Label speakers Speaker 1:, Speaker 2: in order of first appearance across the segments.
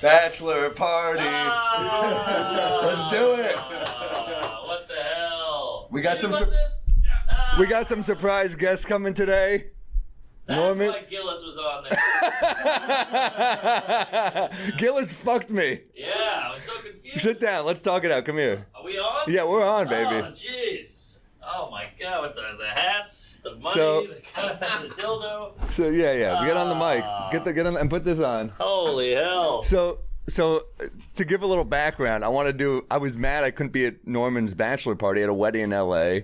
Speaker 1: Bachelor party. Let's do it.
Speaker 2: What the hell?
Speaker 1: We got we got some surprise guests coming today.
Speaker 2: That's
Speaker 1: Norman.
Speaker 2: why Gillis was on there.
Speaker 1: Gillis fucked me.
Speaker 2: Yeah, I was so confused.
Speaker 1: Sit down. Let's talk it out. Come here.
Speaker 2: Are we on?
Speaker 1: Yeah, we're on, baby.
Speaker 2: Oh, jeez. Oh, my God. With the hats, the money, the dildo.
Speaker 1: So yeah. We get on the mic. Get on and put this on.
Speaker 2: Holy hell.
Speaker 1: So to give a little background, I was mad I couldn't be at Norman's bachelor party at a wedding in LA.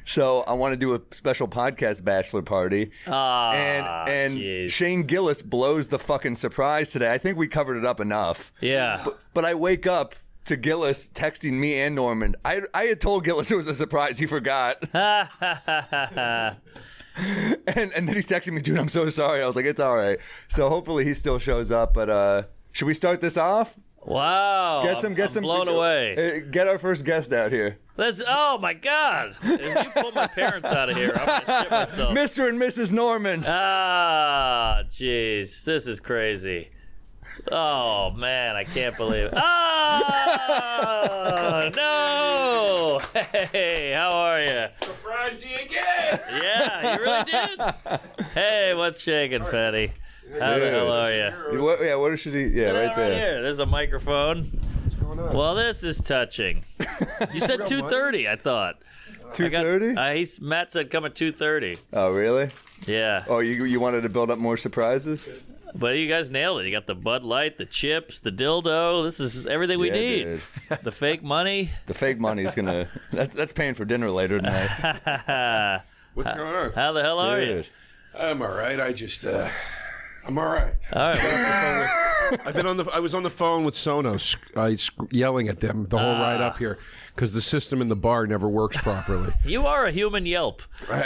Speaker 1: So I want to do a special podcast bachelor party. And
Speaker 2: geez.
Speaker 1: Shane Gillis blows the fucking surprise today. I think we covered it up enough.
Speaker 2: Yeah.
Speaker 1: But I wake up to Gillis texting me and Norman. I had told Gillis it was a surprise. He forgot. and then he's texting me, dude, I'm so sorry. I was like, it's all right. So hopefully he still shows up. But should we start this off?
Speaker 2: Wow. I'm blown away.
Speaker 1: Get our first guest out here.
Speaker 2: Oh my God. If you pull my parents out of here, I'm going to shit myself.
Speaker 1: Mr. and Mrs. Norman.
Speaker 2: Jeez. This is crazy. Oh, man. I can't believe it. Oh, no. Hey, how are you?
Speaker 3: Surprised you again.
Speaker 2: Yeah, you really did. Hey, what's shaking, Fatty? How the hell are you?
Speaker 1: What should he? Yeah, right there.
Speaker 2: Here. There's a microphone.
Speaker 3: What's going on?
Speaker 2: Well, this is touching. You said 2:30, I thought.
Speaker 1: 2:30?
Speaker 2: Matt said come at 2:30.
Speaker 1: Oh, really?
Speaker 2: Yeah.
Speaker 1: Oh, you wanted to build up more surprises?
Speaker 2: But you guys nailed it. You got the Bud Light, the chips, the dildo. This is everything we need.
Speaker 1: Dude.
Speaker 2: The fake money.
Speaker 1: The fake money's gonna. That's paying for dinner later tonight.
Speaker 3: What's going on?
Speaker 2: How the hell are you?
Speaker 3: I'm all right. I'm all right.
Speaker 2: All right.
Speaker 3: I was on the phone with Sonos, yelling at them the whole ride up here because the system in the bar never works properly.
Speaker 2: You are a human Yelp.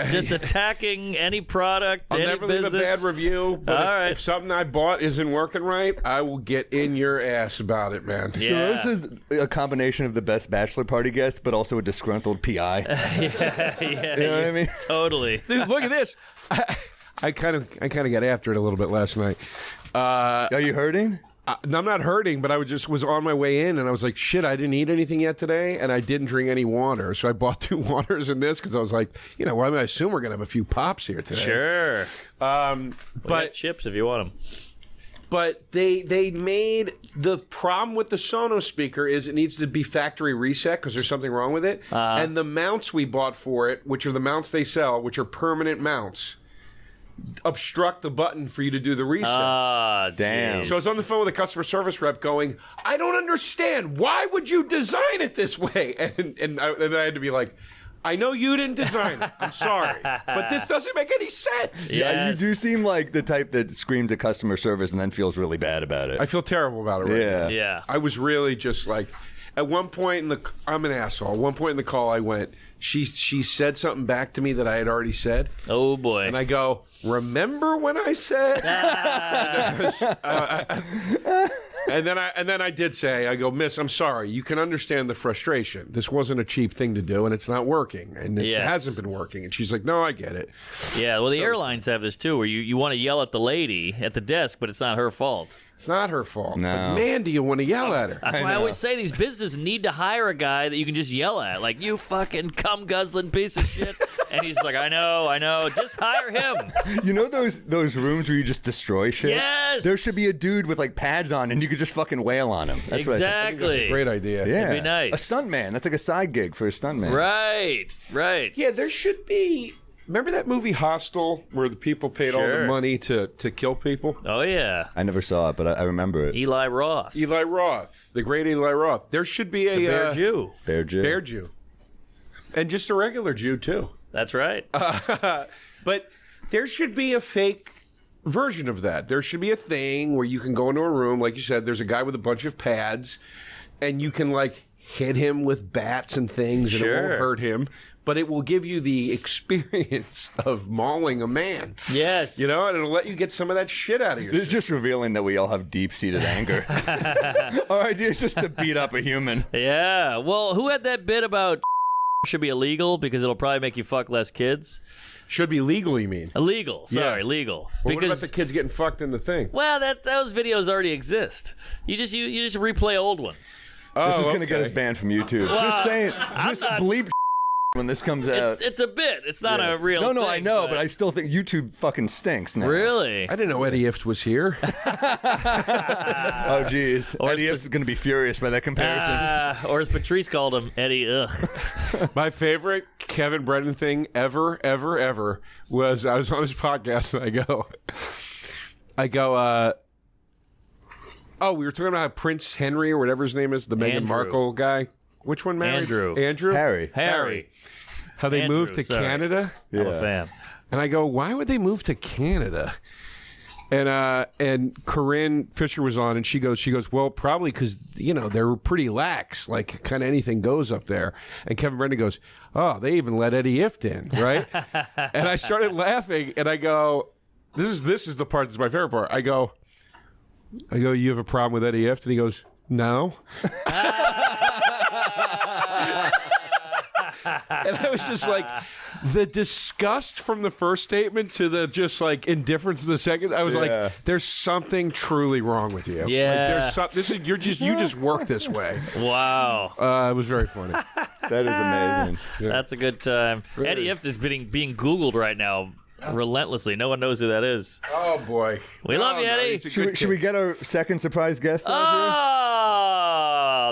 Speaker 2: Just attacking any product,
Speaker 3: I'll
Speaker 2: any
Speaker 3: never
Speaker 2: business.
Speaker 3: leave a bad review, but
Speaker 2: All right.
Speaker 3: if something I bought isn't working right, I will get in your ass about it, man.
Speaker 2: Yeah.
Speaker 1: This is a combination of the best bachelor party guest, but also a disgruntled PI.
Speaker 2: yeah.
Speaker 1: You know what I mean?
Speaker 2: Totally.
Speaker 3: Dude, look at this. I kind of got after it a little bit last night.
Speaker 1: Are you hurting?
Speaker 3: I'm not hurting, but I was on my way in, and I was like, shit, I didn't eat anything yet today, and I didn't drink any water. So I bought 2 waters in this because I was like, I assume we're going to have a few pops here today.
Speaker 2: Sure.
Speaker 3: But
Speaker 2: got chips if you want them.
Speaker 3: But they made the problem with the Sonos speaker is it needs to be factory reset because there's something wrong with it. And the mounts we bought for it, which are the mounts they sell, which are permanent mounts, obstruct the button for you to do the reset.
Speaker 1: Damn.
Speaker 2: Geez.
Speaker 3: So I was on the phone with a customer service rep going, I don't understand. Why would you design it this way? And then I had to be like, I know you didn't design it. I'm sorry. But this doesn't make any sense.
Speaker 1: Yeah, you
Speaker 2: Yes.
Speaker 1: do seem like the type that screams at customer service and then feels really bad about it.
Speaker 3: I feel terrible about it right now.
Speaker 2: Yeah.
Speaker 3: I was really just like, at one point I'm an asshole. At one point in the call I went, she said something back to me that I had already said.
Speaker 2: Oh, boy.
Speaker 3: And I go, remember when I said? And then I did say, I go, Miss, I'm sorry. You can understand the frustration. This wasn't a cheap thing to do, and it's not working. And it
Speaker 2: Yes.
Speaker 3: hasn't been working. And she's like, no, I get it.
Speaker 2: Yeah, well, the airlines have this, too, where you want to yell at the lady at the desk, but it's not her fault.
Speaker 3: It's not her fault.
Speaker 1: No.
Speaker 3: But man, do you want to yell at her?
Speaker 2: That's why I
Speaker 1: know.
Speaker 2: always say these businesses need to hire a guy that you can just yell at. Like, you fucking cum-guzzling piece of shit. And he's like, I know. Just hire him.
Speaker 1: You know those rooms where you just destroy shit?
Speaker 2: Yes.
Speaker 1: There should be a dude with like pads on and you could just fucking wail on him. That's what I think.
Speaker 2: Exactly.
Speaker 3: That's a great idea.
Speaker 1: Yeah.
Speaker 2: It'd be nice.
Speaker 1: A stuntman. That's like a side gig for a stuntman.
Speaker 2: Right.
Speaker 3: Yeah, there should be. Remember that movie Hostel, where the people paid all the
Speaker 2: Sure.
Speaker 3: money to kill people?
Speaker 2: Oh, yeah.
Speaker 1: I never saw it, but I remember it.
Speaker 2: Eli Roth.
Speaker 3: Eli Roth, the great Eli Roth. There should be a
Speaker 2: Bear Jew.
Speaker 1: Bear Jew.
Speaker 3: Bear Jew, and just a regular Jew too.
Speaker 2: That's right.
Speaker 3: But there should be a fake version of that. There should be a thing where you can go into a room, like you said. There's a guy with a bunch of pads, and you can like hit him with bats and things, and it
Speaker 2: Sure.
Speaker 3: won't hurt him. But it will give you the experience of mauling a man.
Speaker 2: Yes.
Speaker 3: You know, and it'll let you get some of that shit out of your
Speaker 1: This is just revealing that we all have deep-seated anger. Our idea is just to beat up a human.
Speaker 2: Yeah. Well, who had that bit about should be illegal because it'll probably make you fuck less kids?
Speaker 3: Should be legal, you mean?
Speaker 2: Illegal. Sorry, legal.
Speaker 3: Well, what about the kids getting fucked in the thing?
Speaker 2: Well, those videos already exist. You just replay old ones.
Speaker 1: This is going to get us banned from YouTube. Just saying. Just bleep when this comes out.
Speaker 2: It's a bit. It's not a real
Speaker 1: No,
Speaker 2: thing,
Speaker 1: I know, but I still think YouTube fucking stinks now.
Speaker 2: Really?
Speaker 3: I didn't know Eddie Ifft was here.
Speaker 1: Oh, geez. Eddie Ifft is going to be furious by that comparison.
Speaker 2: Or as Patrice called him, Eddie, ugh.
Speaker 3: My favorite Kevin Brennan thing ever was I was on his podcast and I go, oh, we were talking about how Prince Henry or whatever his name is, the Meghan Markle guy. Which one married?
Speaker 2: Andrew?
Speaker 1: Harry.
Speaker 3: How they moved to Canada?
Speaker 2: I'm a fan.
Speaker 3: And I go, why would they move to Canada? And Corinne Fisher was on, and she goes, well, probably because they're pretty lax, like kind of anything goes up there. And Kevin Brennan goes, oh, they even let Eddie Ifft in, right? And I started laughing, and I go, this is the part that's my favorite part. I go, you have a problem with Eddie Ifft? And he goes, no. And I was just like, the disgust from the first statement to the just like indifference of the second. I was like, there's something truly wrong with you.
Speaker 2: Yeah.
Speaker 3: Like, you just work this way.
Speaker 2: Wow.
Speaker 3: It was very funny.
Speaker 1: That is amazing.
Speaker 3: Yeah.
Speaker 2: That's a good time. Eddie Ifft is being Googled right now relentlessly. No one knows who that is.
Speaker 3: Oh, boy.
Speaker 2: We love you, Eddie.
Speaker 1: Should we get our second surprise guest out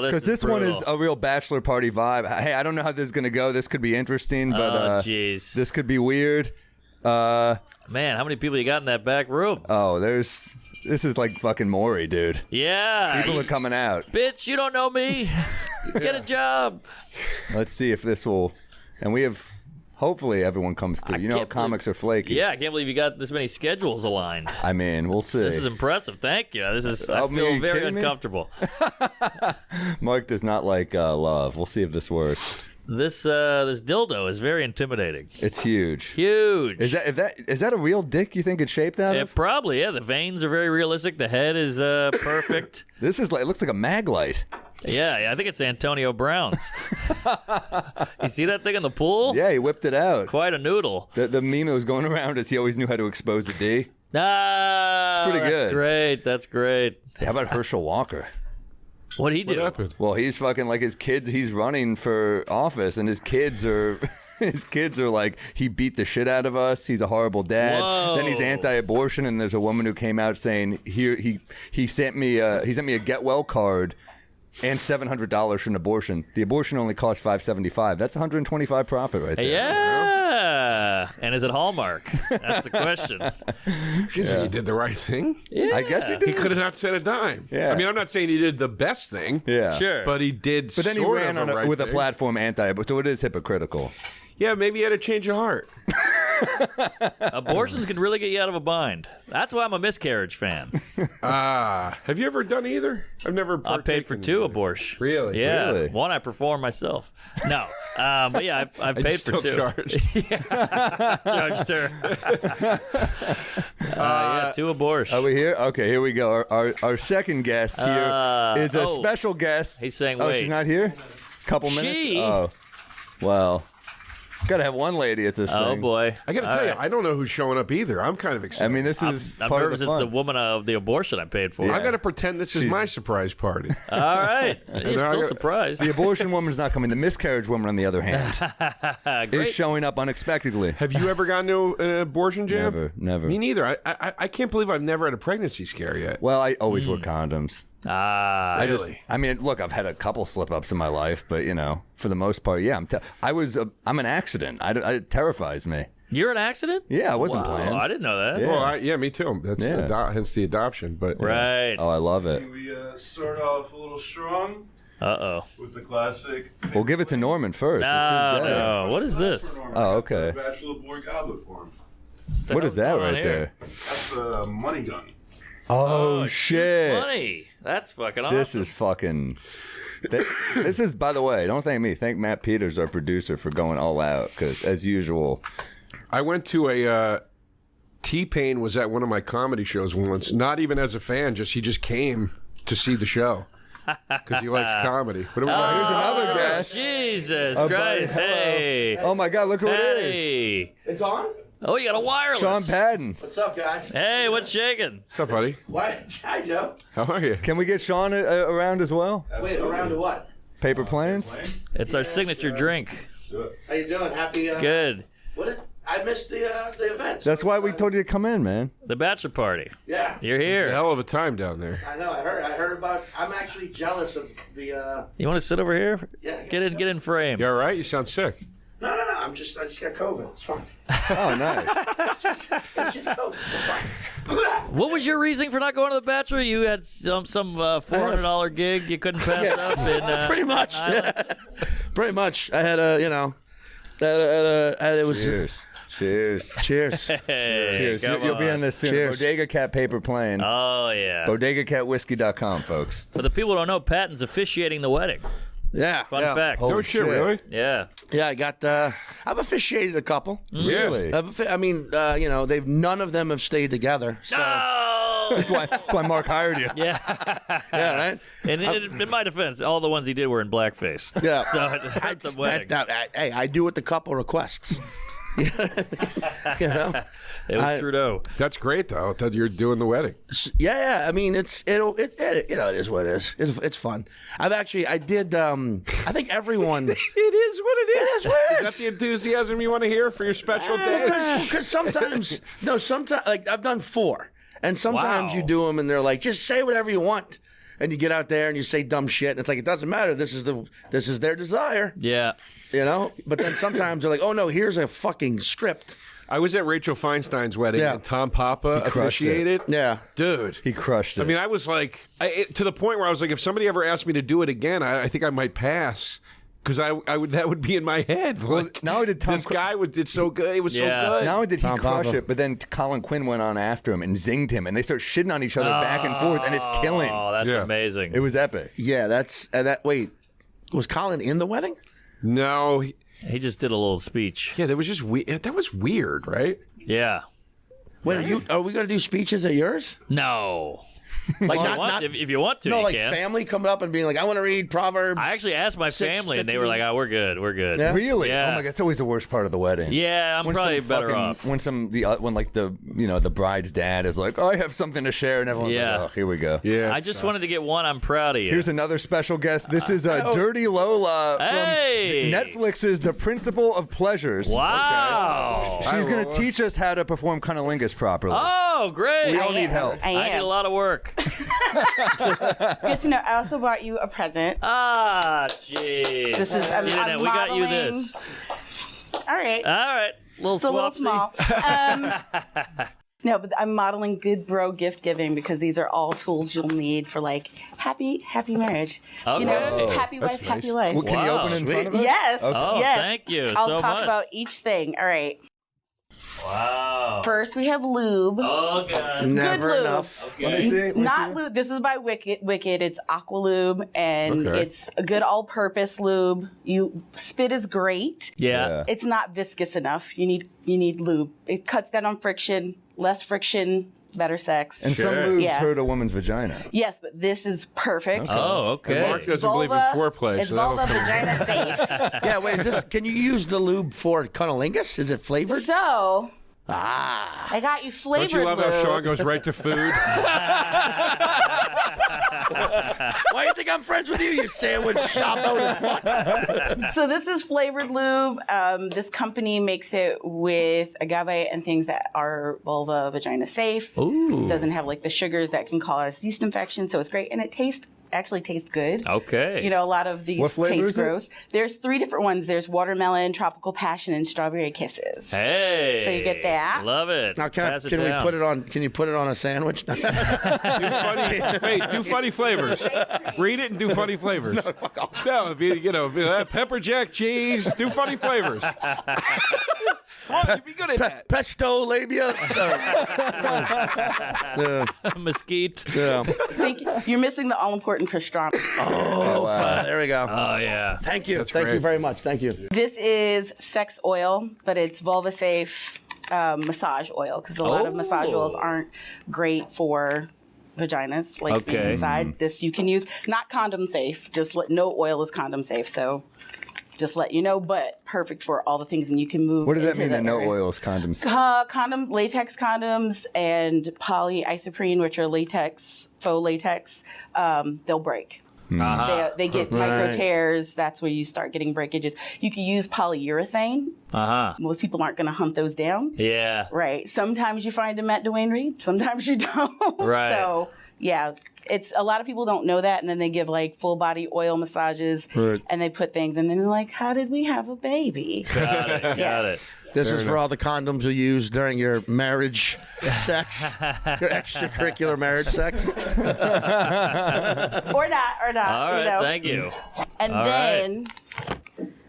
Speaker 1: here? Because this one is a real bachelor party vibe. Hey, I don't know how this is going to go. This could be interesting, but this could be weird.
Speaker 2: Man, how many people you got in that back room?
Speaker 1: Oh, this is like fucking Morril, dude.
Speaker 2: Yeah.
Speaker 1: People are coming out.
Speaker 2: Bitch, you don't know me. Get a job.
Speaker 1: Let's see if this will... And we have... Hopefully everyone comes through. You know how comics are flaky.
Speaker 2: Yeah, I can't believe you got this many schedules aligned.
Speaker 1: I mean, we'll see.
Speaker 2: This is impressive. Thank you. I feel very uncomfortable.
Speaker 1: Mark does not like love. We'll see if this works.
Speaker 2: This dildo is very intimidating.
Speaker 1: It's huge.
Speaker 2: Huge.
Speaker 1: Is that a real dick you think it's shaped out of?
Speaker 2: Probably, yeah. The veins are very realistic. The head is perfect.
Speaker 1: This is like, it looks like a mag light.
Speaker 2: Yeah, I think it's Antonio Brown's. You see that thing in the pool?
Speaker 1: Yeah, he whipped it out.
Speaker 2: Quite a noodle.
Speaker 1: The meme that was going around is he always knew how to expose a D.
Speaker 2: Ah,
Speaker 1: it's pretty good.
Speaker 2: That's great.
Speaker 1: How about Herschel Walker?
Speaker 2: What'd he do?
Speaker 3: What happened?
Speaker 1: Well, he's fucking like his kids. He's running for office, and his kids are like, he beat the shit out of us. He's a horrible dad.
Speaker 2: Whoa.
Speaker 1: Then he's anti-abortion, and there's a woman who came out saying he sent me a get well card and $700 for an abortion. The abortion only cost $575. That's $125 profit right there.
Speaker 2: Yeah. And is it Hallmark? That's the question.
Speaker 3: He did the right thing.
Speaker 2: Yeah.
Speaker 1: I guess he did.
Speaker 3: He could have not said a dime.
Speaker 1: Yeah.
Speaker 3: I mean, I'm not saying he did the best thing.
Speaker 1: Yeah.
Speaker 2: Sure.
Speaker 3: But he did.
Speaker 1: But then he
Speaker 3: sort
Speaker 1: ran
Speaker 3: of a right
Speaker 1: with a
Speaker 3: thing.
Speaker 1: platform anti-abortion, so it is hypocritical.
Speaker 3: Yeah, maybe he had a change of heart.
Speaker 2: Abortions can really get you out of a bind. That's why I'm a miscarriage fan.
Speaker 3: Have you ever done either? I've never.
Speaker 2: I paid for 2 abortions.
Speaker 3: Really?
Speaker 2: Yeah.
Speaker 1: Really?
Speaker 2: One I performed myself. No. But yeah, I've paid for 2.
Speaker 3: Charged.
Speaker 2: Judged her. 2 abortions.
Speaker 1: Are we here? Okay, here we go. Our second guest here is a special guest.
Speaker 2: He's saying,
Speaker 1: oh,
Speaker 2: wait.
Speaker 1: she's not here? Couple minutes?
Speaker 2: She?
Speaker 1: Oh. Well, gotta have one lady at this thing.
Speaker 2: Oh, boy.
Speaker 3: I got to tell you, I don't know who's showing up either. I'm kind of excited.
Speaker 1: I mean, this is
Speaker 2: I'm
Speaker 1: part
Speaker 2: nervous
Speaker 1: of the
Speaker 2: it's
Speaker 1: fun.
Speaker 2: the woman of the abortion I paid for.
Speaker 3: I got to pretend this is my surprise party.
Speaker 2: All right. You're still surprised.
Speaker 1: The abortion woman's not coming. The miscarriage woman, on the other hand,
Speaker 2: Great.
Speaker 1: is showing up unexpectedly.
Speaker 3: Have you ever gone to an abortion jam?
Speaker 1: Never.
Speaker 3: Me neither. I can't believe I've never had a pregnancy scare yet.
Speaker 1: Well, I always wear condoms.
Speaker 3: Really?
Speaker 1: I mean, look, I've had a couple slip-ups in my life, but, for the most part, yeah. I'm an accident. It terrifies me.
Speaker 2: You're an accident?
Speaker 1: Yeah, I wasn't
Speaker 2: Wow,
Speaker 1: planned.
Speaker 2: I didn't know that.
Speaker 1: Yeah.
Speaker 3: Well, me too. That's hence the adoption. But
Speaker 2: Right.
Speaker 1: Oh, I love it.
Speaker 4: We start off a little strong
Speaker 2: Uh-oh.
Speaker 4: with the classic.
Speaker 1: We'll give it to Norman first. It's his day.
Speaker 2: No. What is this?
Speaker 1: Oh, okay.
Speaker 4: Bachelor boy goblet for him.
Speaker 1: What is that right there?
Speaker 4: That's the money gun.
Speaker 1: Oh, shit.
Speaker 2: Funny. That's fucking awesome.
Speaker 1: This is fucking... This is, by the way, don't thank me. Thank Matt Peters, our producer, for going all out. Because, as usual...
Speaker 3: I went to a T-Pain was at one of my comedy shows once. Not even as a fan, he just came to see the show because he likes comedy. What do we got?
Speaker 1: Here's another guest.
Speaker 2: Jesus
Speaker 1: Oh,
Speaker 2: Christ.
Speaker 1: buddy, hello.
Speaker 2: Hey.
Speaker 1: Oh, my God, look who it is.
Speaker 2: Hey.
Speaker 3: It's on?
Speaker 2: Oh, you got a wireless.
Speaker 1: Sean Patton.
Speaker 5: What's up, guys?
Speaker 2: Hey, what's shaking?
Speaker 3: What's up, buddy?
Speaker 5: What? Hi, Joe.
Speaker 3: How are you?
Speaker 1: Can we get Sean around as well?
Speaker 5: Wait, around to what?
Speaker 1: Paper planes?
Speaker 2: It's our signature drink.
Speaker 5: How you doing? Happy?
Speaker 2: Good.
Speaker 5: What is? I missed the event.
Speaker 1: That's why we told you to come in, man.
Speaker 2: The bachelor party.
Speaker 5: Yeah.
Speaker 2: You're
Speaker 3: A
Speaker 2: here.
Speaker 3: hell of a time down there.
Speaker 5: I know. I heard about. I'm actually jealous of the.
Speaker 2: You want to sit over here?
Speaker 5: Yeah, I guess
Speaker 2: Get in.
Speaker 5: so.
Speaker 2: Get in frame.
Speaker 3: You all right? You sound sick.
Speaker 5: No. I just got COVID. It's fine.
Speaker 1: Oh, nice.
Speaker 5: It's just COVID. It's fine.
Speaker 2: What was your reasoning for not going to the Bachelor? You had some $400 gig you couldn't pass up in
Speaker 5: Pretty much.
Speaker 2: Island?
Speaker 5: Pretty much. I had a, it was.
Speaker 1: Cheers.
Speaker 5: Cheers.
Speaker 2: Hey,
Speaker 1: Cheers.
Speaker 2: come
Speaker 1: You'll be
Speaker 2: on.
Speaker 1: on this soon.
Speaker 5: Cheers.
Speaker 1: Bodega Cat Paper Plane.
Speaker 2: Oh yeah.
Speaker 1: BodegaCatWhiskey.com, folks.
Speaker 2: For the people who don't know, Patton's officiating the wedding.
Speaker 5: Yeah.
Speaker 2: Fun
Speaker 5: yeah.
Speaker 2: fact.
Speaker 1: Holy
Speaker 3: Don't shit, really?
Speaker 2: Yeah.
Speaker 5: Yeah, I got. I've officiated a couple.
Speaker 1: Really?
Speaker 5: None of them have stayed together. So,
Speaker 2: Oh.
Speaker 1: That's why Mark hired you.
Speaker 2: Yeah.
Speaker 5: yeah, right.
Speaker 2: And in my defense, all the ones he did were in blackface.
Speaker 5: Yeah.
Speaker 2: So it hurt the wedding.
Speaker 5: Hey, I do what the couple requests. You know.
Speaker 2: It was Trudeau.
Speaker 3: That's great, though, that you're doing the wedding.
Speaker 5: Yeah. I mean, it is what it is. It's fun. I did. I think everyone.
Speaker 3: It is what it is.
Speaker 5: It is what it
Speaker 3: Is
Speaker 5: is.
Speaker 3: that the enthusiasm you want to hear for your special day?
Speaker 5: Because sometimes, like I've done 4, and sometimes
Speaker 2: Wow.
Speaker 5: you do them, and they're like, just say whatever you want, and you get out there and you say dumb shit, and it's like it doesn't matter. This is their desire,
Speaker 2: Yeah.
Speaker 5: you know. But then sometimes they're like, oh no, here's a fucking script.
Speaker 3: I was at Rachel Feinstein's wedding,
Speaker 5: Yeah.
Speaker 3: and Tom Papa
Speaker 1: crushed it.
Speaker 3: officiated.
Speaker 5: Yeah.
Speaker 3: Dude.
Speaker 1: He crushed it.
Speaker 3: I mean, I was like, to the point where I was like, if somebody ever asked me to do it again, I think I might pass. Because I would that would be in my head. Like,
Speaker 1: not only did Tom
Speaker 3: this guy did so good. It was
Speaker 2: Yeah.
Speaker 3: so good.
Speaker 1: not only did he
Speaker 5: Tom
Speaker 1: crush
Speaker 5: Papa.
Speaker 1: it, but then Colin Quinn went on after him and zinged him, and they start shitting on each other back and forth, and it's killing.
Speaker 2: Oh, that's
Speaker 3: Yeah.
Speaker 2: amazing.
Speaker 1: It was epic.
Speaker 5: Yeah, that's that. Wait, was Colin in the wedding?
Speaker 3: No.
Speaker 2: He just did a little speech.
Speaker 3: Yeah, that was just weird. That was weird, right?
Speaker 2: Yeah.
Speaker 5: Wait, are we gonna do speeches at yours?
Speaker 2: No.
Speaker 5: Like
Speaker 2: If you want to,
Speaker 5: no,
Speaker 2: you
Speaker 5: like
Speaker 2: can.
Speaker 5: family coming up and being like, I want to read Proverbs.
Speaker 2: I actually asked my family, and they were like, "Oh, we're good. We're good."
Speaker 5: Yeah?
Speaker 1: Really?
Speaker 2: Yeah.
Speaker 1: Oh my god, it's always the worst part of the wedding.
Speaker 2: Yeah, I'm probably
Speaker 1: some
Speaker 2: better
Speaker 1: fucking-
Speaker 2: off.
Speaker 1: when like the bride's dad is like, oh, I have something to share, and everyone's
Speaker 2: Yeah.
Speaker 1: like, oh, here we go.
Speaker 3: Yeah.
Speaker 2: I just wanted to get one. I'm proud of you.
Speaker 1: Here's another special guest. This is Dirty Lola
Speaker 2: Hey!
Speaker 1: from Netflix's The Principle of Pleasures.
Speaker 2: Wow.
Speaker 1: She's going to
Speaker 3: Lola.
Speaker 1: teach us how to perform cunnilingus properly.
Speaker 2: Oh, great.
Speaker 1: We all need help.
Speaker 2: I need a lot of work.
Speaker 6: Good to know. I also brought you a present.
Speaker 2: Ah, jeez.
Speaker 6: This is I'm
Speaker 2: we got you
Speaker 6: modeling-
Speaker 2: this.
Speaker 6: All right.
Speaker 2: All right.
Speaker 6: It's a little
Speaker 2: swapsy.
Speaker 6: small. No, but I'm modeling good bro gift giving because these are all tools you'll need for like happy marriage. You know,
Speaker 2: Okay.
Speaker 6: happy wife,
Speaker 3: That's
Speaker 6: happy
Speaker 3: nice.
Speaker 6: life.
Speaker 1: Well, can you
Speaker 2: Wow.
Speaker 1: open in front of us?
Speaker 6: Yes.
Speaker 2: Oh,
Speaker 6: yes.
Speaker 2: thank you
Speaker 6: I'll
Speaker 2: so
Speaker 6: talk
Speaker 2: much.
Speaker 6: about each thing. All right.
Speaker 2: Wow.
Speaker 6: First, we have lube.
Speaker 2: Oh, God.
Speaker 5: Never
Speaker 6: lube.
Speaker 5: enough.
Speaker 2: Okay.
Speaker 1: Let me see. Let me
Speaker 6: Not
Speaker 1: see.
Speaker 6: lube. This is by Wicked. It's Aqua Lube, and
Speaker 3: Okay.
Speaker 6: it's a good all-purpose lube. Spit is great.
Speaker 2: Yeah.
Speaker 6: It's not viscous enough. You need lube. It cuts down on friction. Less friction, better sex.
Speaker 1: And some
Speaker 2: Sure.
Speaker 1: lubes
Speaker 6: Yeah.
Speaker 1: hurt a woman's vagina.
Speaker 6: Yes, but this is perfect.
Speaker 2: Oh, okay.
Speaker 3: Mark doesn't believe in foreplay,
Speaker 6: It's
Speaker 3: so that'll
Speaker 6: vulva
Speaker 3: come.
Speaker 6: vagina safe.
Speaker 5: Yeah, wait, is this? Can you use the lube for cunnilingus? Is it flavored?
Speaker 6: So
Speaker 5: Ah.
Speaker 6: I got you flavored
Speaker 3: Don't you love how
Speaker 6: lube.
Speaker 3: Sean goes right to food?
Speaker 5: Why do you think I'm friends with you, you sandwich shop owner? Fuck.
Speaker 6: So this is flavored lube. This company makes it with agave and things that are vulva vagina safe.
Speaker 2: Ooh.
Speaker 6: It doesn't have like the sugars that can cause yeast infection, so it's great, and it actually tastes good.
Speaker 2: Okay.
Speaker 6: You know, a lot of these
Speaker 1: What flavor
Speaker 6: taste
Speaker 1: is it?
Speaker 6: gross. There's 3 different ones. There's watermelon, tropical passion, and strawberry kisses.
Speaker 2: Hey.
Speaker 6: So you get that.
Speaker 2: Love it.
Speaker 5: Now
Speaker 2: Pass it
Speaker 5: can we
Speaker 2: down.
Speaker 5: put it on? Can you put it on a sandwich?
Speaker 3: Do funny flavors. Read it and do funny flavors. No, it'd be, pepper jack cheese. Do funny flavors. Come on, you'd be good at that.
Speaker 5: Pesto labia.
Speaker 2: Mesquite.
Speaker 5: Yeah.
Speaker 6: You're missing the all-important pastrami.
Speaker 1: Oh, wow.
Speaker 5: There we go.
Speaker 2: Oh, yeah.
Speaker 5: Thank you. Thank
Speaker 3: great.
Speaker 5: you very much. Thank you.
Speaker 6: This is sex oil, but it's vulva safe massage oil because a lot of massage oils aren't great for vaginas, like being inside. This you can use, not condom safe. No oil is condom safe. So Just let you know, but perfect for all the things, and you can move.
Speaker 1: What does that
Speaker 6: into
Speaker 1: mean?
Speaker 6: the
Speaker 1: That no
Speaker 6: area.
Speaker 1: oils condoms.
Speaker 6: Latex condoms and polyisoprene, which are faux latex, they'll break. They get micro tears. That's where you start getting breakages. You can use polyurethane. Most people aren't going to hunt those down.
Speaker 2: Yeah.
Speaker 6: Right. Sometimes you find them at Dwayne Reed. Sometimes you don't.
Speaker 2: Right.
Speaker 6: So, yeah. It's a lot of people don't know that, and then they give like full body oil massages, and they put things, and then they're like, "How did we have a baby?"
Speaker 2: Got it. Got
Speaker 6: Yes.
Speaker 2: it.
Speaker 5: This is for all the condoms you use during your marriage sex, your extracurricular marriage sex.
Speaker 6: Or not.
Speaker 2: All right.
Speaker 6: you know?
Speaker 2: Thank you.
Speaker 6: And
Speaker 2: All
Speaker 6: then,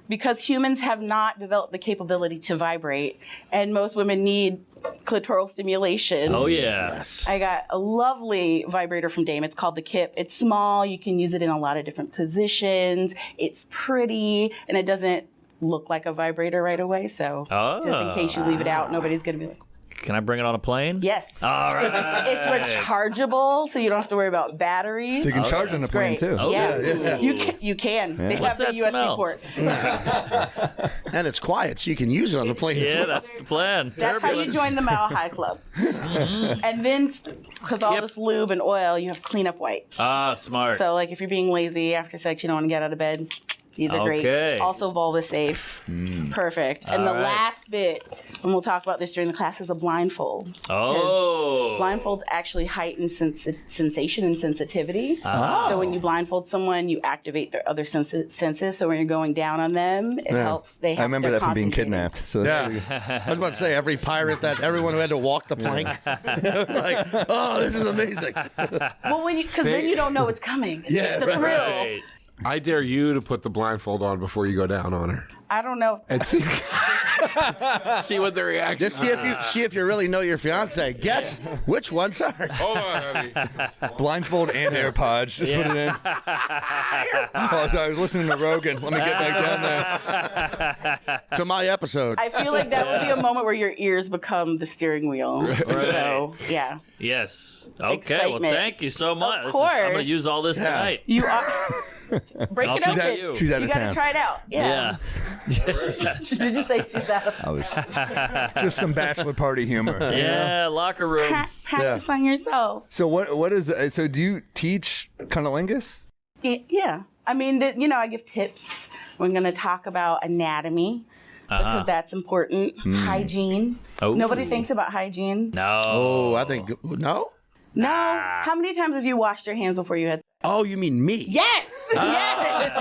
Speaker 6: because humans have not developed the capability to vibrate, and most women need clitoral stimulation.
Speaker 2: Oh yeah.
Speaker 6: I got a lovely vibrator from Dame. It's called the Kip. It's small. You can use it in a lot of different positions. It's pretty, and it doesn't look like a vibrator right away. So just in case you leave it out, nobody's going to be like,
Speaker 2: Can I bring it on a plane?
Speaker 6: yes.
Speaker 2: All right.
Speaker 6: It's rechargeable, so you don't have to worry about batteries.
Speaker 1: So you can charge on the plane
Speaker 6: Great.
Speaker 1: too.
Speaker 2: Oh,
Speaker 6: Yeah. You can. They
Speaker 2: What's
Speaker 6: have the
Speaker 2: that
Speaker 6: USB
Speaker 2: smell?
Speaker 6: port.
Speaker 5: And it's quiet, so you can use it on the plane.
Speaker 2: Yeah, that's the plan.
Speaker 6: That's how you join the Mile High Club. And then, because all this lube and oil, you have cleanup wipes.
Speaker 2: Smart.
Speaker 6: So, like, if you're being lazy after sex, you don't want to get out of bed. These are
Speaker 2: Okay.
Speaker 6: great. Also vulva safe. Perfect. And
Speaker 2: All
Speaker 6: the
Speaker 2: right.
Speaker 6: last bit, and we'll talk about this during the class, is a blindfold.
Speaker 2: Oh.
Speaker 6: Blindfolds actually heighten sensation and sensitivity. So when you blindfold someone, you activate their other senses. So when you're going down on them, it helps.
Speaker 1: I remember
Speaker 6: they're
Speaker 1: that from being
Speaker 6: concentrated.
Speaker 1: kidnapped. So
Speaker 5: Yeah. I was about to say, every pirate everyone who had to walk the plank. Like, oh, this is amazing.
Speaker 6: Well, because then you don't know what's coming. It's the thrill.
Speaker 2: Right.
Speaker 3: I dare you to put the blindfold on before you go down on her.
Speaker 6: I don't know.
Speaker 3: And see, see what the reaction
Speaker 5: Just see if you really know your fiance. Guess which one's her.
Speaker 3: Hold on, honey.
Speaker 1: blindfold and AirPods. Just put it in. Oh, sorry. I was listening to Rogan. Let me get back down there.
Speaker 5: To my episode.
Speaker 6: I feel like that would be a moment where your ears become the steering wheel. So, yeah.
Speaker 2: Yes. Okay.
Speaker 6: Excitement.
Speaker 2: Well, thank you so much.
Speaker 6: Of
Speaker 2: I'm
Speaker 6: course.
Speaker 2: going to use all this tonight.
Speaker 6: You are. Break
Speaker 2: I'll
Speaker 6: it
Speaker 2: shoot at
Speaker 6: open.
Speaker 2: you.
Speaker 1: She's out of
Speaker 6: You got to
Speaker 1: town.
Speaker 6: try it out.
Speaker 2: Yeah.
Speaker 6: Yeah. Did you say she's out of
Speaker 1: I was just some bachelor party humor.
Speaker 2: Yeah. Locker room.
Speaker 6: Practice on yourself.
Speaker 1: So what is so do you teach cunnilingus?
Speaker 6: Yeah. I mean, I give tips. We're going to talk about anatomy because that's important. Hygiene.
Speaker 2: Oh.
Speaker 6: Nobody thinks about hygiene.
Speaker 2: No.
Speaker 5: Oh, I think no.
Speaker 6: No. How many times have you washed your hands before you had?
Speaker 5: Oh, you mean me?
Speaker 6: Yes. Yes.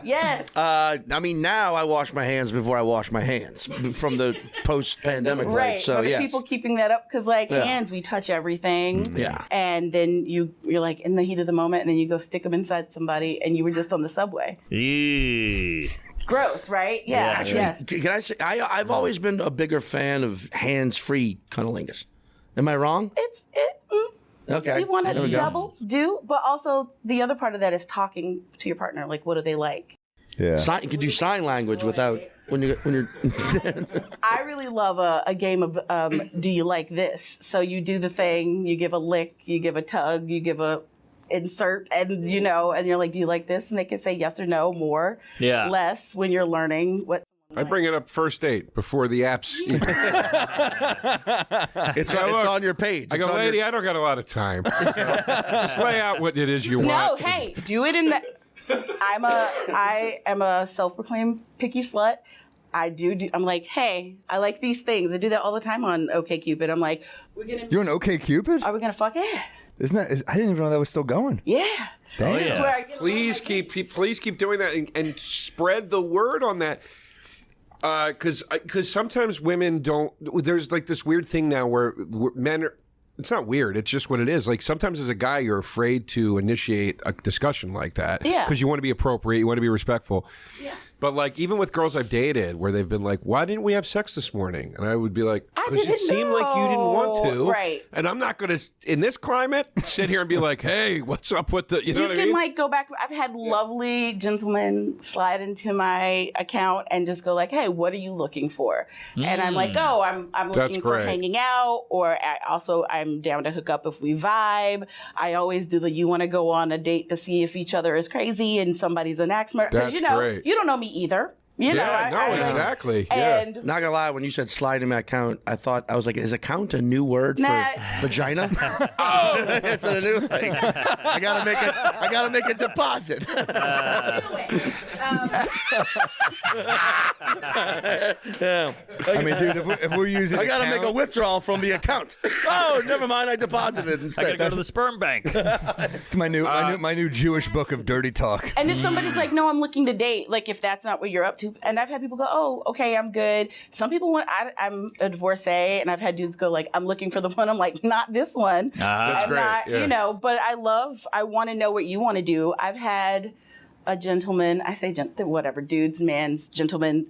Speaker 6: Yes.
Speaker 5: I mean, now I wash my hands before I wash my hands from the post-pandemic
Speaker 6: Right.
Speaker 5: life. So
Speaker 6: but
Speaker 5: yes.
Speaker 6: people keeping that up because, hands, we touch everything.
Speaker 5: Yeah.
Speaker 6: And then you're like in the heat of the moment, and then you go stick them inside somebody, and you were just on the subway.
Speaker 2: Eee.
Speaker 6: Gross, right? Yeah.
Speaker 5: Actually,
Speaker 6: Yes.
Speaker 5: can I say I've always been a bigger fan of hands-free cunnilingus. Am I wrong? Okay.
Speaker 6: You want
Speaker 5: There
Speaker 6: to
Speaker 5: we go.
Speaker 6: do, but also the other part of that is talking to your partner. Like, what do they like?
Speaker 1: Yeah.
Speaker 5: You can do sign language without when you're.
Speaker 6: I really love a game of do you like this? So you do the thing, you give a lick, you give a tug, you give a insert, and you're like, do you like this? And they can say yes or no, more, less when you're learning what.
Speaker 3: I bring it up first date before the apps.
Speaker 5: It's on your page.
Speaker 3: I go, lady, I don't got a lot of time. Just lay out what it is you want.
Speaker 6: No, hey, do it in the. I am a self-proclaimed picky slut. I'm like, hey, I like these things. I do that all the time on OkCupid. I'm like,
Speaker 1: You're an OkCupid?
Speaker 6: are we gonna fuck it?
Speaker 1: Isn't that? I didn't even know that was still going.
Speaker 6: Yeah.
Speaker 1: Damn.
Speaker 6: That's where I get
Speaker 3: Please keep doing that and spread the word on that. Because sometimes women don't. There's like this weird thing now where men are. It's not weird. It's just what it is. Like sometimes as a guy, you're afraid to initiate a discussion like that.
Speaker 6: Yeah.
Speaker 3: Because you want to be appropriate. You want to be respectful.
Speaker 6: Yeah.
Speaker 3: But like even with girls I've dated where they've been like, why didn't we have sex this morning? And I would be like, because it seemed like you didn't want to.
Speaker 6: Right.
Speaker 3: And I'm not going to, in this climate, sit here and be like, hey, what's up with the, you know what I mean?
Speaker 6: You can like go back. I've had lovely gentlemen slide into my account and just go like, hey, what are you looking for? And I'm like, oh, I'm looking for hanging out, or I'm down to hook up if we vibe. I always do the you want to go on a date to see if each other is crazy and somebody's an axe murderer. Because you don't know me either. You know,
Speaker 3: exactly.
Speaker 6: And
Speaker 5: not gonna lie, when you said slide in my account, I was like, is account a new word for vagina? Oh, it's a new thing. I gotta make a deposit.
Speaker 1: I mean, dude, if we're using,
Speaker 5: I gotta make a withdrawal from the account. Oh, never mind, I deposited instead.
Speaker 2: I gotta go to the sperm bank.
Speaker 1: It's my new Jewish book of dirty talk.
Speaker 6: And if somebody's like, no, I'm looking to date, like if that's not what you're up to, and I've had people go, oh, okay, I'm good. Some people I'm a divorcee, and I've had dudes go like, I'm looking for the one. I'm like, not this one.
Speaker 3: That's great.
Speaker 6: Not, you know, but I want to know what you want to do. I've had a gentleman, I say whatever, dudes, mans, gentlemen,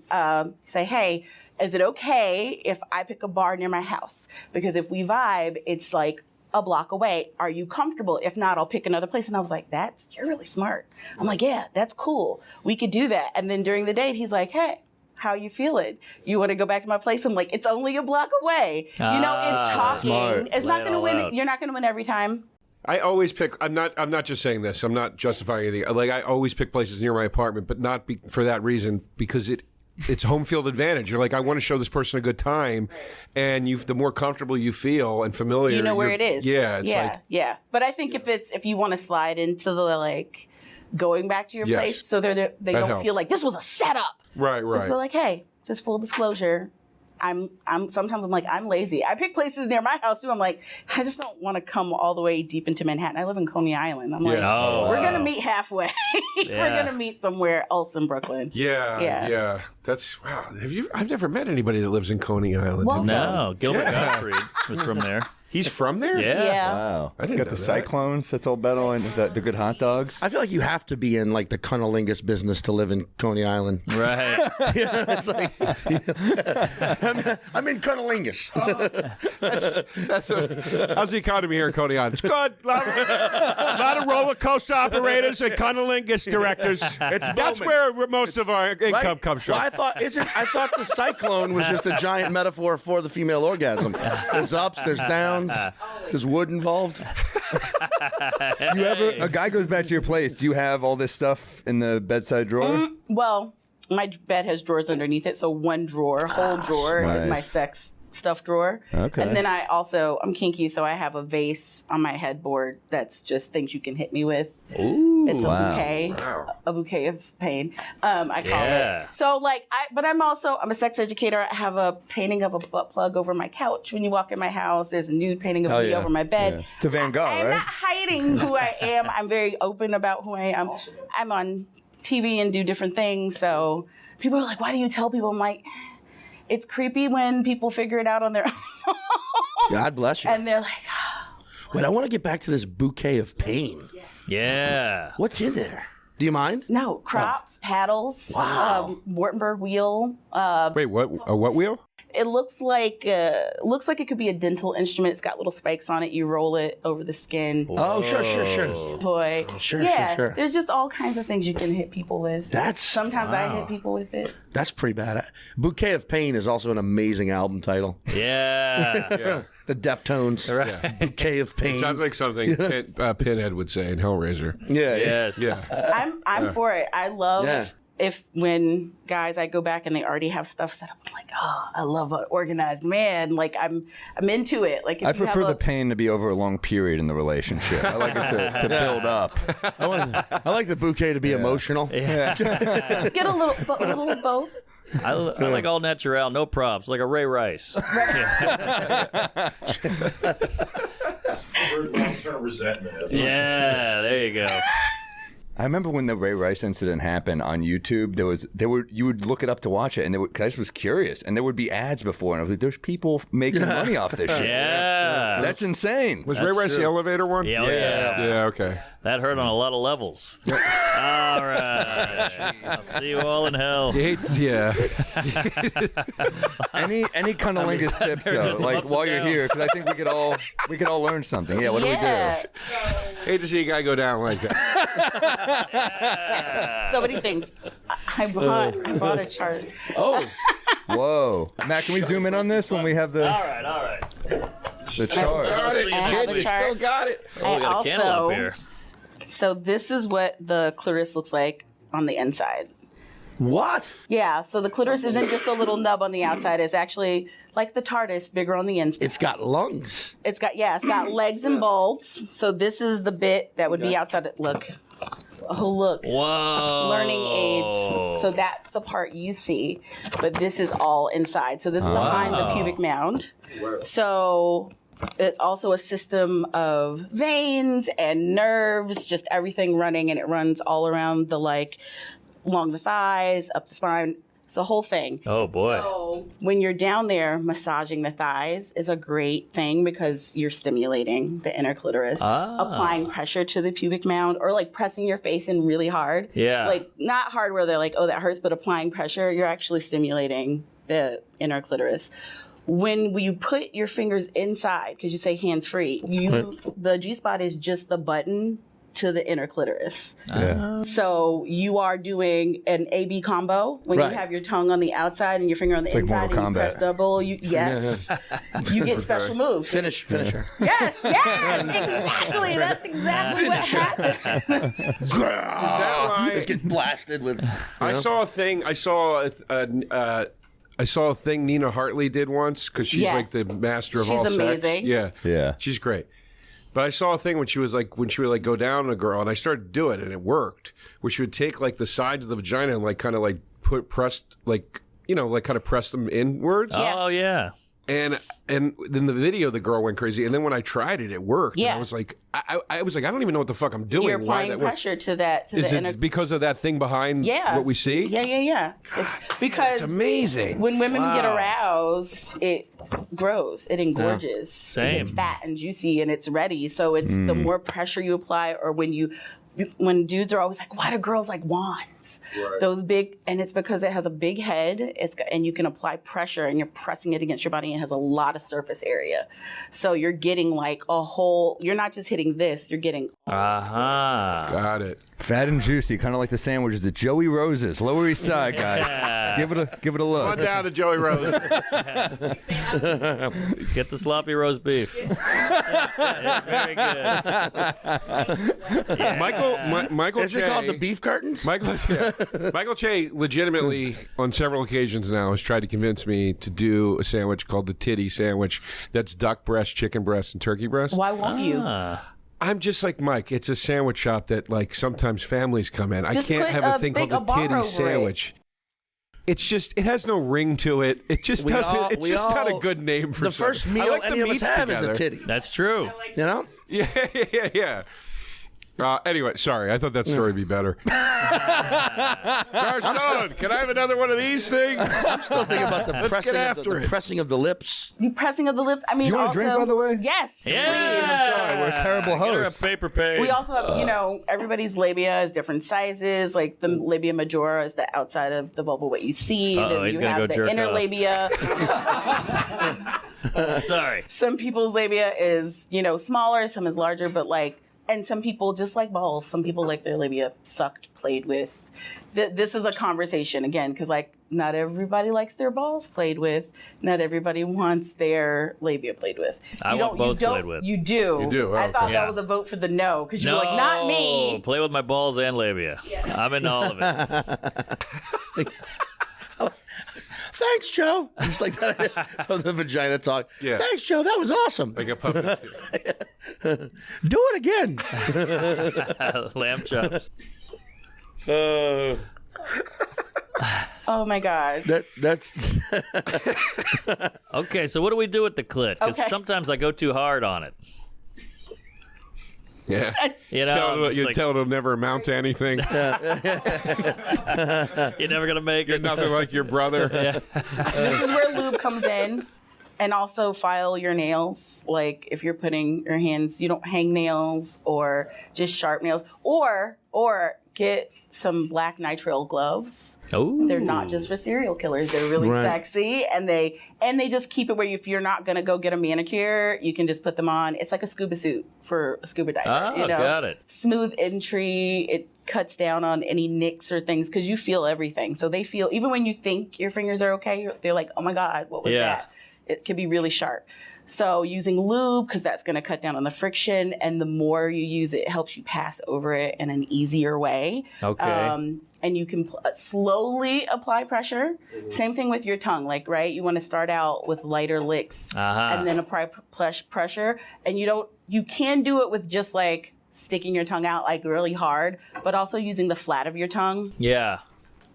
Speaker 6: say, hey, is it okay if I pick a bar near my house? Because if we vibe, it's like a block away. Are you comfortable? If not, I'll pick another place. And I was like, you're really smart. I'm like, yeah, that's cool. We could do that. And then during the date, he's like, hey, how you feeling? You want to go back to my place? I'm like, it's only a block away. You know, it's talking.
Speaker 1: Smart.
Speaker 6: It's not going to win. You're not going to win every time.
Speaker 3: I always pick. I'm not just saying this. I'm not justifying anything. Like I always pick places near my apartment, but not for that reason, because it's home field advantage. You're like, I want to show this person a good time, and the more comfortable you feel and familiar,
Speaker 6: you know where it is.
Speaker 3: Yeah,
Speaker 6: yeah. But I think if you want to slide into the like going back to your place, so they don't feel like this was a setup.
Speaker 3: Right.
Speaker 6: Just be like, hey, just full disclosure. Sometimes I'm like, I'm lazy. I pick places near my house too. I'm like, I just don't want to come all the way deep into Manhattan. I live in Coney Island. I'm like, we're going to meet halfway. We're going to meet somewhere else in Brooklyn.
Speaker 3: Yeah. That's, wow. I've never met anybody that lives in Coney Island.
Speaker 6: Well,
Speaker 2: No, Gilbert Gottfried was from there.
Speaker 3: He's from there?
Speaker 6: Yeah.
Speaker 1: Wow.
Speaker 3: I didn't
Speaker 1: got
Speaker 3: know
Speaker 1: the
Speaker 3: that.
Speaker 1: Cyclones that's all better, and the good hot dogs.
Speaker 5: I feel like you have to be in like the cunnilingus business to live in Coney Island.
Speaker 2: Right.
Speaker 5: It's like, I'm in cunnilingus.
Speaker 3: How's the economy here in Coney Island? It's good. A lot of roller coaster operators and cunnilingus directors. That's where most of our income comes from.
Speaker 5: Well, I thought the cyclone was just a giant metaphor for the female orgasm. There's ups, there's downs, there's wood involved.
Speaker 1: Do you ever? A guy goes back to your place. Do you have all this stuff in the bedside drawer?
Speaker 6: Well, my bed has drawers underneath it. So one drawer, whole drawer is my sex stuff drawer.
Speaker 1: Okay.
Speaker 6: And then I'm kinky, so I have a vase on my headboard that's just things you can hit me with.
Speaker 2: Ooh.
Speaker 6: It's a
Speaker 1: Wow.
Speaker 6: bouquet, a bouquet of pain. I call
Speaker 2: Yeah.
Speaker 6: it. So but I'm a sex educator. I have a painting of a butt plug over my couch. When you walk in my house, there's a nude painting of me
Speaker 1: yeah.
Speaker 6: over my bed.
Speaker 1: Yeah. It's a Van Gogh,
Speaker 6: I'm
Speaker 1: right?
Speaker 6: not hiding who I am. I'm very open about who I am. I'm on TV and do different things. So people are like, why do you tell people? I'm like, it's creepy when people figure it out on their own.
Speaker 5: God bless you.
Speaker 6: And they're like,
Speaker 5: Wait, I want to get back to this bouquet of pain.
Speaker 2: Yeah.
Speaker 5: What's in there? Do you mind?
Speaker 6: no, crops, paddles,
Speaker 5: Wow.
Speaker 6: Wartenberg wheel.
Speaker 3: Wait, what? A what wheel?
Speaker 6: It looks like it could be a dental instrument. It's got little spikes on it. You roll it over the skin.
Speaker 5: Oh, sure.
Speaker 6: Toy.
Speaker 5: Sure.
Speaker 6: There's just all kinds of things you can hit people with. Sometimes I hit people with it.
Speaker 5: That's pretty bad. Bouquet of Pain is also an amazing album title.
Speaker 2: Yeah.
Speaker 5: The Deftones.
Speaker 2: Right.
Speaker 5: Bouquet of Pain.
Speaker 3: Sounds like something Pinhead would say in Hellraiser.
Speaker 5: Yeah.
Speaker 2: Yes.
Speaker 3: Yeah.
Speaker 6: I'm for it. I love
Speaker 5: Yeah.
Speaker 6: if when guys I go back and they already have stuff set up. I'm like, oh, I love an organized man. Like I'm into it. Like if
Speaker 1: I
Speaker 6: you
Speaker 1: prefer
Speaker 6: have
Speaker 1: the pain to be over a long period in the relationship. I like it to build up.
Speaker 5: I like the bouquet to be emotional.
Speaker 6: get a little of both.
Speaker 2: I like all natural, no props, like a Ray Rice.
Speaker 4: Long-term resentment. As well.
Speaker 2: Yeah, there you go.
Speaker 1: I remember when the Ray Rice incident happened on YouTube. You would look it up to watch it, and I just was curious, and there would be ads before, and I was like, "There's people making money off this shit."
Speaker 2: Yeah.
Speaker 1: That's insane.
Speaker 3: Was Ray Rice the elevator one?
Speaker 2: Yeah.
Speaker 3: Yeah, okay.
Speaker 2: That hurt on a lot of levels. All right. I'll see you all in hell.
Speaker 3: Any
Speaker 1: cunnilingus tips though, like while you're here, because I think we could all learn something. Yeah, what do we do?
Speaker 3: Hate to see a guy go down like that.
Speaker 6: So many things. I bought a chart.
Speaker 3: Oh.
Speaker 1: Whoa. Matt, can we zoom in on this when we have the
Speaker 2: All right.
Speaker 1: the chart?
Speaker 3: Got it.
Speaker 6: I have a chart.
Speaker 3: Still got it.
Speaker 2: Oh, we got a candle up here.
Speaker 6: So this is what the clitoris looks like on the inside.
Speaker 5: What?
Speaker 6: Yeah, so the clitoris isn't just a little nub on the outside. It's actually like the TARDIS, bigger on the inside.
Speaker 5: It's got lungs.
Speaker 6: It's got legs and bulbs. So this is the bit that would be outside. Look. Oh, look.
Speaker 2: Whoa.
Speaker 6: Learning aids. So that's the part you see. But this is all inside. So this is behind the pubic mound. So it's also a system of veins and nerves, just everything running, and it runs all around along the thighs, up the spine. It's the whole thing.
Speaker 2: Oh, boy.
Speaker 6: So when you're down there, massaging the thighs is a great thing because you're stimulating the inner clitoris, applying pressure to the pubic mound, or pressing your face in really hard.
Speaker 2: Yeah.
Speaker 6: Not hard where they're like, oh, that hurts, but applying pressure, you're actually stimulating the inner clitoris. When you put your fingers inside, because you say hands free, the G-spot is just the button to the inner clitoris.
Speaker 1: Yeah.
Speaker 6: So you are doing an A-B combo when you have your tongue on the outside and your finger on the inside,
Speaker 1: Mortal
Speaker 6: and you press
Speaker 1: Kombat.
Speaker 6: double. You get special moves.
Speaker 5: Finish her.
Speaker 6: Yes, exactly. That's exactly what happened.
Speaker 3: Is that why?
Speaker 5: It's getting blasted with.
Speaker 3: I saw a thing. I saw a thing Nina Hartley did once because she's
Speaker 6: Yeah.
Speaker 3: like the master of
Speaker 6: She's
Speaker 3: all
Speaker 6: amazing.
Speaker 3: sex. Yeah,
Speaker 1: Yeah.
Speaker 3: she's great. But I saw a thing when she would go down on a girl, and I started to do it, and it worked. Where she would take the sides of the vagina and kind of press them inwards.
Speaker 2: Oh, yeah.
Speaker 3: And then the video, the girl went crazy. And then when I tried it, it worked.
Speaker 6: Yeah.
Speaker 3: And I was like, I don't even know what the fuck I'm doing.
Speaker 6: You're
Speaker 3: Why
Speaker 6: applying
Speaker 3: that works.
Speaker 6: pressure to that
Speaker 3: Is
Speaker 6: the
Speaker 3: it
Speaker 6: inner.
Speaker 3: because of that thing behind what we see?
Speaker 6: Yeah. It's because
Speaker 3: It's amazing.
Speaker 6: when women get aroused, it grows, it engorges,
Speaker 2: Same.
Speaker 6: it gets fat and juicy, and it's ready. So it's the more pressure you apply, or when dudes are always like, why do girls like wands?
Speaker 4: Right.
Speaker 6: Those big, and it's because it has a big head, and you can apply pressure, and you're pressing it against your body, and it has a lot of surface area. So you're getting a whole, you're not just hitting this, you're getting.
Speaker 3: Got it.
Speaker 1: Fat and juicy, kind of like the sandwiches at Joey Rose's, Lower East Side, guys.
Speaker 2: Yeah.
Speaker 1: Give it a
Speaker 3: Come
Speaker 1: look.
Speaker 3: on down to Joey Rose.
Speaker 2: Get the sloppy roast beef. It's very good. Yeah.
Speaker 3: Michael
Speaker 5: Is it called the beef curtains?
Speaker 3: Michael Che legitimately on several occasions now has tried to convince me to do a sandwich called the titty sandwich. That's duck breast, chicken breast, and turkey breast.
Speaker 6: Why won't you?
Speaker 3: I'm just like Mike. It's a sandwich shop that sometimes families come in.
Speaker 6: Just
Speaker 3: I can't
Speaker 6: put
Speaker 3: have a thing
Speaker 6: a
Speaker 3: called the
Speaker 6: bar
Speaker 3: titty
Speaker 6: over
Speaker 3: sandwich. It's just it has no ring to it. It just doesn't. It's just not a good name for
Speaker 5: the first
Speaker 3: something. I
Speaker 5: meal
Speaker 3: like the
Speaker 5: any of us
Speaker 3: meats
Speaker 5: have
Speaker 3: together.
Speaker 5: is a titty.
Speaker 2: That's true.
Speaker 5: You know?
Speaker 3: Yeah. Anyway, sorry. I thought that story would be better. Garcon, can I have another one of these things?
Speaker 5: I'm still thinking about the pressing,
Speaker 3: get
Speaker 5: of
Speaker 3: after
Speaker 5: the
Speaker 3: it.
Speaker 5: pressing of the lips.
Speaker 6: The pressing of the lips. I mean,
Speaker 1: Do you want
Speaker 6: also,
Speaker 1: a drink, by the way?
Speaker 6: Yes.
Speaker 2: Yeah.
Speaker 1: Sorry, we're terrible
Speaker 2: Get her a
Speaker 1: hosts.
Speaker 2: paper page.
Speaker 6: We also have, everybody's labia is different sizes. Like the labia majora is the outside of the vulva, what you see.
Speaker 2: Uh-oh,
Speaker 6: Then
Speaker 2: he's
Speaker 6: you
Speaker 2: gonna
Speaker 6: have
Speaker 2: go
Speaker 6: the
Speaker 2: jerk
Speaker 6: inner
Speaker 2: off.
Speaker 6: labia.
Speaker 2: Sorry.
Speaker 6: Some people's labia is, smaller, some is larger, but and some people just like balls. Some people like their labia sucked, played with. This is a conversation again, because not everybody likes their balls played with. Not everybody wants their labia played with.
Speaker 2: I want both played with.
Speaker 6: You do.
Speaker 3: You do,
Speaker 6: I thought
Speaker 3: okay.
Speaker 6: that was a vote for the no, because you're like, not me.
Speaker 2: Play with my balls and labia. I'm into all of it.
Speaker 5: Thanks, Joe. Just like that of the vagina talk.
Speaker 3: Yeah.
Speaker 5: Thanks, Joe. That was awesome.
Speaker 3: Like a puppet.
Speaker 5: Do it again.
Speaker 2: Lamb chops.
Speaker 6: Oh my God.
Speaker 5: That's
Speaker 2: Okay, so what do we do with the clit? Because
Speaker 6: Okay.
Speaker 2: sometimes I go too hard on it.
Speaker 3: Yeah.
Speaker 2: You know,
Speaker 3: You
Speaker 2: like,
Speaker 3: tell it'll never amount to anything.
Speaker 2: you're never gonna make
Speaker 3: You're
Speaker 2: it.
Speaker 3: nothing like your brother.
Speaker 2: Yeah.
Speaker 6: This is where lube comes in. And also file your nails. Like if you're putting your hands, you don't hang nails or just sharp nails. Or get some black nitrile gloves.
Speaker 2: Oh,
Speaker 6: They're not just for serial killers. They're really sexy, and they just keep it where if you're not gonna go get a manicure, you can just put them on. It's like a scuba suit for a scuba diver.
Speaker 2: Oh,
Speaker 6: you know?
Speaker 2: got it.
Speaker 6: Smooth entry. It cuts down on any nicks or things because you feel everything. So they feel even when you think your fingers are okay, they're like, oh my god, what was that? It could be really sharp. So using lube, because that's going to cut down on the friction, and the more you use it, it helps you pass over it in an easier way.
Speaker 2: Okay.
Speaker 6: And you can slowly apply pressure. Same thing with your tongue, like, right? You want to start out with lighter licks and then apply pressure. And you can do it with just like sticking your tongue out like really hard, but also using the flat of your tongue.
Speaker 2: Yeah.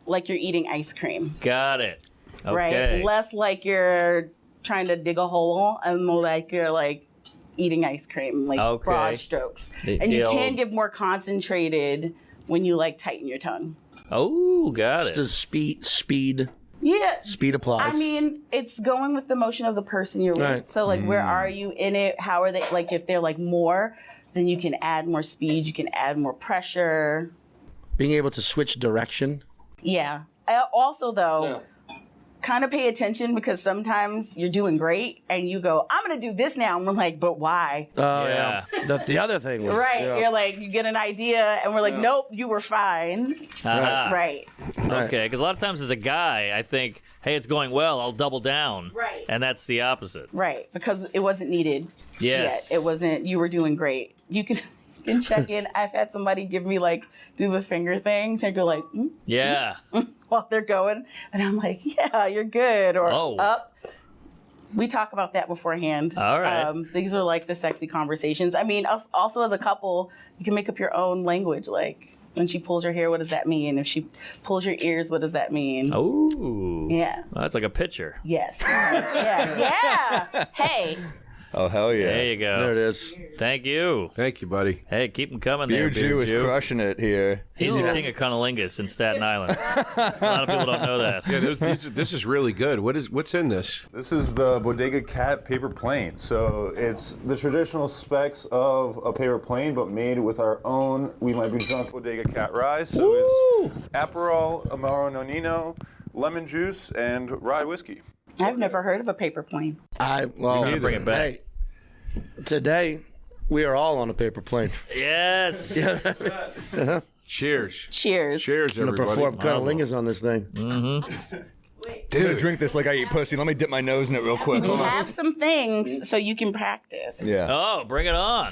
Speaker 6: Like you're eating ice cream.
Speaker 2: Got it. Okay.
Speaker 6: Right? Less like you're trying to dig a hole and more like you're like eating ice cream, like broad strokes. And you can get more concentrated when you like tighten your tongue.
Speaker 2: Oh, got it.
Speaker 5: Just speed.
Speaker 6: Yeah.
Speaker 5: Speed applies.
Speaker 6: I mean, it's going with the motion of the person you're with. So like where are you in it? How are they, like if they're like more, then you can add more speed, you can add more pressure.
Speaker 5: Being able to switch direction.
Speaker 6: Yeah. Also though, kind of pay attention because sometimes you're doing great and you go, I'm going to do this now. And I'm like, but why?
Speaker 5: Oh, yeah. The other thing was...
Speaker 6: Right. Yeah. You're like, you get an idea and we're like, nope, you were fine. Right.
Speaker 2: Okay. Because a lot of times as a guy, I think, hey, it's going well, I'll double down.
Speaker 6: Right.
Speaker 2: And that's the opposite.
Speaker 6: Right. Because it wasn't needed.
Speaker 2: Yes.
Speaker 6: Yet. It wasn't, you were doing great. You can check in. I've had somebody give me like, do the finger thing. They go like,
Speaker 2: yeah.
Speaker 6: While they're going. And I'm like, yeah, you're good. Or up. We talk about that beforehand.
Speaker 2: All right.
Speaker 6: These are like the sexy conversations. I mean, also as a couple, you can make up your own language. Like when she pulls your hair, what does that mean? If she pulls your ears, what does that mean?
Speaker 2: Oh.
Speaker 6: Yeah.
Speaker 2: Well, that's like a picture.
Speaker 6: Yes. Yeah. Hey.
Speaker 1: Oh, hell yeah.
Speaker 2: There you go.
Speaker 5: There it is.
Speaker 2: Thank you.
Speaker 3: Thank you, buddy.
Speaker 2: Hey, keep them coming there,
Speaker 1: Beer Jew is
Speaker 2: Jew.
Speaker 1: crushing it here.
Speaker 2: He's the king of cunnilingus in Staten Island. A lot of people don't know that.
Speaker 3: Yeah, this is really good. What's in this?
Speaker 4: This is the Bodega Cat paper plane. So it's the traditional specs of a paper plane, but made with our own We Might Be Drunk Bodega Cat rye. So it's Aperol, Amaro Nonino, lemon juice, and rye whiskey.
Speaker 6: I've never heard of a paper plane.
Speaker 2: Bring it back.
Speaker 5: Hey, today we are all on a paper plane.
Speaker 2: Yes.
Speaker 3: Cheers.
Speaker 6: Cheers.
Speaker 3: Cheers,
Speaker 5: I'm gonna
Speaker 3: everybody.
Speaker 5: perform cunnilingus on this thing.
Speaker 1: I'm gonna drink this like I eat pussy. Let me dip my nose in it real quick.
Speaker 6: We
Speaker 1: Hold on.
Speaker 6: have some things so you can practice.
Speaker 1: Yeah.
Speaker 2: Oh, bring it on.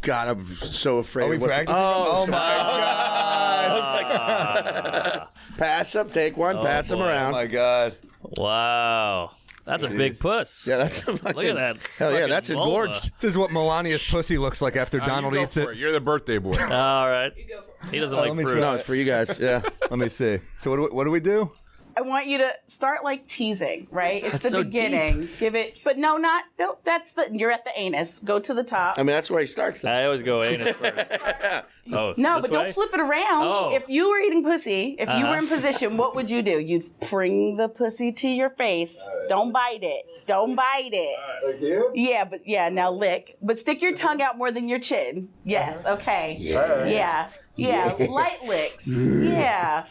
Speaker 5: God, I'm so afraid.
Speaker 1: Are we
Speaker 5: of what's-
Speaker 1: practicing? Oh my god.
Speaker 5: Pass them, take one, pass them
Speaker 2: boy.
Speaker 1: Oh
Speaker 5: around.
Speaker 1: my god.
Speaker 2: Wow. That's a big puss.
Speaker 5: Yeah, that's a fucking,
Speaker 2: Look at that.
Speaker 5: Hell yeah,
Speaker 2: fucking
Speaker 5: that's
Speaker 2: vulva.
Speaker 5: engorged.
Speaker 1: This is what Melania's pussy looks like after Donald
Speaker 3: You go
Speaker 1: eats
Speaker 3: for
Speaker 1: it.
Speaker 3: You're the birthday boy.
Speaker 2: All right. He doesn't like
Speaker 1: let me
Speaker 2: fruit.
Speaker 5: No, it's for you guys. Yeah.
Speaker 1: Let me see. So what do we do?
Speaker 6: I want you to start like teasing, right? It's
Speaker 2: That's
Speaker 6: the
Speaker 2: so
Speaker 6: beginning. Give it, but no, not, don't, you're at the anus. Go to the top.
Speaker 5: I mean, that's where he starts.
Speaker 2: I always go anus first. Oh,
Speaker 6: No,
Speaker 2: this
Speaker 6: but
Speaker 2: way?
Speaker 6: don't flip it around.
Speaker 2: Oh.
Speaker 6: If you were eating pussy, if you were in position, what would you do? You'd bring the pussy to your face. Don't bite it. Don't bite it.
Speaker 4: Like you?
Speaker 6: Yeah, but now lick. But stick your tongue out more than your chin. Yes, okay. Yeah. Light licks. Yeah.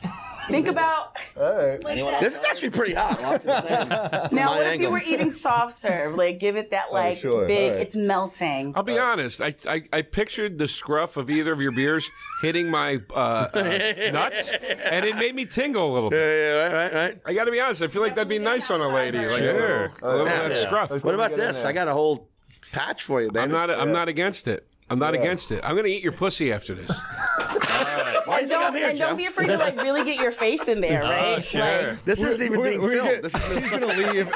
Speaker 6: Think about like that.
Speaker 5: This is actually pretty hot. Watch this thing.
Speaker 6: Now,
Speaker 5: my
Speaker 6: what if you
Speaker 5: angle.
Speaker 6: were eating soft serve? Like, give it that like
Speaker 1: sure.
Speaker 6: big.
Speaker 1: All right.
Speaker 6: It's melting.
Speaker 3: I'll be honest. I pictured the scruff of either of your beers hitting my nuts, and it made me tingle a little bit.
Speaker 5: Yeah, right.
Speaker 3: I got to be honest. I feel like that'd be nice on a lady. Like
Speaker 2: Sure.
Speaker 3: a little bit of that
Speaker 2: Yeah.
Speaker 3: scruff.
Speaker 5: What about this? I got a whole patch for you, baby.
Speaker 3: I'm not against it. I'm not against it. I'm gonna eat your pussy after this.
Speaker 5: Why do you think I'm here,
Speaker 6: And
Speaker 5: Joe?
Speaker 6: don't be afraid to like really get your face in there, right?
Speaker 2: Oh, sure.
Speaker 6: Like,
Speaker 5: This isn't even being
Speaker 1: we're
Speaker 5: filmed.
Speaker 1: She's gonna leave.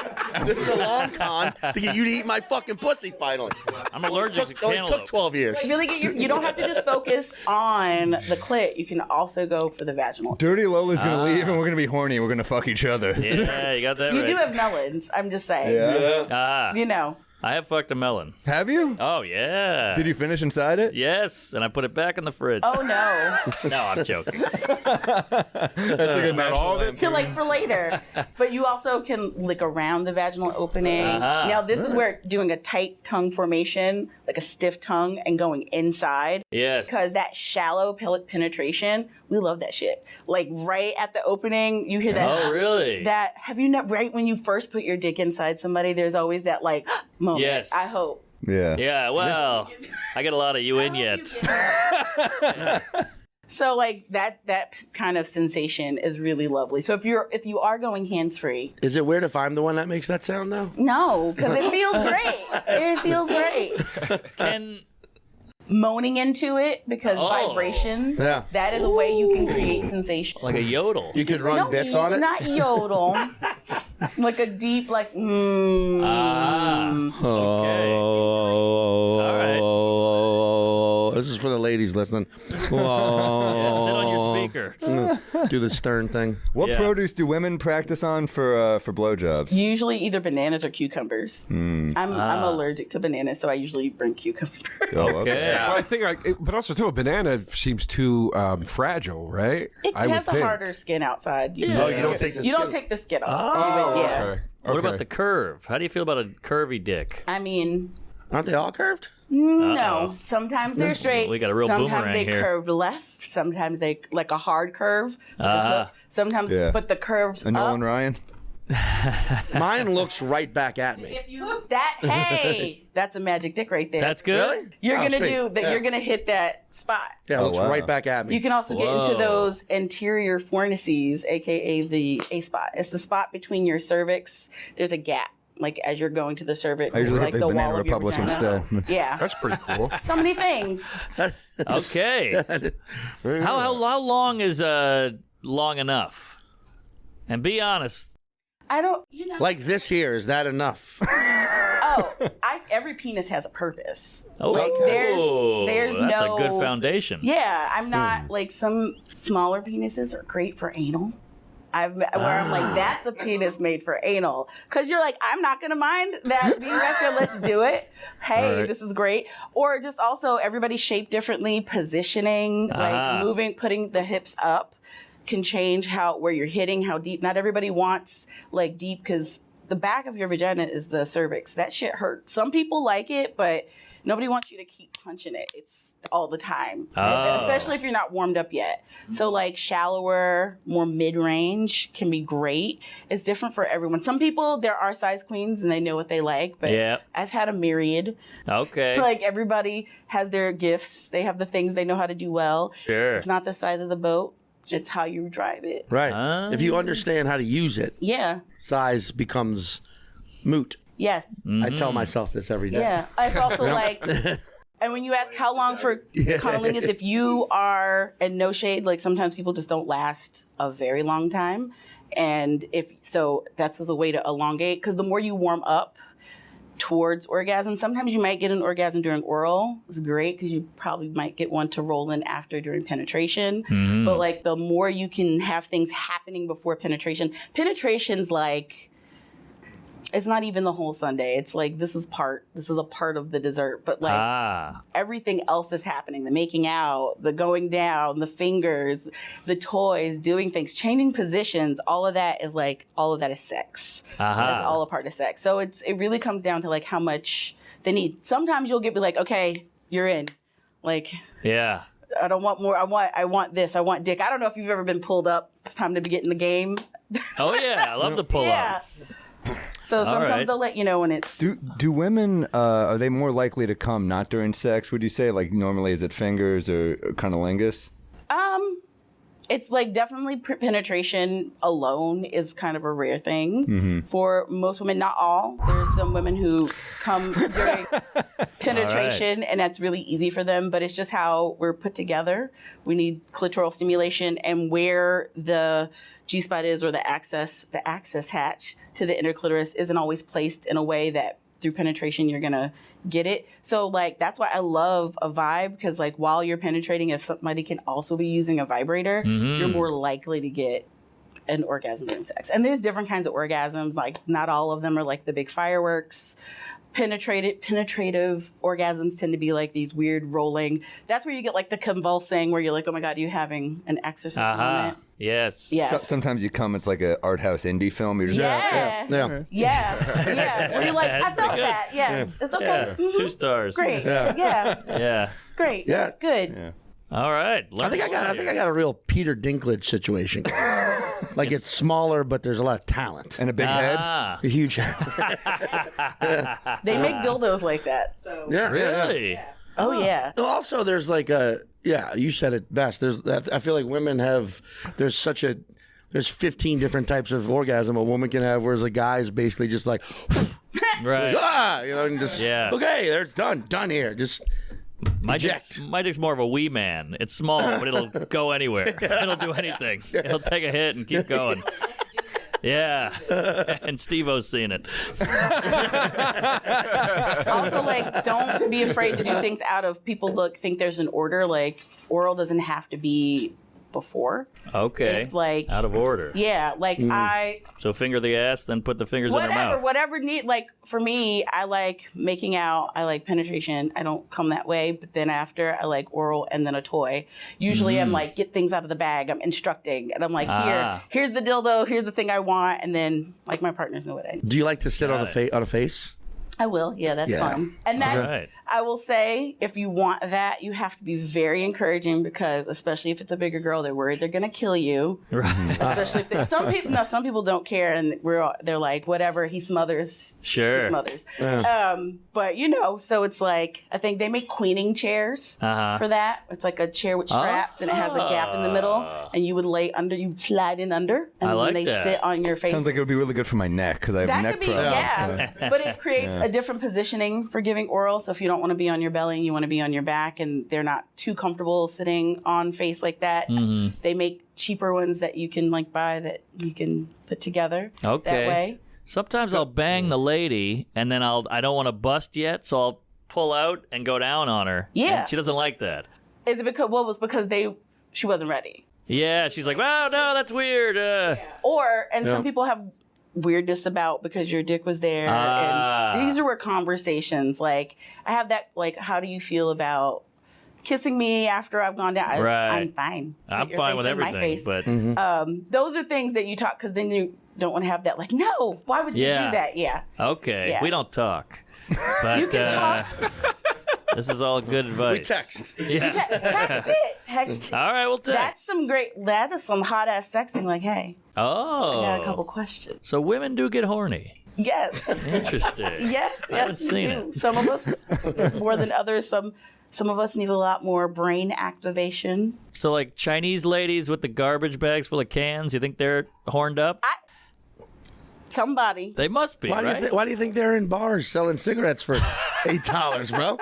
Speaker 5: This is a long con to get you to eat my fucking pussy finally.
Speaker 2: I'm allergic to
Speaker 5: Only took
Speaker 2: cantaloupe.
Speaker 5: 12 years.
Speaker 6: really get you don't have to just focus on the clit. You can also go for the vaginal.
Speaker 1: Dirty Lola's gonna leave, and we're gonna be horny. We're gonna fuck each other.
Speaker 2: Yeah, you got that
Speaker 6: You
Speaker 2: right.
Speaker 6: do have melons. I'm just saying.
Speaker 1: Yeah.
Speaker 2: Ah.
Speaker 6: You know.
Speaker 2: I have fucked a melon.
Speaker 1: Have you?
Speaker 2: Oh, yeah.
Speaker 1: Did you finish inside it?
Speaker 2: Yes, and I put it back in the fridge.
Speaker 6: Oh no.
Speaker 2: No, I'm joking.
Speaker 1: That's like a
Speaker 3: Not all of it.
Speaker 6: Feel like for later. But you also can lick around the vaginal opening. Now this is where doing a tight tongue formation, like a stiff tongue, and going inside.
Speaker 2: Yes.
Speaker 6: Because that shallow pelvic penetration, we love that shit. Like right at the opening, you hear that.
Speaker 2: Oh, really?
Speaker 6: That have you not right when you first put your dick inside somebody? There's always that like moment.
Speaker 2: Yes.
Speaker 6: I hope.
Speaker 1: Yeah.
Speaker 2: Yeah, well, I get a lot of you in yet.
Speaker 6: So like that kind of sensation is really lovely. So if you are going hands free,
Speaker 5: Is it weird if I'm the one that makes that sound now?
Speaker 6: no, because it feels great. It feels great.
Speaker 2: And
Speaker 6: Moaning into it because vibration.
Speaker 5: Yeah.
Speaker 6: That is a way you can create sensation.
Speaker 2: like a yodel.
Speaker 5: You could run bits on it?
Speaker 6: Not yodel. Like a deep like
Speaker 2: Okay. All right.
Speaker 5: This is for the ladies listening.
Speaker 2: Yeah, sit on your speaker.
Speaker 5: Do the stern thing.
Speaker 1: What
Speaker 2: Yeah.
Speaker 1: produce do women practice on for blowjobs?
Speaker 6: usually either bananas or cucumbers. I'm allergic to bananas, so I usually bring cucumbers.
Speaker 1: Oh,
Speaker 2: Okay.
Speaker 3: Well, I think, but also too, a banana seems too fragile, right?
Speaker 6: It
Speaker 3: I
Speaker 6: has
Speaker 3: would
Speaker 6: a
Speaker 3: think.
Speaker 6: harder skin outside.
Speaker 5: Oh, you don't take the
Speaker 6: You don't
Speaker 5: skin-
Speaker 6: take the skin off.
Speaker 3: Oh,
Speaker 6: Yeah.
Speaker 3: okay.
Speaker 2: What about the curve? How do you feel about a curvy dick?
Speaker 6: I mean,
Speaker 5: Aren't they all curved?
Speaker 6: no. Sometimes they're straight.
Speaker 2: We got a real
Speaker 6: Sometimes
Speaker 2: boomerang
Speaker 6: they
Speaker 2: here.
Speaker 6: curve left. Sometimes they like a hard curve. Like a hook. Sometimes,
Speaker 1: Yeah.
Speaker 6: but the curves
Speaker 1: A Nolan
Speaker 6: up.
Speaker 1: Ryan?
Speaker 5: Mine looks right back at me.
Speaker 6: If you hey, that's a magic dick right there.
Speaker 2: That's good.
Speaker 5: Really?
Speaker 6: You're
Speaker 5: Oh,
Speaker 6: gonna
Speaker 5: sweet.
Speaker 6: do that.
Speaker 5: Yeah.
Speaker 6: You're gonna hit that spot.
Speaker 5: Yeah, it looks
Speaker 1: wow.
Speaker 5: right back at me.
Speaker 6: You can also get
Speaker 2: Whoa.
Speaker 6: into those anterior fornices, aka the A spot. It's the spot between your cervix. There's a gap, like as you're going to the cervix.
Speaker 1: I usually
Speaker 6: it's
Speaker 1: hit
Speaker 6: like
Speaker 1: the
Speaker 6: the
Speaker 1: Banana
Speaker 6: wall of your
Speaker 1: Republic
Speaker 6: vagina.
Speaker 1: instead.
Speaker 6: Yeah,
Speaker 3: That's pretty cool.
Speaker 6: so many things.
Speaker 2: Okay. How long is long enough? And be honest.
Speaker 6: I don't,
Speaker 5: Like this here, is that enough?
Speaker 6: every penis has a purpose.
Speaker 2: Oh,
Speaker 6: Like, there's
Speaker 2: that's
Speaker 6: no
Speaker 2: a good foundation.
Speaker 6: Yeah, I'm not like some smaller penises are great for anal. I'm like, that's a penis made for anal. Because you're like, I'm not going to mind that being back there. Let's do it. Hey,
Speaker 5: Right.
Speaker 6: this is great. Or just also everybody's shaped differently, positioning, like moving, putting the hips up can change where you're hitting, how deep. Not everybody wants like deep because the back of your vagina is the cervix. That shit hurts. Some people like it, but nobody wants you to keep punching it. It's all the time, especially if you're not warmed up yet. So like shallower, more mid-range can be great. It's different for everyone. Some people, there are size queens and they know what they like, but
Speaker 2: Yeah.
Speaker 6: I've had a myriad.
Speaker 2: Okay.
Speaker 6: Like everybody has their gifts. They have the things they know how to do well.
Speaker 2: Sure.
Speaker 6: It's not the size of the boat. It's how you drive it.
Speaker 5: Right. If you understand how to use it,
Speaker 6: Yeah.
Speaker 5: size becomes moot.
Speaker 6: Yes.
Speaker 5: I tell myself this every day.
Speaker 6: Yeah. It's also like, and when you ask how long for cunnilingus, if you are, and no shade, like sometimes people just don't last a very long time. And that's as a way to elongate, because the more you warm up towards orgasm, sometimes you might get an orgasm during oral. It's great because you probably might get one to roll in after during penetration. But like the more you can have things happening before penetration's like, it's not even the whole sundae. It's like this is a part of the dessert. But like everything else is happening. The making out, the going down, the fingers, the toys, doing things, changing positions, all of that is sex. That's all a part of sex. So it really comes down to like how much they need. Sometimes you'll be like, okay, you're in. Like,
Speaker 2: Yeah.
Speaker 6: I don't want more. I want this. I want dick. I don't know if you've ever been pulled up. It's time to be getting the game.
Speaker 2: Oh, yeah. I love the pull
Speaker 6: Yeah.
Speaker 2: up.
Speaker 6: So sometimes
Speaker 2: right.
Speaker 6: they'll let you know when it's.
Speaker 1: Do women, are they more likely to come not during sex, would you say? Like normally is it fingers or cunnilingus?
Speaker 6: It's like definitely penetration alone is kind of a rare thing for most women. Not all. There's some women who come during penetration, and that's really easy for them. But it's just how we're put together. We need clitoral stimulation, and where the G-spot is, or the access hatch to the inner clitoris isn't always placed in a way that through penetration you're gonna get it. So like that's why I love a vibe, because like while you're penetrating, if somebody can also be using a vibrator, you're more likely to get an orgasm during sex. And there's different kinds of orgasms. Like not all of them are like the big fireworks. penetrative orgasms tend to be like these weird rolling. That's where you get like the convulsing, where you're like, oh my god, are you having an exorcism moment?
Speaker 2: Yes.
Speaker 6: Yes.
Speaker 1: Sometimes you come, it's like an art house indie film. You're just
Speaker 6: Yeah. Where you're like, I felt that. Yes. It's okay.
Speaker 2: Yeah.
Speaker 6: Mhm.
Speaker 2: 2 stars.
Speaker 6: Great. Yeah. Great.
Speaker 5: Yeah.
Speaker 6: Good.
Speaker 1: Yeah.
Speaker 2: All right.
Speaker 5: I think I got a real Peter Dinklage situation. Like it's smaller, but there's a lot of talent
Speaker 1: And a big head.
Speaker 2: Ah.
Speaker 5: A huge.
Speaker 6: They make dildos like that. So.
Speaker 5: Yeah.
Speaker 2: Really?
Speaker 6: Oh yeah.
Speaker 5: Also, there's like you said it best. I feel like women have, there's 15 different types of orgasm a woman can have, whereas a guy is basically just like,
Speaker 2: Right.
Speaker 5: and just,
Speaker 2: Yeah.
Speaker 5: okay, there's done here. Just
Speaker 2: My dick's more of a wee man. It's small, but it'll go anywhere. It'll do anything. It'll take a hit and keep going. Yeah. And Steve-O's seen it.
Speaker 6: Also, like, don't be afraid to do things out of people think there's an order. Like, oral doesn't have to be before.
Speaker 2: Okay.
Speaker 6: It's like
Speaker 2: out of order.
Speaker 6: Yeah, like
Speaker 2: So finger the ass, then put the fingers in her mouth.
Speaker 6: Whatever need. Like for me, I like making out. I like penetration. I don't come that way, but then after I like oral and then a toy. Usually I'm like, get things out of the bag. I'm instructing, and I'm like, here's the dildo. Here's the thing I want, and then like my partners know what I need.
Speaker 5: Do you like to sit on a face?
Speaker 6: I will. Yeah, that's fun. And that's,
Speaker 2: Right.
Speaker 6: I will say, if you want that, you have to be very encouraging because, especially if it's a bigger girl, they're worried they're going to kill you.
Speaker 2: Right.
Speaker 6: Especially if some people don't care and they're like, whatever, he smothers.
Speaker 2: Sure.
Speaker 6: He smothers. But so it's like, I think they make queening chairs for that. It's like a chair with straps and it has a gap in the middle and you would you'd slide in under and
Speaker 2: I like
Speaker 6: then they
Speaker 2: that.
Speaker 6: sit on your face.
Speaker 1: Sounds like it would be really good for my neck because I have
Speaker 6: That
Speaker 1: neck
Speaker 6: could be,
Speaker 1: problems. so-
Speaker 6: but it creates a different positioning for giving oral. So if you don't want to be on your belly, you want to be on your back, and they're not too comfortable sitting on face like that. They make cheaper ones that you can buy that you can put together.
Speaker 2: Okay.
Speaker 6: That way.
Speaker 2: Sometimes I'll bang the lady, and then I don't want to bust yet, so I'll pull out and go down on her.
Speaker 6: Yeah.
Speaker 2: And she doesn't like that.
Speaker 6: Is it because? Well, it was because she wasn't ready.
Speaker 2: Yeah, she's like, "Wow, no, that's weird."
Speaker 6: Some people have weirdness about because your dick was there, and these were conversations. Like I have that. Like, how do you feel about kissing me after I've gone down?
Speaker 2: Right.
Speaker 6: I'm fine.
Speaker 2: I'm
Speaker 6: Put your
Speaker 2: fine
Speaker 6: face
Speaker 2: with
Speaker 6: in my
Speaker 2: everything,
Speaker 6: face.
Speaker 2: but
Speaker 6: Those are things that you talk because then you don't want to have that. Like, no, why would you do that? Yeah.
Speaker 2: okay,
Speaker 6: Yeah.
Speaker 2: we don't talk. But
Speaker 6: You can talk.
Speaker 2: this is all good advice.
Speaker 5: We text.
Speaker 2: Yeah.
Speaker 6: Text it. Text it.
Speaker 2: All right, we'll text.
Speaker 6: That is some hot ass sexting. Like, hey,
Speaker 2: Oh.
Speaker 6: I got a couple questions.
Speaker 2: So women do get horny.
Speaker 6: Yes.
Speaker 2: Interesting.
Speaker 6: Yes,
Speaker 2: haven't
Speaker 6: we
Speaker 2: seen
Speaker 6: do.
Speaker 2: it.
Speaker 6: Some of us more than others. Some of us need a lot more brain activation.
Speaker 2: So, like Chinese ladies with the garbage bags full of cans, you think they're horned up?
Speaker 6: Somebody.
Speaker 2: They must be,
Speaker 5: Why
Speaker 2: right?
Speaker 5: do you think they're in bars selling cigarettes for $8, bro?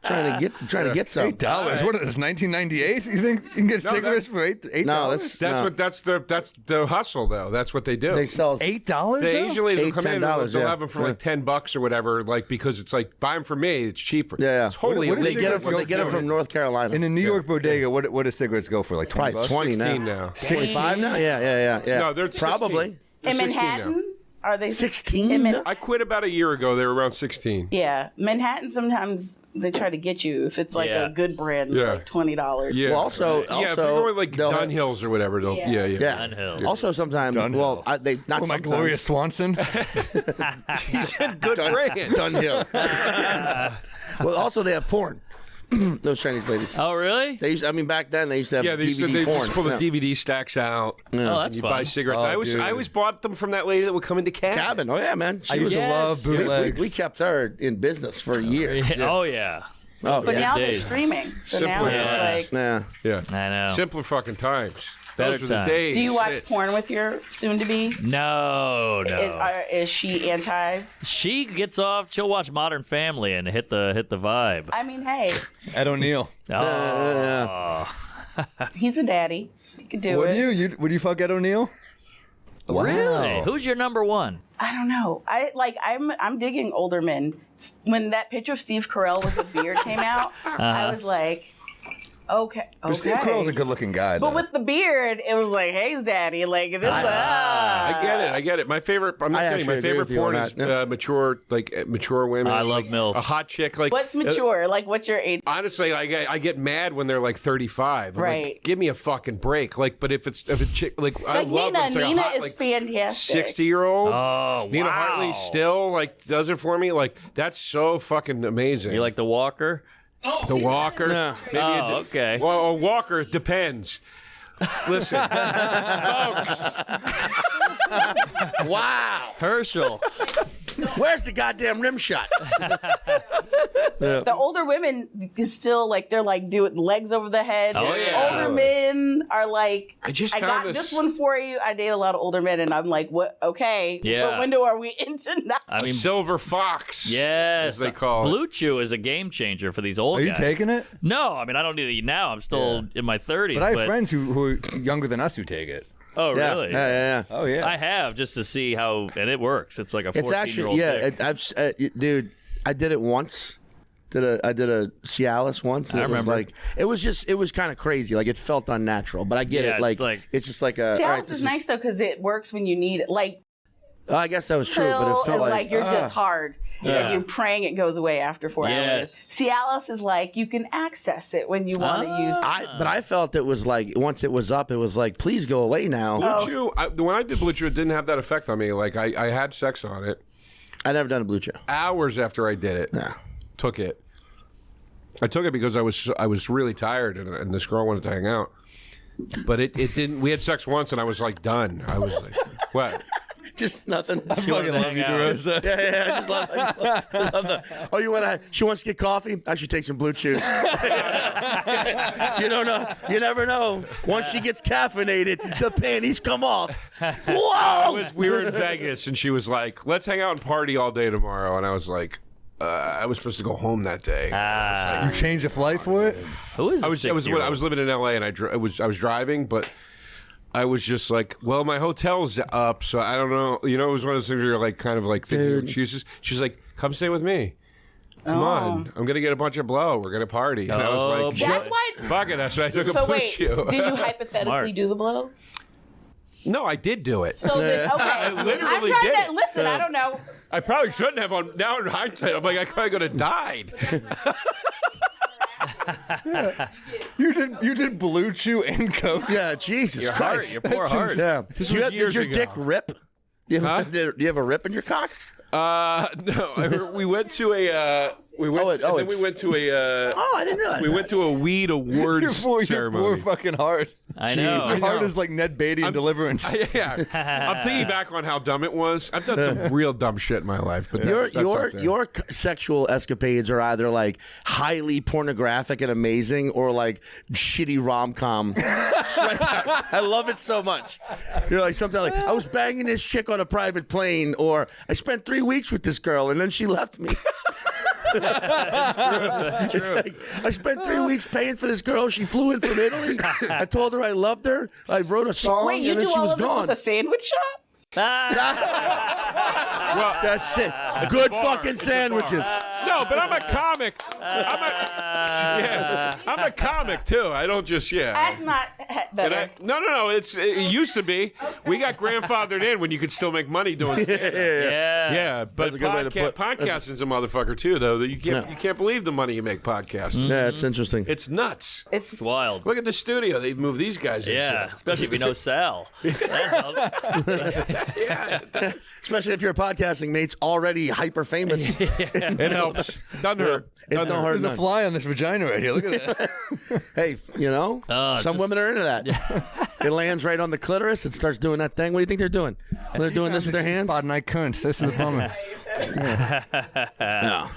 Speaker 5: Trying to get some.
Speaker 1: $8? What is this? 1998? You think you can get cigarettes for $8?
Speaker 5: No,
Speaker 3: That's the hustle though. That's what they do.
Speaker 5: they sell
Speaker 1: $8.
Speaker 3: The Asian ladies will come in,
Speaker 5: $10,
Speaker 3: they'll
Speaker 5: yeah.
Speaker 3: have them for like $10 or whatever, like because it's like buy them for me, it's cheaper.
Speaker 5: Yeah.
Speaker 3: It's totally
Speaker 1: What is
Speaker 5: They get
Speaker 3: illegal.
Speaker 5: them from North Carolina.
Speaker 1: In a New York bodega, what do cigarettes go for? Like 20
Speaker 5: Probably
Speaker 1: bucks?
Speaker 5: 20
Speaker 3: 16 now.
Speaker 5: 25 now? Yeah.
Speaker 3: No, they're 16.
Speaker 5: probably
Speaker 3: They're
Speaker 6: In
Speaker 3: 16 now.
Speaker 6: Manhattan, are they
Speaker 5: 16.
Speaker 3: I quit about a year ago. They were around 16.
Speaker 6: Yeah, Manhattan. Sometimes they try to get you if it's like
Speaker 2: Yeah.
Speaker 6: a good brand. It's
Speaker 3: Yeah.
Speaker 6: like $20.
Speaker 3: Yeah.
Speaker 5: Well, also,
Speaker 3: if you're going like
Speaker 5: they'll have-
Speaker 3: Dunhills or whatever, they'll, yeah.
Speaker 5: Yeah.
Speaker 2: Dunhill.
Speaker 5: Also, sometimes,
Speaker 1: Dunhill.
Speaker 5: they not
Speaker 1: Oh, my
Speaker 5: sometimes.
Speaker 1: Gloria Swanson?
Speaker 3: Good brand.
Speaker 5: Dunhill. Well, also they have porn. Those Chinese ladies.
Speaker 2: Oh, really?
Speaker 5: They used. I mean, back then they used to have
Speaker 3: Yeah, they
Speaker 5: DVD porn.
Speaker 3: just pull the
Speaker 5: Yeah.
Speaker 3: DVD stacks out.
Speaker 2: Oh, that's
Speaker 3: You
Speaker 2: fun.
Speaker 3: buy cigarettes.
Speaker 1: Oh,
Speaker 3: I
Speaker 1: dude.
Speaker 3: always bought them from that lady that would come into
Speaker 5: Cabin. Oh yeah, man. She
Speaker 1: I used
Speaker 5: was,
Speaker 1: to love
Speaker 5: we,
Speaker 1: bootlegs.
Speaker 5: we kept her in business for years.
Speaker 2: Oh, yeah.
Speaker 5: Oh
Speaker 6: But
Speaker 5: yeah.
Speaker 6: now they're
Speaker 2: days.
Speaker 6: streaming, so
Speaker 3: Simple.
Speaker 6: now
Speaker 2: Yeah.
Speaker 6: it's like.
Speaker 5: Yeah.
Speaker 3: Yeah.
Speaker 2: I know.
Speaker 3: Simpler fucking times.
Speaker 2: Better
Speaker 3: Those were the
Speaker 2: times.
Speaker 3: days.
Speaker 6: Do you watch
Speaker 3: Shit.
Speaker 6: porn with your soon-to-be?
Speaker 2: No.
Speaker 6: Is she anti?
Speaker 2: She gets off. She'll watch Modern Family and hit the vibe.
Speaker 6: I mean, hey,
Speaker 1: Ed O'Neill.
Speaker 2: Oh.
Speaker 6: he's a daddy. He could do
Speaker 1: Wouldn't
Speaker 6: it.
Speaker 1: you? Would you fuck Ed O'Neill?
Speaker 2: Really? Who's your number one?
Speaker 6: I don't know. I'm digging older men. When that picture of Steve Carell with the beard came out, I was like, Okay.
Speaker 1: Steve Carell's a good-looking guy, though.
Speaker 6: But with the beard, it was like, hey, Zaddy. Like, this
Speaker 3: I get it. My favorite, I'm not kidding, my favorite porn is mature women.
Speaker 2: I love MILFs.
Speaker 3: A hot chick. Like,
Speaker 6: what's mature? Like, what's your age?
Speaker 3: honestly, I get mad when they're like 35. I'm
Speaker 6: Right.
Speaker 3: like, give me a fucking break. Like, but if a chick, like I love
Speaker 6: Nina.
Speaker 3: when it's like
Speaker 6: Nina
Speaker 3: a hot,
Speaker 6: is
Speaker 3: like,
Speaker 6: fantastic.
Speaker 3: 60-year-old.
Speaker 2: Oh,
Speaker 3: Nina
Speaker 2: wow.
Speaker 3: Hartley still like does it for me. Like, that's so fucking amazing.
Speaker 2: You like the Walker?
Speaker 3: the walker?
Speaker 5: Yeah.
Speaker 3: Maybe
Speaker 2: Oh, okay.
Speaker 3: Well, a walker depends. Listen, folks.
Speaker 5: Wow.
Speaker 2: Herschel.
Speaker 5: Where's the goddamn rim shot?
Speaker 6: The older women is still like they're like doing legs over the head.
Speaker 2: Oh, yeah.
Speaker 6: Older men are like,
Speaker 3: I just
Speaker 6: got
Speaker 3: found
Speaker 6: this one for you. I date a lot of older men, and I'm like, what? Okay,
Speaker 2: Yeah.
Speaker 6: what window are we into now?
Speaker 2: I mean,
Speaker 3: Silver fox.
Speaker 2: yes.
Speaker 3: as they call it.
Speaker 2: Blue Chew is a game changer for these old
Speaker 1: Are you
Speaker 2: guys.
Speaker 1: taking it?
Speaker 2: No, I mean, I don't need it now. I'm still in my 30s.
Speaker 1: But I have friends who are younger than us who take it.
Speaker 2: Oh,
Speaker 5: Yeah,
Speaker 2: really?
Speaker 5: yeah.
Speaker 1: Oh, yeah.
Speaker 2: I have, just to see how, and it works. It's like a 14-year-old
Speaker 5: It's actually,
Speaker 2: dick.
Speaker 5: dude, I did it once. I did a Cialis once. And
Speaker 2: I remember.
Speaker 5: it was kind of crazy. Like, it felt unnatural, but I get
Speaker 2: Yeah,
Speaker 5: it.
Speaker 2: it's
Speaker 5: It's just like a.
Speaker 6: Cialis
Speaker 5: all right,
Speaker 6: is nice though because it works when you need it. Like
Speaker 5: I guess that was true, but
Speaker 6: pill
Speaker 5: it felt
Speaker 6: is like you're just hard.
Speaker 2: Yeah.
Speaker 6: Like you're praying it goes away after 4
Speaker 2: Yes.
Speaker 6: hours. Cialis is like you can access it when you want to use it.
Speaker 5: But I felt it was like once it was up, it was like, please go away now.
Speaker 3: Blue Chew, when I did Blue Chew, it didn't have that effect on me. Like, I had sex on it
Speaker 5: I never done a blue chew.
Speaker 3: hours after I did it.
Speaker 5: No.
Speaker 3: Took it. I took it because I was really tired and this girl wanted to hang out. But it didn't. We had sex once and I was like done. I was like, what?
Speaker 5: Just nothing.
Speaker 2: I fucking love you, DeRosa.
Speaker 5: Yeah, I just love that. Oh, she wants to get coffee? I should take some blue chew. You don't know. You never know. Once she gets caffeinated, the panties come off. Whoa!
Speaker 3: We were in Vegas and she was like, let's hang out and party all day tomorrow. And I was like, I was supposed to go home that day.
Speaker 1: You changed the flight for it?
Speaker 2: Who is
Speaker 3: I was living in LA and I was driving, but I was just like, well, my hotel's up, so I don't know. You know, it was one of those things where you're like, kind of like thinking of excuses. She's like, come stay with me. Come on, I'm gonna get a bunch of blow. We're gonna party. And I was like,
Speaker 6: That's why.
Speaker 3: fuck it. That's why I took a
Speaker 6: So
Speaker 3: Blue
Speaker 6: wait,
Speaker 3: Chew.
Speaker 6: did you hypothetically
Speaker 2: Smart.
Speaker 6: do the blow?
Speaker 3: No, I did do it.
Speaker 6: So then, okay,
Speaker 3: I literally
Speaker 6: I'm trying
Speaker 3: did
Speaker 6: to
Speaker 3: it.
Speaker 6: listen. I don't know.
Speaker 3: I probably shouldn't have. Now in hindsight, I'm like, I probably could have died.
Speaker 1: You did Blue Chew and Coke?
Speaker 5: Yeah, Jesus
Speaker 2: Your
Speaker 5: Christ.
Speaker 2: heart, your poor heart.
Speaker 5: Yeah.
Speaker 3: This
Speaker 5: Did
Speaker 3: was years
Speaker 5: your
Speaker 3: ago.
Speaker 5: dick rip? Do you have a rip in your cock?
Speaker 3: No, we went to a. We went to a.
Speaker 5: Oh, I didn't realize
Speaker 3: We went to a weed awards
Speaker 1: Your poor
Speaker 3: ceremony.
Speaker 1: fucking heart.
Speaker 2: I know.
Speaker 1: Your heart is like Ned Beatty in Deliverance.
Speaker 3: Yeah, I'm thinking back on how dumb it was. I've done some real dumb shit in my life, but that's up there.
Speaker 5: Your sexual escapades are either like highly pornographic and amazing, or like shitty rom-com. I love it so much. You're like something like, I was banging this chick on a private plane, or I spent 3 weeks with this girl and then she left me.
Speaker 2: That's true.
Speaker 5: It's like, I spent 3 weeks paying for this girl. She flew in from Italy. I told her I loved her. I wrote a song,
Speaker 6: Wait, you
Speaker 5: and then
Speaker 6: do
Speaker 5: she
Speaker 6: all
Speaker 5: was
Speaker 6: of this
Speaker 5: gone.
Speaker 6: with a sandwich shop?
Speaker 3: Well,
Speaker 5: That's it. Good fucking sandwiches.
Speaker 3: no, but I'm a comic. I'm a comic too. I don't just
Speaker 6: That's not better.
Speaker 3: No. It used to be. We got grandfathered in when you could still make money doing stand-up. Yeah, but
Speaker 5: That's a good way to put-
Speaker 3: podcasting's a motherfucker too, though. That you can't believe the money you make podcasting.
Speaker 5: Yeah, it's interesting.
Speaker 3: It's nuts.
Speaker 2: It's wild.
Speaker 3: Look at the studio they moved these guys
Speaker 2: Yeah,
Speaker 3: into.
Speaker 2: especially if you know Sal. That helps.
Speaker 3: Yeah,
Speaker 5: Especially if your podcasting mate's already hyper famous.
Speaker 3: it helps. Doesn't hurt.
Speaker 5: It don't hurt
Speaker 1: There's a
Speaker 5: none.
Speaker 1: fly on this vagina right here. Look at that.
Speaker 5: Hey, you know, some women are into that. It lands right on the clitoris. It starts doing that thing. What do you think they're doing? They're doing this with their hands.
Speaker 1: Spot and I cunt. This is a bummer.
Speaker 5: No.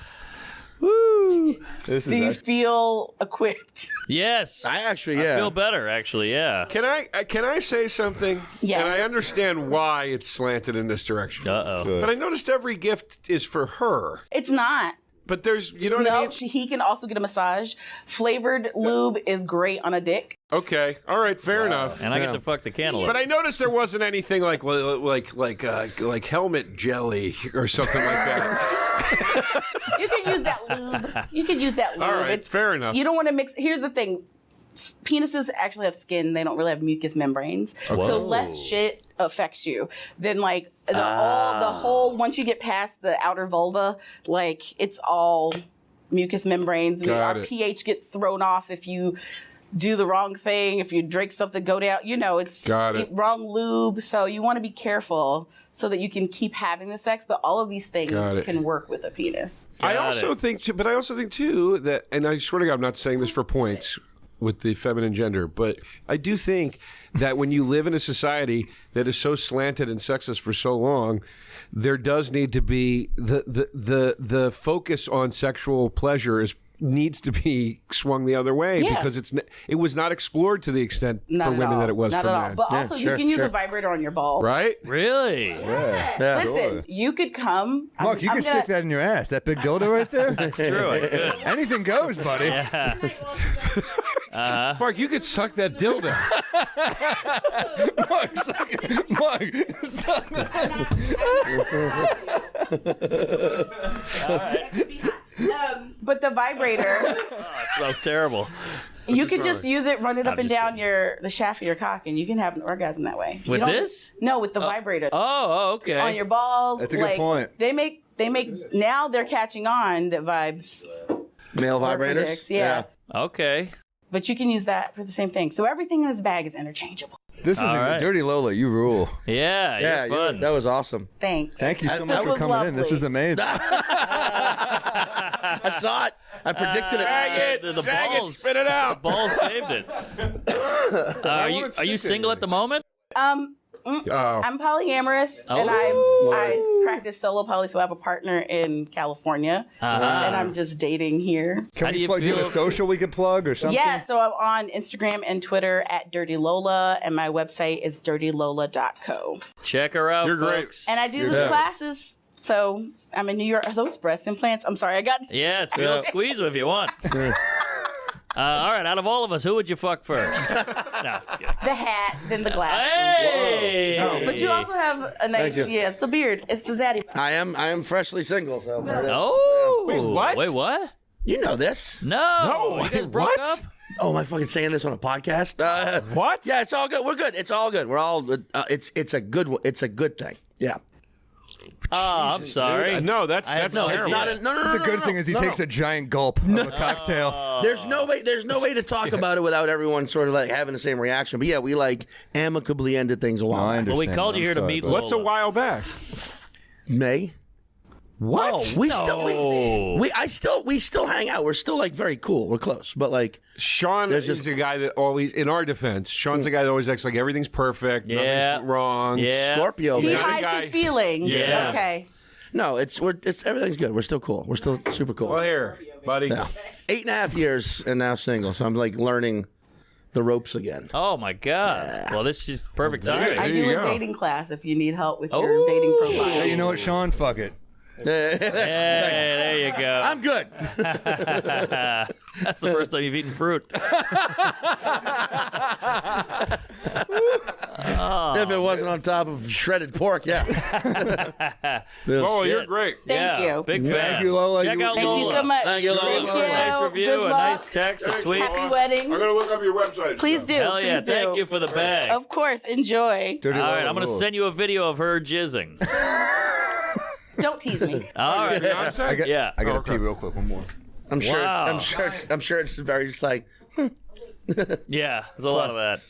Speaker 2: Woo!
Speaker 1: This is
Speaker 6: Do you feel equipped?
Speaker 2: Yes.
Speaker 5: I actually,
Speaker 2: I feel better, actually, yeah.
Speaker 3: Can I say something?
Speaker 6: Yes.
Speaker 3: And I understand why it's slanted in this direction.
Speaker 2: Uh-oh.
Speaker 3: But I noticed every gift is for her.
Speaker 6: It's not.
Speaker 3: But there's, you know what I
Speaker 6: No,
Speaker 3: mean?
Speaker 6: he can also get a massage. Flavored lube is great on a dick.
Speaker 3: Okay, all right, fair enough.
Speaker 2: And I get to fuck the cantaloupe.
Speaker 3: But I noticed there wasn't anything like helmet jelly or something like that.
Speaker 6: You can use that lube. You can use that lube.
Speaker 3: All right, fair enough.
Speaker 6: You don't want to mix. Here's the thing. penises actually have skin. They don't really have mucous membranes. So less shit affects you than like the whole, once you get past the outer vulva, like it's all mucous membranes. Our pH gets thrown off if you do the wrong thing, if you drink something, go down, it's wrong lube. So you want to be careful so that you can keep having the sex, but all of these things can work with a penis.
Speaker 3: I also think too that, and I swear to God, I'm not saying this for points with the feminine gender, but I do think that when you live in a society that is so slanted and sexist for so long, there does need to be the focus on sexual pleasure needs to be swung the other way because it was not explored to the extent for women that it was for men.
Speaker 6: But also, you can use a vibrator on your ball.
Speaker 3: Right?
Speaker 2: Really?
Speaker 6: Yeah. Listen, you could come.
Speaker 1: Mark, you can stick that in your ass. That big dildo right there.
Speaker 2: That's true. I could.
Speaker 1: Anything goes, buddy.
Speaker 2: Yeah.
Speaker 3: Mark, you could suck that dildo.
Speaker 1: Mark, suck
Speaker 2: All right.
Speaker 6: But the vibrator,
Speaker 2: It smells terrible.
Speaker 6: you could just use it, run it up and down the shaft of your cock, and you can have an orgasm that way.
Speaker 2: With this?
Speaker 6: No, with the vibrator.
Speaker 2: Oh, okay.
Speaker 6: On your balls.
Speaker 1: That's a good point.
Speaker 6: They make now they're catching on that vibes.
Speaker 5: Male
Speaker 6: work for
Speaker 5: vibrators?
Speaker 6: dicks, yeah.
Speaker 2: Okay.
Speaker 6: But you can use that for the same thing. So everything in this bag is interchangeable.
Speaker 1: This is
Speaker 2: right.
Speaker 1: Dirty Lola. You rule.
Speaker 2: Yeah, you're fun.
Speaker 5: that was awesome.
Speaker 6: Thanks.
Speaker 1: Thank you so much
Speaker 6: That
Speaker 1: for
Speaker 6: was
Speaker 1: coming in. This
Speaker 6: lovely.
Speaker 1: is amazing.
Speaker 5: I saw it. I predicted it.
Speaker 2: The balls.
Speaker 5: Spit it out.
Speaker 2: The balls saved it. Are you single at the moment?
Speaker 6: I'm polyamorous, and I practice solo poly, so I have a partner in California, and I'm just dating here.
Speaker 1: Can we plug? Do you have a social we could plug or something?
Speaker 6: Yeah, so I'm on Instagram and Twitter at Dirty Lola, and my website is dirtylola.co.
Speaker 2: Check her out,
Speaker 3: You're great.
Speaker 2: folks.
Speaker 6: And I do these classes. So I'm in New York. Are those breast implants? I'm sorry, I got.
Speaker 2: Yeah, it's real. Squeeze them if you want. All right, out of all of us, who would you fuck first? No, just kidding.
Speaker 6: The hat, then the glasses.
Speaker 2: Hey!
Speaker 6: But you also have a nice, it's the beard. It's the zaddy.
Speaker 5: I am freshly single, so.
Speaker 2: Oh!
Speaker 3: Wait, what?
Speaker 2: Wait, what?
Speaker 5: You know this.
Speaker 2: No! You guys broke up?
Speaker 5: Oh, am I fucking saying this on a podcast?
Speaker 3: What?
Speaker 5: Yeah, it's all good. We're good. It's all good. We're all. It's a good. It's a good thing. Yeah.
Speaker 2: Oh, I'm sorry.
Speaker 3: No, that's
Speaker 2: no,
Speaker 3: terrible.
Speaker 2: it's not
Speaker 5: No.
Speaker 1: The good thing is he takes a giant gulp of a cocktail.
Speaker 5: There's no way. There's no way to talk about it without everyone sort of like having the same reaction. But yeah, we like amicably ended things a while back.
Speaker 2: Well, we called you here to meet Lola.
Speaker 3: What's a while back?
Speaker 5: May.
Speaker 2: What?
Speaker 5: We still hang out. We're still like very cool. We're close, but like
Speaker 3: Sean is a guy that always, in our defense, Sean's the guy that always acts like everything's perfect,
Speaker 2: Yeah.
Speaker 3: nothing's wrong.
Speaker 2: Yeah.
Speaker 5: Scorpio.
Speaker 6: He
Speaker 5: Man.
Speaker 6: hides his feelings.
Speaker 2: Yeah.
Speaker 6: Okay.
Speaker 5: No, it's everything's good. We're still cool. We're still super cool.
Speaker 3: Well, here, buddy.
Speaker 5: Yeah. 8.5 years and now single, so I'm like learning the ropes again.
Speaker 2: Oh, my God. Well, this is perfect timing.
Speaker 6: I
Speaker 3: There
Speaker 6: do
Speaker 3: you
Speaker 6: a
Speaker 3: go.
Speaker 6: dating class if you need help with your dating profile.
Speaker 1: Hey, you know what, Sean? Fuck it.
Speaker 2: Hey, there you go.
Speaker 5: I'm good.
Speaker 2: That's the first time you've eaten fruit.
Speaker 5: If it wasn't on top of shredded pork, yeah.
Speaker 3: Oh, you're great.
Speaker 6: Thank you.
Speaker 2: Big fan.
Speaker 1: Thank you, Lola.
Speaker 2: Check out
Speaker 6: Thank
Speaker 2: Lola.
Speaker 6: you so much.
Speaker 5: Thank you, Lola.
Speaker 6: Thank you.
Speaker 2: Nice review,
Speaker 6: Good
Speaker 2: a
Speaker 6: luck.
Speaker 2: nice text, a tweet.
Speaker 6: Happy wedding.
Speaker 3: I'm going to look up your website.
Speaker 6: Please do.
Speaker 2: Hell yeah.
Speaker 6: Please do.
Speaker 2: Thank you for the bag.
Speaker 6: Of course. Enjoy.
Speaker 1: Dirty
Speaker 2: All right,
Speaker 1: Lola
Speaker 2: I'm going to
Speaker 1: rules.
Speaker 2: send you a video of her jizzing.
Speaker 6: Don't tease me.
Speaker 2: All right.
Speaker 3: Beyonce?
Speaker 2: Yeah.
Speaker 1: I gotta
Speaker 3: Okay.
Speaker 1: pee real quick. One more.
Speaker 5: I'm sure.
Speaker 2: Wow.
Speaker 5: I'm sure it's very just like.
Speaker 2: Yeah, there's a lot of that.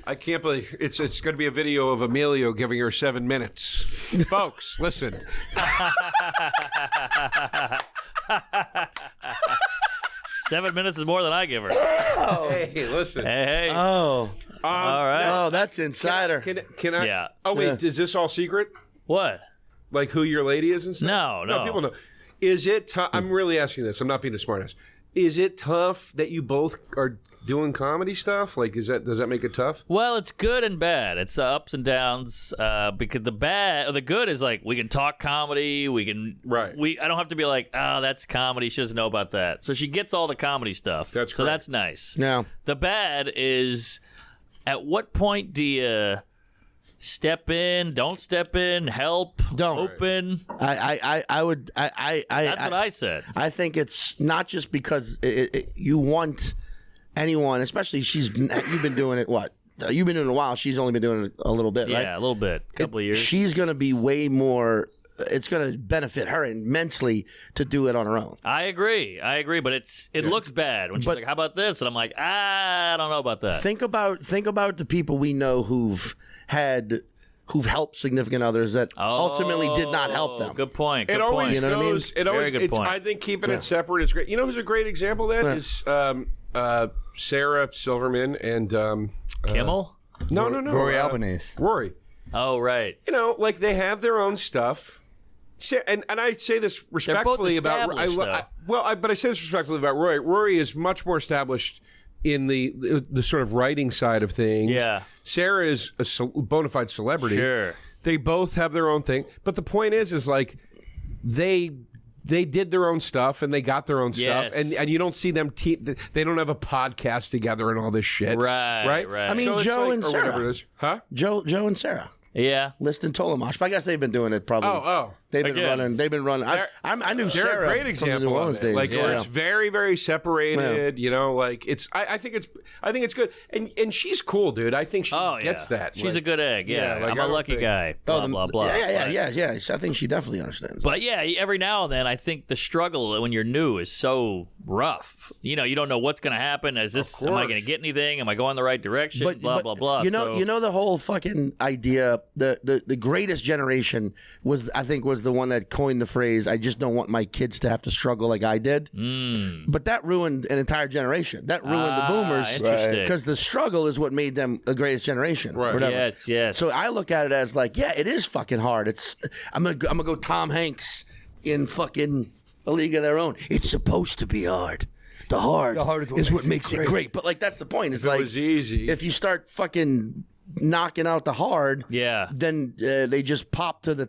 Speaker 3: I can't believe it's going to be a video of Emilio giving her 7 minutes. Folks, listen.
Speaker 2: 7 minutes is more than I give her.
Speaker 3: Hey, listen.
Speaker 2: Hey.
Speaker 5: Oh.
Speaker 2: All right.
Speaker 5: Oh, that's insider.
Speaker 3: Can I?
Speaker 2: Yeah.
Speaker 3: Oh, wait. Is this all secret?
Speaker 2: What?
Speaker 3: Like who your lady is and stuff?
Speaker 2: No.
Speaker 3: People know. Is it tough? I'm really asking this. I'm not being a smartass. Is it tough that you both are doing comedy stuff? Like, does that make it tough?
Speaker 2: Well, it's good and bad. It's ups and downs. Because the good is like we can talk comedy. We can.
Speaker 3: Right.
Speaker 2: I don't have to be like, oh, that's comedy. She doesn't know about that. So she gets all the comedy stuff.
Speaker 3: That's
Speaker 2: so
Speaker 3: great.
Speaker 2: that's nice.
Speaker 5: No.
Speaker 2: The bad is, at what point do you step in? Don't step in. Help.
Speaker 5: Don't.
Speaker 2: Open.
Speaker 5: I would.
Speaker 2: That's what I said.
Speaker 5: I think it's not just because you want anyone, especially you've been doing it, what? You've been doing it a while. She's only been doing it a little bit, right?
Speaker 2: Yeah, a little bit. A couple of years.
Speaker 5: She's going to be way more. It's going to benefit her immensely to do it on her own.
Speaker 2: I agree, but it looks bad when she's like, "How about this?" And I'm like, I don't know about that.
Speaker 5: Think about the people we know who've helped significant others that ultimately did not help them.
Speaker 2: Good point.
Speaker 3: It always
Speaker 5: You know what I mean?
Speaker 3: goes. It always.
Speaker 2: Very good point.
Speaker 3: I think keeping it separate is great. You know who's a great example of that is Sarah Silverman and
Speaker 2: Kimmel?
Speaker 3: No.
Speaker 1: Rory Albanese.
Speaker 3: Rory.
Speaker 2: Oh, right.
Speaker 3: You know, like they have their own stuff. And I say this respectfully about but I say this respectfully about Rory. Rory is much more established in the sort of writing side of things.
Speaker 2: Yeah.
Speaker 3: Sarah is a bona fide celebrity.
Speaker 2: Sure.
Speaker 3: They both have their own thing, but the point is like they did their own stuff and they got their own stuff, and you don't see them. They don't have a podcast together and all this shit.
Speaker 2: Right.
Speaker 5: I mean,
Speaker 3: So it's
Speaker 5: Joe
Speaker 3: like-
Speaker 5: and
Speaker 3: or
Speaker 5: Sarah.
Speaker 3: whatever it is. Huh?
Speaker 5: Joe and Sarah.
Speaker 2: Yeah.
Speaker 5: List and Tolomash. But I guess they've been doing it probably.
Speaker 3: Oh.
Speaker 5: They've been
Speaker 2: Again.
Speaker 5: running. I knew
Speaker 3: They're
Speaker 5: Sarah
Speaker 3: a great
Speaker 5: from the
Speaker 3: example
Speaker 5: New
Speaker 3: of
Speaker 5: Orleans
Speaker 3: it.
Speaker 5: days.
Speaker 3: Like where
Speaker 5: yeah.
Speaker 3: it's very, very separated. You know, like it's. I think it's good, and she's cool, dude. I think she gets that.
Speaker 2: She's
Speaker 3: like,
Speaker 2: a good egg. Yeah,
Speaker 3: like,
Speaker 2: I'm
Speaker 3: I
Speaker 2: a
Speaker 3: don't
Speaker 2: lucky
Speaker 3: think-
Speaker 2: guy. Blah, blah, blah.
Speaker 5: Yeah. I think she definitely understands.
Speaker 2: But yeah, every now and then I think the struggle when you're new is so rough. You know, you don't know what's going to happen. Am I going to get anything? Am I going the right direction? Blah, blah, blah.
Speaker 5: You know the whole fucking idea. The greatest generation was the one that coined the phrase, "I just don't want my kids to have to struggle like I did." But that ruined an entire generation. That ruined the boomers.
Speaker 2: Interesting.
Speaker 5: Because the struggle is what made them the greatest generation.
Speaker 3: Right.
Speaker 5: Whatever.
Speaker 2: Yes.
Speaker 5: So I look at it as like, yeah, it is fucking hard. I'm gonna go Tom Hanks in fucking A League of Their Own. It's supposed to be hard. The hard is what makes it great. But like that's the point. It's like
Speaker 3: it was easy.
Speaker 5: If you start fucking knocking out the hard, then they just pop to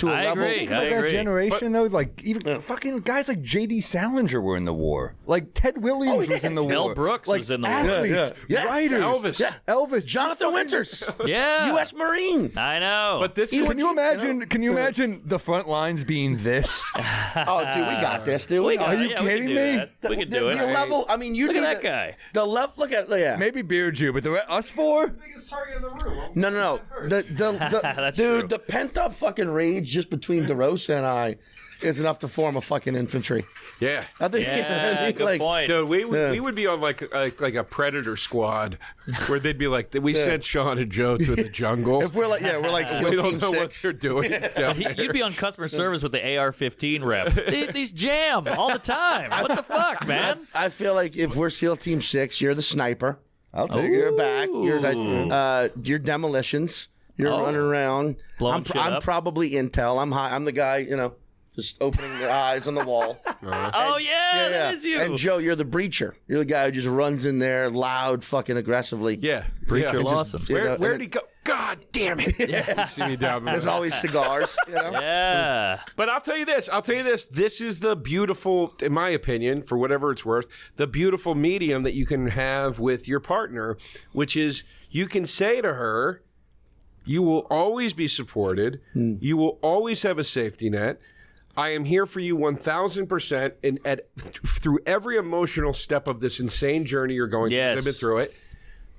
Speaker 5: a
Speaker 2: I
Speaker 5: level.
Speaker 2: agree.
Speaker 1: Think about that generation, though. Like, even fucking guys like J.D. Salinger were in the war. Like, Ted Williams was in the war.
Speaker 2: Mel Brooks
Speaker 1: like,
Speaker 2: was in the war.
Speaker 1: athletes,
Speaker 5: Yeah.
Speaker 1: writers.
Speaker 3: Elvis.
Speaker 5: Yeah.
Speaker 1: Elvis.
Speaker 5: Jonathan Winters,
Speaker 2: Yeah.
Speaker 5: U.S. Marine.
Speaker 2: I know.
Speaker 3: But this is
Speaker 1: Can you imagine? Can you imagine the front lines being this?
Speaker 5: Oh, dude, we got this, dude.
Speaker 2: Are
Speaker 1: you kidding me?
Speaker 2: We can do it.
Speaker 5: The level. I mean, you
Speaker 2: Look at
Speaker 5: need
Speaker 2: that guy.
Speaker 5: The level. Look at
Speaker 1: Maybe Beard you, but us four?
Speaker 4: Biggest target in the room.
Speaker 5: No.
Speaker 2: That's
Speaker 5: Dude,
Speaker 2: true.
Speaker 5: the pent up fucking rage just between DeRosa and I is enough to form a fucking infantry.
Speaker 3: Yeah.
Speaker 5: I think.
Speaker 2: Yeah, good
Speaker 5: like,
Speaker 2: point.
Speaker 3: Dude, we would be on like a predator squad where they'd be like, we sent Sean and Joe to the jungle.
Speaker 5: If we're like
Speaker 3: we
Speaker 5: SEAL
Speaker 3: don't
Speaker 5: Team
Speaker 3: know what
Speaker 5: 6.
Speaker 3: they're doing. down there.
Speaker 2: You'd be on customer service with the AR-15 rep. These jam all the time. What the fuck, man?
Speaker 5: I feel like if we're SEAL Team 6, you're the sniper.
Speaker 1: I'll take
Speaker 5: You're
Speaker 1: it.
Speaker 5: back. You're demolitions. You're running around.
Speaker 2: Blowing shit
Speaker 5: I'm
Speaker 2: up.
Speaker 5: probably intel. I'm high. I'm the guy, just opening the eyes on the wall.
Speaker 2: Oh, yeah, that is you.
Speaker 5: And Joe, you're the breacher. You're the guy who just runs in there loud, fucking aggressively.
Speaker 3: Yeah.
Speaker 2: Breacher
Speaker 3: yeah.
Speaker 2: Lawson.
Speaker 3: Where'd he go? God damn it. You see me down there.
Speaker 5: There's always cigars.
Speaker 2: Yeah.
Speaker 3: But I'll tell you this. This is the beautiful, in my opinion, for whatever it's worth, the beautiful medium that you can have with your partner, which is you can say to her, you will always be supported. You will always have a safety net. I am here for you 1,000% and through every emotional step of this insane journey you're going through.
Speaker 2: Yes.
Speaker 3: I've been through it.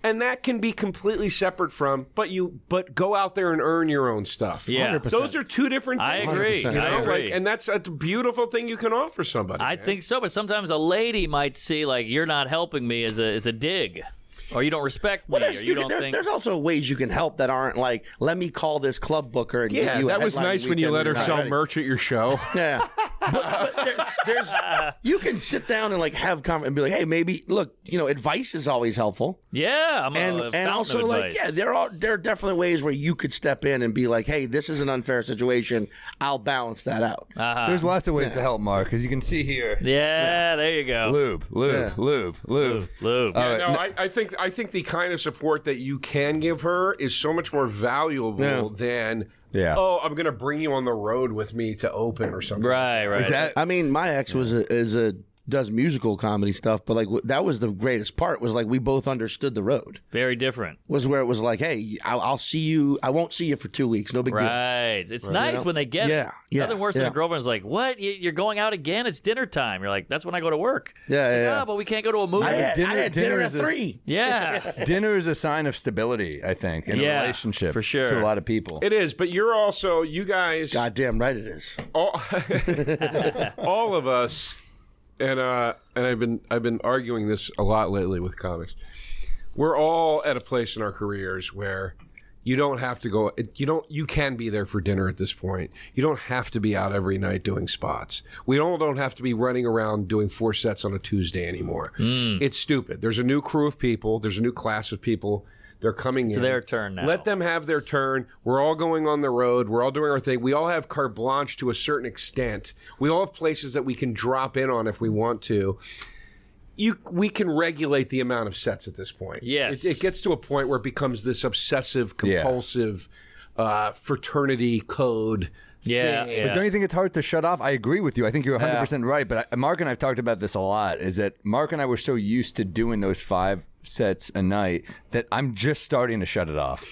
Speaker 3: And that can be completely separate from, but go out there and earn your own stuff.
Speaker 2: Yeah.
Speaker 5: 100%.
Speaker 3: Those are two different
Speaker 2: I
Speaker 3: things.
Speaker 2: agree.
Speaker 3: You know?
Speaker 2: I agree.
Speaker 3: Like, and that's a beautiful thing you can offer somebody.
Speaker 2: I think so, but sometimes a lady might see like you're not helping me as a dig, or you don't respect me, or you don't think.
Speaker 5: There's also ways you can help that aren't like, let me call this club booker and
Speaker 3: Yeah,
Speaker 5: get you a
Speaker 3: that was
Speaker 5: headlining
Speaker 3: nice when you
Speaker 5: weekend
Speaker 3: let her
Speaker 5: when you're
Speaker 3: sell
Speaker 5: not ready.
Speaker 3: merch at your show.
Speaker 5: Yeah. But there's you can sit down and like have and be like, hey, maybe look, advice is always helpful.
Speaker 2: Yeah, I'm a
Speaker 5: And
Speaker 2: fountain
Speaker 5: also
Speaker 2: of
Speaker 5: like,
Speaker 2: advice.
Speaker 5: there are definitely ways where you could step in and be like, hey, this is an unfair situation. I'll balance that out.
Speaker 1: There's lots of ways to help Mark, as you can see here.
Speaker 2: Yeah, there you go.
Speaker 1: Lube.
Speaker 2: Lube.
Speaker 3: No, I think the kind of support that you can give her is so much more valuable than I'm going to bring you on the road with me to open or something.
Speaker 2: Right.
Speaker 1: Is that
Speaker 5: I mean, my ex is a does musical comedy stuff, but like that was the greatest part. Was like we both understood the road.
Speaker 2: Very different.
Speaker 5: Was where it was like, hey, I'll see you. I won't see you for 2 weeks. No big deal.
Speaker 2: Right. It's nice when they get it. Nothing worse than a girlfriend's like, what? You're going out again? It's dinner time. You're like, that's when I go to work.
Speaker 5: Yeah.
Speaker 2: But we can't go to a movie.
Speaker 5: I had dinner at 3.
Speaker 2: Yeah.
Speaker 1: Dinner is a sign of stability, I think, in a relationship.
Speaker 2: For sure.
Speaker 1: To a lot of people.
Speaker 3: It is, but you're also, you guys.
Speaker 5: Goddamn right it is.
Speaker 3: All of us, and I've been arguing this a lot lately with comics. We're all at a place in our careers where you don't have to go. You can be there for dinner at this point. You don't have to be out every night doing spots. We don't have to be running around doing 4 sets on a Tuesday anymore. It's stupid. There's a new crew of people. There's a new class of people. They're coming in.
Speaker 2: It's their turn now.
Speaker 3: Let them have their turn. We're all going on the road. We're all doing our thing. We all have carte blanche to a certain extent. We all have places that we can drop in on if we want to. We can regulate the amount of sets at this point.
Speaker 2: Yes.
Speaker 3: It gets to a point where it becomes this obsessive, compulsive fraternity code.
Speaker 2: Yeah.
Speaker 1: But don't you think it's hard to shut off? I agree with you. I think you're 100% right. But Mark and I have talked about this a lot, is that Mark and I were so used to doing those 5 sets a night that I'm just starting to shut it off.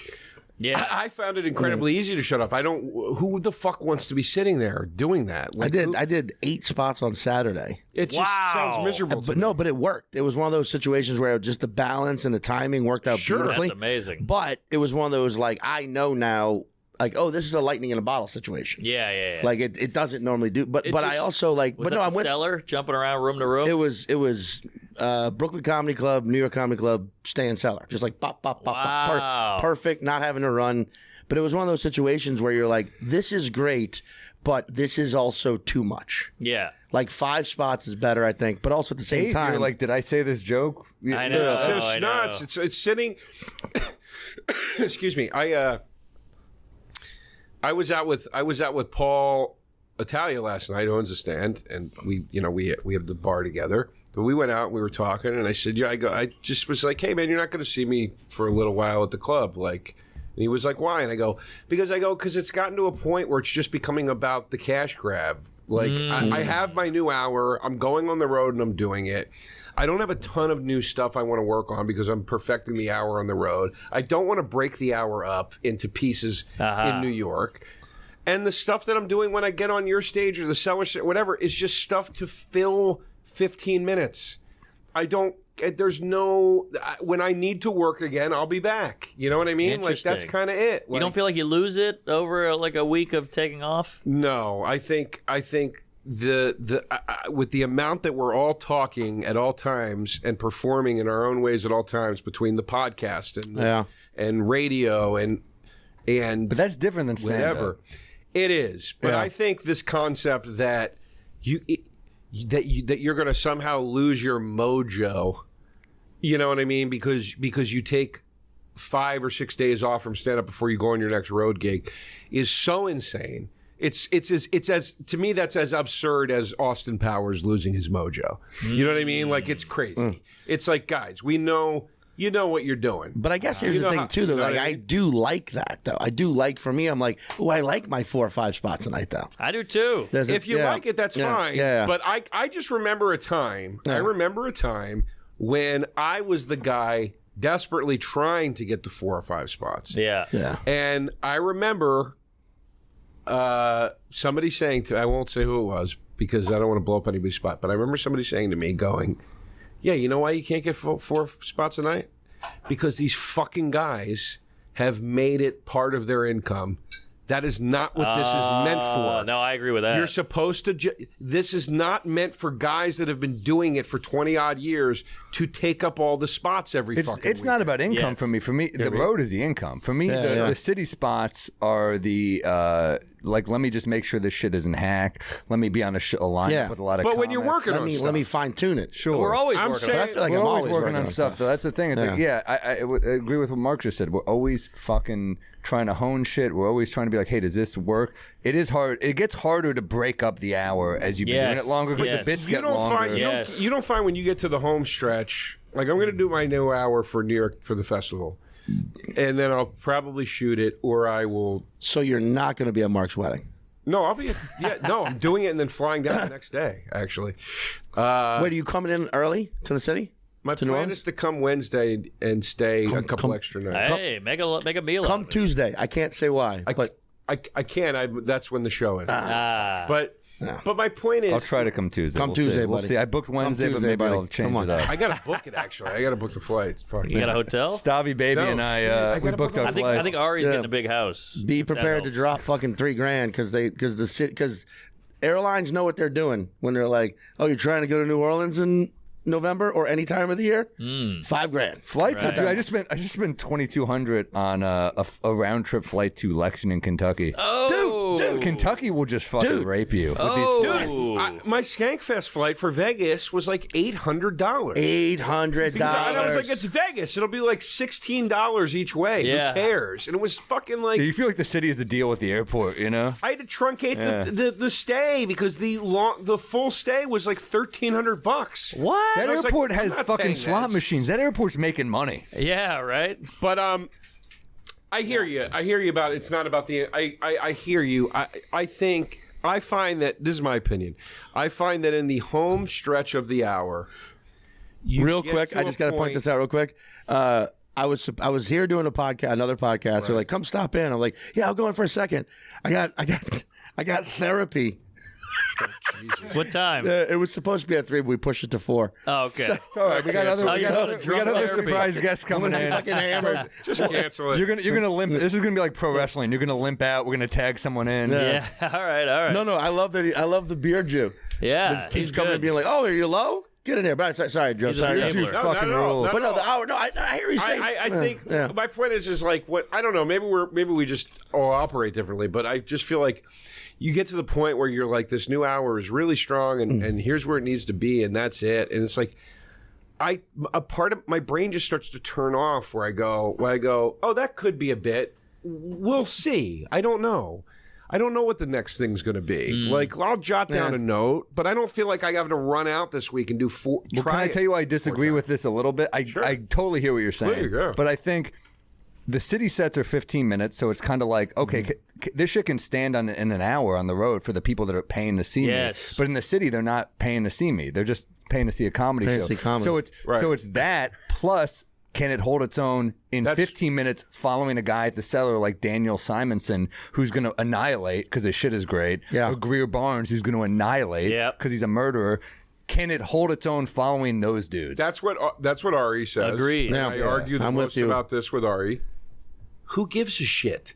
Speaker 2: Yeah.
Speaker 3: I found it incredibly easy to shut off. Who the fuck wants to be sitting there doing that? Like,
Speaker 5: I did 8 spots on Saturday.
Speaker 3: It just sounds miserable.
Speaker 5: But it worked. It was one of those situations where just the balance and the timing worked out beautifully.
Speaker 2: That's amazing.
Speaker 5: But it was one of those like, I know now, like, oh, this is a lightning in a bottle situation.
Speaker 2: Yeah.
Speaker 5: Like it doesn't normally do. But I also like.
Speaker 2: Was
Speaker 5: but no,
Speaker 2: that
Speaker 5: I
Speaker 2: the
Speaker 5: went.
Speaker 2: cellar jumping around room to room?
Speaker 5: It was Brooklyn Comedy Club, New York Comedy Club, stay in cellar, just like pop, pop, pop, pop, perfect, not having to run. But it was one of those situations where you're like, this is great, but this is also too much.
Speaker 2: Yeah.
Speaker 5: Like 5 spots is better, I think, but also at the same time,
Speaker 1: You're like, did I say this joke?
Speaker 2: I know.
Speaker 3: It's just nuts. It's sitting. Excuse me. I was out with Paul Italia last night, who owns a stand, and we have the bar together. But we went out and we were talking, and I said, I just was like, hey man, you're not going to see me for a little while at the club, like. And he was like, why? And I go, because it's gotten to a point where it's just becoming about the cash grab. Like, I have my new hour. I'm going on the road and I'm doing it. I don't have a ton of new stuff I want to work on because I'm perfecting the hour on the road. I don't want to break the hour up into pieces in New York. And the stuff that I'm doing when I get on your stage or the cellar, whatever, is just stuff to fill 15 minutes. There's no, when I need to work again, I'll be back. You know what I mean? Like, that's kind of it. Like,
Speaker 2: you don't feel like you lose it over like a week of taking off?
Speaker 3: No, I think the with the amount that we're all talking at all times and performing in our own ways at all times between the podcast and radio and
Speaker 1: but that's different than
Speaker 3: whatever. It is. But I think this concept that you're going to somehow lose your mojo. You know what I mean? Because you take 5 or 6 days off from stand up before you go on your next road gig is so insane. It's as to me that's as absurd as Austin Powers losing his mojo. You know what I mean? Like, it's crazy. It's like, guys, we know you know what you're doing.
Speaker 5: But I guess here's the thing too, though. Like, I do like that, though. I do like, for me, I'm like, I like my 4 or 5 spots a night, though.
Speaker 2: I do too.
Speaker 3: If you like it, that's fine.
Speaker 5: Yeah.
Speaker 3: But I just remember a time. I remember a time when I was the guy desperately trying to get the 4 or 5 spots.
Speaker 2: Yeah.
Speaker 3: And I remember somebody saying to, I won't say who it was because I don't want to blow up anybody's spot, but I remember somebody saying to me, going, yeah, you know why you can't get 4 spots a night? Because these fucking guys have made it part of their income. That is not what this is meant for.
Speaker 2: No, I agree with that.
Speaker 3: You're supposed to... this is not meant for guys that have been doing it for 20-odd years to take up all the spots every fucking week.
Speaker 1: It's not about income for me. For me, the road is the income. For me, the city spots are the... like, let me just make sure this shit isn't hack. Let me be on a lineup with a lot of
Speaker 3: But when you're working on stuff...
Speaker 5: Let me fine-tune it.
Speaker 1: Sure.
Speaker 2: But we're always working on it.
Speaker 5: I feel like
Speaker 1: we're
Speaker 5: I'm
Speaker 1: always working on stuff, though. That's the thing. It's like, I agree with what Mark just said. We're always fucking trying to hone shit. We're always trying to be like, hey, does this work? It is hard. It gets harder to break up the hour as you've been doing it longer because the bits get longer.
Speaker 3: You don't find when you get to the home stretch, like, I'm going to do my new hour for New York for the festival, and then I'll probably shoot it, or I will...
Speaker 5: So you're not going to be at Mark's wedding?
Speaker 3: No, I'll be. I'm doing it and then flying down the next day. Actually.
Speaker 5: Wait, are you coming in early to the city?
Speaker 3: My plan is to come Wednesday and stay a couple extra nights.
Speaker 2: Hey, make a meal.
Speaker 5: Come Tuesday. I can't say why, but
Speaker 3: I can't. That's when the show is. But my point is,
Speaker 1: I'll try to come Tuesday.
Speaker 5: Come Tuesday,
Speaker 1: We'll
Speaker 5: buddy.
Speaker 1: see. I booked Wednesday,
Speaker 5: Tuesday,
Speaker 1: but maybe
Speaker 5: buddy.
Speaker 1: I'll change
Speaker 5: Come on.
Speaker 1: it up.
Speaker 3: I gotta book it. Actually, I gotta book the flight. Fuck.
Speaker 2: You got a hotel?
Speaker 1: Stavi Baby
Speaker 3: No.
Speaker 1: and I we
Speaker 3: gotta
Speaker 1: booked
Speaker 3: book
Speaker 1: our
Speaker 2: I think
Speaker 1: flight.
Speaker 2: I think Ari's getting a big house.
Speaker 5: be prepared to
Speaker 2: helps.
Speaker 5: drop fucking $3,000 because airlines know what they're doing when they're like, oh, you're trying to go to New Orleans in November or any time of the year? $5,000.
Speaker 1: Flights,
Speaker 2: Right.
Speaker 1: dude. I just spent $2,200 on a round trip flight to Lexington, Kentucky.
Speaker 2: Oh,
Speaker 1: Dude, Kentucky will just fucking rape you. with these flights.
Speaker 3: My Skankfest flight for Vegas was like $800.
Speaker 5: $800.
Speaker 3: Because I was like, it's Vegas. It'll be like $16 each way.
Speaker 2: Yeah.
Speaker 3: Who cares? And it was fucking like.
Speaker 1: You feel like the city is the deal with the airport, you know?
Speaker 3: I had to truncate the stay because the full stay was like $1,300.
Speaker 2: what?
Speaker 1: That
Speaker 3: I was like,
Speaker 1: airport
Speaker 3: I'm
Speaker 1: has
Speaker 3: not
Speaker 1: fucking
Speaker 3: paying
Speaker 1: slot
Speaker 3: that.
Speaker 1: machines. That airport's making money.
Speaker 2: Yeah, right.
Speaker 3: But I hear you. I hear you about it's not about the. I hear you. I find that this is my opinion. I find that in the home stretch of the hour,
Speaker 5: Real quick, I just got to point this out real quick. I was here doing another podcast. They're like, come stop in. I'm like, yeah, I'll go in for a second. I got therapy.
Speaker 2: What time?
Speaker 5: It was supposed to be at 3, but we pushed it to 4.
Speaker 2: Oh, okay.
Speaker 1: All right, we got other
Speaker 2: Therapy.
Speaker 1: surprise guests coming in.
Speaker 5: Fucking hammered.
Speaker 3: Just cancel it.
Speaker 1: You're gonna limp. This is gonna be like pro wrestling. You're gonna limp out. We're gonna tag someone in.
Speaker 2: Yeah. All right.
Speaker 5: No, I love that. I love the beer Jew.
Speaker 2: Yeah.
Speaker 5: Just keeps
Speaker 2: he's
Speaker 5: coming
Speaker 2: good.
Speaker 5: and being like, oh, are you low? Get in there. But sorry, Joe.
Speaker 2: He's a
Speaker 5: Sorry.
Speaker 2: enabler.
Speaker 1: Two
Speaker 2: No,
Speaker 1: fucking rules.
Speaker 5: But no, the hour. No, I hear you say.
Speaker 3: I think
Speaker 5: Yeah.
Speaker 3: my point is like what I don't know. Maybe we just all operate differently. But I just feel like you get to the point where you're like, this new hour is really strong, and here's where it needs to be, and that's it. And it's like, a part of my brain just starts to turn off where I go, oh, that could be a bit. We'll see. I don't know. I don't know what the next thing's going to be. Like, I'll jot down a note, but I don't feel like I have to run out this week and do four.
Speaker 1: Well, can I tell you why I disagree with this a little bit? I totally hear what you're saying.
Speaker 3: Please, yeah.
Speaker 1: But I think the city sets are 15 minutes, so it's kind of like, okay, this shit can stand in an hour on the road for the people that are paying to see me. But in the city, they're not paying to see me. They're just paying to see a comedy
Speaker 5: Paying
Speaker 1: show.
Speaker 5: to see comedy.
Speaker 1: So it's that plus. Can it hold its own in 15 minutes following a guy at the cellar like Daniel Simonson, who's going to annihilate because his shit is great, or Greer Barnes, who's going to annihilate because he's a murderer? Can it hold its own following those dudes?
Speaker 3: That's what Ari says.
Speaker 2: Agreed.
Speaker 3: And I argue the
Speaker 5: I'm
Speaker 3: most
Speaker 5: with you.
Speaker 3: about this with Ari. Who gives a shit?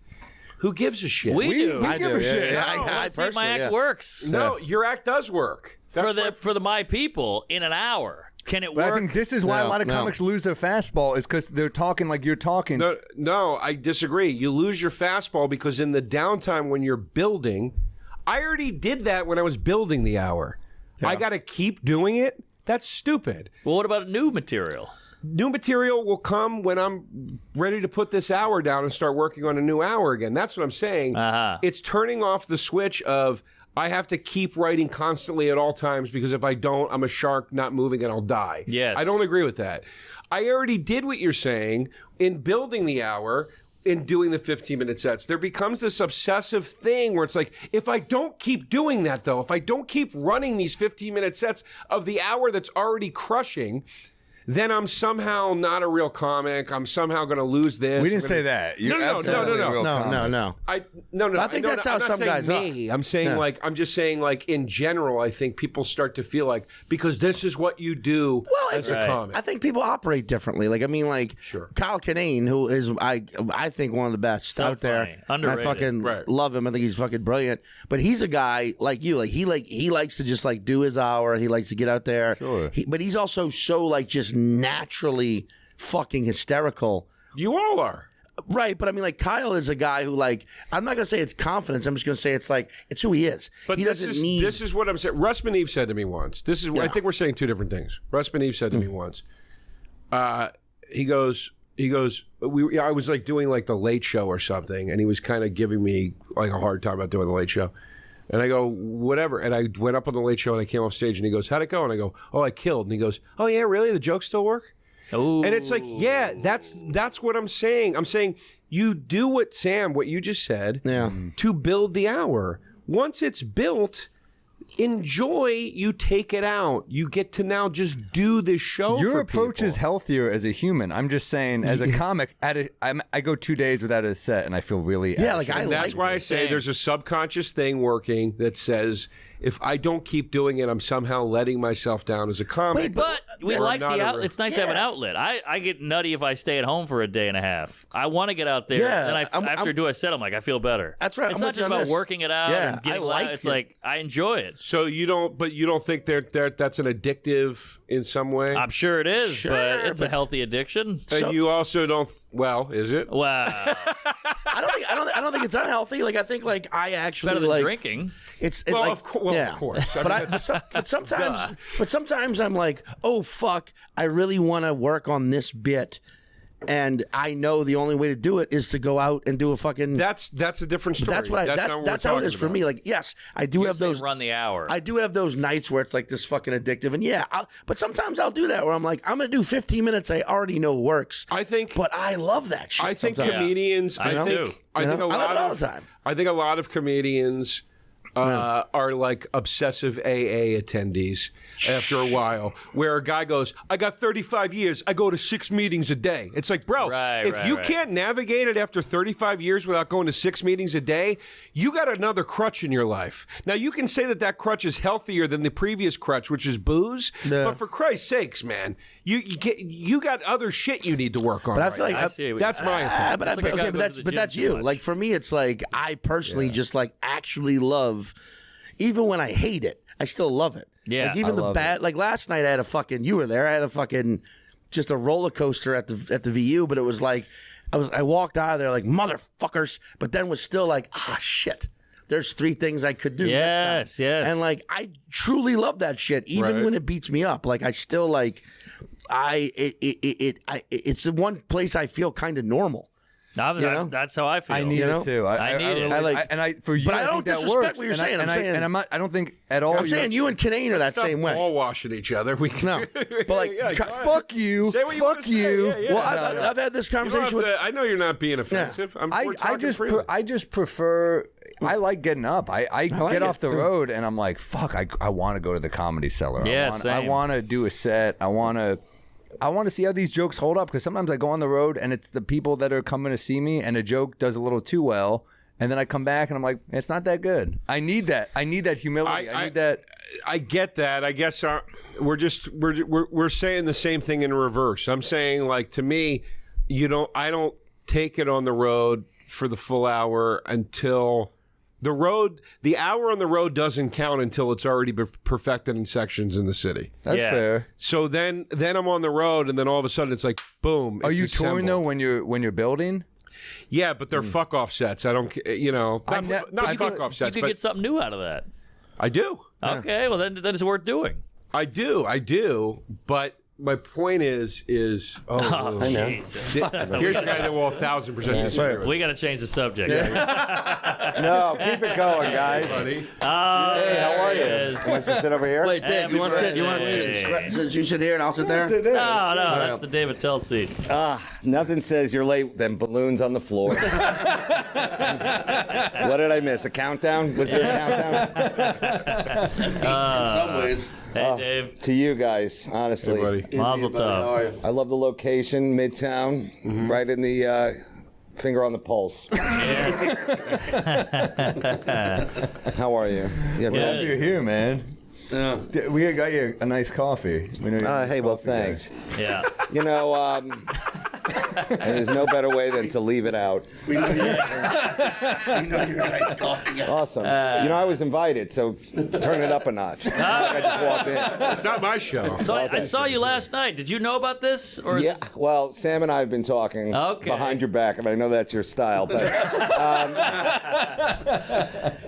Speaker 3: Who gives a shit?
Speaker 2: We do.
Speaker 5: I
Speaker 1: give
Speaker 5: do.
Speaker 1: a shit.
Speaker 5: Yeah,
Speaker 2: No,
Speaker 5: I
Speaker 2: let's see if my
Speaker 5: personally,
Speaker 2: act works
Speaker 3: No, your act does work.
Speaker 2: for the my people in an hour. Can it
Speaker 1: But
Speaker 2: work?
Speaker 1: I think this is why a lot of
Speaker 5: No.
Speaker 1: comics lose their fastball is because they're talking like you're talking.
Speaker 3: No, I disagree. You lose your fastball because in the downtime when you're building, I already did that when I was building the hour. I got to keep doing it? That's stupid.
Speaker 2: Well, what about new material?
Speaker 3: New material will come when I'm ready to put this hour down and start working on a new hour again. That's what I'm saying. It's turning off the switch of I have to keep writing constantly at all times because if I don't, I'm a shark not moving and I'll die.
Speaker 2: Yes.
Speaker 3: I don't agree with that. I already did what you're saying in building the hour, in doing the 15-minute sets. There becomes this obsessive thing where it's like, if I don't keep doing that, though, if I don't keep running these 15-minute sets of the hour that's already crushing, then I'm somehow not a real comic. I'm somehow going to lose this.
Speaker 1: We didn't say that. You're absolutely a real comic.
Speaker 5: No.
Speaker 3: I
Speaker 5: think that's how some guys are.
Speaker 3: I'm saying I'm just saying like in general. I think people start to feel like because this is what you do as a comic.
Speaker 5: I think people operate differently. Like Kyle Kinane, who is I think one of the best out there.
Speaker 2: funny. Underrated.
Speaker 5: I fucking love him. I think he's fucking brilliant. But he's a guy like you. Like he likes to just like do his hour. He likes to get out there.
Speaker 1: Sure.
Speaker 5: But he's also so like just naturally fucking hysterical.
Speaker 3: You all are.
Speaker 5: Right, but I mean, like Kyle is a guy who, like, I'm not gonna say it's confidence. I'm just gonna say it's like it's who he is.
Speaker 3: But
Speaker 5: he doesn't need.
Speaker 3: This is what I'm saying. Russ Maneve said to me once. This is. I think we're saying two different things. Russ Maneve said to me once. He goes. I was like doing like the Late Show or something, and he was kind of giving me like a hard time about doing the Late Show. And I go, whatever. And I went up on the Late Show and I came off stage and he goes, how'd it go? And I go, oh, I killed. And he goes, oh yeah, really? The jokes still work?
Speaker 2: Ooh.
Speaker 3: And it's like, yeah, that's what I'm saying. I'm saying you do what you just said to build the hour. once it's built, enjoy. You take it out. You get to now just do this show.
Speaker 1: Your
Speaker 3: for
Speaker 1: approach
Speaker 3: people.
Speaker 1: is healthier as a human. I'm just saying, as a comic, I go 2 days without a set, and I feel really
Speaker 3: And that's why I say there's a subconscious thing working that says if I don't keep doing it, I'm somehow letting myself down as a comic.
Speaker 2: But we like the outlet. It's nice to have an outlet. I get nutty if I stay at home for a day and a half. I want to get out there.
Speaker 5: Yeah,
Speaker 2: and then after I do a set, I'm like, I feel better.
Speaker 5: That's right.
Speaker 2: It's
Speaker 5: I'm
Speaker 2: not
Speaker 5: with
Speaker 2: just
Speaker 5: you on
Speaker 2: about
Speaker 5: this.
Speaker 2: working it out
Speaker 5: Yeah,
Speaker 2: and getting
Speaker 5: I like
Speaker 2: loud. It's
Speaker 5: it.
Speaker 2: like, I enjoy it.
Speaker 3: So you don't think that's an addictive in some way?
Speaker 2: I'm sure it is,
Speaker 5: Sure,
Speaker 2: but it's a healthy addiction.
Speaker 3: And you also don't. Well, is it?
Speaker 2: Wow.
Speaker 5: I don't think it's unhealthy. Like I think like I actually
Speaker 2: Better than
Speaker 5: like
Speaker 2: drinking.
Speaker 3: Well,
Speaker 5: like,
Speaker 3: of course.
Speaker 5: yeah.
Speaker 3: Of course.
Speaker 5: But sometimes I'm like, oh fuck, I really want to work on this bit, and I know the only way to do it is to go out and do a fucking.
Speaker 3: That's a different story.
Speaker 5: That's what that's how it is for me. Like, yes, I do have those.
Speaker 2: Run the hour.
Speaker 5: I do have those nights where it's like this fucking addictive, and yeah, but sometimes I'll do that where I'm like, I'm gonna do 15 minutes I already know works.
Speaker 3: I think,
Speaker 5: but I love that shit.
Speaker 3: I think
Speaker 5: sometimes.
Speaker 3: comedians.
Speaker 2: I
Speaker 3: I
Speaker 2: do.
Speaker 3: think a
Speaker 5: I love
Speaker 3: lot
Speaker 5: it all
Speaker 3: of
Speaker 5: the time.
Speaker 3: I think a lot of comedians are like obsessive AA attendees after a while, where a guy goes, I got 35 years, I go to 6 meetings a day. It's like, bro, if you can't navigate it after 35 years without going to 6 meetings a day, you got another crutch in your life. Now, you can say that crutch is healthier than the previous crutch, which is booze, but for Christ's sakes, man, you got other shit you need to work on.
Speaker 5: But I feel like
Speaker 3: that's my opinion.
Speaker 5: but that's you. Like for me, it's like I personally just like actually love, even when I hate it, I still love it.
Speaker 2: Yeah,
Speaker 5: like even
Speaker 1: I
Speaker 5: the
Speaker 1: love
Speaker 5: bad. Like last night, I had a fucking. You were there. I had a fucking just a roller coaster at the VU, but it was like I walked out of there like motherfuckers, but then was still like shit. There's 3 things I could do.
Speaker 2: Yes, yes.
Speaker 5: And like I truly love that shit, even when it beats me up. Like I still like. It's the one place I feel kind of normal.
Speaker 2: That's how I feel.
Speaker 1: I need it too. I need it. For you,
Speaker 5: but I don't
Speaker 1: think that
Speaker 5: disrespect
Speaker 1: works.
Speaker 5: what you're saying. I'm saying,
Speaker 1: and I don't think at all.
Speaker 5: I'm saying you and Kinane are that same way.
Speaker 3: All washing each other. We can,
Speaker 5: No, but like,
Speaker 1: fuck you.
Speaker 3: Say what you want
Speaker 1: Fuck
Speaker 3: to say.
Speaker 1: you.
Speaker 3: Yeah, yeah.
Speaker 5: Well, I've had this
Speaker 3: You don't
Speaker 5: conversation
Speaker 3: have
Speaker 5: with.
Speaker 3: to- I know you're not being offensive.
Speaker 1: I just prefer. I like getting up. I get
Speaker 5: it.
Speaker 1: off the road and I'm like, fuck. I want to go to the Comedy Cellar.
Speaker 2: Yeah,
Speaker 1: I
Speaker 2: same.
Speaker 1: want to do a set. I want to see how these jokes hold up, because sometimes I go on the road and it's the people that are coming to see me and a joke does a little too well, and then I come back and I'm like, it's not that good. I need that. I need that humility. I need that.
Speaker 3: I get that. I guess we're saying the same thing in reverse. I'm saying, like, to me, I don't take it on the road for the full hour until the hour on the road doesn't count until it's already perfected in sections in the city.
Speaker 1: That's fair.
Speaker 3: So then I'm on the road, and then all of a sudden it's like, boom.
Speaker 1: Are you touring though
Speaker 3: assembled.
Speaker 1: when you're building?
Speaker 3: Yeah, but they're fuck off sets. I don't, not fuck off sets.
Speaker 2: You could get something new out of that.
Speaker 3: I do.
Speaker 2: Okay, well then it's worth doing.
Speaker 3: I do. But my point is
Speaker 2: Jesus.
Speaker 3: here's a guy that will 1,000% disagree with.
Speaker 2: We got to change the subject.
Speaker 7: No, keep it going, guys. Hey, how are you?
Speaker 2: Yes.
Speaker 7: Want to sit over here?
Speaker 5: Wait, Dave, you want to sit? You want to sit? You sit here, and I'll sit there.
Speaker 2: No, that's the David Tell seat.
Speaker 7: Nothing says you're late than balloons on the floor. What did I miss? A countdown? Was there a countdown?
Speaker 5: In some ways.
Speaker 2: Hey, Dave.
Speaker 7: To you guys, honestly.
Speaker 3: Hey, buddy.
Speaker 2: Mazel tov.
Speaker 7: I love the location, Midtown, right in the finger on the pulse.
Speaker 2: Yes.
Speaker 7: How are you?
Speaker 1: Glad you're here, man.
Speaker 5: Yeah.
Speaker 1: We got you a nice coffee. We know you're
Speaker 7: Hey, well,
Speaker 1: coffee guy.
Speaker 7: thanks.
Speaker 2: Yeah.
Speaker 7: And there's no better way than to leave it out.
Speaker 5: We know you're a nice coffee guy.
Speaker 7: Awesome. I was invited, so turn it up a notch. Like I just walked in.
Speaker 3: It's not my show.
Speaker 2: So I saw you last night. Did you know about this? Or is
Speaker 7: Yeah,
Speaker 2: this...
Speaker 7: well, Sam and I have been talking behind your back, and I know that's your style, but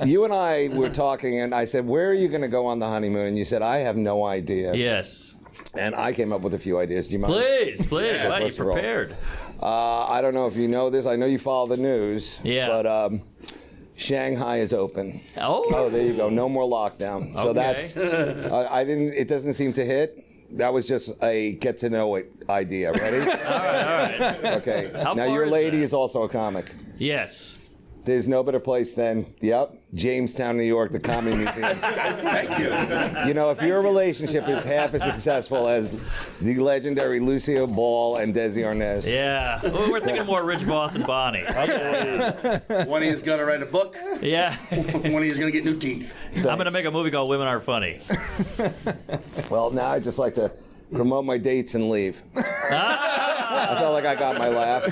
Speaker 7: you and I were talking, and I said, where are you going to go on the honeymoon? And you said, I have no idea.
Speaker 2: Yes.
Speaker 7: And I came up with a few ideas. Do you mind?
Speaker 2: Please. Wow, you
Speaker 7: First of all.
Speaker 2: prepared.
Speaker 7: I don't know if you know this. I know you follow the news.
Speaker 2: Yeah.
Speaker 7: But Shanghai is open.
Speaker 2: Oh,
Speaker 7: there you go. No more lockdown. So
Speaker 2: Okay.
Speaker 7: that's, it doesn't seem to hit. That was just a get to know it idea. Ready?
Speaker 2: all right.
Speaker 7: Okay.
Speaker 2: How
Speaker 7: Now
Speaker 2: far
Speaker 7: your
Speaker 2: is
Speaker 7: lady
Speaker 2: that?
Speaker 7: is also a comic.
Speaker 2: Yes.
Speaker 7: There's no better place than, Jamestown, New York, the Comedy Museum.
Speaker 5: Thank you.
Speaker 7: You know, if your relationship is half as successful as the legendary Lucille Ball and Desi Arnaz.
Speaker 2: Yeah. Well, we're thinking more Rich Voss and Bonnie.
Speaker 5: One of you's got to write a book.
Speaker 2: Yeah.
Speaker 5: One of you's going to get new teeth.
Speaker 2: I'm going to make a movie called Women Are Funny.
Speaker 7: Well, now I'd just like to promote my dates and leave. I felt like I got my laugh.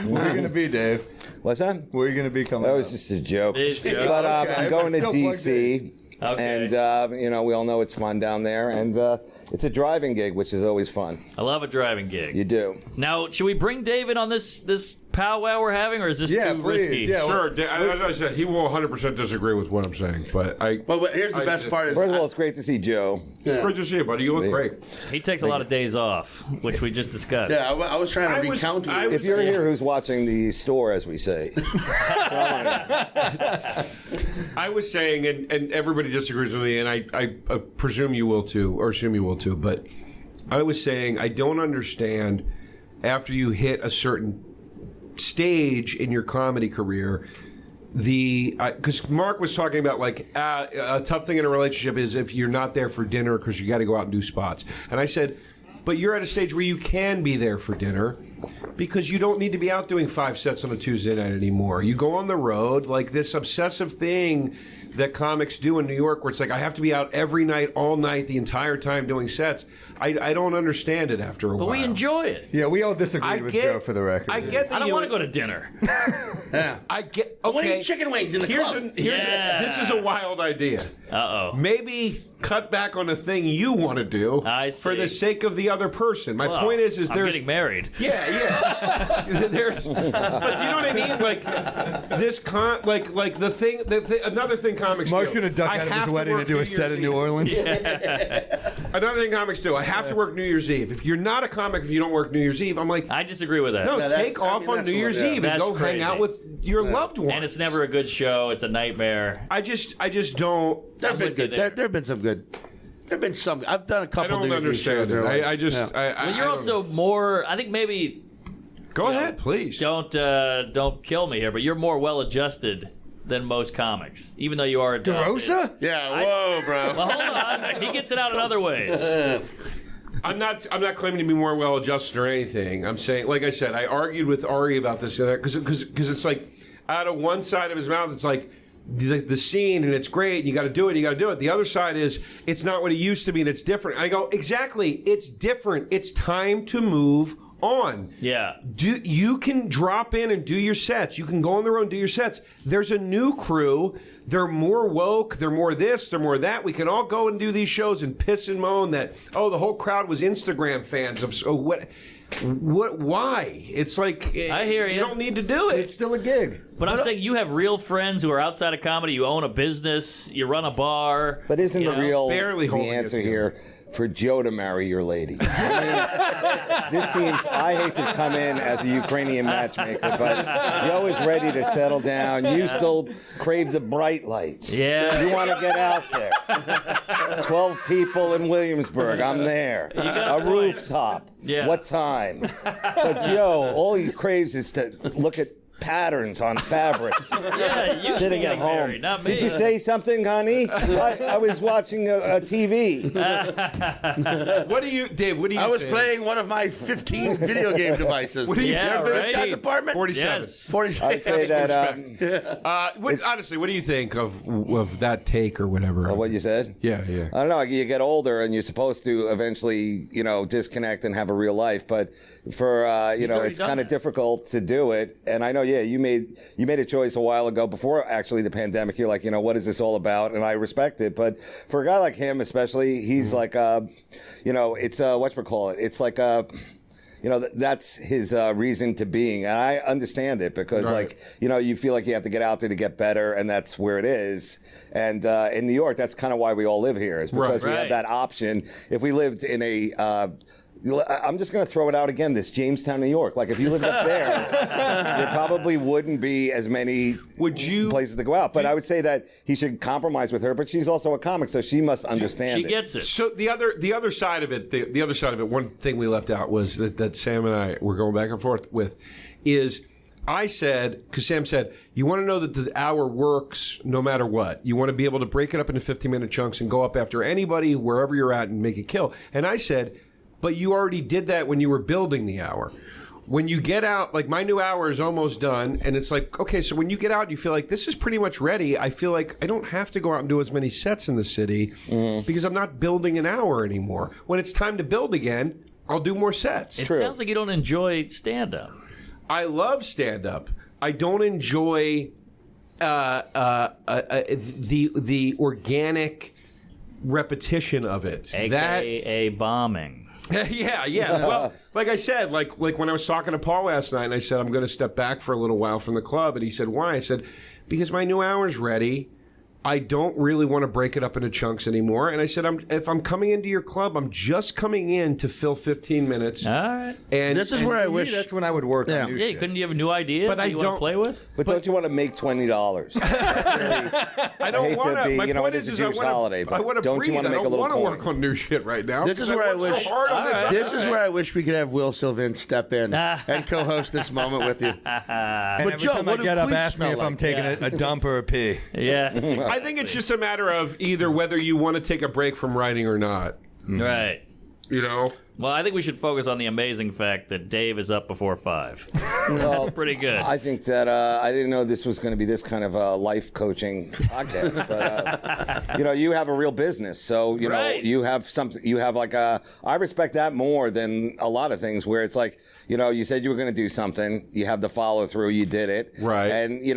Speaker 1: Where are you going to be, Dave?
Speaker 7: What's that?
Speaker 1: Where are you going to be coming
Speaker 7: That was
Speaker 1: up?
Speaker 7: just a joke.
Speaker 2: It's a joke.
Speaker 7: But
Speaker 1: Okay,
Speaker 7: I'm going to
Speaker 1: still plugged
Speaker 7: D.C.
Speaker 2: Okay.
Speaker 7: And, we all know it's fun down there. And it's a driving gig, which is always fun.
Speaker 2: I love a driving gig.
Speaker 7: You do.
Speaker 2: Now, should we bring David on this powwow we're having, or is this
Speaker 1: Yeah,
Speaker 2: too
Speaker 1: please.
Speaker 2: risky?
Speaker 1: Yeah,
Speaker 3: Sure. As I said, he will 100% disagree with what I'm saying, but
Speaker 5: Well, but here's the best part: is
Speaker 7: First of all, it's great to see Joe.
Speaker 3: Great to see you, buddy. You look great.
Speaker 2: He takes a lot of days off, which we just discussed.
Speaker 5: yeah, I was trying to recount.
Speaker 7: If you're here who's watching the store, as we say.
Speaker 3: I was saying, and everybody disagrees with me, and I presume you will too, or assume you will too, but I was saying I don't understand after you hit a certain stage in your comedy career, because Mark was talking about like a tough thing in a relationship is if you're not there for dinner because you got to go out and do spots. And I said, but you're at a stage where you can be there for dinner because you don't need to be out doing 5 sets on a Tuesday night anymore. You go on the road, like this obsessive thing that comics do in New York where it's like I have to be out every night, all night, the entire time doing sets. I don't understand it after a while.
Speaker 2: But we enjoy it.
Speaker 1: Yeah, we all disagreed with Joe for the record.
Speaker 3: I get that
Speaker 2: I don't want to go to dinner.
Speaker 5: yeah.
Speaker 3: I get.
Speaker 5: I want to
Speaker 3: Okay.
Speaker 5: eat chicken wings in the club.
Speaker 3: This is a wild idea.
Speaker 2: Uh-oh.
Speaker 3: Maybe cut back on a thing you want to do
Speaker 2: I
Speaker 3: for the
Speaker 2: see.
Speaker 3: sake of the other person. My
Speaker 2: Well,
Speaker 3: point is
Speaker 2: I'm
Speaker 3: there's
Speaker 2: getting married.
Speaker 3: yeah. There's, but you know what I mean? Like this like the thing, another thing comics
Speaker 1: Mark's
Speaker 3: do.
Speaker 1: going to duck
Speaker 3: I
Speaker 1: out of
Speaker 3: have
Speaker 1: his wedding
Speaker 3: work
Speaker 1: and do a
Speaker 3: New
Speaker 1: set
Speaker 3: Year's
Speaker 1: in New
Speaker 3: Eve.
Speaker 1: Orleans.
Speaker 3: Another thing comics do. I have to work New Year's Eve. If you're not a comic, if you don't work New Year's Eve, I'm like,
Speaker 2: I disagree with that.
Speaker 3: no,
Speaker 5: Yeah,
Speaker 3: take
Speaker 5: that's- I
Speaker 3: off
Speaker 5: mean,
Speaker 3: on
Speaker 5: that's
Speaker 3: New
Speaker 5: what-
Speaker 3: Year's
Speaker 5: yeah.
Speaker 3: Eve and
Speaker 2: That's
Speaker 3: go
Speaker 2: crazy.
Speaker 3: hang out with your loved ones.
Speaker 2: And it's never a good show. It's a nightmare.
Speaker 3: I just don't.
Speaker 5: There have been
Speaker 2: with you
Speaker 5: good.
Speaker 2: there.
Speaker 5: There have been some good. There have been some. I've done a
Speaker 3: I
Speaker 5: couple.
Speaker 3: don't
Speaker 5: New Year's Eve shows
Speaker 3: understand it.
Speaker 5: that are like-
Speaker 3: I just.
Speaker 5: yeah.
Speaker 2: Well, you're
Speaker 3: I don't
Speaker 2: also
Speaker 3: know.
Speaker 2: more. I think maybe
Speaker 3: Go ahead, please.
Speaker 2: don't kill me here, but you're more well-adjusted than most comics, even though you are adopted.
Speaker 1: DeRosa?
Speaker 5: Yeah. Whoa, bro.
Speaker 2: Well, hold on. He gets it out in other ways.
Speaker 3: I'm not claiming to be more well adjusted or anything. I'm saying, like I said, I argued with Ari about this because it's like out of one side of his mouth, it's like the scene and it's great and you got to do it. The other side is it's not what it used to be and it's different. I go, exactly, it's different. It's time to move on.
Speaker 2: Yeah.
Speaker 3: You can drop in and do your sets. You can go on the road and do your sets. There's a new crew. They're more woke. They're more this. They're more that. We can all go and do these shows and piss and moan that, oh, the whole crowd was Instagram fans of what. Why? It's like
Speaker 2: I hear you.
Speaker 3: You don't need to do it.
Speaker 1: It's still a gig.
Speaker 2: But I'm saying you have real friends who are outside of comedy. You own a business. You run a bar.
Speaker 7: But isn't
Speaker 2: you
Speaker 7: the
Speaker 2: know?
Speaker 7: real
Speaker 3: barely
Speaker 7: the
Speaker 3: holding it
Speaker 7: answer
Speaker 3: together.
Speaker 7: here for Joe to marry your lady? I mean, this seems, I hate to come in as a Ukrainian matchmaker, but Joe is ready to settle down. You still crave the bright lights.
Speaker 2: Yeah.
Speaker 7: You want to get out there. 12 people in Williamsburg. I'm there.
Speaker 2: got
Speaker 7: A
Speaker 2: a point.
Speaker 7: rooftop.
Speaker 2: Yeah.
Speaker 7: What time? But Joe, all he craves is to look at patterns on fabrics.
Speaker 2: Yeah, you
Speaker 7: Sitting
Speaker 2: should
Speaker 7: at
Speaker 2: be
Speaker 7: home.
Speaker 2: married, not me.
Speaker 7: Did you say something, honey? I was watching a TV.
Speaker 3: What do you, Dave? What do you?
Speaker 5: I was
Speaker 3: think?
Speaker 5: playing one of my 15 video game devices.
Speaker 3: do you-
Speaker 2: Yeah,
Speaker 5: You ever been to
Speaker 2: right.
Speaker 5: this guy's apartment?
Speaker 3: 47.
Speaker 2: Yes.
Speaker 5: 47.
Speaker 7: I'd say that.
Speaker 3: Honestly, what do you think of that take or whatever?
Speaker 7: What you said?
Speaker 3: Yeah.
Speaker 7: I don't know. You get older, and you're supposed to eventually, disconnect and have a real life. But for
Speaker 2: already
Speaker 7: it's
Speaker 2: done
Speaker 7: kind of
Speaker 2: that.
Speaker 7: difficult to do it. And I know, you made a choice a while ago before actually the pandemic. You're like, what is this all about? And I respect it. But for a guy like him, especially, he's like, it's whatchamacallit. It's like that's his reason to being. And I understand it because,
Speaker 3: Right.
Speaker 7: you feel like you have to get out there to get better, and that's where it is. And in New York, that's kind of why we all live here, is because we have
Speaker 2: Right.
Speaker 7: that option. If we lived in a I'm just going to throw it out again, this Jamestown, New York. Like, if you lived up there, there probably wouldn't be as many places to go out. But I would say that he should compromise with her. But she's also a comic, so she must understand
Speaker 2: She
Speaker 7: it.
Speaker 2: gets it.
Speaker 3: So the other side of it, the other side of it, one thing we left out was that Sam and I were going back and forth with, is I said, because Sam said, you want to know that the hour works no matter what. You want to be able to break it up into 15-minute chunks and go up after anybody, wherever you're at, and make it kill. And I said, but you already did that when you were building the hour. When you get out, like my new hour is almost done, and it's like, okay, so when you get out, you feel like this is pretty much ready. I feel like I don't have to go out and do as many sets in the city because I'm not building an hour anymore. When it's time to build again, I'll do more sets.
Speaker 2: It sounds like you don't enjoy stand-up.
Speaker 3: I love stand-up. I don't enjoy the organic repetition of it.
Speaker 2: AKA bombing.
Speaker 3: Yeah. Well, like I said, like when I was talking to Paul last night, and I said I'm going to step back for a little while from the club, and he said, "Why?" I said, "Because my new hour's ready. I don't really want to break it up into chunks anymore." And I said, if I'm coming into your club, I'm just coming in to fill 15 minutes.
Speaker 2: All right.
Speaker 3: And
Speaker 5: This is where I wish.
Speaker 1: That's when I would work on new shit.
Speaker 2: Couldn't you have new ideas
Speaker 3: But
Speaker 2: that
Speaker 3: I
Speaker 2: you want
Speaker 3: don't-
Speaker 2: to play with?
Speaker 7: But don't you want to make $20?
Speaker 3: I don't
Speaker 7: hate
Speaker 3: want
Speaker 7: to
Speaker 3: to.
Speaker 7: be,
Speaker 3: My
Speaker 7: you know,
Speaker 3: point
Speaker 7: it is a
Speaker 3: I
Speaker 7: Jewish
Speaker 3: want
Speaker 7: holiday,
Speaker 3: to.
Speaker 7: but
Speaker 3: I want to
Speaker 7: don't you
Speaker 3: breathe.
Speaker 7: wanna
Speaker 3: I
Speaker 7: make a
Speaker 3: don't
Speaker 7: little
Speaker 3: want to
Speaker 7: coin?
Speaker 3: work on new shit right now.
Speaker 5: This is
Speaker 3: because
Speaker 5: where I
Speaker 3: worked
Speaker 5: wish.
Speaker 3: So hard on this.
Speaker 5: This is where I wish we could have Will Sylvan step in and co-host this moment with you.
Speaker 1: And
Speaker 5: But
Speaker 1: every
Speaker 5: Joe,
Speaker 1: time
Speaker 5: what
Speaker 1: I
Speaker 5: do
Speaker 1: get up,
Speaker 5: queefs
Speaker 1: ask me
Speaker 5: smell
Speaker 1: if I'm
Speaker 5: like?
Speaker 1: taking a dump or a pee.
Speaker 2: Yeah.
Speaker 3: I think it's just a matter of either whether you want to take a break from writing or not.
Speaker 2: Right.
Speaker 3: You know.
Speaker 2: Well, I think we should focus on the amazing fact that Dave is up before 5. That's pretty good.
Speaker 7: I think that I didn't know this was going to be this kind of life coaching podcast, but you have a real business, so you know
Speaker 2: Right.
Speaker 7: you have something. You have like a. I respect that more than a lot of things where it's like you said you were going to do something, you have the follow through, you did it,
Speaker 3: Right.
Speaker 7: and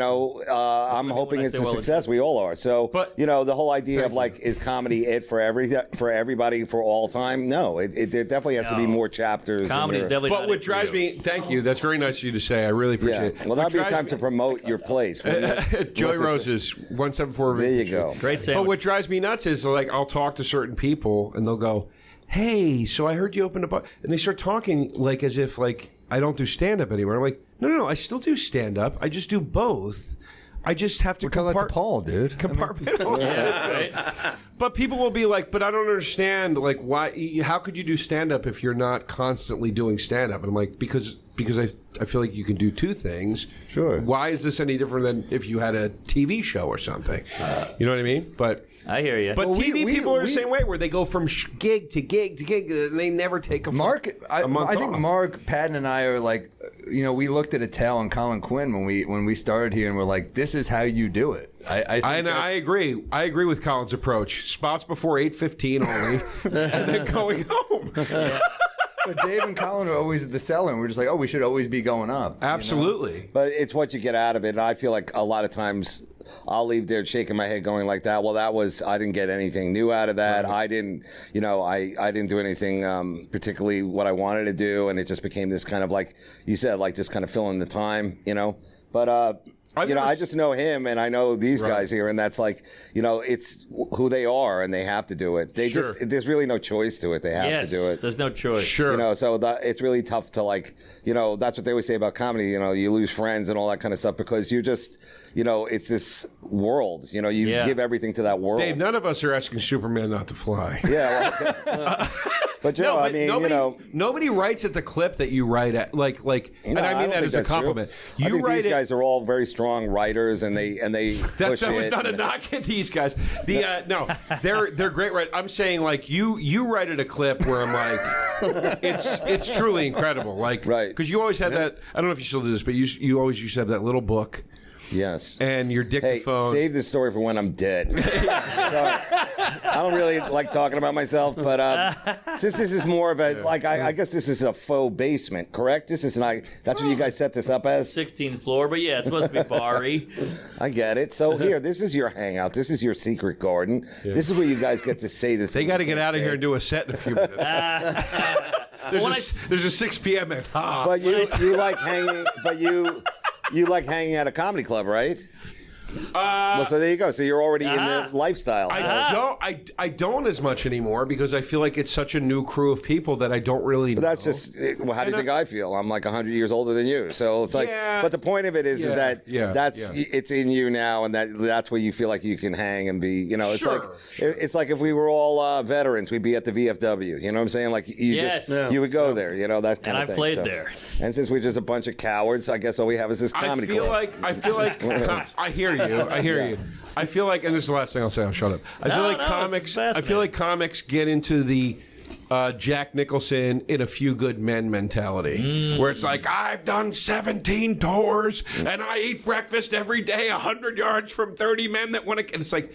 Speaker 7: I'm hoping
Speaker 2: I
Speaker 7: it's
Speaker 2: say
Speaker 7: a
Speaker 2: well,
Speaker 7: success. We all are. So,
Speaker 3: But-
Speaker 7: the whole idea of like is comedy it for everybody for all time? No, it definitely has to be
Speaker 2: No.
Speaker 7: more chapters. in
Speaker 2: Comedy's
Speaker 7: your-
Speaker 2: definitely
Speaker 3: But
Speaker 2: not
Speaker 3: what
Speaker 2: it for
Speaker 3: drives
Speaker 2: you.
Speaker 3: me, thank you. That's very nice of you to say. I really appreciate
Speaker 7: Yeah.
Speaker 3: it.
Speaker 7: Well, that'll
Speaker 3: What
Speaker 7: be a
Speaker 3: drives
Speaker 7: time
Speaker 3: me-
Speaker 7: to promote your place. wouldn't it?
Speaker 3: Joey
Speaker 7: Unless it's-
Speaker 3: Rose's 174.
Speaker 7: There you
Speaker 3: Vintage
Speaker 7: go.
Speaker 3: Street.
Speaker 2: Great
Speaker 3: But
Speaker 2: sandwich.
Speaker 3: what drives me nuts is like I'll talk to certain people and they'll go, "Hey, so I heard you opened a bar," and they start talking like as if like I don't do stand up anymore. I'm like, no, I still do stand up. I just do both. I just have to
Speaker 1: Call that to Paul, dude.
Speaker 3: compartmentalize.
Speaker 2: Yeah, right?
Speaker 3: But people will be like, "But I don't understand. Like, why? How could you do stand up if you're not constantly doing stand up?" And I'm like, because I feel like you can do two things.
Speaker 1: Sure.
Speaker 3: Why is this any different than if you had a TV show or something? You know what I mean? But
Speaker 2: I hear you.
Speaker 3: but
Speaker 1: Well,
Speaker 3: TV
Speaker 1: we-
Speaker 3: people are the
Speaker 1: we-
Speaker 3: same way, where they go from gig to gig to gig, and they never take a
Speaker 1: Mark, I
Speaker 3: month
Speaker 1: think
Speaker 3: off.
Speaker 1: Mark, Patton, and I are like, we looked at Attell and Colin Quinn when we started here, and we're like, this is how you do it. I think
Speaker 3: I agree. I agree with Colin's approach. Spots before 8:15 only, and then going home.
Speaker 1: but Dave and Colin are always at the cellar, and we're just like, oh, we should always be going up.
Speaker 3: Absolutely.
Speaker 7: But it's what you get out of it. And I feel like a lot of times I'll leave there shaking my head going like that. Well, I didn't get anything new out of that. I didn't, I didn't do anything particularly what I wanted to do. And it just became this kind of like you said, like just kind of filling the time, But, I just know him and I know these guys here, and that's like, it's who they are and they have to do it. There's really no choice to it. They have to do it.
Speaker 2: There's no choice.
Speaker 3: Sure.
Speaker 7: So it's really tough to like, that's what they always say about comedy. You lose friends and all that kind of stuff because you just, it's this world. You give everything to that world.
Speaker 3: Dave, none of us are asking Superman not to fly.
Speaker 7: Yeah. Well, but Joe, I mean,
Speaker 3: nobody writes at the clip that you write at. Like, and I mean
Speaker 7: don't
Speaker 3: that
Speaker 7: think
Speaker 3: as a
Speaker 7: that's true.
Speaker 3: compliment.
Speaker 7: I
Speaker 3: You
Speaker 7: think
Speaker 3: write
Speaker 7: these
Speaker 3: it.
Speaker 7: guys are all very strong writers, and they push
Speaker 3: That was
Speaker 7: it.
Speaker 3: not a knock at these guys. No, they're great. Right? I'm saying like you write at a clip where I'm like, it's truly incredible. Like,
Speaker 7: Right.
Speaker 3: Because you always had that. I don't know if you still do this, but you always used to have that little book
Speaker 7: Yes.
Speaker 3: and your
Speaker 7: Hey,
Speaker 3: dictaphone.
Speaker 7: save this story for when I'm dead. I don't really like talking about myself, but since this is more of a I guess this is a faux basement, correct? This is not. That's what you guys set this up as.
Speaker 2: 16th floor, but yeah, it's supposed to be bar-y.
Speaker 7: I get it. So here, this is your hangout. This is your secret garden. This is where you guys get to say the.
Speaker 3: They got to get out of here and do a set in a few minutes. There's a 6 p.m. at
Speaker 7: But you like hanging. But you like hanging at a comedy club, right? Well, so there you go. So you're already in the lifestyle.
Speaker 3: I don't as much anymore because I feel like it's such a new crew of people that I don't really know.
Speaker 7: But that's just, well, how do you think I feel? I'm like 100 years older than you. So it's like, but the point of it is that it's in you now, and that's where you feel like you can hang and be, you know, it's like if we were all veterans, we'd be at the VFW. You know what I'm saying? Like you would go there, you know, that kind of thing.
Speaker 2: And I played there.
Speaker 7: And since we're just a bunch of cowards, I guess all we have is this comedy club.
Speaker 3: I feel like I hear you. I feel like, and this is the last thing I'll say. I'll shut up. I feel like comics get into the Jack Nicholson in A Few Good Men mentality, where it's like, I've done 17 tours and I eat breakfast every day 100 yards from 30 men that want to. And it's like,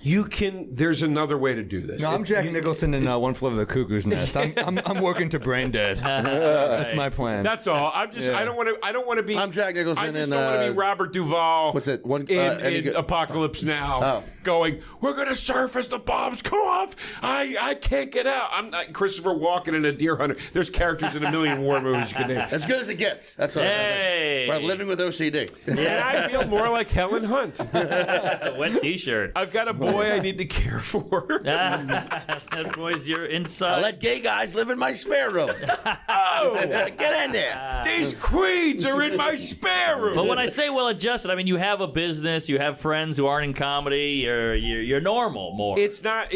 Speaker 3: there's another way to do this.
Speaker 1: No, I'm Jack Nicholson in One Flew Over the Cuckoo's Nest. I'm working to Brain Dead. That's my plan.
Speaker 3: That's all. I don't want to be.
Speaker 5: I'm Jack Nicholson.
Speaker 3: I just don't want to be Robert Duvall.
Speaker 5: What's it?
Speaker 3: In Apocalypse Now, going, we're gonna surf as the bombs go off. I can't get out. I'm not Christopher Walken in A Deer Hunter. There's characters in a million war movies you can name.
Speaker 5: As good as it gets. That's what I'm like. Living with OCD.
Speaker 3: And I feel more like Helen Hunt.
Speaker 2: Wet T-shirt.
Speaker 3: I've got a boy I need to care for.
Speaker 2: That boy's your inside.
Speaker 5: I let gay guys live in my spare room. Get in there.
Speaker 3: These queens are in my spare room.
Speaker 2: But when I say well-adjusted, I mean you have a business, you have friends who aren't in comedy, you're normal more.
Speaker 3: It's not,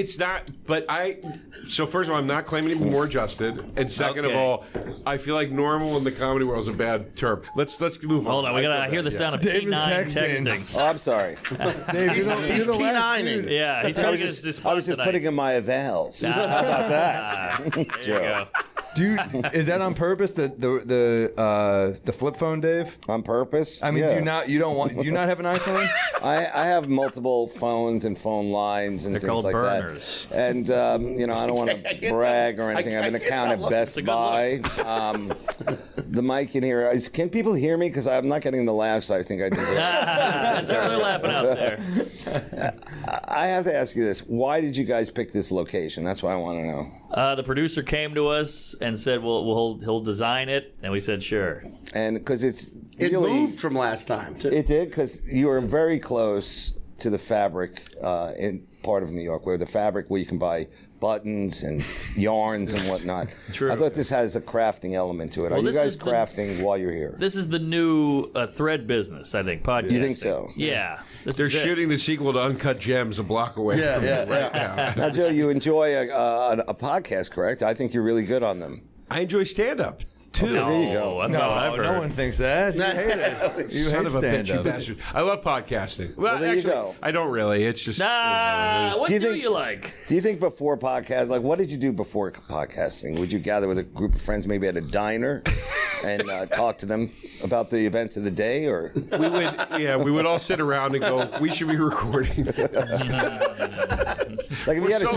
Speaker 3: but so first of all, I'm not claiming to be more adjusted. And second of all, I feel like normal in the comedy world is a bad term. Let's move on.
Speaker 2: Hold on, we gotta hear the sound of T9 texting.
Speaker 7: Oh, I'm sorry.
Speaker 1: Dave,
Speaker 5: He's T9ing.
Speaker 2: Yeah, he's trying to get his
Speaker 7: I was just putting in my avowals. How about that?
Speaker 2: There you go.
Speaker 1: Dude, is that on purpose? The flip phone, Dave?
Speaker 7: On purpose?
Speaker 1: I mean, do you not have an iPhone?
Speaker 7: I have multiple phones and phone lines and
Speaker 2: They're
Speaker 7: things
Speaker 2: called
Speaker 7: like
Speaker 2: burners.
Speaker 7: that. And I don't want to brag or anything. I have an account at Best Buy. The mic in here. Can people hear me? Because I'm not getting the laughs I think I deserve.
Speaker 2: That's why they're laughing out there.
Speaker 7: I have to ask you this: why did you guys pick this location? That's what I want to know.
Speaker 2: The producer came to us and said, "Well, he'll design it," and we said, "Sure."
Speaker 7: And because it
Speaker 5: moved from last time.
Speaker 7: It did, because you were very close to the fabric in part of New York, where you can buy buttons and yarns and whatnot.
Speaker 2: True.
Speaker 7: I thought this has a crafting element to it. Are you guys crafting while you're here?
Speaker 2: This is the new thread business, I think. Podcasting.
Speaker 7: You think so?
Speaker 2: Yeah.
Speaker 3: They're shooting the sequel to Uncut Gems a block away.
Speaker 5: Yeah.
Speaker 7: Now, Joe, you enjoy a podcast, correct? I think you're really good on them.
Speaker 3: I enjoy stand-up. Too.
Speaker 2: No,
Speaker 7: there you go.
Speaker 2: That's not what I've heard.
Speaker 1: No one thinks that. You hate it. You
Speaker 3: Son
Speaker 1: hate
Speaker 3: of a bitch, you
Speaker 1: stand-up.
Speaker 3: bastard. I love podcasting.
Speaker 7: Well, there
Speaker 3: actually,
Speaker 7: you go.
Speaker 3: I don't really. It's just.
Speaker 2: What do you like?
Speaker 7: Do you think before podcast, like what did you do before podcasting? Would you gather with a group of friends, maybe at a diner, and talk to them about the events of the day, or?
Speaker 3: We would all sit around and go, we should be recording.
Speaker 7: Like if you had to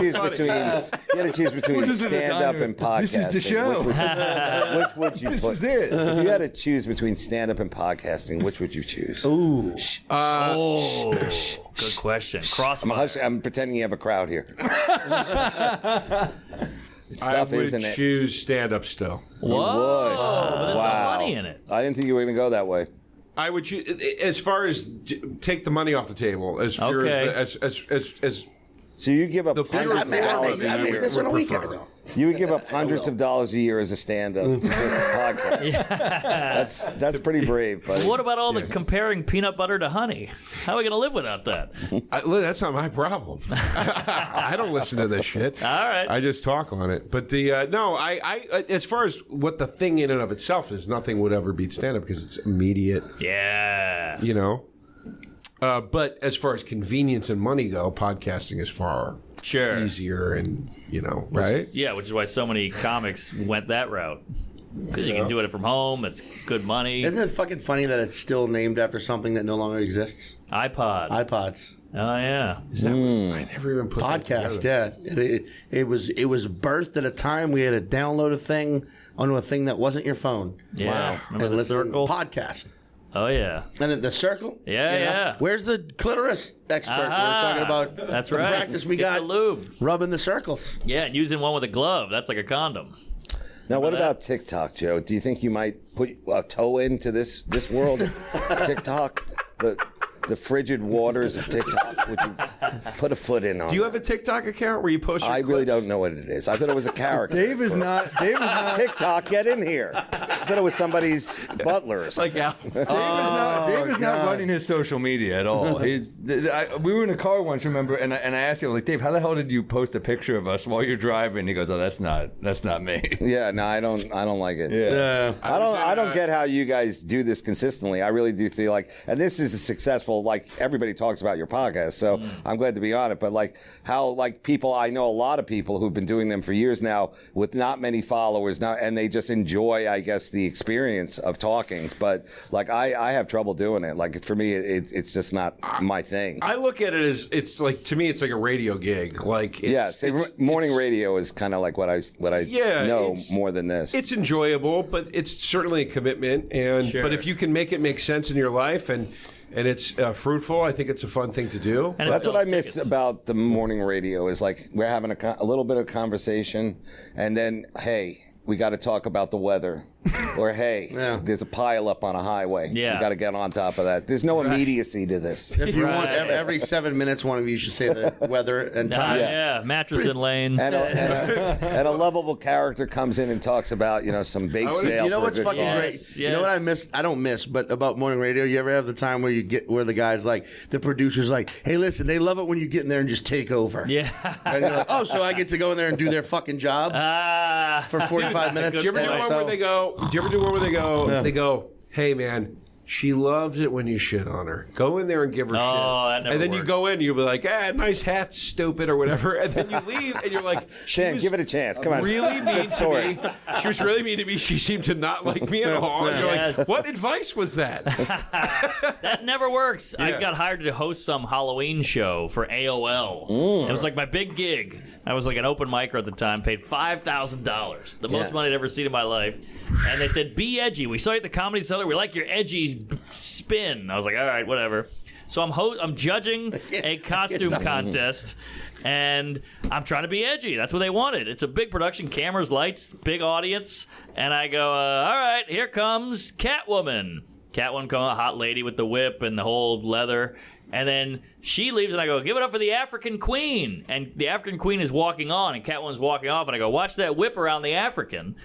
Speaker 7: choose between stand-up and podcasting.
Speaker 1: This is the show.
Speaker 7: Which would you put?
Speaker 1: This is it.
Speaker 7: If you had to choose between stand-up and podcasting, which would you choose?
Speaker 5: Ooh.
Speaker 2: Good question. Crossfire.
Speaker 7: I'm pretending you have a crowd here. It's
Speaker 3: I
Speaker 7: tough,
Speaker 3: would
Speaker 7: isn't it?
Speaker 3: choose stand-up still.
Speaker 7: You would.
Speaker 2: But there's no money in it.
Speaker 7: I didn't think you were going to go that way.
Speaker 3: I would choose, as far as take the money off the table, as far as
Speaker 7: So you give up
Speaker 3: the
Speaker 7: hundreds of dollars
Speaker 5: I
Speaker 7: a
Speaker 5: made
Speaker 7: year.
Speaker 5: this on a weekend ago.
Speaker 7: You would give up hundreds of dollars a year as a stand-up to this podcast. That's pretty brave, buddy.
Speaker 2: What about all the comparing peanut butter to honey? How are we going to live without that?
Speaker 3: That's not my problem. I don't listen to this shit.
Speaker 2: All right.
Speaker 3: I just talk on it. But I as far as what the thing in and of itself is, nothing would ever beat stand-up because it's immediate.
Speaker 2: Yeah.
Speaker 3: You know. But as far as convenience and money go, podcasting is far easier and, right?
Speaker 2: Yeah, which is why so many comics went that route. Because you can do it from home, it's good money.
Speaker 5: Isn't it fucking funny that it's still named after something that no longer exists? iPods.
Speaker 2: Oh, yeah.
Speaker 3: I never even put
Speaker 5: Podcast, yeah. It was birthed at a time we had to download a thing onto a thing that wasn't your phone.
Speaker 2: Yeah.
Speaker 5: Wow.
Speaker 2: Remember
Speaker 5: and
Speaker 2: the
Speaker 5: listen
Speaker 2: circle?
Speaker 5: Podcast.
Speaker 2: Oh, yeah.
Speaker 5: And then the circle?
Speaker 2: Yeah.
Speaker 5: Where's the clitoris expert we were talking about?
Speaker 2: That's
Speaker 5: the
Speaker 2: right.
Speaker 5: practice we
Speaker 2: Get
Speaker 5: got
Speaker 2: the lube.
Speaker 5: rubbing the circles.
Speaker 2: Yeah, and using one with a glove. That's like a condom.
Speaker 7: Now, what about TikTok, Joe? Do you think you might put a toe into this world of TikTok? The the frigid waters of TikTok, would you put a foot in on?
Speaker 3: Do you have a TikTok account where you post your
Speaker 7: I
Speaker 3: clips?
Speaker 7: really don't know what it is. I thought it was a character.
Speaker 1: Dave is not.
Speaker 7: TikTok, get in here. I thought it was somebody's butler or something.
Speaker 1: Dave is not running his social media at all. We were in a car once, remember, and I asked him, like, Dave, how the hell did you post a picture of us while you're driving? He goes, oh, that's not me.
Speaker 7: Yeah, no, I don't like it.
Speaker 1: Yeah.
Speaker 7: I don't get how you guys do this consistently. I really do feel like, and this is a successful, like everybody talks about your podcast, so I'm glad to be on it. But like how like people, I know a lot of people who've been doing them for years now with not many followers now, and they just enjoy, I guess, the experience of talking. But like I have trouble doing it. Like for me, it's just not my thing.
Speaker 3: I look at it as it's like, to me, it's like a radio gig. Like
Speaker 7: morning radio is kind of like what I know more than this.
Speaker 3: It's enjoyable, but it's certainly a commitment. And but if you can make it make sense in your life and it's fruitful, I think it's a fun thing to do.
Speaker 2: And
Speaker 7: that's what I miss about the morning radio is like we're having a little bit of conversation, and then hey, we got to talk about the weather. Or, hey, there's a pile up on a highway.
Speaker 2: Yeah.
Speaker 7: You got to get on top of that. There's no immediacy to this.
Speaker 5: If you want, every 7 minutes, one of you should say the weather and time.
Speaker 2: Yeah, mattress in lanes.
Speaker 7: And a lovable character comes in and talks about, some bake sale.
Speaker 5: You know what's fucking
Speaker 2: cause.
Speaker 5: great? You know what I miss? I don't miss, but about morning radio, you ever have the time where the guy's like, the producer's like, hey, listen, they love it when you get in there and just take over.
Speaker 2: Yeah.
Speaker 5: And you're like, oh, so I get to go in there and do their fucking job for 45 minutes.
Speaker 3: Do you ever do one where they go? Do you ever do one where they go? Yeah. They go, hey man, she loves it when you shit on her. Go in there and give her shit.
Speaker 2: That never
Speaker 3: and then
Speaker 2: works.
Speaker 3: you go in, you'll be like, nice hat, stupid, or whatever. And then you leave, and you're like,
Speaker 7: Shan, give it a chance. Come on.
Speaker 3: Really mean to me. She was really mean to me. She seemed to not like me at all. And you're like, what advice was that?
Speaker 2: That never works.
Speaker 3: Yeah.
Speaker 2: I got hired to host some Halloween show for AOL. It was like my big gig. I was like an open micer at the time, paid $5,000, the most money I'd ever seen in my life. And they said, be edgy. We saw you at the Comedy Cellar. We like your edgy spin. I was like, all right, whatever. So I'm judging a costume contest, and I'm trying to be edgy. That's what they wanted. It's a big production, cameras, lights, big audience. And I go, all right, here comes Catwoman. Catwoman comes, a hot lady with the whip and the whole leather. And then she leaves, and I go, give it up for the African Queen. And the African Queen is walking on, and Catwoman's walking off, and I go, watch that whip around the African.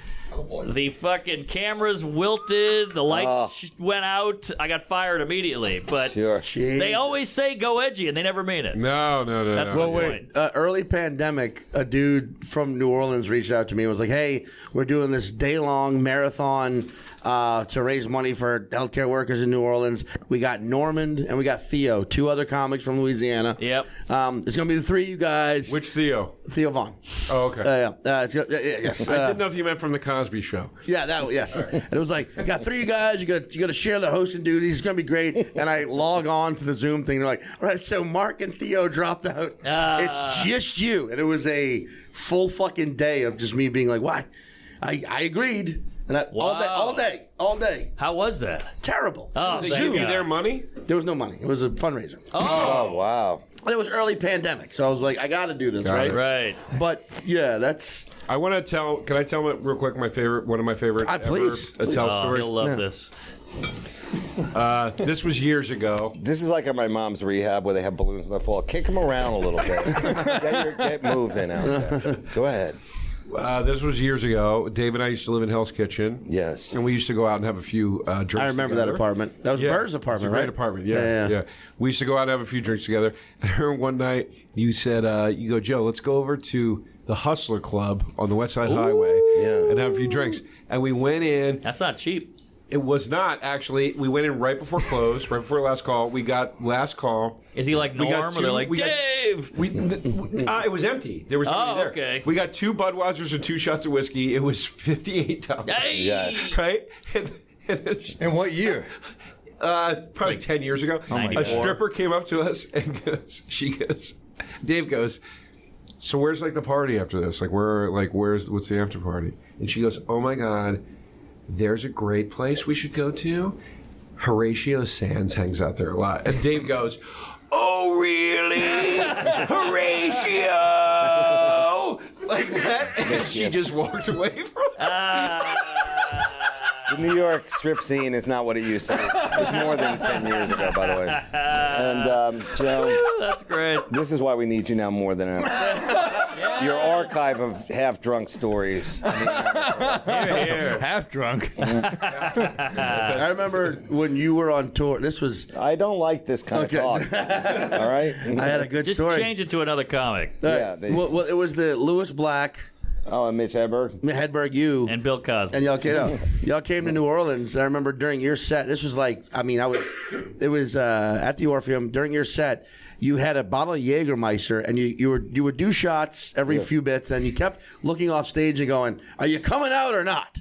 Speaker 2: The fucking cameras wilted, the lights went out. I got fired immediately. But they always say go edgy, and they never mean it.
Speaker 3: No.
Speaker 2: That's
Speaker 5: Well,
Speaker 2: my
Speaker 5: wait.
Speaker 2: point.
Speaker 5: Early pandemic, a dude from New Orleans reached out to me and was like, hey, we're doing this day-long marathon to raise money for healthcare workers in New Orleans. We got Normand and we got Theo, two other comics from Louisiana.
Speaker 2: Yep.
Speaker 5: It's going to be the three of you guys.
Speaker 3: Which Theo?
Speaker 5: Theo Vaughn.
Speaker 3: Oh, okay.
Speaker 5: Yes.
Speaker 3: I didn't know if you meant from the Cosby Show.
Speaker 5: Yeah, yes. And it was like, you got three of you guys, you got to share the hosting duties. It's going to be great. And I log on to the Zoom thing. They're like, all right, so Mark and Theo dropped out. It's just you. And it was a full fucking day of just me being like, why? I agreed. And all day.
Speaker 2: How was that?
Speaker 5: Terrible.
Speaker 2: Oh,
Speaker 3: Did they give you their money?
Speaker 5: There was no money. It was a fundraiser.
Speaker 7: Oh, wow.
Speaker 5: And it was early pandemic, so I was like, I got to do this, right?
Speaker 2: Right.
Speaker 5: But yeah, that's.
Speaker 3: I want to tell. Can I tell real quick one of my favorite
Speaker 5: Please.
Speaker 3: tell stories?
Speaker 2: You'll love this.
Speaker 3: This was years ago.
Speaker 7: This is like at my mom's rehab where they have balloons in the fall. Kick them around a little bit. Get moving out there. Go ahead.
Speaker 3: This was years ago. Dave and I used to live in Hell's Kitchen.
Speaker 7: Yes.
Speaker 3: And we used to go out and have a few drinks
Speaker 5: I remember
Speaker 3: together.
Speaker 5: that apartment. That was Burr's apartment,
Speaker 3: It was a
Speaker 5: right?
Speaker 3: great apartment, yeah. We used to go out and have a few drinks together. I remember one night you said, you go, Joe, let's go over to the Hustler Club on the West Side Highway and have a few drinks. And we went in.
Speaker 2: That's not cheap.
Speaker 3: It was not, actually. We went in right before close, right before last call. We got last call.
Speaker 2: Is he like Norm, or they're like, Dave?
Speaker 3: It was empty. There was nobody there.
Speaker 2: Okay.
Speaker 3: We got 2 Budweisers and 2 shots of whiskey. It was $58.
Speaker 2: Hey!
Speaker 7: Yeah.
Speaker 3: Right?
Speaker 1: In what year?
Speaker 3: Probably 10 years ago. A stripper came up to us and goes, Dave goes, so where's like the party after this? What's the after party? And she goes, oh my God, there's a great place we should go to. Horatio Sands hangs out there a lot. And Dave goes, oh really? Horatio! Like that. And she just walked away from us.
Speaker 7: The New York strip scene is not what it used to be. It was more than 10 years ago, by the way. And Joe,
Speaker 2: That's great.
Speaker 7: this is why we need you now more than ever. Your archive of half-drunk stories.
Speaker 2: Here.
Speaker 1: Half drunk.
Speaker 5: I remember when you were on tour. This was.
Speaker 7: I don't like this kind
Speaker 5: Okay.
Speaker 7: of talk. All right?
Speaker 5: I had a good
Speaker 2: Just
Speaker 5: story.
Speaker 2: change it to another comic.
Speaker 7: Yeah,
Speaker 5: well, it was the Lewis Black,
Speaker 7: Oh, and Mitch Hedberg?
Speaker 5: Hedberg, you.
Speaker 2: And Bill Cosby.
Speaker 5: And y'all came to New Orleans. I remember during your set, this was like, it was at the Orpheum. During your set, you had a bottle of Jägermeister, and you would do shots every few bits, and you kept looking off stage and going, "Are you coming out or not?"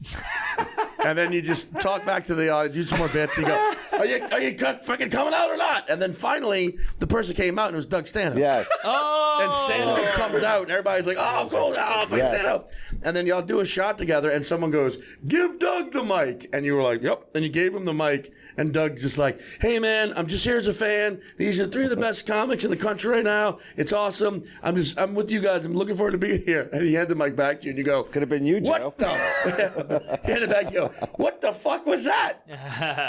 Speaker 5: And then you just talk back to the audience, do some more bits, and you go, "Are you fucking coming out or not?" And then finally, the person came out, and it was Doug Stanhope.
Speaker 7: Yes.
Speaker 5: And Stanhope comes out, and everybody's like, "Oh, cool, oh, fucking
Speaker 7: Yes.
Speaker 5: Stanhope." And then y'all do a shot together, and someone goes, "Give Doug the mic," and you were like, "Yep." And you gave him the mic, and Doug's just like, "Hey man, I'm just here as a fan. These are 3 of the best comics in the country right now. It's awesome. I'm with you guys. I'm looking forward to being here." And he handed the mic back to you, and you go,
Speaker 7: Could have been you, Joe.
Speaker 5: "What the?" Hand it back. You go, "What the fuck was that?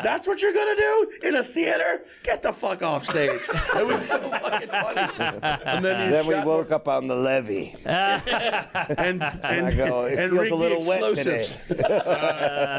Speaker 5: That's what you're gonna do in a theater? Get the fuck off stage." It was so fucking funny. And then
Speaker 7: We woke up on the levee.
Speaker 5: and
Speaker 7: I go, it feels
Speaker 5: rigged
Speaker 7: a little
Speaker 5: the
Speaker 7: wet
Speaker 5: explosives.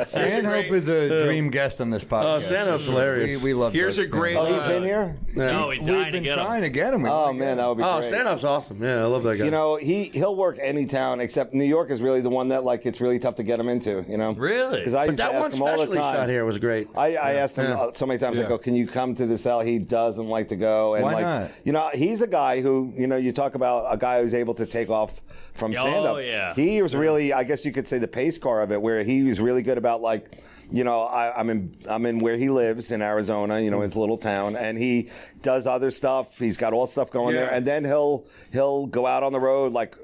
Speaker 1: Stanhope is a dream guest on this podcast.
Speaker 5: Oh, Stanhope's hilarious.
Speaker 1: We love
Speaker 3: Here's
Speaker 1: Doug
Speaker 3: a great.
Speaker 7: Oh, he's been here?
Speaker 2: No, we
Speaker 1: We've
Speaker 2: dying to
Speaker 1: been
Speaker 2: get him.
Speaker 1: trying to get him. We
Speaker 7: Oh,
Speaker 1: wanna get
Speaker 7: man,
Speaker 1: him.
Speaker 7: that would be
Speaker 5: Oh,
Speaker 7: great.
Speaker 5: Stanhope's awesome. Yeah, I love that guy.
Speaker 7: You know, he'll work any town except New York is really the one that like it's really tough to get him into. You know,
Speaker 2: Really?
Speaker 7: Because I
Speaker 5: But
Speaker 7: used to
Speaker 5: that one
Speaker 7: ask him all the
Speaker 5: specialty
Speaker 7: time.
Speaker 5: shot here was great.
Speaker 7: I asked him
Speaker 5: Yeah.
Speaker 7: so many times. I
Speaker 3: Yeah.
Speaker 7: go, "Can you come to the cell?" He doesn't like to go. And
Speaker 1: Why
Speaker 7: like,
Speaker 1: not?
Speaker 7: you know, he's a guy who, you know, you talk about a guy who's able to take off from
Speaker 2: Oh,
Speaker 7: stand up.
Speaker 2: yeah.
Speaker 7: He was really, I guess you could say, the pace car of it, where he was really good about like, you know, I'm in where he lives in Arizona, you know, his little town, and he does other stuff. He's got all stuff going there,
Speaker 3: Yeah.
Speaker 7: and then he'll go out on the road like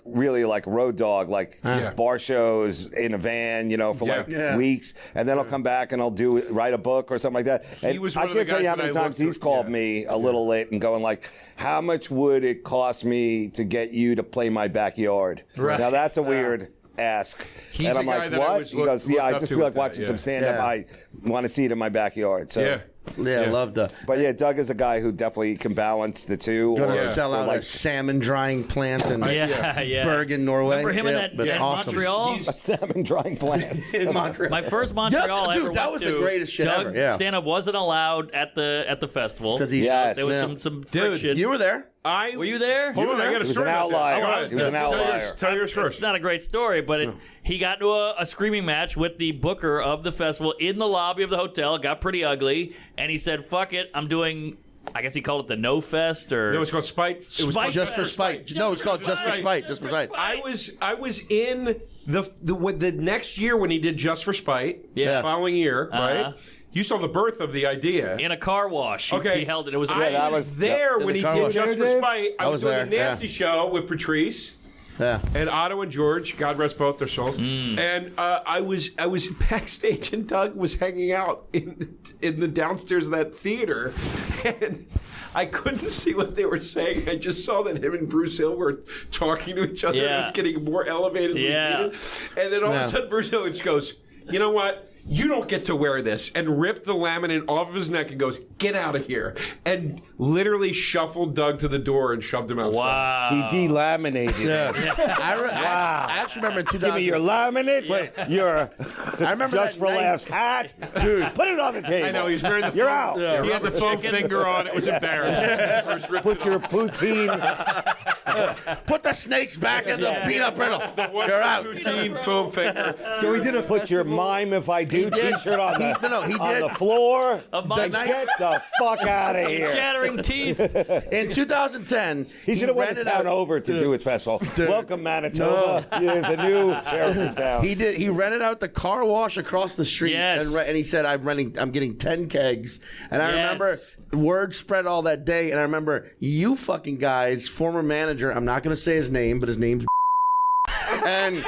Speaker 7: really like road dog, like
Speaker 3: Yeah.
Speaker 7: bar shows in a van, you know, for
Speaker 3: Yeah.
Speaker 7: like
Speaker 5: Yeah.
Speaker 7: weeks, and then I'll come back and I'll write a book or something like that. And
Speaker 3: was
Speaker 7: I
Speaker 3: one of the
Speaker 7: can't tell you
Speaker 3: guys
Speaker 7: how
Speaker 3: that
Speaker 7: many
Speaker 3: I
Speaker 7: times
Speaker 3: looked
Speaker 7: he's
Speaker 3: to-
Speaker 7: called
Speaker 3: yeah.
Speaker 7: me a little late and going like, "How much would it cost me to get you to play my backyard?"
Speaker 2: Right.
Speaker 7: Now that's a weird ask.
Speaker 3: He's
Speaker 7: and
Speaker 3: a
Speaker 7: I'm
Speaker 3: guy
Speaker 7: like,
Speaker 3: that I
Speaker 7: "What?"
Speaker 3: was
Speaker 7: He goes,
Speaker 3: looked
Speaker 7: "Yeah, I
Speaker 3: up
Speaker 7: just
Speaker 3: to
Speaker 7: feel
Speaker 3: with
Speaker 7: like watching
Speaker 3: that,
Speaker 7: some
Speaker 3: yeah.
Speaker 7: stand up.
Speaker 5: Yeah.
Speaker 7: I want to see it in my backyard." So.
Speaker 3: Yeah.
Speaker 5: Yeah, I loved that.
Speaker 7: But yeah, Doug is a guy who definitely can balance the two.
Speaker 5: Going to
Speaker 7: or-
Speaker 5: sell
Speaker 7: or
Speaker 5: out a salmon drying plant in
Speaker 2: Yeah.
Speaker 5: Bergen, Norway.
Speaker 2: Remember him in
Speaker 5: Yeah,
Speaker 2: that
Speaker 5: but awesome.
Speaker 2: Montreal?
Speaker 7: a salmon drying plant.
Speaker 5: In Montreal.
Speaker 2: My first Montreal
Speaker 5: Yeah, dude,
Speaker 2: ever
Speaker 5: that
Speaker 2: went
Speaker 5: was
Speaker 2: to,
Speaker 5: the greatest shit
Speaker 2: Doug
Speaker 5: ever, yeah.
Speaker 2: stand-up wasn't allowed at the festival.
Speaker 5: 'Cause he-
Speaker 7: Yes.
Speaker 2: There was
Speaker 5: Yeah.
Speaker 2: some friction.
Speaker 5: You were there.
Speaker 2: Were you there?
Speaker 3: Hold on, I got a
Speaker 7: He was
Speaker 3: story
Speaker 7: an
Speaker 3: about that.
Speaker 7: outlier.
Speaker 3: All right.
Speaker 7: He was an outlier.
Speaker 3: Tell yours first.
Speaker 2: It's not a great story, but he got into a screaming match with the booker of the festival in the lobby of the hotel. It got pretty ugly, and he said, "Fuck it, I'm doing." I guess he called it the No Fest or.
Speaker 3: No, it's called Spite. It was
Speaker 2: Spite
Speaker 5: Just for spite. No, it's called Just for Spite. Just for spite.
Speaker 3: I was in the next year when he did Just for Spite.
Speaker 2: Yeah.
Speaker 3: The following year, right?
Speaker 2: Uh-huh.
Speaker 3: You saw the birth of the idea.
Speaker 2: in a car wash.
Speaker 3: Okay.
Speaker 2: He held it. It was.
Speaker 3: I
Speaker 7: that
Speaker 3: was
Speaker 7: was-
Speaker 3: there
Speaker 5: yep.
Speaker 3: when he
Speaker 5: In the car
Speaker 3: did
Speaker 5: wash.
Speaker 3: Just for
Speaker 1: Dave?
Speaker 3: Spite. I was doing
Speaker 5: there,
Speaker 3: the Nasty
Speaker 5: yeah.
Speaker 3: Show with Patrice.
Speaker 5: Yeah.
Speaker 3: And Otto and George, God rest both their souls. And I was backstage, and Doug was hanging out in the downstairs of that theater, and I couldn't see what they were saying. I just saw that him and Bruce Hill were talking to each other.
Speaker 2: Yeah.
Speaker 3: And it's getting more elevated.
Speaker 2: Yeah.
Speaker 3: And then all of
Speaker 5: Yeah.
Speaker 3: a sudden, Bruce Hill just goes, "You know what? You don't get to wear this," and ripped the laminate off of his neck and goes, "Get out of here," and literally shuffled Doug to the door and shoved him outside.
Speaker 2: Wow.
Speaker 7: He delaminated.
Speaker 5: Yeah.
Speaker 7: it.
Speaker 5: I actually remember in 2000.
Speaker 7: Give me your laminate. Your
Speaker 5: I remember
Speaker 7: Just
Speaker 5: that
Speaker 7: for
Speaker 5: night-
Speaker 7: Laughs hat. Dude, put it on the table.
Speaker 3: I know, he's wearing the
Speaker 7: You're
Speaker 3: foam-
Speaker 7: out.
Speaker 3: He had the foam finger on. It was embarrassing. First ripped
Speaker 7: Put
Speaker 3: it
Speaker 7: your
Speaker 3: off.
Speaker 7: poutine.
Speaker 5: Put the snakes back in the peanut brittle.
Speaker 3: One
Speaker 5: You're out.
Speaker 3: poutine foam finger.
Speaker 7: So he did a put your mime if I do T-shirt on the
Speaker 5: He
Speaker 7: on
Speaker 5: did.
Speaker 7: the floor.
Speaker 2: mime.
Speaker 7: Get the fuck out of here.
Speaker 2: Chattering teeth.
Speaker 5: In 2010,
Speaker 7: He should have went to
Speaker 5: rented
Speaker 7: town
Speaker 5: out-
Speaker 7: over to do his festival. Welcome, Manitoba. There's a new sheriff in town.
Speaker 5: He did. He rented out the car wash across the street,
Speaker 2: Yes.
Speaker 5: and he said, I'm getting 10 kegs." And I
Speaker 2: Yes.
Speaker 5: remember word spread all that day, and I remember you fucking guys, former manager. I'm not going to say his name, but his name's and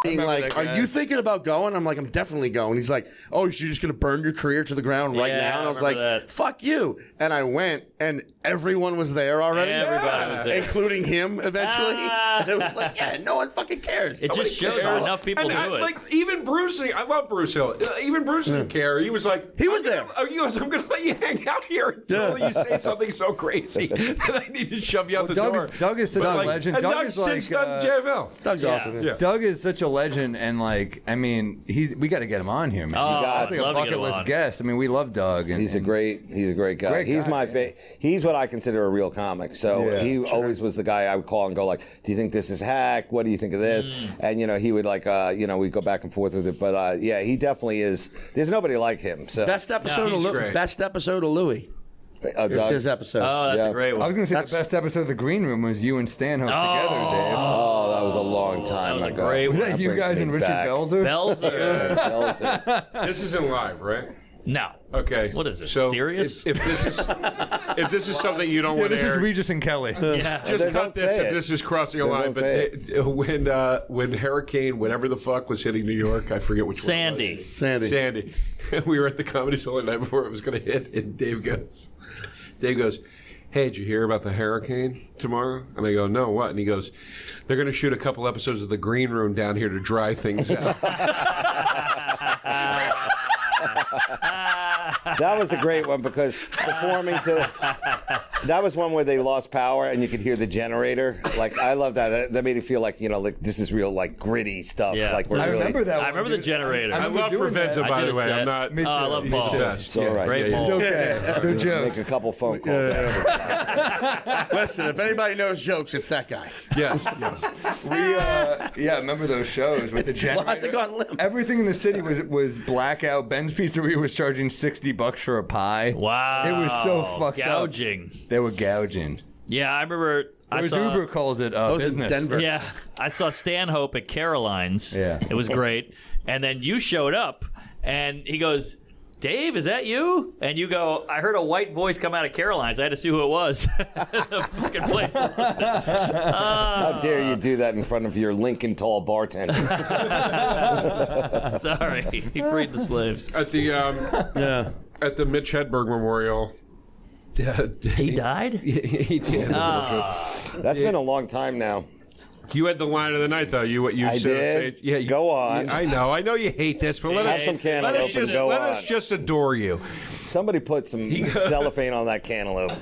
Speaker 5: being like, "Are you thinking about going?" I'm like, "I'm definitely going." He's like, "Oh, so you're just gonna burn your career to the ground right
Speaker 2: Yeah,
Speaker 5: now?" And I was
Speaker 2: I
Speaker 5: like,
Speaker 2: remember that.
Speaker 5: "Fuck you!" And I went, and everyone was there already.
Speaker 2: Everybody was there.
Speaker 5: including him eventually. And it was like, yeah, no one fucking cares.
Speaker 2: It just shows how enough people do it.
Speaker 3: Like even Bruce, I love Bruce Hill. Even Bruce didn't care. He was like,
Speaker 5: He was there.
Speaker 3: He goes, I'm going to let you hang out here until you say something so crazy that I need to shove you out the door.
Speaker 1: Doug is such a
Speaker 3: Like,
Speaker 1: legend.
Speaker 3: and
Speaker 1: Doug
Speaker 3: Doug
Speaker 1: is
Speaker 3: since
Speaker 1: like,
Speaker 3: done JFL.
Speaker 5: Doug's awesome.
Speaker 3: Yeah.
Speaker 1: Doug is such a legend, and like, I mean, we got to get him on here, man.
Speaker 2: Oh,
Speaker 1: I
Speaker 2: I'd
Speaker 1: think a
Speaker 2: love to get
Speaker 1: bucket
Speaker 2: him
Speaker 1: list
Speaker 2: on.
Speaker 1: guest. I mean, we love Doug. And,
Speaker 7: He's a great guy.
Speaker 1: Great
Speaker 7: He's
Speaker 1: guy,
Speaker 7: my
Speaker 1: yeah.
Speaker 7: he's what I consider a real comic. So
Speaker 1: Yeah,
Speaker 7: he always was the guy I would call and go like, "Do you think this is hack? What do you think of this?" And he would like we'd go back and forth with it. But yeah, he definitely is. There's nobody like him. So
Speaker 5: Best episode
Speaker 3: he's
Speaker 5: of
Speaker 3: great.
Speaker 5: Best episode of Louis. It's
Speaker 7: Doug.
Speaker 5: his episode.
Speaker 2: Oh, that's
Speaker 7: Yeah.
Speaker 2: a great one.
Speaker 1: I was going to say
Speaker 5: That's-
Speaker 1: the best episode of The Green Room was you and Stanhope together, Dave.
Speaker 7: Oh, that was a long time
Speaker 2: was a
Speaker 7: ago.
Speaker 2: great
Speaker 1: Was
Speaker 2: one.
Speaker 1: that you
Speaker 7: brings
Speaker 1: guys
Speaker 7: me
Speaker 1: and Richard
Speaker 7: back.
Speaker 1: Belzer?
Speaker 2: Belzer.
Speaker 7: Belzer.
Speaker 3: This isn't live, right?
Speaker 2: No.
Speaker 3: Okay.
Speaker 2: What is this,
Speaker 3: So
Speaker 2: serious?
Speaker 3: If this is something you don't
Speaker 1: Yeah,
Speaker 3: want to
Speaker 1: this is
Speaker 3: air,
Speaker 1: Regis and Kelly.
Speaker 2: Yeah.
Speaker 3: just
Speaker 7: Then
Speaker 3: cut
Speaker 7: don't
Speaker 3: this
Speaker 7: say
Speaker 3: if
Speaker 7: it.
Speaker 3: this is crossing a
Speaker 7: Then
Speaker 3: line.
Speaker 7: don't
Speaker 3: But
Speaker 7: say
Speaker 3: when Hurricane, whatever the fuck, was hitting New York, I forget which
Speaker 2: Sandy.
Speaker 3: one it was. Sandy. We were at the Comedy Store the night before it was going to hit, and Dave goes, "Hey, did you hear about the hurricane tomorrow?" And I go, "No, what?" And he goes, "They're going to shoot a couple episodes of The Green Room down here to dry things out."
Speaker 7: That was a great one because performing to that was one where they lost power and you could hear the generator. Like I love that. That made it feel like like this is real like gritty stuff.
Speaker 2: Yeah.
Speaker 7: Like we're
Speaker 1: I
Speaker 7: really.
Speaker 1: remember that.
Speaker 2: I remember the generator.
Speaker 3: I
Speaker 1: remember
Speaker 3: love
Speaker 1: doing
Speaker 3: Preventa,
Speaker 1: that.
Speaker 3: by
Speaker 2: I did
Speaker 3: the
Speaker 2: a
Speaker 3: way.
Speaker 2: set.
Speaker 3: I'm not.
Speaker 1: Me too.
Speaker 2: I love
Speaker 1: Me
Speaker 2: Paul.
Speaker 1: too.
Speaker 3: Yes.
Speaker 7: It's all right.
Speaker 2: Great
Speaker 7: Yeah,
Speaker 2: Paul.
Speaker 1: It's okay. Good joke.
Speaker 7: Make a couple phone calls. After.
Speaker 5: Listen, if anybody knows jokes, it's that guy.
Speaker 3: Yes. Yes.
Speaker 1: We remember those shows with the generator.
Speaker 5: Lots of gone limp.
Speaker 1: Everything in the city was blackout. Ben's Pizzeria was charging $60 for a pie.
Speaker 2: Wow.
Speaker 1: It was so fucked
Speaker 2: Gouging.
Speaker 1: up. They were gouging.
Speaker 2: Yeah, I remember.
Speaker 1: It
Speaker 2: I
Speaker 1: was
Speaker 2: saw,
Speaker 1: Uber calls it
Speaker 5: was in
Speaker 1: business.
Speaker 5: Denver.
Speaker 2: Yeah, I saw Stanhope at Caroline's.
Speaker 1: Yeah.
Speaker 2: It was great. And then you showed up, and he goes, "Dave, is that you?" And you go, "I heard a white voice come out of Caroline's. I had to see who it was." The fucking place.
Speaker 7: How dare you do that in front of your Lincoln Tall bartender?
Speaker 2: Sorry, he freed the slaves.
Speaker 3: At the at the Mitch Hedberg Memorial.
Speaker 2: He died?
Speaker 3: He did.
Speaker 7: That's been a long time now.
Speaker 3: You had the line of the night, though. You
Speaker 7: I
Speaker 3: said,
Speaker 7: did?
Speaker 3: yeah.
Speaker 7: Go on.
Speaker 3: I know you hate this, but let
Speaker 7: Have some cantaloupe and go
Speaker 3: let
Speaker 7: on.
Speaker 3: us just adore you.
Speaker 7: Somebody put some cellophane on that cantaloupe.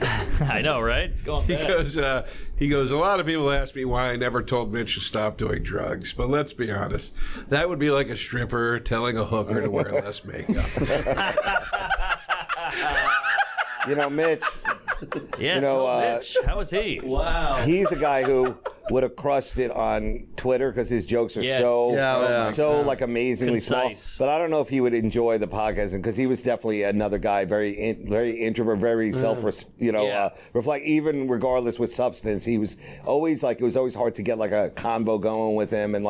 Speaker 2: I know, right? It's going bad.
Speaker 3: He goes. A lot of people ask me why I never told Mitch to stop doing drugs, but let's be honest, that would be like a stripper telling a hooker to wear less makeup.
Speaker 7: Mitch,
Speaker 2: Yeah, Mitch. How was he? Wow.
Speaker 7: he's a guy who would have crushed it on Twitter because his jokes are
Speaker 2: Yes.
Speaker 7: so like amazingly
Speaker 2: Concise.
Speaker 7: small. But I don't know if he would enjoy the podcast because he was definitely another guy, very introvert, very reflect. Even regardless with substance, he was always like it was always hard to get like a convo going with him, and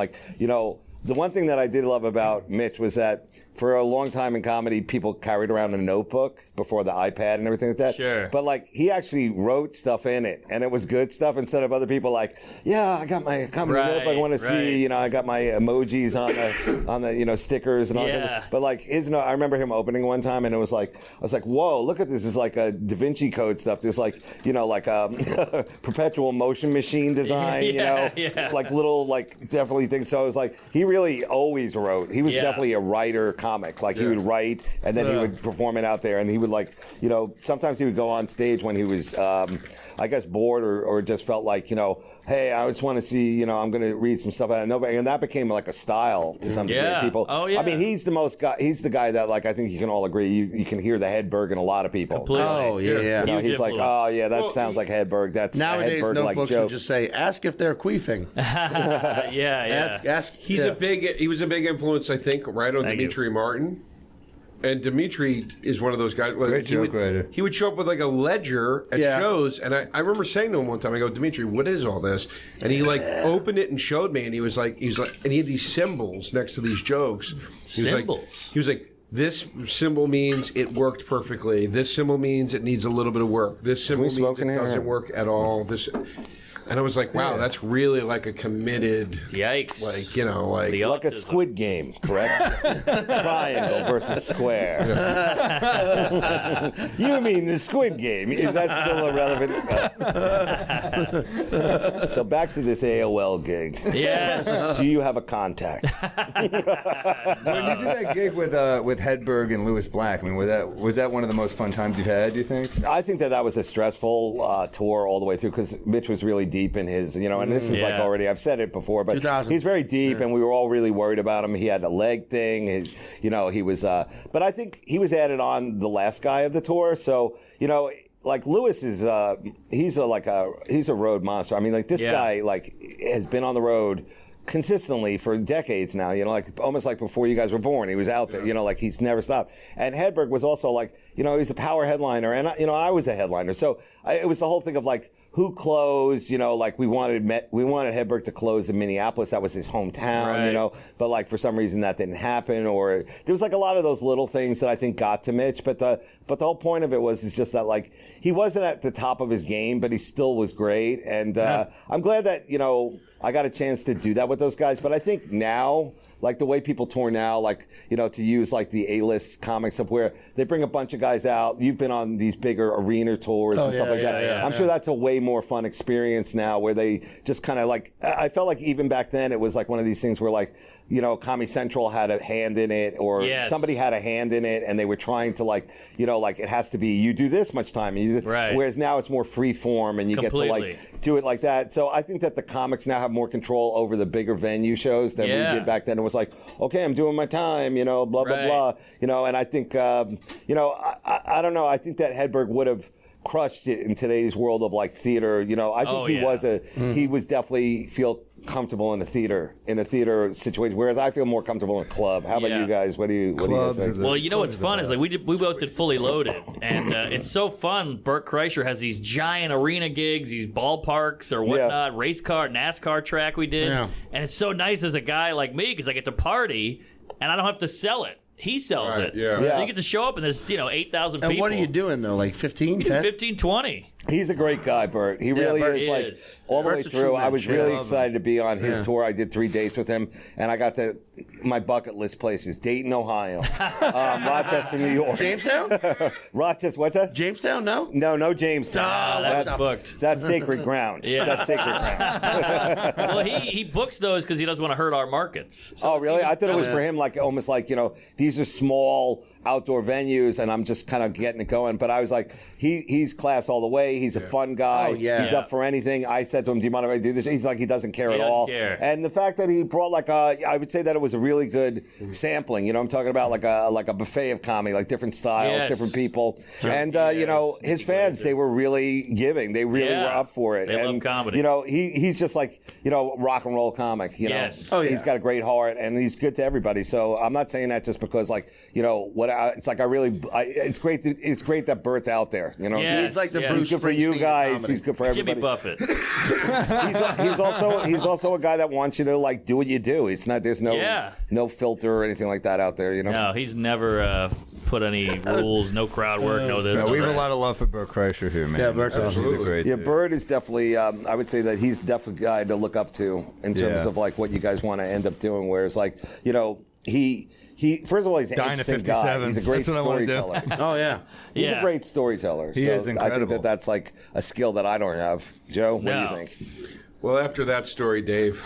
Speaker 7: the one thing that I did love about Mitch was that for a long time in comedy, people carried around a notebook before the iPad and everything like that.
Speaker 2: Sure.
Speaker 7: But he actually wrote stuff in it, and it was good stuff instead of other people like, yeah, I got my comedy
Speaker 2: Right,
Speaker 7: notebook. I want to see,
Speaker 2: right.
Speaker 7: I got my emojis on the stickers and all
Speaker 2: Yeah.
Speaker 7: that. But I remember him opening one time, and it was like, I was like, whoa, look at this! It's like a Da Vinci Code stuff. There's perpetual motion machine design.
Speaker 2: Yeah.
Speaker 7: Like little definitely things. So it was like he really always wrote. He was
Speaker 2: Yeah.
Speaker 7: definitely a writer comic. He would write and then he would perform it out there, and he would sometimes he would go on stage when he was I guess bored or just felt like hey, I just want to see I'm going to read some stuff out of nobody, and that became like a style to some degree.
Speaker 2: Yeah.
Speaker 7: People.
Speaker 2: Oh, yeah.
Speaker 7: I mean, he's the guy that I think you can all agree you can hear the Hedberg in a lot of people.
Speaker 2: Completely.
Speaker 5: Oh, yeah.
Speaker 2: Huge
Speaker 7: He's like,
Speaker 2: influence.
Speaker 7: oh yeah, that sounds like Hedberg. That's
Speaker 5: Nowadays,
Speaker 7: a Hedberg like
Speaker 5: notebooks
Speaker 7: joke.
Speaker 5: would just say, ask if they're queefing.
Speaker 2: Yeah.
Speaker 5: Ask.
Speaker 3: He was a big influence, I think, right on
Speaker 2: Thank
Speaker 3: Dimitri Martin. And Dimitri is one of those guys.
Speaker 1: Great joke writer.
Speaker 3: He would show up with like a ledger at
Speaker 5: Yeah.
Speaker 3: shows, and I remember saying to him one time, I go, Dimitri, what is all this? And he opened it and showed me, and he was like, and he had these symbols next to these jokes.
Speaker 2: Symbols?
Speaker 3: He was like, this symbol means it worked perfectly. This symbol means it needs a little bit of work. This symbol
Speaker 7: we
Speaker 3: means
Speaker 7: smoke
Speaker 3: it
Speaker 7: in here?
Speaker 3: doesn't work at all. And I was like, wow, that's really like a committed,
Speaker 2: Yikes.
Speaker 3: like, you know, like.
Speaker 7: Like a
Speaker 2: autism.
Speaker 7: Squid Game, correct? Triangle versus square. You mean the Squid Game? Is that still irrelevant? So back to this AOL gig.
Speaker 2: Yes.
Speaker 7: Do you have a contact?
Speaker 1: When you did that gig with Hedberg and Lewis Black, I mean, was that one of the most fun times you've had? Do you think?
Speaker 7: I think that was a stressful tour all the way through because Mitch was really deep in his, and this is like
Speaker 2: Yeah.
Speaker 7: already, I've said it before, but
Speaker 5: 2000.
Speaker 7: he's very deep, and we were all really worried about him. He had a leg thing, he was, but I think he was added on the last guy of the tour, so like Lewis is, he's a road monster. I mean, like this guy has been on the road consistently for decades now, like almost like before you guys were born. He was out there, like he's never stopped. And Hedberg was also like, he's a power headliner, and I was a headliner. So it was the whole thing of like who closed, like we wanted Hedberg to close in Minneapolis. That was his hometown,
Speaker 2: Right.
Speaker 7: but like for some reason that didn't happen, or there was like a lot of those little things that I think got to Mitch. But the whole point of it is just that like he wasn't at the top of his game, but he still was great. And I'm glad that I got a chance to do that with those guys. But I think now, like the way people tour now, like, to use like the A-list comics of where they bring a bunch of guys out. You've been on these bigger arena tours and stuff like that. I'm sure that's a way more fun experience now where they just kind of like, I felt like even back then it was like one of these things where like, Comedy Central had a hand in it, or somebody had a hand in it, and they were trying to like, like it has to be, you do this much time.
Speaker 2: Right.
Speaker 7: Whereas now it's more free form and you get to like do it like that. So I think that the comics now have more control over the bigger venue shows than we did back then. It was like, okay, I'm doing my time, blah, blah, blah, and I think, I don't know. I think that Hedberg would have crushed it in today's world of like theater. I think he was definitely feel comfortable in a theater situation, whereas I feel more comfortable in a club. How about you guys? What do you guys think?
Speaker 2: Well, what's fun is like we both did Fully Loaded, and it's so fun. Bert Kreischer has these giant arena gigs, these ballparks or whatnot, race car, NASCAR track we did, and it's so nice as a guy like me because I get to party and I don't have to sell it. He sells it.
Speaker 3: Yeah.
Speaker 2: So you get to show up and there's 8,000 people.
Speaker 5: And what are you doing though? Like 15, 10?
Speaker 2: 15, 20.
Speaker 7: He's a great guy, Bert. He really
Speaker 5: Bert
Speaker 7: is.
Speaker 2: is.
Speaker 7: All the way
Speaker 5: Bert's a
Speaker 7: through.
Speaker 5: true
Speaker 7: I was
Speaker 5: man.
Speaker 7: really excited to be on his tour. I did 3 dates with him, and I got my bucket list places: Dayton, Ohio, Rochester, New York,
Speaker 5: Jamestown?
Speaker 7: Rochester. What's that?
Speaker 5: Jamestown? No.
Speaker 7: No Jamestown.
Speaker 2: That's booked.
Speaker 7: That's sacred ground.
Speaker 2: Yeah.
Speaker 7: That's sacred ground.
Speaker 2: Well, he books those because he doesn't want to hurt our markets. So
Speaker 7: Oh, really? I thought it was for him, like almost like these are small outdoor venues, and I'm just kind of getting it going. But I was like, he's class all the way. He's a fun guy.
Speaker 5: Oh, yeah.
Speaker 7: He's up for anything. I said to him, "Do you mind if I do this?" He's like, he doesn't care at all.
Speaker 2: care.
Speaker 7: And the fact that he brought I would say that it was a really good sampling. I'm talking about like a buffet of comedy, like different styles,
Speaker 2: Yes.
Speaker 7: different people, and his fans, they were really giving. They really were up for it.
Speaker 2: They
Speaker 7: and,
Speaker 2: love comedy.
Speaker 7: He's just like rock and roll comic.
Speaker 2: Yes.
Speaker 5: Oh, yeah.
Speaker 7: He's got a great heart, and he's good to everybody. So I'm not saying that just because it's like it's great. It's great that Bert's out there.
Speaker 2: Yes.
Speaker 5: He's like the
Speaker 2: Yeah.
Speaker 5: Bruce
Speaker 7: He's good for you
Speaker 5: Springsteen
Speaker 7: guys.
Speaker 5: comedy.
Speaker 7: He's good for
Speaker 2: Jimmy
Speaker 7: everybody.
Speaker 2: Buffett.
Speaker 7: He's also a guy that wants you to like do what you do. It's not there's no filter or anything like that out there.
Speaker 2: No, he's never put any rules, no crowd work, no this.
Speaker 1: No,
Speaker 2: no
Speaker 1: we have
Speaker 2: that.
Speaker 1: a lot of love for Bert Kreischer here, man.
Speaker 5: Yeah, Bert's awesome.
Speaker 1: He's a great
Speaker 7: Yeah,
Speaker 1: dude.
Speaker 7: Bird is definitely. I would say that he's definitely a guy to look up to in terms of like what you guys want to end up doing. Whereas like he first of all he's an
Speaker 1: Dying at
Speaker 7: interesting guy.
Speaker 1: 57.
Speaker 7: He's a great
Speaker 1: That's what I wanna do.
Speaker 7: storyteller.
Speaker 5: Oh yeah.
Speaker 7: He's
Speaker 2: Yeah.
Speaker 7: a great storyteller.
Speaker 1: He
Speaker 7: so
Speaker 1: is
Speaker 7: I think
Speaker 1: incredible.
Speaker 7: that's like a skill that I don't have. Joe, what do
Speaker 2: No.
Speaker 7: you think?
Speaker 3: Well, after that story, Dave.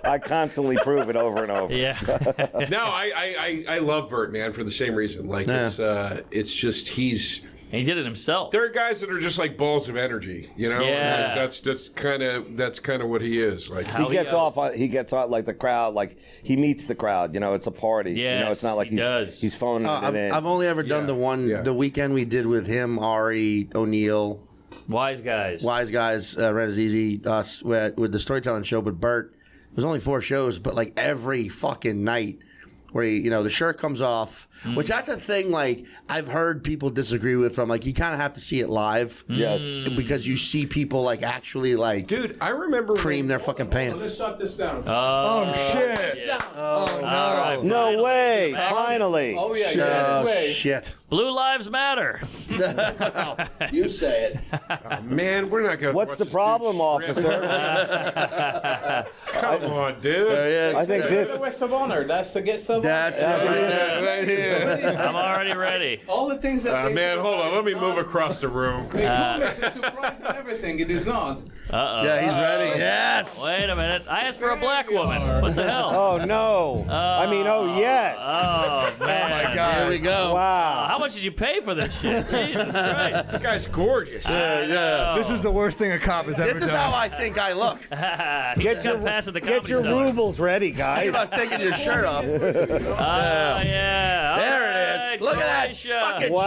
Speaker 7: I constantly prove it over and over.
Speaker 2: Yeah.
Speaker 3: No, I love Bert, man, for the same reason. Like it's just he's.
Speaker 2: And he did it himself.
Speaker 3: There are guys that are just like balls of energy,
Speaker 2: Yeah.
Speaker 3: Like, that's kind of what he is. Like
Speaker 2: How
Speaker 7: He gets on like the crowd, like he meets the crowd. It's a party.
Speaker 2: Yes,
Speaker 7: it's not like
Speaker 2: he does.
Speaker 7: he's phoning it in.
Speaker 5: I've only ever done the weekend we did with him, Ari, O'Neill,
Speaker 2: Wise guys.
Speaker 5: Wise Guys, Renazizi, us with the storytelling show. But Bert, it was only 4 shows, but like every fucking night where the shirt comes off, which that's a thing like I've heard people disagree with from like you kind of have to see it live.
Speaker 7: Yes.
Speaker 5: Because you see people like actually like
Speaker 3: dude, I remember
Speaker 5: cream their fucking pants.
Speaker 8: Let's shut this down.
Speaker 1: Oh, shit.
Speaker 2: All right,
Speaker 7: No
Speaker 2: finally.
Speaker 7: way!
Speaker 2: Back.
Speaker 7: Finally.
Speaker 8: Oh yeah, this way.
Speaker 5: Shit.
Speaker 2: Blue Lives Matter.
Speaker 5: You say it.
Speaker 3: Oh, man, we're not going to.
Speaker 7: What's the problem, officer?
Speaker 3: Come on, dude.
Speaker 7: I think this.
Speaker 8: The West of Honor. That's the get stuff.
Speaker 5: That's it right there.
Speaker 3: Right here.
Speaker 2: I'm already ready.
Speaker 8: All the things that.
Speaker 3: Man, hold on. Let me move across the room.
Speaker 8: Who makes a surprise and everything? It is not.
Speaker 2: Uh-oh.
Speaker 5: Yeah, he's ready. Yes.
Speaker 2: Wait a minute. I asked for a black woman. What the hell?
Speaker 7: Oh no! I mean, oh yes!
Speaker 2: Oh, man.
Speaker 5: Here we go.
Speaker 7: Wow!
Speaker 2: How much did you pay for this shit? Jesus Christ.
Speaker 3: This guy's gorgeous.
Speaker 2: Yeah.
Speaker 1: This is the worst thing a cop has ever
Speaker 5: This is
Speaker 1: done.
Speaker 5: how I think I look.
Speaker 2: He just got past at the comedy
Speaker 7: Get your
Speaker 2: cellar.
Speaker 7: rubles ready, guys.
Speaker 5: You're not taking your shirt off.
Speaker 2: Yeah.
Speaker 5: There it is.
Speaker 2: Alright,
Speaker 5: Look at that
Speaker 2: Croatia.
Speaker 5: fucking
Speaker 7: Wow!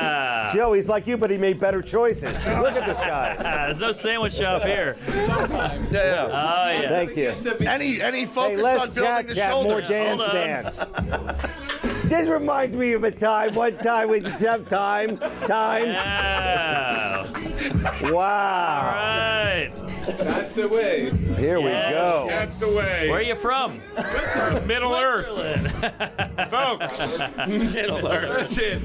Speaker 2: Yeah.
Speaker 7: Joe, he's like you, but he made better choices. Look at this guy.
Speaker 2: There's no sandwich shop here.
Speaker 8: Sometimes.
Speaker 5: Yeah.
Speaker 2: Oh, yeah.
Speaker 7: Thank you.
Speaker 5: Any
Speaker 7: Hey,
Speaker 5: focus
Speaker 7: less
Speaker 5: on building the
Speaker 7: chat, more
Speaker 5: shoulders.
Speaker 7: dance,
Speaker 2: Hold on.
Speaker 7: dance. This reminds me of a time. One time we have time.
Speaker 2: Yeah.
Speaker 7: Wow!
Speaker 2: Right.
Speaker 8: That's the way.
Speaker 7: Here we
Speaker 2: Yeah.
Speaker 7: go.
Speaker 3: That's the way.
Speaker 2: Where are you from?
Speaker 3: Middle Earth,
Speaker 2: Switzerland.
Speaker 3: folks.
Speaker 5: Middle Earth.
Speaker 3: Listen,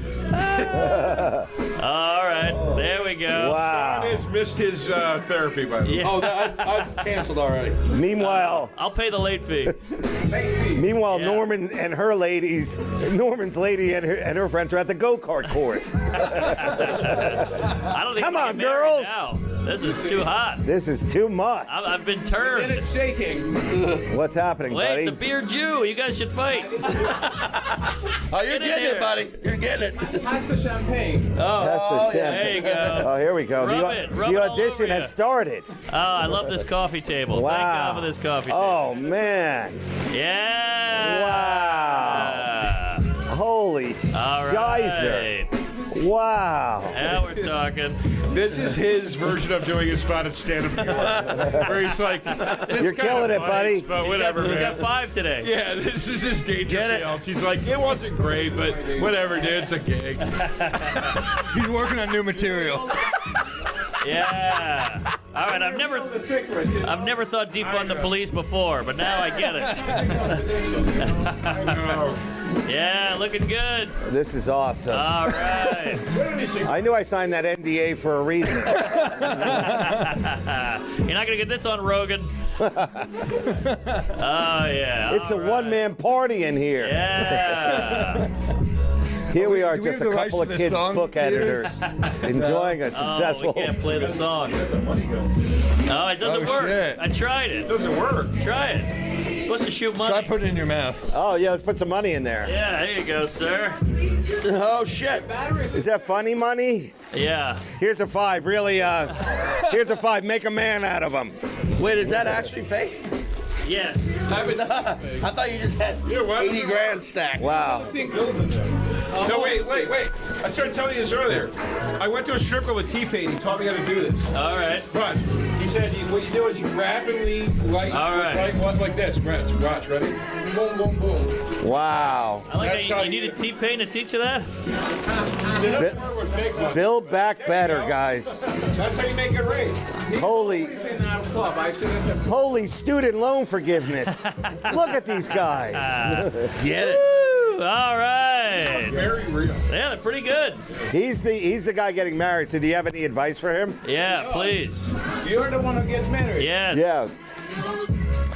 Speaker 2: All right. There we go.
Speaker 7: Wow!
Speaker 3: He's missed his therapy, by the way.
Speaker 2: Yeah.
Speaker 5: Oh, I've canceled already.
Speaker 7: Meanwhile,
Speaker 2: I'll pay the late fee.
Speaker 7: Meanwhile,
Speaker 2: Yeah.
Speaker 7: Norman's lady and her friends are at the go-kart course.
Speaker 2: I don't think
Speaker 7: Come
Speaker 2: we
Speaker 7: on,
Speaker 2: can get married
Speaker 7: girls.
Speaker 2: Now. This is too hot.
Speaker 7: This is too much.
Speaker 2: I've been
Speaker 8: And
Speaker 2: turned.
Speaker 8: it's shaking.
Speaker 7: What's happening,
Speaker 2: Wait,
Speaker 7: buddy?
Speaker 2: the beer Jew. You guys should fight.
Speaker 5: Oh, you're
Speaker 2: Get in
Speaker 5: getting
Speaker 2: there.
Speaker 5: it, buddy. You're getting it.
Speaker 8: Pass the champagne.
Speaker 7: That's the shit.
Speaker 2: There you go.
Speaker 7: Oh, here we go.
Speaker 2: Rub it all
Speaker 7: audition
Speaker 2: over ya.
Speaker 7: has started.
Speaker 2: Oh, I love this coffee table.
Speaker 7: Wow.
Speaker 2: Thank God for this coffee table.
Speaker 7: Oh man!
Speaker 2: Yeah.
Speaker 7: Wow. Holy
Speaker 2: All
Speaker 7: shizer!
Speaker 2: right.
Speaker 7: Wow!
Speaker 2: Now we're talking.
Speaker 3: This is his version of doing a spotted stand-up in New York, where he's like,
Speaker 7: You're killing it, buddy.
Speaker 3: But whatever,
Speaker 2: We got
Speaker 3: man.
Speaker 2: 5 today.
Speaker 3: Yeah, this is his day
Speaker 5: Get it?
Speaker 3: job. He's like, it wasn't great, but whatever, dude. It's a gig.
Speaker 1: He's working on new material.
Speaker 2: Yeah. All right. I've never
Speaker 8: The secrets.
Speaker 2: thought defund the police before, but now I get it. Yeah, looking good.
Speaker 7: This is awesome.
Speaker 2: All right.
Speaker 7: I knew I signed that NDA for a reason.
Speaker 2: You're not gonna get this on Rogan. Oh yeah.
Speaker 7: It's a
Speaker 2: all right.
Speaker 7: one-man party in here.
Speaker 2: Yeah.
Speaker 7: Here we are,
Speaker 1: Do we
Speaker 7: just
Speaker 1: have
Speaker 7: a
Speaker 1: the rights
Speaker 7: couple
Speaker 1: to
Speaker 7: of
Speaker 1: this
Speaker 7: kids,
Speaker 1: song,
Speaker 7: book editors, enjoying a
Speaker 2: Oh,
Speaker 7: successful.
Speaker 2: we can't play the song. Oh, it doesn't
Speaker 1: Oh,
Speaker 2: work.
Speaker 1: shit.
Speaker 2: I tried it.
Speaker 3: Doesn't work.
Speaker 2: Try it. You're supposed to shoot money.
Speaker 1: Try putting it in your mouth.
Speaker 7: Oh yeah, let's put some money in there.
Speaker 2: Yeah, there you go, sir.
Speaker 5: Oh, shit.
Speaker 7: Is that funny money?
Speaker 2: Yeah.
Speaker 7: Here's a 5. Really, here's a 5. Make a man out of him.
Speaker 5: Wait, is that actually fake?
Speaker 2: Yes.
Speaker 5: I thought you just had
Speaker 3: what?
Speaker 5: 80 grand stacked.
Speaker 7: Wow.
Speaker 3: No, wait. I started telling you this earlier. I went to a strip club with T-Pain. He taught me how to do this.
Speaker 2: All right.
Speaker 3: But he said what you do is you rapidly light,
Speaker 2: All right.
Speaker 3: like this. Watch, ready? Boom, boom, boom.
Speaker 7: Wow.
Speaker 2: I like
Speaker 3: That's
Speaker 2: how
Speaker 3: how
Speaker 2: you needed T-Pain to teach you that.
Speaker 3: It doesn't work with fake money.
Speaker 7: Build back better, guys.
Speaker 3: That's how you make it rain.
Speaker 7: Holy,
Speaker 8: In our club, I shouldn't have.
Speaker 7: holy student loan forgiveness. Look at these guys.
Speaker 5: Get it.
Speaker 2: Woo! All right.
Speaker 3: Very real.
Speaker 2: Yeah, they're pretty good.
Speaker 7: He's the guy getting married. So do you have any advice for him?
Speaker 2: Yeah, please.
Speaker 8: You're the one who gets married.
Speaker 2: Yes.
Speaker 7: Yeah,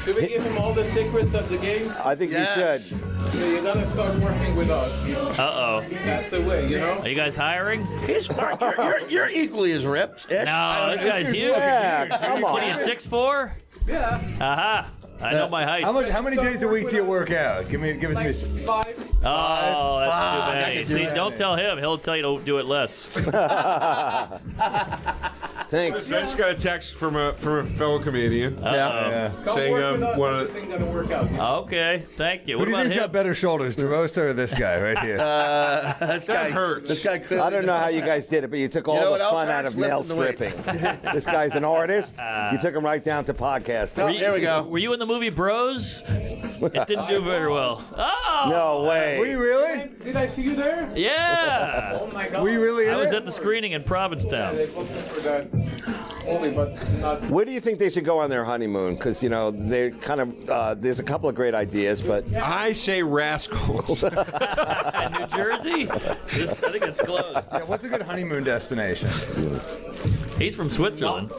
Speaker 8: Should we give him all the secrets of the game?
Speaker 7: I think
Speaker 5: Yes.
Speaker 7: you should.
Speaker 8: So you gotta start working with us.
Speaker 2: Uh-oh.
Speaker 8: That's the way, you know?
Speaker 2: Are you guys hiring?
Speaker 5: He's smart. You're equally as ripped.
Speaker 2: No, this guy's huge.
Speaker 7: Yeah, come
Speaker 2: What are you,
Speaker 7: on.
Speaker 2: 6'4"?
Speaker 8: Yeah.
Speaker 2: Aha. I know my height.
Speaker 1: How many days a week do you work out? Give it to me.
Speaker 8: Like 5.
Speaker 2: Oh, that's
Speaker 1: Fuck,
Speaker 2: too
Speaker 1: I
Speaker 2: many.
Speaker 1: could do
Speaker 2: See,
Speaker 1: that.
Speaker 2: don't tell him. He'll tell you to do it less.
Speaker 7: Thanks.
Speaker 3: I just got a text from a fellow comedian
Speaker 1: Yeah.
Speaker 8: Come
Speaker 3: saying
Speaker 8: work with us,
Speaker 3: wanna-
Speaker 8: everything gonna work out.
Speaker 2: Okay, thank you.
Speaker 1: Who
Speaker 2: What
Speaker 1: do you
Speaker 2: about
Speaker 1: think's got
Speaker 2: him?
Speaker 1: better shoulders, DeRosa or this guy right here?
Speaker 5: This guy
Speaker 3: hurts.
Speaker 5: This guy clearly
Speaker 7: I don't know how you guys did it, but you took all
Speaker 5: know
Speaker 7: the
Speaker 5: what else
Speaker 7: fun out
Speaker 5: hurts?
Speaker 7: of nail
Speaker 5: Lifting the weights.
Speaker 7: stripping. This guy's an artist. You took him right down to podcasting.
Speaker 5: Oh, here we go.
Speaker 2: Were you in the movie Bros? It didn't do very well. Oh!
Speaker 7: No way.
Speaker 1: Were you really?
Speaker 8: Did I see you there?
Speaker 2: Yeah!
Speaker 8: Oh my god.
Speaker 1: Were you really in
Speaker 2: I was
Speaker 1: it?
Speaker 2: at the screening in Provincetown.
Speaker 8: They booked me for that. only, but not.
Speaker 7: Where do you think they should go on their honeymoon? Because, you know, they kind of, there's a couple of great ideas, but.
Speaker 3: I say Rascals.
Speaker 2: New Jersey? I think it's closed.
Speaker 1: Yeah, what's a good honeymoon destination?
Speaker 2: He's from Switzerland.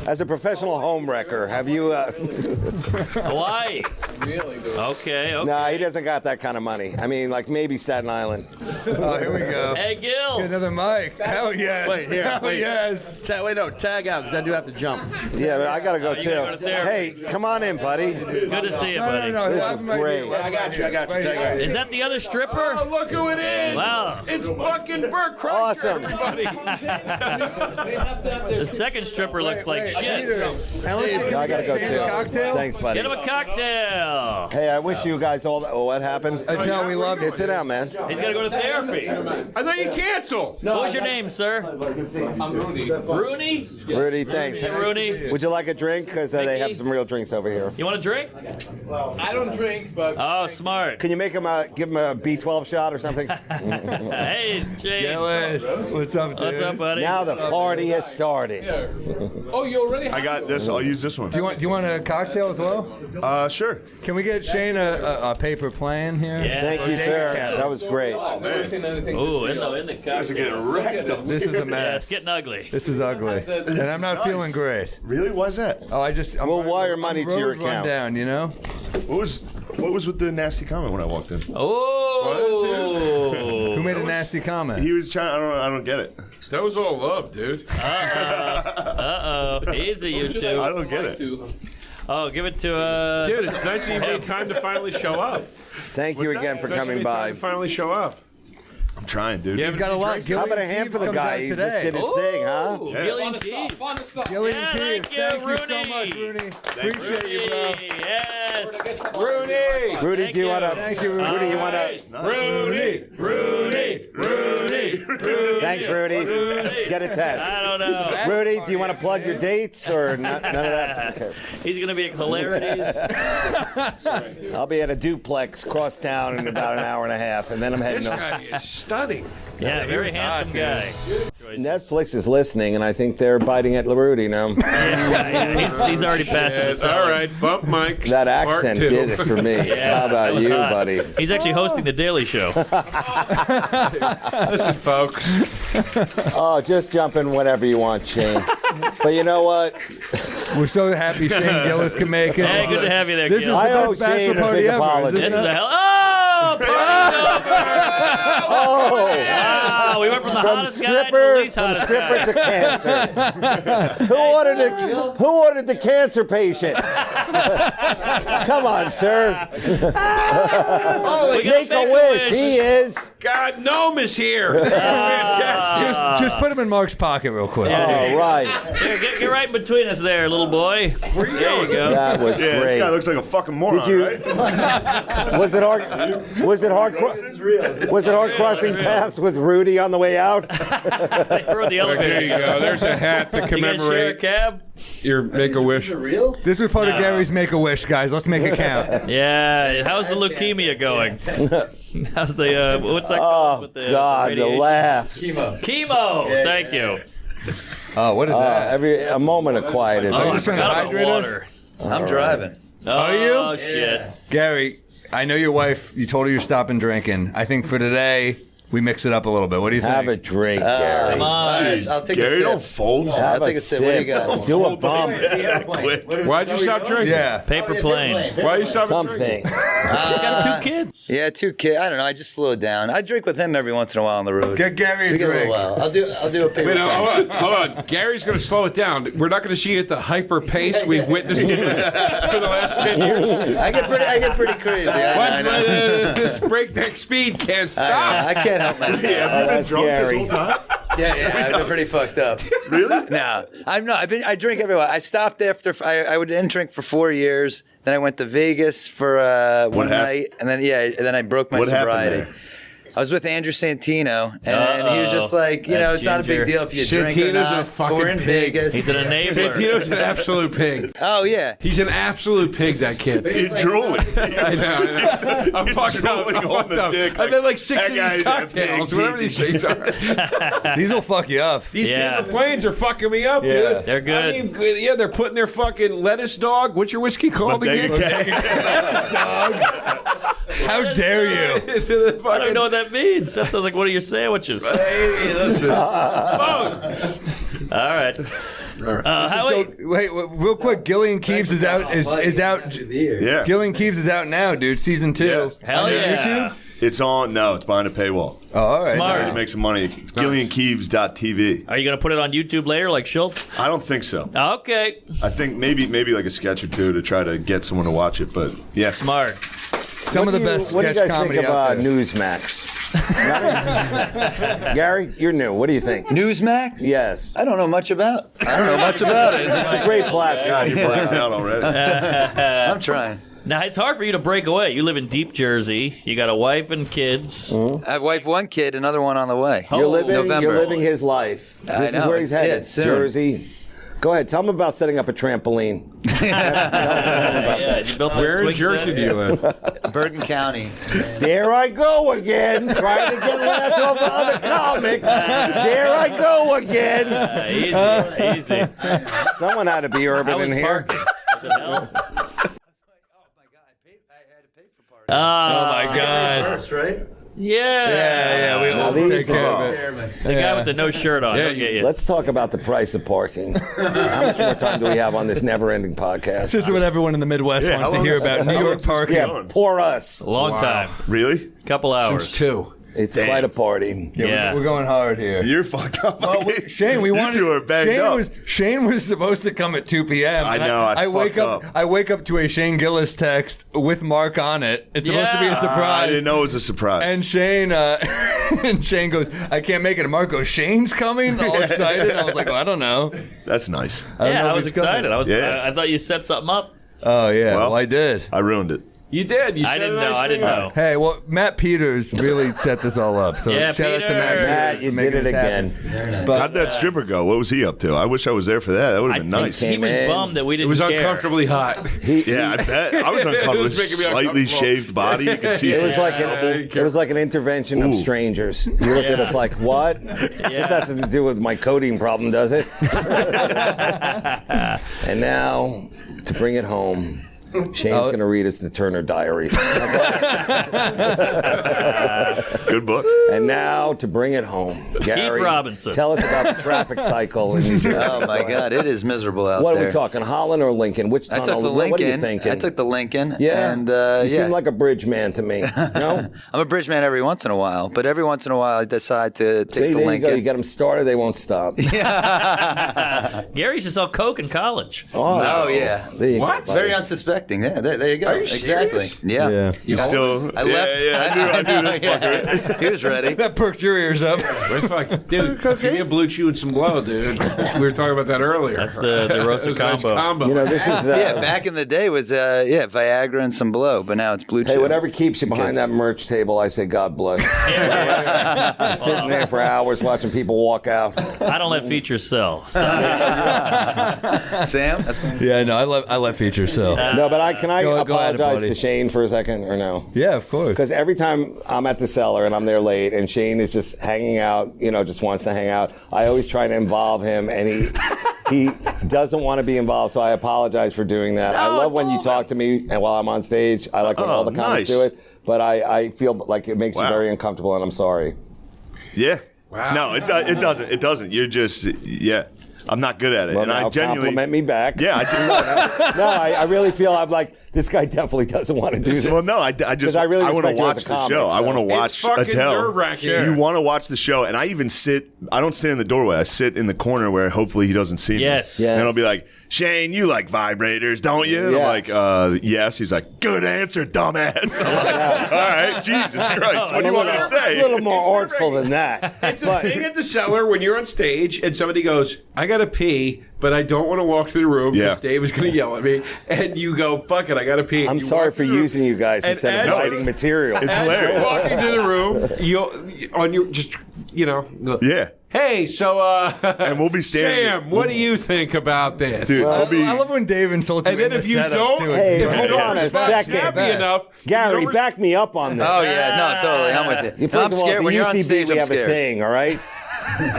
Speaker 7: As a professional home wrecker, have you.
Speaker 2: Hawaii.
Speaker 8: Really good.
Speaker 2: Okay.
Speaker 7: Nah, he doesn't got that kind of money. I mean, like maybe Staten Island.
Speaker 1: Oh, here we go.
Speaker 2: Hey, Gil.
Speaker 1: Get another mic. Hell yes.
Speaker 5: Wait, here,
Speaker 1: Hell
Speaker 5: wait.
Speaker 1: yes.
Speaker 5: Wait, no, tag out because I do have to jump.
Speaker 7: Yeah, but I gotta go
Speaker 2: you
Speaker 7: too.
Speaker 2: gotta go to therapy.
Speaker 7: Hey, come on in, buddy.
Speaker 2: Good to see you,
Speaker 1: No,
Speaker 2: buddy.
Speaker 7: This
Speaker 1: that
Speaker 7: is
Speaker 1: might be
Speaker 7: great.
Speaker 1: one
Speaker 5: I got you.
Speaker 1: right
Speaker 5: Tag
Speaker 1: here.
Speaker 5: out.
Speaker 2: Is that the other stripper?
Speaker 3: Oh, look who it is!
Speaker 2: Wow.
Speaker 3: It's fucking Burt Kreischer,
Speaker 7: Awesome.
Speaker 3: everybody.
Speaker 2: The second stripper looks like
Speaker 1: Wait,
Speaker 2: shit.
Speaker 7: I gotta go
Speaker 1: Shane, a
Speaker 7: too.
Speaker 1: cocktail?
Speaker 7: Thanks, buddy.
Speaker 2: Get him a cocktail.
Speaker 7: Hey, I wish you guys all. Oh, what happened?
Speaker 1: That's how we love
Speaker 7: Okay,
Speaker 1: you.
Speaker 7: sit down, man.
Speaker 2: He's got to go to therapy.
Speaker 3: I thought you canceled.
Speaker 2: What was your name, sir?
Speaker 8: I'm Rooney.
Speaker 2: Rooney?
Speaker 7: Rudy, thanks.
Speaker 2: Hey, Rooney.
Speaker 7: Would you like a drink? Because they have some real drinks over here.
Speaker 2: You want a drink?
Speaker 8: I don't drink, but
Speaker 2: Oh, smart.
Speaker 7: Can you make him give him a B12 shot or something?
Speaker 2: Hey, James.
Speaker 1: Gillis. What's up, dude?
Speaker 2: What's up, buddy?
Speaker 7: Now the party has started.
Speaker 8: oh, you already.
Speaker 4: I got this. I'll use this one.
Speaker 1: Do you want a cocktail as well?
Speaker 4: Sure.
Speaker 1: Can we get Shane a paper plane here?
Speaker 2: Yeah.
Speaker 7: Thank you, sir. That was great.
Speaker 8: I've never seen anything.
Speaker 2: Ooh,
Speaker 8: this
Speaker 2: in the cocktail.
Speaker 4: wrecked.
Speaker 1: This is a
Speaker 2: Yeah,
Speaker 1: mess.
Speaker 2: it's getting ugly.
Speaker 1: This is ugly. And I'm not feeling great.
Speaker 4: Really? Why's that?
Speaker 1: Oh, I'm
Speaker 7: We'll wire money to your
Speaker 1: road
Speaker 7: account.
Speaker 1: Down, you know?
Speaker 4: What was with the nasty comment when I walked in?
Speaker 2: Oh.
Speaker 1: Who made a nasty comment?
Speaker 4: He was trying. I don't get it.
Speaker 3: That was all love, dude.
Speaker 2: Uh-oh. Easy, you
Speaker 4: I
Speaker 2: two.
Speaker 4: don't get it.
Speaker 2: Oh, give it to,
Speaker 3: Dude, it's nice that you made time to finally show up.
Speaker 7: Thank you again for
Speaker 3: It's nice you
Speaker 7: coming
Speaker 3: made time
Speaker 7: by.
Speaker 3: to finally show up.
Speaker 4: I'm trying, dude.
Speaker 1: He's got a lot.
Speaker 7: How about a hand for the guy? He just did his thing, huh?
Speaker 2: Ooh,
Speaker 4: Yeah.
Speaker 2: Gillian Keith.
Speaker 1: Gillian
Speaker 2: Yeah,
Speaker 1: Keith,
Speaker 2: thank you,
Speaker 1: thank you so
Speaker 2: Rooney.
Speaker 1: much, Rooney. Appreciate you, bro.
Speaker 2: Yes.
Speaker 3: Rudy!
Speaker 7: Rudy,
Speaker 2: Thank
Speaker 7: do you want to?
Speaker 1: Thank you, Rudy.
Speaker 7: Rudy, you want to?
Speaker 3: Rudy!
Speaker 7: Thanks, Rudy. Get a test.
Speaker 2: I don't know.
Speaker 7: Rudy, do you want to plug your dates or none of that? Okay.
Speaker 2: He's going to be at Hilarities.
Speaker 7: I'll be at a duplex cross town in about an hour and a half, and then I'm heading
Speaker 3: This
Speaker 7: home.
Speaker 3: guy is stunning.
Speaker 2: Yeah, very handsome guy.
Speaker 7: Netflix is listening, and I think they're biting at Rudy now.
Speaker 2: Yeah, he's already passing the
Speaker 3: Yes,
Speaker 2: salad.
Speaker 3: all right, bump mics.
Speaker 7: That
Speaker 3: part
Speaker 7: accent
Speaker 3: two.
Speaker 7: did it for me.
Speaker 2: Yeah,
Speaker 7: How
Speaker 2: that
Speaker 7: about
Speaker 2: was
Speaker 7: you,
Speaker 2: hot.
Speaker 7: buddy?
Speaker 2: He's actually hosting The Daily Show.
Speaker 3: Listen, folks.
Speaker 7: Oh, just jump in whatever you want, Shane. But you know what?
Speaker 1: We're so happy Shane Gillis can make it.
Speaker 2: Hey, good to have you there,
Speaker 1: This is
Speaker 2: Gil.
Speaker 1: the
Speaker 7: I owe
Speaker 1: best
Speaker 7: Shane
Speaker 1: bachelor
Speaker 7: a
Speaker 1: party
Speaker 7: big
Speaker 1: ever.
Speaker 7: apology.
Speaker 2: This is a hell. Oh, party's over.
Speaker 7: Oh,
Speaker 2: Wow, we went from the
Speaker 7: from
Speaker 2: hottest guy to the
Speaker 7: stripper,
Speaker 2: least
Speaker 7: from
Speaker 2: hottest
Speaker 7: stripper
Speaker 2: guy.
Speaker 7: to cancer. Who ordered the cancer patient? Come on, sir.
Speaker 2: We got
Speaker 7: Make a wish. He is.
Speaker 3: God, Gnome is here. This is fantastic.
Speaker 1: Just put him in Mark's pocket real quick.
Speaker 7: All right.
Speaker 2: Here, get right in between us there, little boy. There you go.
Speaker 7: That was
Speaker 4: Yeah, this guy
Speaker 7: great.
Speaker 4: looks like a fucking moron,
Speaker 7: Did you?
Speaker 4: right?
Speaker 7: Was it hard? Was it hard? Was it hard crossing paths with Rudy on the way out?
Speaker 2: We're on the
Speaker 3: There
Speaker 2: elevator.
Speaker 3: you go. There's a hat to
Speaker 2: You guys share a
Speaker 3: commemorate
Speaker 2: cab?
Speaker 3: your Make-A-Wish.
Speaker 1: This was part of Gary's Make-A-Wish, guys. Let's make it count.
Speaker 2: Yeah. How's the leukemia going? How's the what's that called?
Speaker 7: Oh
Speaker 2: with the
Speaker 7: God, the
Speaker 2: radiation?
Speaker 7: laughs.
Speaker 2: Chemo. Thank you.
Speaker 1: Oh, what is that?
Speaker 7: A moment of quiet is.
Speaker 2: Oh, I
Speaker 1: just trying to
Speaker 2: forgot about
Speaker 1: hydrate us?
Speaker 2: water.
Speaker 9: I'm driving.
Speaker 2: Oh,
Speaker 1: you?
Speaker 2: shit.
Speaker 1: Gary, I know your wife, you told her you're stopping drinking. I think for today, we mix it up a little bit. What do you think?
Speaker 7: Have a drink, Gary.
Speaker 2: Come on.
Speaker 9: All right, I'll take a
Speaker 4: Gary,
Speaker 9: sip.
Speaker 4: don't fold.
Speaker 9: I'll
Speaker 7: Have
Speaker 9: take
Speaker 7: a
Speaker 9: a sip. What do you got?
Speaker 7: Do a bump.
Speaker 3: Why'd you stop drinking?
Speaker 1: Yeah.
Speaker 2: Paper plane.
Speaker 3: Why you stop drinking?
Speaker 7: Something.
Speaker 2: You got 2 kids.
Speaker 9: Yeah, 2 kids. I don't know. I just slowed down. I drink with him every once in a while on the road.
Speaker 1: Get Gary a
Speaker 9: We get a
Speaker 1: drink.
Speaker 9: little while. I'll do a paper
Speaker 3: Wait, no,
Speaker 9: plane.
Speaker 3: hold on. Gary's going to slow it down. We're not going to see it at the hyper pace we've witnessed for the last 10 years.
Speaker 9: I get pretty crazy. I know.
Speaker 3: This breakneck speed can't stop.
Speaker 9: I can't help myself.
Speaker 7: Oh, that's Gary.
Speaker 9: Yeah, I've been pretty fucked up.
Speaker 4: Really?
Speaker 9: No, I'm not. I drink everywhere. I stopped after I didn't drink for 4 years. Then I went to Vegas for one
Speaker 4: happened?
Speaker 9: night, and then I broke my
Speaker 4: What happened
Speaker 9: sobriety.
Speaker 4: there?
Speaker 9: I was with Andrew Santino, and he was just like, it's not a big deal if you drink or
Speaker 3: Santino's
Speaker 9: not.
Speaker 3: a fucking
Speaker 9: We're in
Speaker 3: pig.
Speaker 9: Vegas.
Speaker 2: He's an enabler.
Speaker 3: Santino's an absolute pig.
Speaker 9: Oh yeah,
Speaker 3: He's an absolute pig, that kid.
Speaker 4: You're drooling.
Speaker 3: I know. I'm fucking up.
Speaker 4: Drooling on the dick.
Speaker 3: I've had like 6 of
Speaker 4: That
Speaker 3: these
Speaker 4: guy's a
Speaker 3: cocktails,
Speaker 4: pig
Speaker 3: whatever
Speaker 4: piece
Speaker 3: these
Speaker 4: of
Speaker 3: things are.
Speaker 1: These will fuck you up.
Speaker 3: These
Speaker 2: Yeah.
Speaker 3: paper planes are fucking me up,
Speaker 1: Yeah.
Speaker 3: dude.
Speaker 2: They're good.
Speaker 3: I mean, yeah, they're putting their fucking lettuce dog. What's your whiskey called again?
Speaker 1: How dare you?
Speaker 2: I don't even know what that means. That sounds like one of your sandwiches.
Speaker 3: Hey, listen.
Speaker 2: All right.
Speaker 1: Wait, real quick. Gillian Keeves is out. Is out.
Speaker 4: Yeah.
Speaker 1: Gillian Keeves is out now, dude. Season 2.
Speaker 4: Yeah.
Speaker 2: Hell
Speaker 1: On
Speaker 2: yeah.
Speaker 1: YouTube?
Speaker 4: It's on. No, it's behind a paywall.
Speaker 1: Oh, all right.
Speaker 2: Smart.
Speaker 4: To make some money. GillianKeeves.tv.
Speaker 2: Are you going to put it on YouTube later like Schultz?
Speaker 4: I don't think so.
Speaker 2: Okay.
Speaker 4: I think maybe like a sketch or two to try to get someone to watch it. But yeah,
Speaker 2: Smart.
Speaker 1: Some of the best
Speaker 7: What do you
Speaker 1: sketch
Speaker 7: guys
Speaker 1: comedy
Speaker 7: think of
Speaker 1: out there.
Speaker 7: Newsmax? Gary, you're new. What do you think?
Speaker 9: Newsmax.
Speaker 7: Yes.
Speaker 9: I don't know much about. I don't know much about it.
Speaker 7: It's a great platform.
Speaker 4: you're blacked out already.
Speaker 9: I'm trying.
Speaker 2: Now, it's hard for you to break away. You live in deep Jersey. You got a wife and kids.
Speaker 9: I have wife, one kid, another one on the way.
Speaker 7: You're living.
Speaker 9: November.
Speaker 7: You're living his life.
Speaker 9: I
Speaker 7: This is
Speaker 9: know,
Speaker 7: where he's
Speaker 9: it's-
Speaker 7: headed.
Speaker 9: yeah, soon.
Speaker 7: Jersey. Go ahead. Tell him about setting up a trampoline.
Speaker 2: Yeah, you built that
Speaker 3: Where in
Speaker 2: swing
Speaker 3: Jersey
Speaker 2: set?
Speaker 3: do you live?
Speaker 9: Bergen County.
Speaker 7: There I go again, trying to get laughed off the other comic. There I go again.
Speaker 2: Easy.
Speaker 7: Someone had to be urban
Speaker 2: How
Speaker 7: in
Speaker 2: was
Speaker 7: here.
Speaker 2: parking? Was it hell?
Speaker 1: Oh my God.
Speaker 9: First, right?
Speaker 2: Yeah.
Speaker 1: We
Speaker 7: Now
Speaker 1: will
Speaker 7: these
Speaker 1: take care
Speaker 7: are-
Speaker 1: of it.
Speaker 2: The guy with the no shirt on. He'll get you.
Speaker 7: Let's talk about the price of parking. How much more time do we have on this never-ending podcast?
Speaker 1: This is what everyone in the Midwest
Speaker 4: Yeah,
Speaker 1: wants
Speaker 4: how
Speaker 1: to
Speaker 4: long
Speaker 1: hear
Speaker 4: is-
Speaker 1: about. New
Speaker 4: how
Speaker 1: York
Speaker 4: long is this
Speaker 1: parking.
Speaker 7: Yeah, poor us.
Speaker 2: Long time.
Speaker 4: Really?
Speaker 2: Couple hours.
Speaker 3: Since 2.
Speaker 7: It's quite a party.
Speaker 2: Yeah.
Speaker 1: We're going hard here.
Speaker 4: You're fucked up.
Speaker 1: Shane, we wanted.
Speaker 4: You two are banged up.
Speaker 1: Shane was supposed to come at 2 p.m.
Speaker 4: I
Speaker 1: and
Speaker 4: know, I
Speaker 1: wake
Speaker 4: fucked
Speaker 1: up.
Speaker 4: up.
Speaker 1: I wake up to a Shane Gillis text with Mark on it. It's supposed to be a
Speaker 2: Yeah.
Speaker 1: surprise.
Speaker 4: I didn't know it was a surprise.
Speaker 1: And Shane, and Shane goes, "I can't make it." And Mark goes, "Shane's coming!" All excited. I was like, well, "I don't know."
Speaker 4: That's nice.
Speaker 2: Yeah, I
Speaker 1: if
Speaker 2: was
Speaker 1: he's coming.
Speaker 2: excited.
Speaker 4: Yeah.
Speaker 2: I thought you set something up.
Speaker 1: Oh yeah,
Speaker 4: Well,
Speaker 1: well I did.
Speaker 4: I ruined it.
Speaker 3: You did. You
Speaker 2: I
Speaker 3: said
Speaker 2: didn't
Speaker 3: a
Speaker 2: know.
Speaker 3: nice
Speaker 2: I didn't
Speaker 3: thing.
Speaker 2: know.
Speaker 1: Hey, well, Matt Peters really set this all up. So
Speaker 2: Yeah,
Speaker 1: shout out to
Speaker 2: Peter.
Speaker 1: Matt.
Speaker 7: Matt,
Speaker 1: Peters
Speaker 7: you
Speaker 1: for
Speaker 7: did
Speaker 1: making
Speaker 7: it
Speaker 1: this happen.
Speaker 7: again.
Speaker 1: But
Speaker 4: How'd that stripper go? What was he up to? I wish I was there for that. That would have been nice.
Speaker 2: He
Speaker 7: Came
Speaker 2: was
Speaker 7: in.
Speaker 2: bummed that we
Speaker 3: It
Speaker 2: didn't
Speaker 3: was
Speaker 2: care.
Speaker 3: uncomfortably hot.
Speaker 4: Yeah, I bet. I was uncomfortable.
Speaker 3: It was making me
Speaker 4: Slightly
Speaker 3: uncomfortable.
Speaker 4: shaved body. You could see
Speaker 7: It
Speaker 4: some
Speaker 7: was like
Speaker 4: stubble.
Speaker 7: it was like an intervention of
Speaker 4: Ooh.
Speaker 7: strangers. You looked at us like, what? This has to do with my coding problem, does it? And now, to bring it home, Shane's going to read us the Turner Diary.
Speaker 4: Good book.
Speaker 7: And now, to bring it home, Gary,
Speaker 2: Robinson.
Speaker 7: tell us about the traffic cycle in New Jersey.
Speaker 9: Oh my God, it is miserable out
Speaker 7: What
Speaker 9: there.
Speaker 7: are we talking, Holland or Lincoln? Which
Speaker 9: I
Speaker 7: tunnel?
Speaker 9: took the Lincoln.
Speaker 7: What are you thinking?
Speaker 9: I took the Lincoln.
Speaker 7: Yeah,
Speaker 9: And
Speaker 7: you
Speaker 9: yeah.
Speaker 7: seem like a bridge man to me. No?
Speaker 9: I'm a bridge man every once in a while, but every once in a while I decide to take
Speaker 7: See,
Speaker 9: the
Speaker 7: there you
Speaker 9: Lincoln.
Speaker 7: go. You get them started, they won't stop.
Speaker 2: Gary used to sell coke in college.
Speaker 9: Oh yeah.
Speaker 7: There you
Speaker 3: What?
Speaker 7: go,
Speaker 9: Very
Speaker 7: buddy.
Speaker 9: unsuspecting. Yeah, there you go.
Speaker 3: Are you
Speaker 9: exactly.
Speaker 3: serious?
Speaker 9: Yeah.
Speaker 1: Yeah.
Speaker 4: You still?
Speaker 9: I left.
Speaker 4: Yeah, I knew this fucker.
Speaker 9: He was ready.
Speaker 1: That perked your ears up.
Speaker 3: Where's fuck? Dude, give me a blue chew and some blow, dude. We were talking about that earlier.
Speaker 2: That's the roasted
Speaker 3: It was a nice
Speaker 2: combo.
Speaker 3: combo.
Speaker 7: You know, this is.
Speaker 9: Yeah, back in the day was Viagra and some blow, but now it's blue
Speaker 7: Hey,
Speaker 9: chew.
Speaker 7: whatever keeps you behind that merch table, I say God bless. You're sitting there for hours watching people walk out.
Speaker 2: I don't let features sell. So.
Speaker 9: Sam, that's
Speaker 1: Yeah, no, I let features so.
Speaker 7: No, but can I
Speaker 1: Go ahead,
Speaker 7: apologize
Speaker 1: buddy.
Speaker 7: to Shane for a second, or no?
Speaker 1: Yeah, of course.
Speaker 7: Because every time I'm at the cellar and I'm there late, and Shane is just hanging out, just wants to hang out, I always try to involve him, and he doesn't want to be involved. So I apologize for doing that. I love when you talk to me, and while I'm on stage, I like when all the comics
Speaker 4: nice.
Speaker 7: do it. But I feel like it makes you
Speaker 4: Wow.
Speaker 7: very uncomfortable, and I'm sorry.
Speaker 4: Yeah.
Speaker 3: Wow.
Speaker 4: No, it doesn't. It doesn't. You're just I'm not good at it,
Speaker 7: Well,
Speaker 4: and I
Speaker 7: now
Speaker 4: genuinely
Speaker 7: compliment me back.
Speaker 4: Yeah, I do.
Speaker 7: No, I really feel I'm like, this guy definitely doesn't want to do this.
Speaker 4: Well, no, I just
Speaker 7: I really
Speaker 4: want to
Speaker 7: respect you as
Speaker 4: watch
Speaker 7: a
Speaker 4: the
Speaker 7: comic,
Speaker 4: show. I
Speaker 7: so.
Speaker 4: want to watch
Speaker 3: It's fucking
Speaker 4: Attell.
Speaker 3: nerve-wracking.
Speaker 4: You want to watch the show, and I even sit. I don't stand in the doorway. I sit in the corner where hopefully he doesn't see me.
Speaker 2: Yes.
Speaker 7: Yes.
Speaker 4: And I'll be like,
Speaker 10: Shane, you like vibrators, don't you? And I'm like, yes. He's like, good answer, dumbass. I'm like, all right, Jesus Christ. What do you want me to say?
Speaker 7: A little more artful than that.
Speaker 3: It's a thing at the cellar when you're on stage and somebody goes, I got to pee, but I don't want to walk through the room because Dave is going to yell at me. And you go, fuck it, I got to pee.
Speaker 7: I'm sorry for using you guys instead of writing material.
Speaker 10: It's hilarious.
Speaker 3: You're walking through the room,
Speaker 10: Yeah.
Speaker 3: Hey, so
Speaker 10: and we'll be standing.
Speaker 3: Sam, what do you think about this?
Speaker 10: Dude,
Speaker 1: I love when Dave insults
Speaker 3: And
Speaker 1: you
Speaker 3: then
Speaker 1: in
Speaker 3: if
Speaker 1: the
Speaker 3: you
Speaker 1: setup,
Speaker 3: don't,
Speaker 1: too.
Speaker 7: Hey,
Speaker 3: if you
Speaker 7: hold
Speaker 3: don't
Speaker 7: on a
Speaker 3: respond
Speaker 7: second.
Speaker 3: snappy enough,
Speaker 7: Gary, back me up on this.
Speaker 9: Oh yeah, no, totally. I'm with you.
Speaker 7: First
Speaker 9: No, I'm
Speaker 7: of all,
Speaker 9: scared.
Speaker 7: the
Speaker 9: When you're on
Speaker 7: UCB,
Speaker 9: stage,
Speaker 7: we
Speaker 9: I'm
Speaker 7: have a
Speaker 9: scared.
Speaker 7: saying, all right?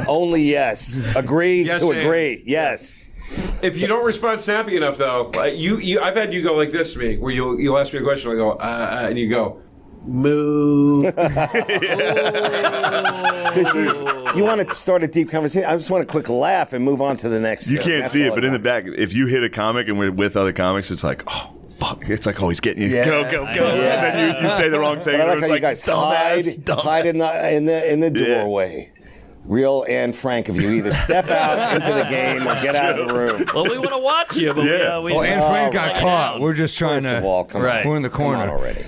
Speaker 7: Only yes. Agree
Speaker 3: Yes,
Speaker 7: to
Speaker 3: and.
Speaker 7: agree. Yes.
Speaker 3: If you don't respond snappy enough, though, like I've had you go like this to me, where you'll ask me a question, I go, and you go, moo.
Speaker 7: Because you want to start a deep conversation. I just want a quick laugh and move on to the next
Speaker 10: You
Speaker 7: thing.
Speaker 10: can't
Speaker 7: That's
Speaker 10: see
Speaker 7: all
Speaker 10: it, but
Speaker 7: I
Speaker 10: in the
Speaker 7: want.
Speaker 10: back, if you hit a comic and we're with other comics, it's like, oh, fuck. It's like, oh, he's getting you.
Speaker 1: Yeah.
Speaker 10: Go. And then you say the wrong thing.
Speaker 7: But I
Speaker 10: and
Speaker 7: like how
Speaker 10: it's
Speaker 7: you guys
Speaker 10: dumbass.
Speaker 7: hide in the doorway. Real and frank of you. Either step out into the game or get out of the room.
Speaker 2: Well, we want to watch you, but we
Speaker 1: Anne Frank got
Speaker 2: right
Speaker 1: caught.
Speaker 2: now.
Speaker 1: We're just trying
Speaker 7: First
Speaker 1: to.
Speaker 7: of all, come
Speaker 2: Right.
Speaker 7: on.
Speaker 1: We're in the corner
Speaker 7: Come on already.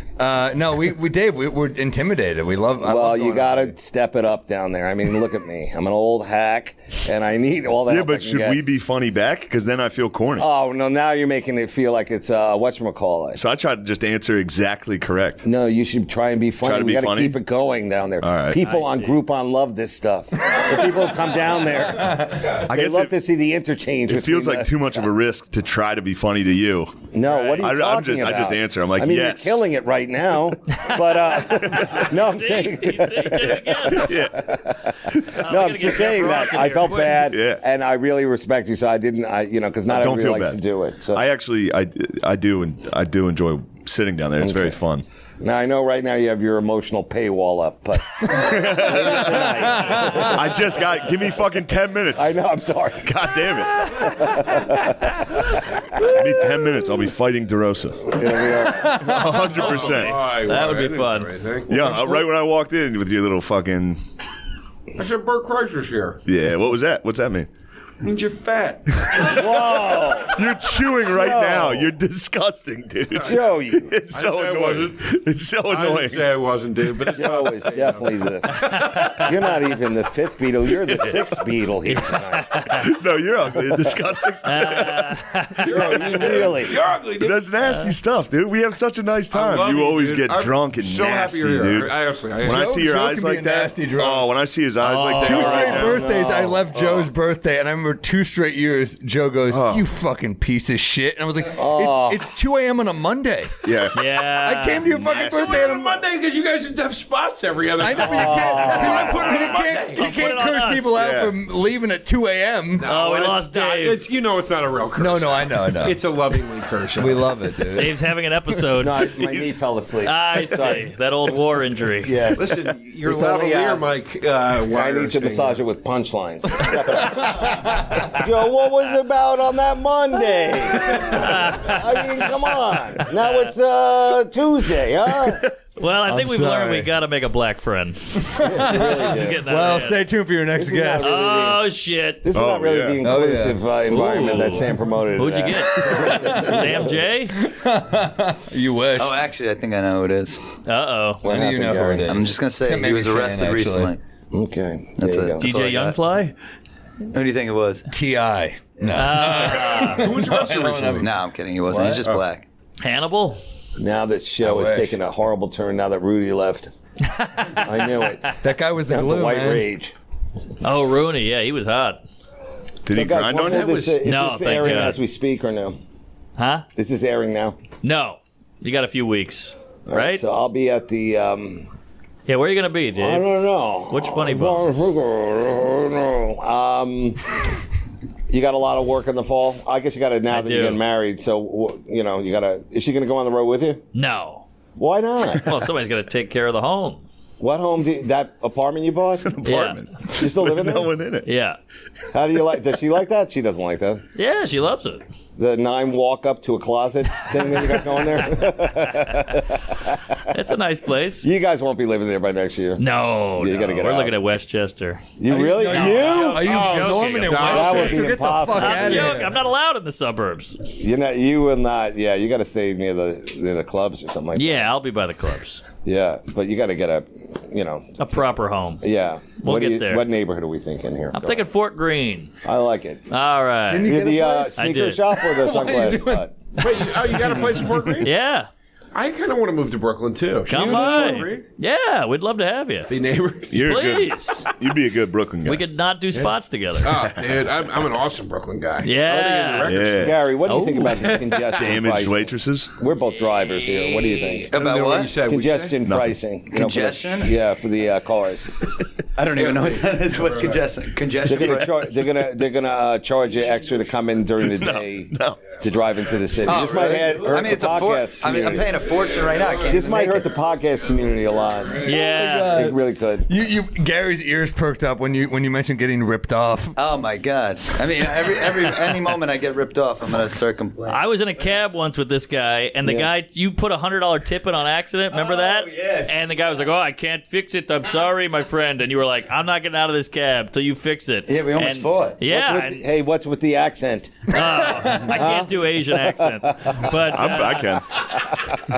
Speaker 1: No, Dave, we're intimidated. We love. I
Speaker 7: Well,
Speaker 1: love
Speaker 7: you
Speaker 1: going
Speaker 7: got
Speaker 1: on.
Speaker 7: to step it up down there. I mean, look at me. I'm an old hack, and I need all the
Speaker 10: Yeah,
Speaker 7: help I
Speaker 10: but
Speaker 7: can
Speaker 10: should
Speaker 7: get.
Speaker 10: we be funny back? Because then I feel corny.
Speaker 7: Oh, no, now you're making it feel like it's whatchamacallit.
Speaker 10: So I try to just answer exactly correct.
Speaker 7: No, you should try and be funny.
Speaker 10: Try to
Speaker 7: We
Speaker 10: be
Speaker 7: got to
Speaker 10: funny?
Speaker 7: keep it going down there.
Speaker 10: All right.
Speaker 7: People
Speaker 2: I
Speaker 7: on
Speaker 2: see.
Speaker 7: Groupon love this stuff. The people who come down there,
Speaker 10: I
Speaker 7: they
Speaker 10: guess
Speaker 7: love to see the interchange.
Speaker 10: it feels
Speaker 7: between
Speaker 10: like
Speaker 7: the-
Speaker 10: too much of a risk to try to be funny to you.
Speaker 7: No, what are you talking about?
Speaker 10: I just answer. I'm like,
Speaker 7: I mean,
Speaker 10: yes.
Speaker 7: you're killing it right now. But no, I'm saying.
Speaker 10: Yeah.
Speaker 7: No, I'm just saying that I felt bad,
Speaker 10: Yeah.
Speaker 7: and I really respect you. So I didn't, because not
Speaker 10: Don't
Speaker 7: everybody
Speaker 10: feel
Speaker 7: likes
Speaker 10: bad.
Speaker 7: to do it. So
Speaker 10: I actually, I do enjoy sitting down there. It's very fun.
Speaker 7: now I know right now you have your emotional paywall up, but later tonight,
Speaker 10: I just give me fucking 10 minutes.
Speaker 7: I know. I'm sorry.
Speaker 10: God damn it. Give me 10 minutes. I'll be fighting DeRosa.
Speaker 7: There we are.
Speaker 10: 100%.
Speaker 2: That would be fun.
Speaker 10: Yeah, right when I walked in with your little fucking.
Speaker 3: I said Bert Kreischer's here.
Speaker 10: Yeah, what was that? What's that mean?
Speaker 3: It means you're fat.
Speaker 7: Whoa,
Speaker 10: You're chewing right
Speaker 7: Joe.
Speaker 10: now. You're disgusting, dude.
Speaker 7: Joe, you.
Speaker 10: It's so
Speaker 3: I
Speaker 10: annoying. It's so
Speaker 3: I
Speaker 10: annoying.
Speaker 3: didn't say I wasn't, dude, but it's
Speaker 7: Joe is definitely you're not even the fifth Beatle. You're the sixth Beatle here tonight.
Speaker 10: No, you're ugly and disgusting.
Speaker 7: Joe, you really.
Speaker 3: you're ugly, dude.
Speaker 10: That's nasty stuff, dude. We have such a nice
Speaker 3: I
Speaker 10: time.
Speaker 3: love
Speaker 10: You always
Speaker 3: dude.
Speaker 10: get
Speaker 3: I'm
Speaker 10: drunk and
Speaker 3: so
Speaker 10: nasty,
Speaker 3: happy you're here.
Speaker 10: dude.
Speaker 3: Honestly,
Speaker 10: When I see your
Speaker 1: Joe
Speaker 10: eyes
Speaker 1: can be
Speaker 10: like
Speaker 1: a
Speaker 10: that,
Speaker 1: nasty drunk.
Speaker 10: oh, when I see his eyes like that,
Speaker 1: Two
Speaker 10: right
Speaker 1: straight
Speaker 10: now.
Speaker 1: birthdays. I
Speaker 7: no.
Speaker 1: left Joe's birthday, and I remember 2 straight years. Joe goes, "You fucking piece of shit," and I was like, "It's 2 a.m. on a Monday."
Speaker 10: Yeah.
Speaker 2: Yeah.
Speaker 1: I came to your fucking
Speaker 10: Nasty.
Speaker 1: birthday on a
Speaker 3: on
Speaker 1: Monday.
Speaker 3: Monday because you guys have spots every other.
Speaker 1: I know, but you can't. That's why I put it on Monday. You
Speaker 2: Put
Speaker 1: can't
Speaker 2: it on
Speaker 1: curse
Speaker 2: us.
Speaker 1: people out
Speaker 10: Yeah.
Speaker 1: for leaving at 2 a.m.
Speaker 2: Oh, we
Speaker 3: it's
Speaker 2: lost
Speaker 3: not-
Speaker 2: Dave.
Speaker 3: It's it's not a real curse.
Speaker 1: No, I know.
Speaker 3: It's a lovingly curse.
Speaker 1: We love it, dude.
Speaker 2: Dave's having an episode.
Speaker 7: No, my knee fell asleep.
Speaker 2: I see. That old war injury.
Speaker 7: Yeah.
Speaker 3: Listen, your
Speaker 7: It's only,
Speaker 3: lavalier mic.
Speaker 7: I need to massage it with punchlines. Step it up. Joe, what was it about on that Monday? I mean, come on. Now it's Tuesday, huh?
Speaker 2: Well, I think we've learned
Speaker 1: sorry.
Speaker 2: we got to make a black friend.
Speaker 7: Really
Speaker 2: Getting
Speaker 7: do.
Speaker 2: out of
Speaker 1: Well,
Speaker 2: hand.
Speaker 1: stay tuned for your next
Speaker 7: This is not
Speaker 1: guest.
Speaker 7: really
Speaker 2: Oh shit!
Speaker 7: This is not really
Speaker 10: yeah.
Speaker 7: the inclusive environment that
Speaker 2: Ooh.
Speaker 7: Sam promoted.
Speaker 2: Who'd you
Speaker 7: at.
Speaker 2: get? Sam J?
Speaker 1: You wish.
Speaker 9: Oh, actually, I think I know who it is.
Speaker 2: Uh-oh.
Speaker 7: What
Speaker 1: How do you
Speaker 7: happened,
Speaker 1: know who
Speaker 7: Gary?
Speaker 1: it is?
Speaker 9: I'm just gonna say
Speaker 1: Except
Speaker 9: he
Speaker 1: maybe
Speaker 9: was
Speaker 1: Shane,
Speaker 9: arrested
Speaker 1: actually.
Speaker 9: recently.
Speaker 7: Okay.
Speaker 9: That's
Speaker 7: there you
Speaker 9: it.
Speaker 7: go.
Speaker 9: That's all I
Speaker 2: DJ
Speaker 9: got.
Speaker 2: Youngfly?
Speaker 9: Who do you think it was?
Speaker 1: T.I. No.
Speaker 3: Who was arrested recently?
Speaker 9: No, I'm kidding. He wasn't. He's just black.
Speaker 2: Hannibal?
Speaker 7: Now that show is
Speaker 1: wish.
Speaker 7: taking a horrible turn now that Rudy left. I knew it.
Speaker 1: That guy was the
Speaker 7: Down to
Speaker 1: glue,
Speaker 7: white
Speaker 1: man.
Speaker 7: rage.
Speaker 2: Oh, Rooney. Yeah, he was hot.
Speaker 10: Did he
Speaker 7: So guys,
Speaker 10: grind
Speaker 7: when
Speaker 10: on
Speaker 7: will
Speaker 10: him?
Speaker 7: this, is
Speaker 2: No,
Speaker 7: this
Speaker 2: thank
Speaker 7: airing
Speaker 2: God.
Speaker 7: as we speak or no?
Speaker 2: Huh?
Speaker 7: This is airing now.
Speaker 2: No. You got a few weeks,
Speaker 7: All
Speaker 2: right?
Speaker 7: So I'll be at the.
Speaker 2: Yeah, where are you going to be,
Speaker 7: I
Speaker 2: Dave?
Speaker 7: don't know.
Speaker 2: Which funny bone?
Speaker 7: You got a lot of work in the fall. I guess you got to now
Speaker 2: I
Speaker 7: that
Speaker 2: do.
Speaker 7: you're getting married. So you know you got to. Is she going to go on the road with you?
Speaker 2: No.
Speaker 7: Why not?
Speaker 2: Well, somebody's got to take care of the home.
Speaker 7: What home? That apartment you bought?
Speaker 10: Apartment.
Speaker 7: You still living
Speaker 10: No
Speaker 7: there?
Speaker 10: one in it.
Speaker 2: Yeah.
Speaker 7: How do you like? Does she like that? She doesn't like that.
Speaker 2: Yeah, she loves it.
Speaker 7: The 9 walk up to a closet thing that you got going there.
Speaker 2: It's a nice place.
Speaker 7: You guys won't be living there by next year.
Speaker 2: No,
Speaker 7: You gotta get
Speaker 2: we're
Speaker 7: out.
Speaker 2: looking at Westchester.
Speaker 7: You really?
Speaker 1: Are you Norman and
Speaker 7: That would
Speaker 1: Westchester?
Speaker 7: be
Speaker 1: Get the fuck
Speaker 7: impossible.
Speaker 1: out
Speaker 2: I'm
Speaker 1: of
Speaker 2: joking.
Speaker 1: here.
Speaker 2: I'm not allowed in the suburbs.
Speaker 7: You will not. Yeah, you got to stay near the clubs or something like that.
Speaker 2: Yeah, I'll be by the clubs.
Speaker 7: Yeah, but you got to get a
Speaker 2: proper home.
Speaker 7: Yeah.
Speaker 2: We'll get there.
Speaker 7: What neighborhood are we thinking here?
Speaker 2: I'm thinking Fort Greene.
Speaker 7: I like it.
Speaker 2: All right.
Speaker 1: Didn't you get a
Speaker 7: The
Speaker 1: place?
Speaker 2: I
Speaker 7: sneaker
Speaker 2: did.
Speaker 7: shop or the sunglass
Speaker 1: doing?
Speaker 7: spot?
Speaker 3: Wait, you got a place in Fort Greene?
Speaker 2: Yeah.
Speaker 3: I kind of want to move to Brooklyn too.
Speaker 2: Come
Speaker 3: You
Speaker 2: by.
Speaker 3: Fort Greene?
Speaker 2: Yeah, we'd love to have you.
Speaker 3: Be neighbor.
Speaker 10: You're
Speaker 2: Please.
Speaker 10: You'd be a good Brooklyn guy.
Speaker 2: We could not do spots together.
Speaker 3: Oh, dude, I'm an awesome Brooklyn guy.
Speaker 2: Yeah.
Speaker 10: Yeah.
Speaker 7: Gary, what do you think about this congestion
Speaker 10: Damaged
Speaker 7: pricing?
Speaker 10: waitresses.
Speaker 7: We're both drivers here. What do you think?
Speaker 3: I don't know
Speaker 9: About
Speaker 3: what you
Speaker 9: what?
Speaker 3: said. What'd you say?
Speaker 7: Congestion pricing. You know, for the-
Speaker 9: Congestion?
Speaker 7: yeah, for the cars.
Speaker 9: I don't even know what that is. What's congestion? Congestion.
Speaker 7: They're gonna charge you extra to come in during the day to drive into the city. This might hurt
Speaker 9: I mean,
Speaker 7: the
Speaker 9: it's a fort.
Speaker 7: podcast
Speaker 9: I mean, I'm
Speaker 7: community.
Speaker 9: paying a fortune right now. I can't
Speaker 7: This
Speaker 9: even
Speaker 7: might
Speaker 9: make
Speaker 7: hurt the
Speaker 9: it.
Speaker 7: podcast community a lot.
Speaker 2: Yeah.
Speaker 7: It really could.
Speaker 1: Gary's ears perked up when you mentioned getting ripped off.
Speaker 9: Oh my God! I mean, any moment I get ripped off, I'm gonna start complaining.
Speaker 2: I was in a cab once with this guy, and the guy, you put $100 tip in on accident. Remember that?
Speaker 9: yeah.
Speaker 2: And the guy was like, "Oh, I can't fix it. I'm sorry, my friend." And you were like, "I'm not getting out of this cab till you fix it."
Speaker 9: Yeah, we almost
Speaker 2: And-
Speaker 9: fought.
Speaker 2: Yeah.
Speaker 7: Hey, what's with the accent?
Speaker 2: I can't do Asian accents, but
Speaker 10: I can.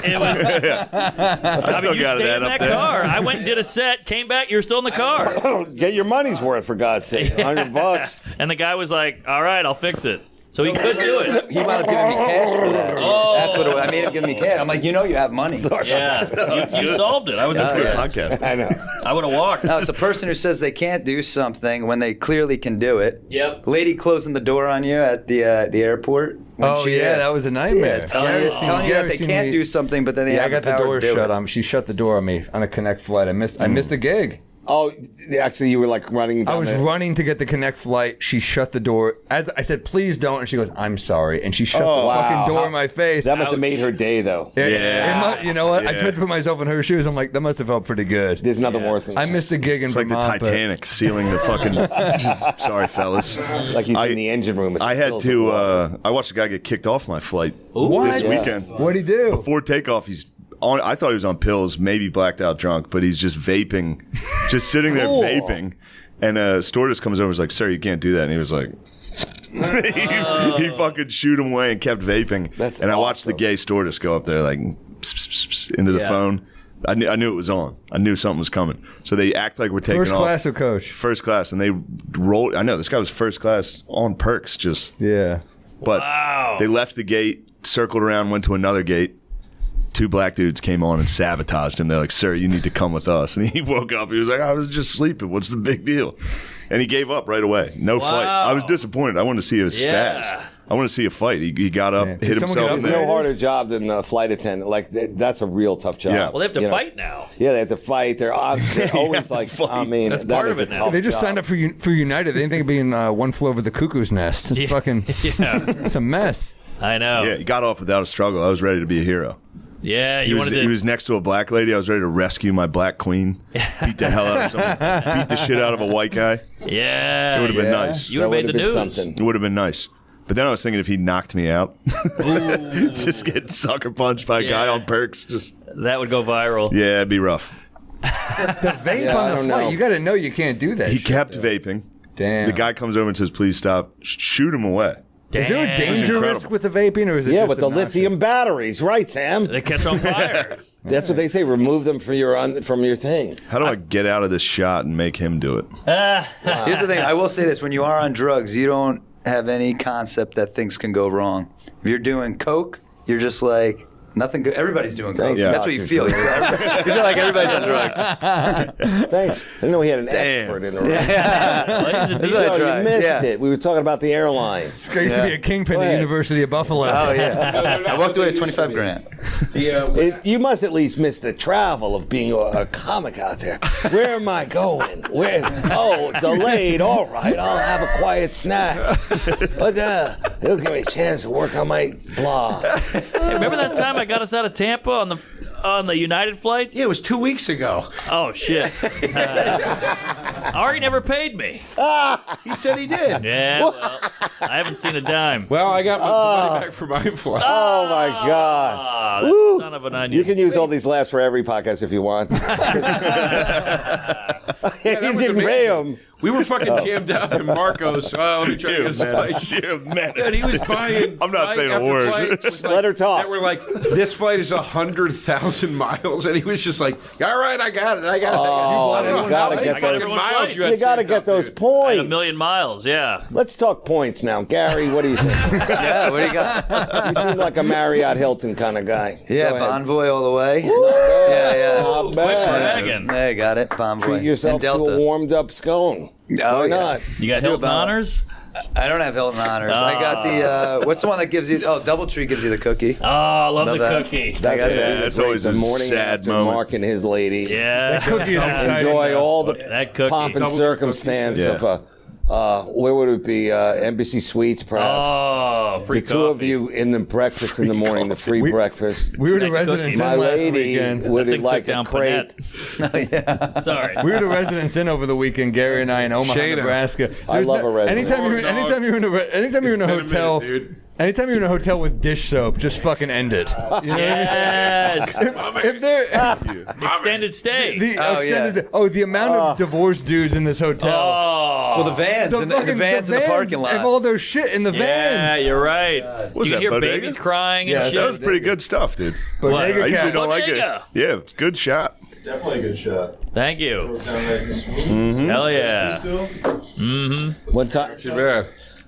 Speaker 2: it was.
Speaker 10: I still
Speaker 2: you
Speaker 10: got
Speaker 2: stayed
Speaker 10: that
Speaker 2: in
Speaker 10: up
Speaker 2: that
Speaker 10: there.
Speaker 2: car. I went and did a set, came back. You were still in the car.
Speaker 7: Get your money's worth, for God's sake. $100.
Speaker 2: And the guy was like, "All right, I'll fix it." So he could do it.
Speaker 9: He wound up giving me cash for that.
Speaker 2: Oh.
Speaker 9: That's what it was. I made him give me cash. I'm like, you have money.
Speaker 2: Yeah, you solved it. I was
Speaker 10: That's good
Speaker 9: yeah.
Speaker 10: podcast.
Speaker 7: I know.
Speaker 2: I would have walked.
Speaker 9: No, it's the person who says they can't do something when they clearly can do it.
Speaker 2: Yep.
Speaker 9: Lady closing the door on you at the airport. when
Speaker 1: Oh
Speaker 9: she,
Speaker 1: yeah, that was a nightmare.
Speaker 9: Yeah, telling you that they can't do something, but then they
Speaker 1: Yeah, I
Speaker 9: have
Speaker 1: got the
Speaker 9: power
Speaker 1: door
Speaker 9: to do
Speaker 1: shut
Speaker 9: it.
Speaker 1: on. She shut the door on me on a Connect flight. I missed a gig.
Speaker 7: Oh, actually, you were like running down
Speaker 1: I was
Speaker 7: there.
Speaker 1: running to get the Connect flight. She shut the door. As I said, please don't. And she goes, I'm sorry. And she shut the
Speaker 7: wow.
Speaker 1: fucking door in my face.
Speaker 7: That must have made her day, though.
Speaker 1: You know what? I
Speaker 10: Yeah.
Speaker 1: tried to put myself in her shoes. I'm like, that must have felt pretty good.
Speaker 7: There's nothing worse than
Speaker 1: I missed a gig in
Speaker 10: It's like the
Speaker 1: Vermont. but-
Speaker 10: Titanic sealing the fucking. Sorry, fellas.
Speaker 7: like he's
Speaker 10: I-
Speaker 7: in the engine room.
Speaker 10: I had to. I watched a guy get kicked off my flight this weekend.
Speaker 1: What'd he do?
Speaker 10: Before takeoff, he's on. I thought he was on pills, maybe blacked out drunk, but he's just vaping, just sitting there vaping. And a stewardess comes over and is like, "Sir, you can't do that." And he was like, he fucking shooed him away and kept vaping.
Speaker 7: That's
Speaker 10: and I watched the
Speaker 7: awesome.
Speaker 10: gay stewardess go up there like into the phone. I knew it was on. I knew something was coming. So they act like we're taking
Speaker 1: First
Speaker 10: off.
Speaker 1: class or coach?
Speaker 10: First class, and they rolled. I know this guy was first class on perks, just.
Speaker 1: Yeah.
Speaker 10: But they left the gate, circled around, went to another gate. Two black dudes came on and sabotaged him. They're like, "Sir, you need to come with us." And he woke up. He was like, "I was just sleeping. What's the big deal?" And he gave up right away. No fight. I was disappointed. I wanted to see a spaz. I want to see a fight. He got up,
Speaker 1: Did
Speaker 10: hit
Speaker 1: someone
Speaker 10: himself
Speaker 1: get
Speaker 10: in
Speaker 7: There's
Speaker 10: there.
Speaker 7: no harder job than a flight attendant. Like that's a real tough job.
Speaker 10: Yeah.
Speaker 2: Well, they have to
Speaker 7: You know?
Speaker 2: fight now.
Speaker 7: Yeah, they have to fight. They're always like. I mean,
Speaker 2: That's
Speaker 7: that
Speaker 2: part
Speaker 7: is
Speaker 2: of it
Speaker 7: a
Speaker 2: now.
Speaker 7: tough
Speaker 1: They just
Speaker 7: job.
Speaker 1: signed up for United. They didn't think of being one flew over the cuckoo's nest. It's fucking.
Speaker 2: Yeah,
Speaker 1: It's a mess.
Speaker 2: I know.
Speaker 10: Yeah, he got off without a struggle. I was ready to be a hero.
Speaker 2: Yeah,
Speaker 10: He
Speaker 2: you
Speaker 10: was,
Speaker 2: wanted to.
Speaker 10: he was next to a black lady. I was ready to rescue my black queen. Beat the hell out of someone. Beat the shit out of a white guy.
Speaker 2: Yeah,
Speaker 10: It would have been nice.
Speaker 2: You would have
Speaker 7: That
Speaker 2: made the
Speaker 7: would've
Speaker 2: news.
Speaker 7: been something.
Speaker 10: It would have been nice. But then I was thinking if he knocked me out, just get sucker punched by a guy
Speaker 2: Yeah.
Speaker 10: on perks, just
Speaker 2: That would go viral.
Speaker 10: yeah, it'd be rough.
Speaker 1: The vape
Speaker 7: Yeah, I
Speaker 1: on
Speaker 7: don't
Speaker 1: the flight.
Speaker 7: know.
Speaker 1: You got to know you can't do that.
Speaker 10: He
Speaker 1: shit.
Speaker 10: kept vaping.
Speaker 1: Damn.
Speaker 10: The guy comes over and says, "Please stop." Shoot him away.
Speaker 1: Is there a
Speaker 2: Damn.
Speaker 1: danger
Speaker 10: incredible.
Speaker 1: risk with the vaping, or is it
Speaker 7: Yeah,
Speaker 1: just
Speaker 7: with the
Speaker 1: obnoxious?
Speaker 7: lithium batteries, right, Sam?
Speaker 2: They catch on fire.
Speaker 7: That's what they say. Remove them from your thing.
Speaker 10: How do I get out of this shot and make him do it?
Speaker 9: Here's the thing. I will say this: when you are on drugs, you don't have any concept that things can go wrong. If you're doing coke, you're just like nothing. Everybody's doing coke.
Speaker 7: Thanks,
Speaker 9: That's what you feel. You feel like everybody's on drugs.
Speaker 7: Thanks. I didn't know we had an expert in the room.
Speaker 9: That's what I
Speaker 7: No,
Speaker 9: tried.
Speaker 7: you missed
Speaker 9: Yeah.
Speaker 7: it. We were talking about the airlines.
Speaker 1: I used to be a kingpin
Speaker 7: Go
Speaker 1: at
Speaker 7: ahead.
Speaker 1: University of Buffalo.
Speaker 9: Oh yeah. I walked away with 25 grand.
Speaker 7: You must at least miss the travel of being a comic out there. Where am I going? Where? Oh, delayed. All right, I'll have a quiet snack. But it'll give me a chance to work on my blog.
Speaker 2: Hey, remember that time I got us out of Tampa on the United flight?
Speaker 3: Yeah, it was 2 weeks ago.
Speaker 2: Oh shit! Ari never paid me.
Speaker 3: He said he did.
Speaker 2: Yeah, well, I haven't seen a dime.
Speaker 3: Well, I got my money back for my flight.
Speaker 7: Oh my God!
Speaker 2: Ah, that
Speaker 7: Woo.
Speaker 2: son of an onion.
Speaker 7: You can use all these laughs for every podcast if you want. He didn't pay him.
Speaker 3: We were fucking jammed up in Marcos. Let me try to get his flight.
Speaker 10: You're a menace.
Speaker 3: And he was buying.
Speaker 10: I'm not
Speaker 3: flight
Speaker 10: saying a
Speaker 3: after
Speaker 10: word.
Speaker 3: flight. It was
Speaker 7: Let her talk.
Speaker 3: That were like, this flight is 100,000 miles, and he was just like, "All right, I got it. I got it. I don't know
Speaker 7: you gotta
Speaker 3: how
Speaker 7: get
Speaker 3: many
Speaker 7: those-
Speaker 3: fucking miles you had
Speaker 7: You got to
Speaker 3: saved
Speaker 7: get
Speaker 3: up,
Speaker 7: those
Speaker 3: dude.
Speaker 7: points.
Speaker 2: 1,000,000 miles, yeah.
Speaker 7: Let's talk points now, Gary. What do you think?
Speaker 9: Yeah, what do you got?
Speaker 7: You seem like a Marriott Hilton kind of guy.
Speaker 9: Yeah,
Speaker 7: Go ahead.
Speaker 9: Bonvoy all the way.
Speaker 7: Not bad.
Speaker 2: Dragon.
Speaker 9: Yeah, got it. Bonvoy.
Speaker 7: Treat yourself
Speaker 9: and
Speaker 7: to
Speaker 9: Delta.
Speaker 7: a warmed up scone.
Speaker 9: Oh,
Speaker 7: Why
Speaker 9: yeah.
Speaker 7: not?
Speaker 2: You got
Speaker 9: do
Speaker 2: Hilton
Speaker 9: about-
Speaker 2: Honors?
Speaker 9: I don't have Hilton Honors. I got the, what's the one that gives you, Doubletree gives you the cookie.
Speaker 2: Oh, I love
Speaker 9: Love
Speaker 2: the
Speaker 9: that.
Speaker 2: cookie.
Speaker 7: That's
Speaker 9: got
Speaker 7: gonna
Speaker 9: it.
Speaker 7: be
Speaker 10: That's
Speaker 7: the
Speaker 10: always
Speaker 7: the
Speaker 10: a
Speaker 7: morning
Speaker 10: sad
Speaker 7: after
Speaker 10: moment.
Speaker 7: Mark and his lady.
Speaker 2: Yeah.
Speaker 5: Cookie is exciting.
Speaker 7: Enjoy all the
Speaker 2: That cookie.
Speaker 7: pomp and
Speaker 3: Double
Speaker 7: circumstance
Speaker 10: cookies.
Speaker 7: of where would it be? Embassy Suites, perhaps.
Speaker 2: Oh, free
Speaker 7: the two of
Speaker 2: coffee.
Speaker 7: you in the breakfast in the morning, the free breakfast.
Speaker 5: We were the
Speaker 2: That
Speaker 5: Residence Inn
Speaker 7: My
Speaker 5: last
Speaker 7: lady
Speaker 5: weekend.
Speaker 7: would
Speaker 2: Thing
Speaker 7: like
Speaker 2: took
Speaker 7: a
Speaker 2: down
Speaker 7: crepe.
Speaker 2: Panette. Sorry.
Speaker 5: We were the Residence Inn over the weekend, Gary and I, in Omaha,
Speaker 3: Shayna.
Speaker 5: Nebraska.
Speaker 7: I
Speaker 5: There's
Speaker 7: love a Residence.
Speaker 5: Anytime you're,
Speaker 3: Oh, dog.
Speaker 5: anytime you're in a
Speaker 3: been a
Speaker 5: hotel,
Speaker 3: minute, dude.
Speaker 5: anytime you're in a hotel with dish soap, just fucking end it. You know what I mean?
Speaker 2: Yes.
Speaker 5: If there,
Speaker 2: Extended stay.
Speaker 5: the
Speaker 9: Oh,
Speaker 5: extended, the amount of divorced dudes in this hotel.
Speaker 2: Oh.
Speaker 9: Well, the vans, and the vans in the parking lot.
Speaker 5: Have all their shit in the
Speaker 2: Yeah,
Speaker 5: vans.
Speaker 2: you're right.
Speaker 10: Was
Speaker 2: you
Speaker 10: that
Speaker 2: can hear
Speaker 10: bodega?
Speaker 2: babies crying and
Speaker 5: Yeah,
Speaker 2: shit.
Speaker 10: That was pretty good stuff, dude.
Speaker 5: Bodega
Speaker 10: I usually
Speaker 5: Cat.
Speaker 10: don't like it.
Speaker 2: Bodega.
Speaker 10: Yeah, good shot.
Speaker 4: Definitely a good shot.
Speaker 2: Thank you.
Speaker 4: Goes down nice and smooth.
Speaker 2: Hell yeah.
Speaker 4: Still?
Speaker 7: One time,
Speaker 3: Too bad.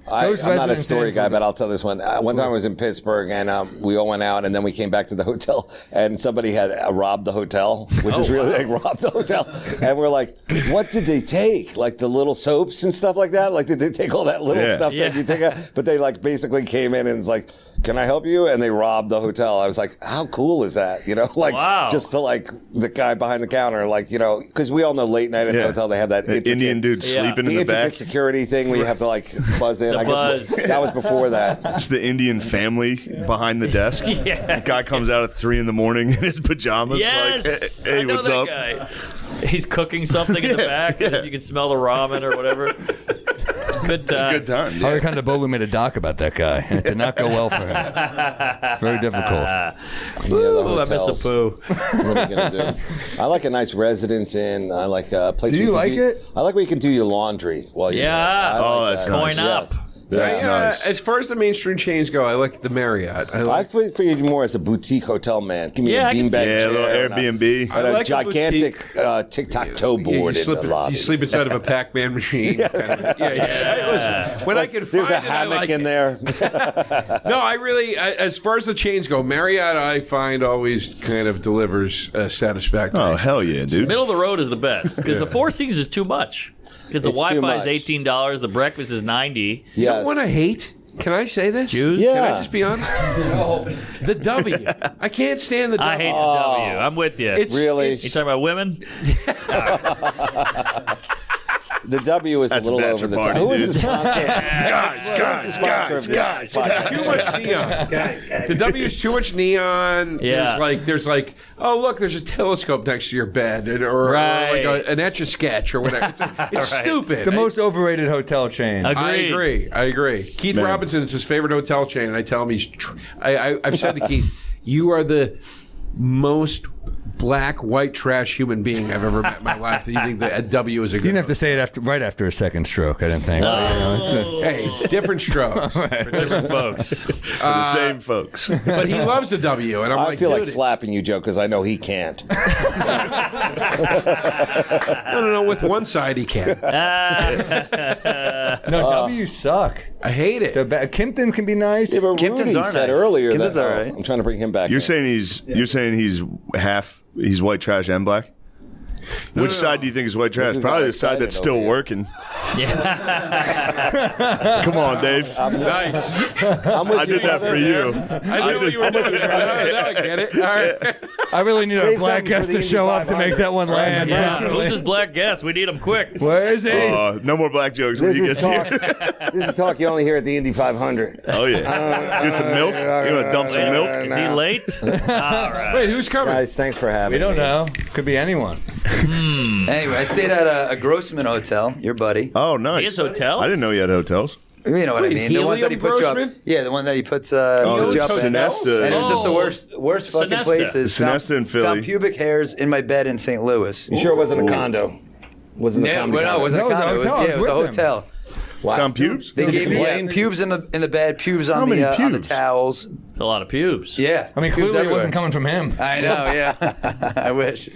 Speaker 5: Those
Speaker 7: I'm not a
Speaker 5: Residence
Speaker 7: story
Speaker 5: Inns
Speaker 7: guy,
Speaker 5: are-
Speaker 7: but I'll tell this one. One time I was in Pittsburgh, and we all went out, and then we came back to the hotel, and somebody had robbed the hotel, which is really like robbed the hotel. And we're like, what did they take? Like the little soaps and stuff like that? Like, did they take all that little
Speaker 10: Yeah.
Speaker 7: stuff that you take out? But they like basically came in and it's like, can I help you? And they robbed the hotel. I was like, how cool is that? You know, like
Speaker 2: Wow.
Speaker 7: just to like the guy behind the counter, like, you know, because we all know late night at the
Speaker 10: Yeah.
Speaker 7: hotel, they have that
Speaker 10: An Indian dude
Speaker 2: Yeah.
Speaker 10: sleeping
Speaker 7: the
Speaker 10: in the
Speaker 7: intricate
Speaker 10: back.
Speaker 7: security thing where you have to like buzz in.
Speaker 2: The
Speaker 7: I guess
Speaker 2: buzz.
Speaker 7: that was before that.
Speaker 10: It's the Indian family behind the desk.
Speaker 2: Yeah.
Speaker 10: The guy comes out at 3 in the morning in his pajamas.
Speaker 2: Yes.
Speaker 10: Like, hey,
Speaker 2: I know
Speaker 10: what's
Speaker 2: that
Speaker 10: up?
Speaker 2: guy. He's cooking something in the back.
Speaker 10: yeah.
Speaker 2: You can smell the ramen or whatever. Good time.
Speaker 10: Good time. Yeah.
Speaker 5: Hari Kondabolu made a doc about that guy, and it did not go well for him. Very difficult.
Speaker 2: Ooh, I miss a
Speaker 7: hotels.
Speaker 2: poo.
Speaker 7: What are you gonna do? I like a nice Residence Inn. I like a place.
Speaker 5: Do
Speaker 7: where
Speaker 5: you
Speaker 7: can
Speaker 5: like it?
Speaker 7: I like where you can do your laundry while you're
Speaker 2: Yeah.
Speaker 7: there. I
Speaker 10: Oh,
Speaker 7: like
Speaker 10: that's
Speaker 7: that.
Speaker 10: nice.
Speaker 2: Coin up.
Speaker 7: Yes.
Speaker 10: That's nice.
Speaker 3: As far as the mainstream chains go, I like the Marriott.
Speaker 7: I figured you more as a boutique hotel man. Give me
Speaker 2: Yeah,
Speaker 7: a
Speaker 2: I can
Speaker 7: beanbag
Speaker 2: see
Speaker 10: Yeah, a
Speaker 7: chair
Speaker 10: little
Speaker 7: and
Speaker 10: Airbnb.
Speaker 7: and
Speaker 3: I
Speaker 7: a
Speaker 3: like a
Speaker 7: gigantic tic-tac-toe board
Speaker 3: you,
Speaker 7: in the lobby.
Speaker 3: you sleep inside of a Pac-Man machine. Kind of. Yeah. Listen, when I can
Speaker 7: There's
Speaker 3: find
Speaker 7: a
Speaker 3: it, I
Speaker 7: hammock
Speaker 3: like
Speaker 7: in
Speaker 3: it.
Speaker 7: there.
Speaker 3: No, I really, as far as the chains go, Marriott I find always kind of delivers satisfactory.
Speaker 10: Oh, hell yeah, dude.
Speaker 2: Middle of the road is the best because the Four Seasons is too much. Because the
Speaker 7: It's too
Speaker 2: Wi-Fi
Speaker 7: much.
Speaker 2: is $18, the breakfast is $90.
Speaker 3: You know
Speaker 7: Yes.
Speaker 3: what I hate? Can I say this?
Speaker 2: Jews?
Speaker 7: Yeah.
Speaker 3: Can I just be honest? The W. I can't stand the W.
Speaker 2: I hate the W. I'm with you.
Speaker 3: It's
Speaker 7: Really?
Speaker 2: You talking about women?
Speaker 7: The W is
Speaker 10: That's
Speaker 7: a
Speaker 10: a
Speaker 7: little
Speaker 10: bachelor
Speaker 7: over the top.
Speaker 10: party,
Speaker 7: Who is
Speaker 10: dude.
Speaker 7: the sponsor?
Speaker 10: Guys.
Speaker 3: too much neon. The W is too much neon.
Speaker 2: Yeah.
Speaker 3: There's like, oh look, there's a telescope next to your bed, or
Speaker 2: Right.
Speaker 3: like an etch a sketch or whatever. It's stupid.
Speaker 5: The most overrated hotel chain.
Speaker 2: Agreed.
Speaker 3: I agree. Keith
Speaker 10: Man.
Speaker 3: Robinson, it's his favorite hotel chain, and I tell him I've said to Keith, you are the most black, white trash human being I've ever met in my life. That you think that W is a
Speaker 5: You
Speaker 3: good.
Speaker 5: didn't have to say it right after a second stroke. I didn't think.
Speaker 3: Hey, different strokes.
Speaker 2: For different folks.
Speaker 10: For the same folks.
Speaker 3: But he loves the W, and I'm
Speaker 7: I
Speaker 3: like,
Speaker 7: feel like
Speaker 3: dude,
Speaker 7: slapping you, Joe, because I know he can't.
Speaker 3: no. With one side, he can.
Speaker 5: No, W suck.
Speaker 3: I hate it.
Speaker 5: Kimpton can be nice.
Speaker 7: Yeah, but
Speaker 9: Kimptons
Speaker 7: Rudy
Speaker 9: are
Speaker 7: said
Speaker 9: nice.
Speaker 7: earlier
Speaker 9: Kimptons
Speaker 7: that
Speaker 9: are right.
Speaker 7: I'm trying to bring him back.
Speaker 10: You're
Speaker 7: in.
Speaker 10: saying he's he's white trash and black? Which side do you think is white trash?
Speaker 7: This is
Speaker 10: Probably
Speaker 7: all
Speaker 10: the side that's
Speaker 7: excited
Speaker 10: still
Speaker 7: over here.
Speaker 10: working. Come on, Dave.
Speaker 3: Nice.
Speaker 7: I'm with
Speaker 10: I
Speaker 7: you,
Speaker 10: did that
Speaker 7: brother.
Speaker 10: for you.
Speaker 3: I knew what you were doing. Now I get it. All right.
Speaker 5: I really need a
Speaker 7: Save
Speaker 5: black
Speaker 7: something for
Speaker 5: guest
Speaker 7: the
Speaker 5: to show
Speaker 7: Indy
Speaker 5: up to make that one land.
Speaker 2: Yeah, who's this black guest? We need him quick.
Speaker 5: Where is he?
Speaker 10: No more black jokes when
Speaker 7: This
Speaker 10: he
Speaker 7: is
Speaker 10: gets
Speaker 7: talk.
Speaker 10: here.
Speaker 7: This is talk you only hear at the Indy 500.
Speaker 10: Oh yeah. Get some milk. You want to dump some milk?
Speaker 2: Is he late? All right.
Speaker 3: Wait, who's coming?
Speaker 7: Guys, thanks for having
Speaker 5: We don't
Speaker 7: me.
Speaker 5: know. Could be anyone.
Speaker 9: Anyway, I stayed at a Grossman hotel, your buddy.
Speaker 10: Oh, nice.
Speaker 2: He has hotels?
Speaker 10: I didn't know you had hotels.
Speaker 9: You know what I mean? The ones that he puts you up.
Speaker 3: Grossman?
Speaker 9: Yeah, the one that he puts you
Speaker 10: it's
Speaker 9: up in.
Speaker 10: Sinesta.
Speaker 9: And it was just the worst fucking
Speaker 2: Sinesta.
Speaker 9: places.
Speaker 10: Sinesta in Philly.
Speaker 9: Found pubic hairs in my bed in St. Louis.
Speaker 7: You sure it wasn't a condo? Wasn't the
Speaker 9: Yeah,
Speaker 7: comedy
Speaker 9: no, it
Speaker 7: condo?
Speaker 9: wasn't a condo. It was a hotel.
Speaker 10: Found pubes?
Speaker 9: They gave me
Speaker 7: complain?
Speaker 9: pubes in the bed, pubes on
Speaker 10: many
Speaker 9: the
Speaker 10: pubes?
Speaker 9: towels.
Speaker 2: It's a lot of pubes.
Speaker 9: Yeah.
Speaker 11: I mean,
Speaker 9: pubes
Speaker 11: clearly it
Speaker 9: everywhere.
Speaker 11: wasn't coming from him.
Speaker 9: I know, yeah. I wish.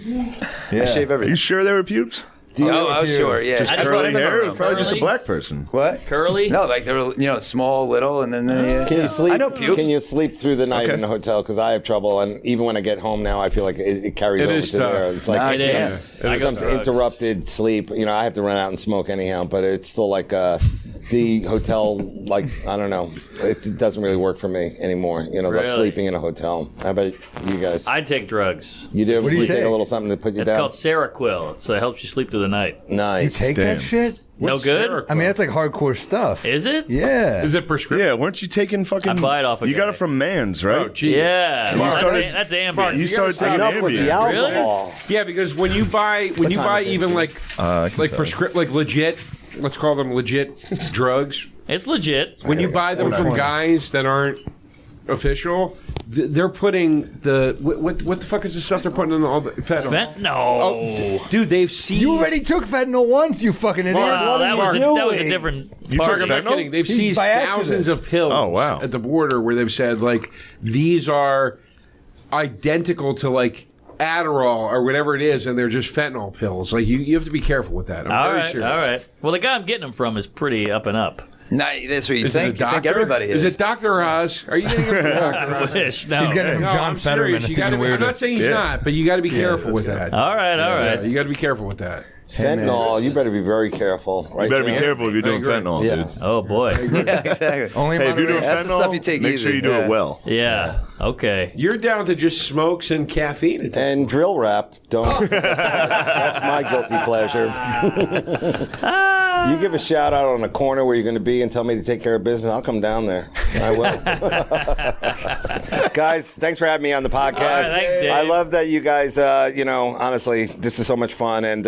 Speaker 9: I shave
Speaker 10: Are
Speaker 9: everything.
Speaker 10: you sure they were pubes?
Speaker 9: Oh, I was sure, yeah.
Speaker 10: Just
Speaker 2: I didn't
Speaker 10: curly
Speaker 2: remember
Speaker 10: hair? It was
Speaker 2: them.
Speaker 10: probably just a
Speaker 2: Curly?
Speaker 10: black person.
Speaker 9: What?
Speaker 2: Curly?
Speaker 9: No, like they were, small, little, and then
Speaker 7: Can you sleep?
Speaker 9: I know pubes.
Speaker 7: Can you sleep through the night
Speaker 10: Okay.
Speaker 7: in the hotel? Because I have trouble, and even when I get home now, I feel like it carries
Speaker 3: It
Speaker 7: over
Speaker 3: is
Speaker 7: to
Speaker 3: tough.
Speaker 7: there. It's like
Speaker 9: Nah,
Speaker 2: It
Speaker 9: I
Speaker 2: is.
Speaker 7: it
Speaker 2: I go
Speaker 7: becomes
Speaker 2: drugs.
Speaker 7: interrupted sleep. I have to run out and smoke anyhow, but it's still like the hotel. Like I don't know, it doesn't really work for me anymore. The
Speaker 2: Really?
Speaker 7: sleeping in a hotel. How about you guys?
Speaker 2: I take drugs.
Speaker 7: You do?
Speaker 11: do you
Speaker 7: take
Speaker 11: take?
Speaker 7: a little something to put you
Speaker 2: It's
Speaker 7: down?
Speaker 2: called Seroquel. It helps you sleep through the night.
Speaker 7: Nice.
Speaker 11: Take that
Speaker 10: Damn.
Speaker 11: shit?
Speaker 2: No good?
Speaker 11: I mean, that's like hardcore stuff.
Speaker 2: Is it?
Speaker 11: Yeah.
Speaker 3: Is it prescription?
Speaker 10: Yeah, weren't you taking fucking...
Speaker 2: I buy it off a
Speaker 10: You got
Speaker 2: guy.
Speaker 10: it from Mans, right?
Speaker 3: Oh, gee.
Speaker 2: Yeah.
Speaker 10: You started-
Speaker 2: That's Ambien.
Speaker 10: You started taking
Speaker 7: Enough with the
Speaker 10: Ambien.
Speaker 7: alcohol.
Speaker 3: Yeah, because when you buy even like legit, let's call them legit drugs.
Speaker 2: It's legit.
Speaker 3: When you buy them from guys that aren't official, they're putting the what the fuck is the stuff they're putting in all the fentanyl?
Speaker 2: No.
Speaker 3: Dude, they've seized.
Speaker 11: You already took fentanyl once, you fucking idiot.
Speaker 2: Wow, that was a
Speaker 7: doing?
Speaker 2: different
Speaker 10: You
Speaker 2: part.
Speaker 10: took
Speaker 3: I'm not kidding. They've seized
Speaker 11: by accident.
Speaker 3: thousands of pills
Speaker 10: Oh, wow.
Speaker 3: at the border where they've said like these are identical to like Adderall or whatever it is, and they're just fentanyl pills. Like you have to be careful with that. I'm
Speaker 2: All
Speaker 3: very
Speaker 2: right,
Speaker 3: serious.
Speaker 2: all right. Well, the guy I'm getting them from is pretty up and up.
Speaker 9: Nah, that's what you
Speaker 3: Is it a
Speaker 9: think. You think
Speaker 3: doctor?
Speaker 9: everybody is.
Speaker 3: Is it Dr. Oz? Are you getting it from Dr.
Speaker 2: I
Speaker 3: Oz?
Speaker 2: wish. No.
Speaker 11: He's getting it from
Speaker 3: No,
Speaker 11: John
Speaker 3: I'm
Speaker 11: Fetterman.
Speaker 3: serious.
Speaker 11: It's
Speaker 3: You gotta
Speaker 11: even
Speaker 3: be, I'm
Speaker 11: weirder.
Speaker 3: not saying he's not, but you got to be careful with that.
Speaker 2: All right, all right.
Speaker 3: Yeah, you got to be careful with that.
Speaker 7: Fentanyl. You better be very careful. Right?
Speaker 10: You better be
Speaker 7: Sam?
Speaker 10: careful if you're doing
Speaker 3: agree.
Speaker 10: fentanyl,
Speaker 7: Yeah.
Speaker 10: dude.
Speaker 2: Oh, boy.
Speaker 9: Yeah, exactly.
Speaker 11: Only
Speaker 10: Hey, if you're doing
Speaker 11: moderation.
Speaker 9: That's the
Speaker 10: fentanyl,
Speaker 9: stuff you take
Speaker 10: make sure
Speaker 9: easy.
Speaker 10: you do
Speaker 9: Yeah.
Speaker 10: it well.
Speaker 2: Yeah. Okay.
Speaker 3: You're down to just smokes and caffeine. At this
Speaker 7: And drill rap. Don't. That's my guilty pleasure. You give a shout out on a corner where you're going to be and tell me to take care of business. I'll come down there. I will. Guys, thanks for having me on the podcast.
Speaker 2: All right, thanks, Dave.
Speaker 7: I love that you guys. Honestly, this is so much fun. And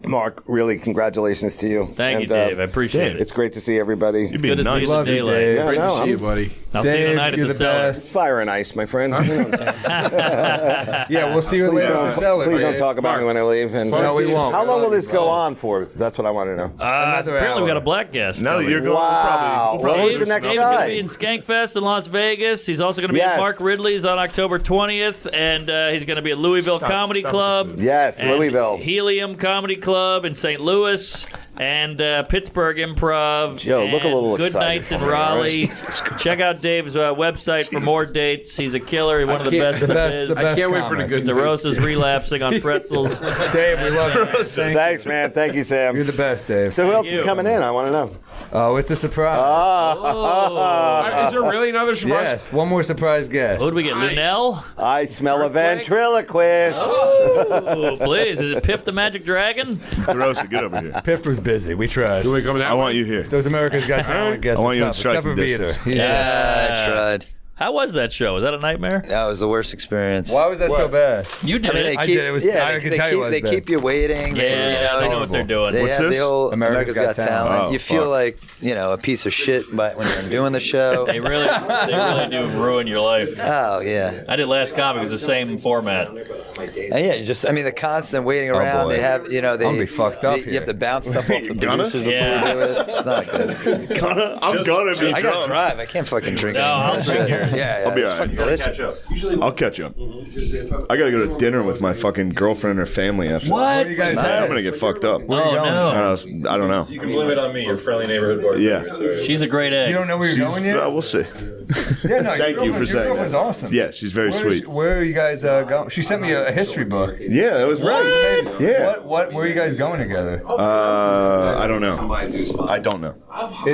Speaker 7: Mark, really, congratulations to you.
Speaker 2: Thank you,
Speaker 7: And,
Speaker 2: Dave. I appreciate it.
Speaker 7: It's great to see everybody.
Speaker 10: You'd
Speaker 2: Good
Speaker 10: be
Speaker 2: to see
Speaker 10: nice.
Speaker 2: you in
Speaker 11: Love
Speaker 2: the
Speaker 11: you,
Speaker 2: daylight.
Speaker 11: Dave.
Speaker 7: Yeah,
Speaker 3: Great
Speaker 7: no,
Speaker 3: to see
Speaker 7: I'm
Speaker 3: you, buddy.
Speaker 2: I'll see you
Speaker 11: Dave,
Speaker 2: tonight at
Speaker 11: you're
Speaker 2: the
Speaker 11: the
Speaker 2: cellar.
Speaker 11: best.
Speaker 7: fire and ice, my friend. You know what I'm saying?
Speaker 11: Yeah, we'll see you later in the cellar.
Speaker 7: Please don't
Speaker 11: Dave.
Speaker 7: talk about me when I leave. And
Speaker 11: No, we won't.
Speaker 7: How long will this go on for? That's what I want to know.
Speaker 11: Another
Speaker 2: Apparently, we
Speaker 11: hour.
Speaker 2: got a black guest.
Speaker 10: Now that
Speaker 2: coming.
Speaker 10: you're going,
Speaker 7: Wow.
Speaker 10: we'll probably
Speaker 7: Who's the next
Speaker 2: Dave's
Speaker 7: guy?
Speaker 2: going to be in Skankfest in Las Vegas. He's also going to be
Speaker 7: Yes.
Speaker 2: at Mark Ridley's on October 20th, and he's going to be at Louisville Comedy
Speaker 10: stop
Speaker 2: Club.
Speaker 7: Yes,
Speaker 2: and
Speaker 7: Louisville.
Speaker 2: Helium Comedy Club in St. Louis, and Pittsburgh Improv.
Speaker 7: Joe, look a
Speaker 2: and
Speaker 7: little
Speaker 2: Good
Speaker 7: excited
Speaker 2: Nights in
Speaker 7: for me, all right?
Speaker 2: Raleigh. Check out Dave's website for more dates. He's a killer. One of the
Speaker 3: can't-
Speaker 2: best in the
Speaker 11: best-
Speaker 2: biz.
Speaker 11: the best
Speaker 3: I can't wait for the
Speaker 11: comic.
Speaker 3: good
Speaker 2: DeRosa's relapsing on pretzels.
Speaker 11: Dave, we love you.
Speaker 7: Thanks, man. Thank you, Sam.
Speaker 11: You're the best, Dave.
Speaker 7: So who else
Speaker 2: you.
Speaker 7: is coming in? I want to know.
Speaker 11: Oh, it's a surprise.
Speaker 2: Oh.
Speaker 3: Is there really another surprise?
Speaker 11: Yes, one more surprise guest.
Speaker 2: Who do we get? Lunel?
Speaker 7: I smell a ventriloquist.
Speaker 2: Oh, please. Is it Piff the Magic Dragon?
Speaker 10: DeRosa, get over here.
Speaker 11: Piff was busy. We tried.
Speaker 3: Do we come down?
Speaker 10: I want you here.
Speaker 11: Those America's Got Talent guests.
Speaker 10: I want
Speaker 11: are
Speaker 10: you in
Speaker 11: tough, except for
Speaker 10: striking
Speaker 11: Vita.
Speaker 10: distance.
Speaker 11: Yeah.
Speaker 9: I tried.
Speaker 2: How was that show? Was that a nightmare?
Speaker 9: That was the worst experience.
Speaker 11: Why was that so bad?
Speaker 2: You did
Speaker 9: I mean,
Speaker 2: it.
Speaker 9: they
Speaker 11: I
Speaker 9: keep,
Speaker 11: did. It was-
Speaker 9: yeah,
Speaker 11: I
Speaker 9: they,
Speaker 11: can
Speaker 9: they
Speaker 11: tell you
Speaker 9: keep,
Speaker 11: what
Speaker 9: they
Speaker 11: it's
Speaker 9: keep you waiting.
Speaker 2: Yeah, they know what they're doing.
Speaker 9: They
Speaker 10: What's
Speaker 9: have
Speaker 10: this?
Speaker 9: the whole
Speaker 11: America's
Speaker 9: America's
Speaker 11: Got
Speaker 9: Got Talent.
Speaker 10: Talent.
Speaker 9: You feel
Speaker 10: fuck.
Speaker 9: like a piece of shit by when you're doing the show.
Speaker 2: They really do ruin your life.
Speaker 9: Oh yeah,
Speaker 2: I did Last Comic. It was the same format.
Speaker 9: and yeah. You just, I mean, the constant waiting around.
Speaker 11: boy.
Speaker 9: They have, they.
Speaker 11: I'm gonna be fucked up
Speaker 9: You
Speaker 11: here.
Speaker 9: have to bounce stuff off the
Speaker 10: Gonna?
Speaker 9: producers before
Speaker 2: Yeah.
Speaker 9: you do it. It's not good.
Speaker 10: I'm gonna be
Speaker 9: I gotta
Speaker 10: drunk.
Speaker 9: drive. I can't fucking drink.
Speaker 2: No,
Speaker 9: anymore.
Speaker 2: I'll
Speaker 9: That
Speaker 2: drink
Speaker 9: shit.
Speaker 2: yours.
Speaker 9: Yeah,
Speaker 10: I'll be
Speaker 9: it's
Speaker 10: all right.
Speaker 9: fucking delicious.
Speaker 10: I'll catch up. I gotta go to dinner with my fucking girlfriend and her family after.
Speaker 2: What?
Speaker 11: You guys
Speaker 10: I'm
Speaker 11: had?
Speaker 10: gonna get fucked up.
Speaker 2: Oh, no.
Speaker 10: I don't know.
Speaker 12: You can blame it on me, your friendly neighborhood bartender.
Speaker 10: Yeah.
Speaker 2: She's a great egg.
Speaker 11: You don't know where you're going yet?
Speaker 10: We'll see.
Speaker 11: Yeah, no.
Speaker 10: Thank you for saying
Speaker 11: Your girlfriend's
Speaker 10: that.
Speaker 11: awesome.
Speaker 10: Yeah, she's very sweet.
Speaker 11: Where are you guys going? She sent me a history book.
Speaker 10: Yeah, that was right. Yeah.
Speaker 11: Where are you guys going together?
Speaker 10: I don't know. I don't know.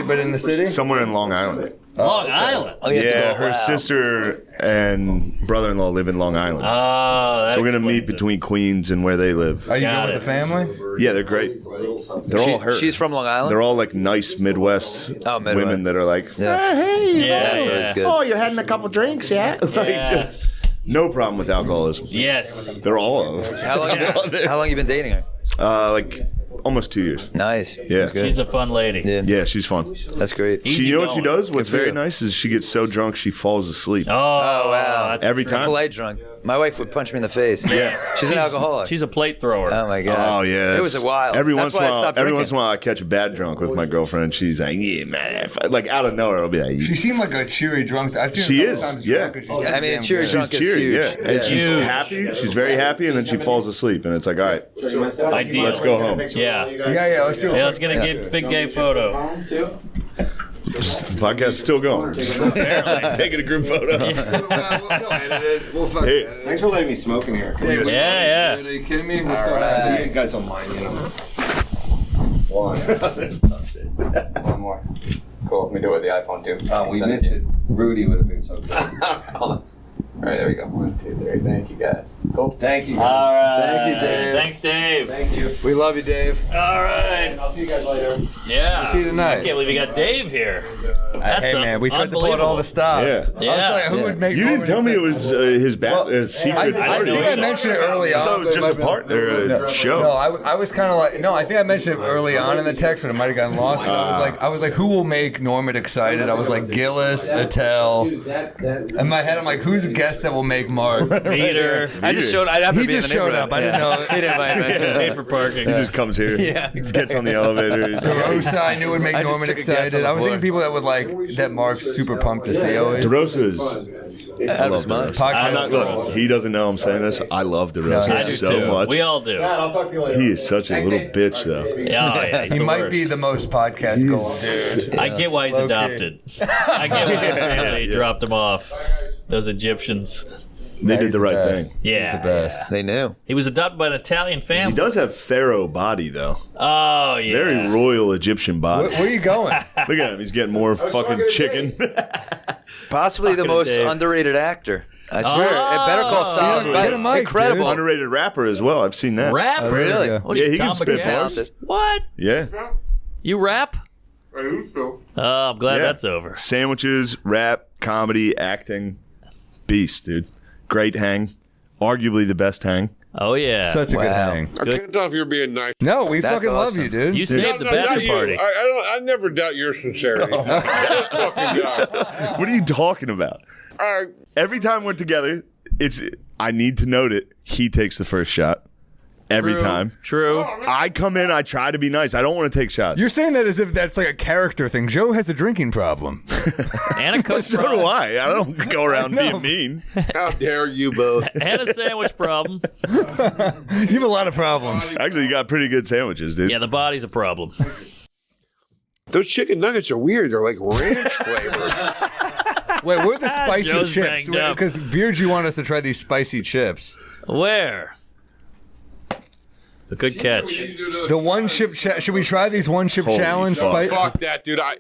Speaker 11: But in the city?
Speaker 10: Somewhere in Long Island.
Speaker 2: Long Island.
Speaker 9: Oh, you have to
Speaker 10: Yeah,
Speaker 9: go,
Speaker 10: her
Speaker 9: wow.
Speaker 10: sister and brother-in-law live in Long Island.
Speaker 2: Oh, that
Speaker 10: So we're gonna meet
Speaker 2: explains it.
Speaker 10: between Queens and where they live.
Speaker 11: Are you
Speaker 2: Got
Speaker 11: going with
Speaker 2: it.
Speaker 11: the family?
Speaker 10: Yeah, they're great. They're all her.
Speaker 9: She's from Long Island.
Speaker 10: They're all like nice Midwest
Speaker 9: Oh, Midwest.
Speaker 10: women that are like,
Speaker 9: Yeah.
Speaker 10: hey,
Speaker 2: Yeah,
Speaker 9: That's
Speaker 2: yeah.
Speaker 9: always good.
Speaker 10: oh, you're having a couple drinks, yeah? Like,
Speaker 2: Yeah.
Speaker 10: just- No problem with alcoholism.
Speaker 2: Yes.
Speaker 10: They're all.
Speaker 9: How long you been dating her?
Speaker 10: Like almost 2 years.
Speaker 9: Nice.
Speaker 10: Yeah.
Speaker 2: She's a fun lady.
Speaker 10: Yeah, she's fun.
Speaker 9: That's great.
Speaker 10: You know what she does? What's
Speaker 9: Good for
Speaker 10: very
Speaker 9: you.
Speaker 10: nice is she gets so drunk she falls asleep.
Speaker 2: Oh,
Speaker 9: wow.
Speaker 10: Every time.
Speaker 9: Polite drunk. My wife would punch me in the face.
Speaker 10: Yeah.
Speaker 9: She's an alcoholic.
Speaker 2: She's a plate thrower.
Speaker 9: Oh my god.
Speaker 10: Oh yeah,
Speaker 9: It was a while.
Speaker 10: Every
Speaker 9: That's
Speaker 10: once in
Speaker 9: why
Speaker 10: a
Speaker 9: I
Speaker 10: while,
Speaker 9: stopped
Speaker 10: every
Speaker 9: drinking.
Speaker 10: once in a while, I catch a bad drunk with my girlfriend, and she's like, "Yeah, man," like out of nowhere, I'll be like,
Speaker 11: She seemed like a cheery drunk. I've seen
Speaker 10: She
Speaker 11: her a
Speaker 10: is,
Speaker 11: couple times
Speaker 10: yeah.
Speaker 11: drunk, and she's
Speaker 9: I mean,
Speaker 11: damn
Speaker 9: cheery
Speaker 11: good.
Speaker 9: drunk
Speaker 10: she's
Speaker 9: is
Speaker 10: cheery,
Speaker 9: huge.
Speaker 10: yeah, and she's happy. She's very happy, and then she falls asleep, and it's like, all right,
Speaker 2: Ideal.
Speaker 10: let's go home.
Speaker 2: Yeah.
Speaker 11: Yeah, let's do it.
Speaker 2: Yeah, let's get a big gay photo.
Speaker 10: The podcast's still going. Taking a group photo.
Speaker 11: We'll fucking
Speaker 10: Hey.
Speaker 11: edit it.
Speaker 7: Thanks for letting me smoke in here.
Speaker 2: Yeah.
Speaker 11: Are you kidding me? We're so happy.
Speaker 7: You guys don't mind, you know.
Speaker 13: One more. Cool. Let me do it with the iPhone too.
Speaker 7: Oh, we missed it. Rudy would have been so good.
Speaker 13: Hold on. All right, there we go. 1, 2, 3. Thank you, guys. Cool.
Speaker 7: Thank you.
Speaker 2: All right.
Speaker 11: Thank you, Dave.
Speaker 2: Thanks, Dave.
Speaker 7: Thank you.
Speaker 11: We love you, Dave.
Speaker 2: All right.
Speaker 7: I'll see you guys later.
Speaker 2: Yeah.
Speaker 11: We'll see you tonight.
Speaker 2: I can't believe we got Dave here. That's
Speaker 11: Hey man, we tried to pull out all the stops.
Speaker 10: Yeah.
Speaker 11: I was like, who would make?
Speaker 10: You didn't
Speaker 11: Norman
Speaker 10: tell me it
Speaker 11: accept-
Speaker 10: was his secret
Speaker 11: I
Speaker 10: party.
Speaker 11: think I mentioned it early on.
Speaker 10: I thought it was
Speaker 11: but
Speaker 10: just a
Speaker 11: might
Speaker 10: part
Speaker 11: have been-
Speaker 10: or a show.
Speaker 11: No, I was kind of like, no, I think I mentioned it early on in the text, but it might have gotten lost. But I was like, who will make Norman excited? I was like, Gillis, Attell. In my head, I'm like, who's a guest that will make Mark?
Speaker 2: Peter.
Speaker 9: I just showed. I happened
Speaker 11: He
Speaker 9: to be in
Speaker 11: just
Speaker 9: the
Speaker 11: showed
Speaker 9: neighborhood.
Speaker 11: up. I didn't know.
Speaker 9: He didn't invite me.
Speaker 2: Pay for parking.
Speaker 10: He just comes here.
Speaker 9: Yeah,
Speaker 10: He gets on the elevator. He's like,
Speaker 11: DeRosa, I knew would make
Speaker 9: I just
Speaker 11: Norman
Speaker 9: took a guess on
Speaker 11: excited.
Speaker 9: the
Speaker 11: I was
Speaker 9: floor.
Speaker 11: thinking people that would like that Mark's super pumped to see always.
Speaker 10: DeRosa is.
Speaker 9: That was mine.
Speaker 10: I'm not. Look, he doesn't know I'm saying this. I love DeRosa
Speaker 2: I do
Speaker 10: so
Speaker 2: too.
Speaker 10: much.
Speaker 2: We all do.
Speaker 7: I'll talk to you later.
Speaker 10: He is such a little bitch, though.
Speaker 2: Yeah,
Speaker 11: He might be the most podcast going dude.
Speaker 2: I get why he's adopted. I get why his family dropped him off. Those Egyptians.
Speaker 10: They did
Speaker 11: He's
Speaker 10: the right
Speaker 11: best.
Speaker 10: thing.
Speaker 2: Yeah.
Speaker 11: He's the best.
Speaker 9: They knew.
Speaker 2: He was adopted by an Italian
Speaker 10: He
Speaker 2: family.
Speaker 10: does have pharaoh body, though.
Speaker 2: Oh, yeah.
Speaker 10: Very royal Egyptian body.
Speaker 11: Where are you going?
Speaker 10: Look at him. He's getting more fucking chicken.
Speaker 9: Possibly the most
Speaker 2: Dave.
Speaker 9: underrated actor. I swear.
Speaker 2: Oh.
Speaker 9: Better Call Saul.
Speaker 11: Yeah, get a mic,
Speaker 9: Incredible.
Speaker 11: dude.
Speaker 10: Underrated rapper as well. I've seen that.
Speaker 2: Rapper?
Speaker 11: Really?
Speaker 9: Really?
Speaker 2: What are
Speaker 10: Yeah,
Speaker 2: you,
Speaker 10: he can
Speaker 2: Tom
Speaker 10: spit
Speaker 2: McCann?
Speaker 9: Talented.
Speaker 2: What?
Speaker 10: Yeah.
Speaker 2: You rap?
Speaker 8: I used to.
Speaker 2: Oh, I'm glad
Speaker 10: Yeah.
Speaker 2: that's over.
Speaker 10: Sandwiches, rap, comedy, acting. Beast, dude. Great hang. Arguably the best hang.
Speaker 2: Oh, yeah.
Speaker 11: Such a good
Speaker 9: Wow.
Speaker 11: hang.
Speaker 8: I can't tell if you're being nice.
Speaker 11: No, we
Speaker 9: That's
Speaker 11: fucking love
Speaker 9: awesome.
Speaker 11: you, dude.
Speaker 2: You saved the
Speaker 8: Not
Speaker 2: bachelor
Speaker 8: you.
Speaker 2: party.
Speaker 8: I never doubt your sincerity. I fucking doubt.
Speaker 10: What are you talking about? Every time we're together, I need to note it. He takes the first shot. Every time.
Speaker 2: True.
Speaker 10: I come in, I try to be nice. I don't want to take shots.
Speaker 11: You're saying that as if that's like a character thing. Joe has a drinking problem.
Speaker 2: And a Coke
Speaker 10: So do
Speaker 2: problem.
Speaker 10: I. I don't go around being mean.
Speaker 8: How dare you both?
Speaker 2: And a sandwich problem.
Speaker 11: You have a lot of problems.
Speaker 10: Actually, you got pretty good sandwiches, dude.
Speaker 2: Yeah, the body's a problem.
Speaker 8: Those chicken nuggets are weird. They're like ranch flavored.
Speaker 11: Wait, we're the spicy
Speaker 2: Joe's
Speaker 11: chips.
Speaker 2: banged up.
Speaker 11: Because Beard, you want us to try these spicy chips.
Speaker 2: Where? A good catch.
Speaker 11: The one chip. Should we try these one chip
Speaker 10: Holy
Speaker 11: challenge?
Speaker 10: fuck.
Speaker 8: Fuck that, dude. I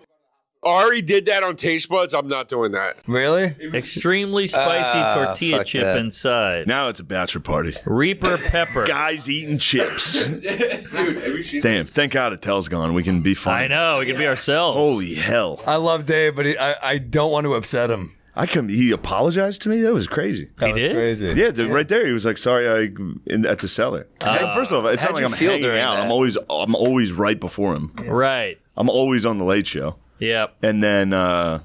Speaker 8: already did that on Taste Buds. I'm not doing that.
Speaker 11: Really?
Speaker 2: Extremely spicy tortilla
Speaker 9: fuck
Speaker 2: chip
Speaker 9: that.
Speaker 2: inside.
Speaker 10: Now it's a bachelor party.
Speaker 2: Reaper pepper.
Speaker 10: Guys eating chips. Damn, thank God Attell's gone. We can be funny.
Speaker 2: I know. We can be ourselves.
Speaker 10: Holy hell.
Speaker 11: I love Dave, but I don't want to upset him.
Speaker 10: He apologized to me? That was crazy.
Speaker 11: That was
Speaker 2: did?
Speaker 11: crazy.
Speaker 10: Yeah, right there. He was like, "Sorry, at the cellar." First of all, it's
Speaker 9: how'd
Speaker 10: not like
Speaker 9: you
Speaker 10: I'm
Speaker 9: feel
Speaker 10: hanging
Speaker 9: during
Speaker 10: out.
Speaker 9: that?
Speaker 10: I'm always right before him.
Speaker 2: Right.
Speaker 10: I'm always on the late show.
Speaker 2: Yep.
Speaker 10: And then, I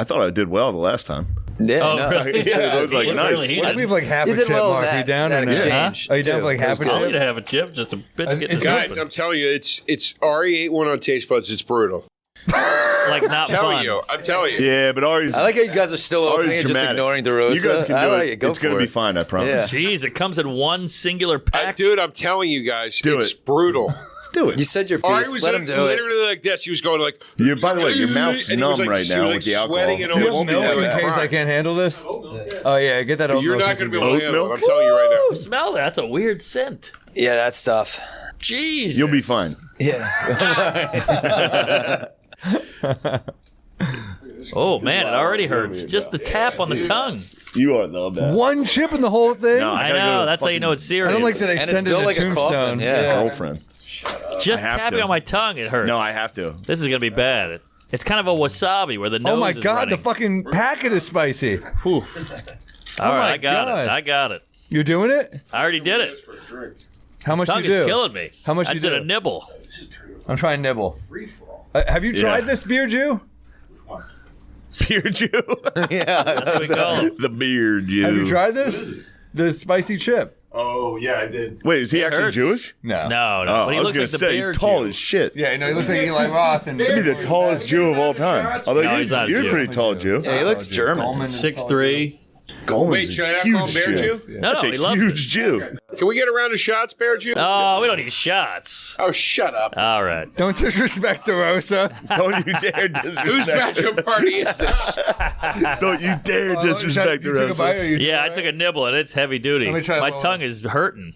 Speaker 10: thought I did well the last time.
Speaker 9: Yeah,
Speaker 2: Oh,
Speaker 9: no.
Speaker 2: really?
Speaker 10: Yeah, I was like,
Speaker 2: He
Speaker 10: nice.
Speaker 2: really heated.
Speaker 11: I leave like half
Speaker 9: You
Speaker 11: a
Speaker 9: did
Speaker 11: chip,
Speaker 9: well in
Speaker 11: Mark.
Speaker 9: that-
Speaker 11: Are you down
Speaker 9: that
Speaker 11: or not?
Speaker 9: exchange,
Speaker 11: Are you down
Speaker 9: too.
Speaker 11: for like
Speaker 9: It
Speaker 11: half
Speaker 9: was
Speaker 11: a
Speaker 2: I'll
Speaker 11: chip?
Speaker 2: need to have a chip just a bit to get this
Speaker 8: Guys,
Speaker 2: open.
Speaker 8: I'm telling you, it's Ari ate one on Taste Buds. It's brutal.
Speaker 2: Like not
Speaker 8: Telling
Speaker 2: fun.
Speaker 8: you, I'm telling you.
Speaker 10: Yeah, but Ari's.
Speaker 9: I like how you guys are still opening
Speaker 10: Ari's
Speaker 9: and just
Speaker 10: dramatic.
Speaker 9: ignoring DeRosa.
Speaker 10: You guys can do
Speaker 9: I like
Speaker 10: it.
Speaker 9: it. Go
Speaker 10: It's
Speaker 9: for
Speaker 10: going to
Speaker 9: it.
Speaker 10: be fine, I promise.
Speaker 9: Yeah.
Speaker 2: Jeez, it comes in one singular pack.
Speaker 8: Dude, I'm telling you guys,
Speaker 10: Do
Speaker 8: it's
Speaker 10: it.
Speaker 8: brutal.
Speaker 10: Do it.
Speaker 9: You said your
Speaker 8: Ari
Speaker 9: piece.
Speaker 8: was
Speaker 9: Let him do it.
Speaker 8: literally like this. He was going like.
Speaker 10: By the way, your mouth's
Speaker 8: and he was
Speaker 10: numb
Speaker 8: like,
Speaker 10: right
Speaker 8: she
Speaker 10: now
Speaker 8: was
Speaker 10: with
Speaker 8: like
Speaker 10: the alcohol.
Speaker 8: sweating and
Speaker 10: Do you
Speaker 8: almost
Speaker 11: Milk in
Speaker 8: like
Speaker 11: case I
Speaker 8: crying.
Speaker 11: can't handle this? Oh yeah, get that oat
Speaker 8: You're
Speaker 11: milk.
Speaker 8: not going to be
Speaker 10: Oat
Speaker 8: able to handle it.
Speaker 10: milk?
Speaker 8: I'm telling you right
Speaker 2: Ooh,
Speaker 8: now.
Speaker 2: smell that. That's a weird scent.
Speaker 9: Yeah, that's tough.
Speaker 2: Jeez.
Speaker 10: You'll be fine.
Speaker 9: Yeah.
Speaker 2: Oh, man, it already hurts. Just the tap on the tongue.
Speaker 10: You are the best.
Speaker 11: One chip in the whole thing?
Speaker 10: No,
Speaker 2: I
Speaker 10: gotta go
Speaker 2: know.
Speaker 10: to
Speaker 2: That's how you know it's serious.
Speaker 11: I don't like that
Speaker 9: And it's
Speaker 11: extended
Speaker 9: built
Speaker 11: a
Speaker 9: like a
Speaker 11: tombstone.
Speaker 9: coffin, yeah.
Speaker 10: Girlfriend.
Speaker 2: Just
Speaker 10: I have
Speaker 2: tapping
Speaker 10: to.
Speaker 2: on my tongue, it hurts.
Speaker 10: No, I have to.
Speaker 2: This is going to be bad. It's kind of a wasabi where the nose
Speaker 11: Oh my
Speaker 2: is
Speaker 11: god,
Speaker 2: running.
Speaker 11: the fucking packet is spicy.
Speaker 2: All right,
Speaker 11: my
Speaker 2: I got
Speaker 11: God.
Speaker 2: it. I got it.
Speaker 11: You're doing it?
Speaker 2: I already did it.
Speaker 11: How much
Speaker 2: Tongue
Speaker 11: you do?
Speaker 2: is killing me.
Speaker 11: How much
Speaker 2: I
Speaker 11: you
Speaker 2: did
Speaker 11: do?
Speaker 2: a nibble.
Speaker 11: I'm trying nibble. Have you tried this beer, Jew?
Speaker 10: Beer Jew.
Speaker 2: That's what we call him.
Speaker 10: The beer Jew.
Speaker 11: Have you tried this? The spicy chip.
Speaker 12: Oh, yeah, I did.
Speaker 10: Wait, is he actually
Speaker 2: hurts.
Speaker 10: Jewish?
Speaker 11: No.
Speaker 2: No,
Speaker 10: Oh,
Speaker 2: but he
Speaker 10: I was
Speaker 2: looks
Speaker 10: gonna
Speaker 2: like the
Speaker 10: say
Speaker 2: bear
Speaker 10: he's tall
Speaker 2: Jew.
Speaker 10: as shit.
Speaker 11: Yeah, no, he looks like Eli Roth. And
Speaker 10: Maybe the tallest Jew of all time. Although
Speaker 2: No, he's not a
Speaker 10: you're
Speaker 2: Jew.
Speaker 10: a pretty tall Jew.
Speaker 9: Yeah, he looks German.
Speaker 2: 6'3".
Speaker 10: Goleman's
Speaker 3: Wait,
Speaker 10: a
Speaker 3: should I not
Speaker 10: huge
Speaker 3: call him Bear Jew?
Speaker 2: No,
Speaker 10: That's
Speaker 2: he
Speaker 10: a
Speaker 2: loves
Speaker 10: huge
Speaker 2: it.
Speaker 10: Jew.
Speaker 3: Can we get a round of shots, Bear Jew?
Speaker 2: Oh, we don't need shots.
Speaker 3: Oh, shut up.
Speaker 2: All right.
Speaker 11: Don't disrespect DeRosa.
Speaker 10: Don't you dare disrespect.
Speaker 3: Whose bachelor party is this?
Speaker 10: Don't you dare disrespect the
Speaker 11: You took a bite,
Speaker 10: rest.
Speaker 11: or you
Speaker 2: Yeah, I took a nibble and it's heavy duty.
Speaker 11: Let me try
Speaker 2: My
Speaker 11: one.
Speaker 2: tongue is hurting.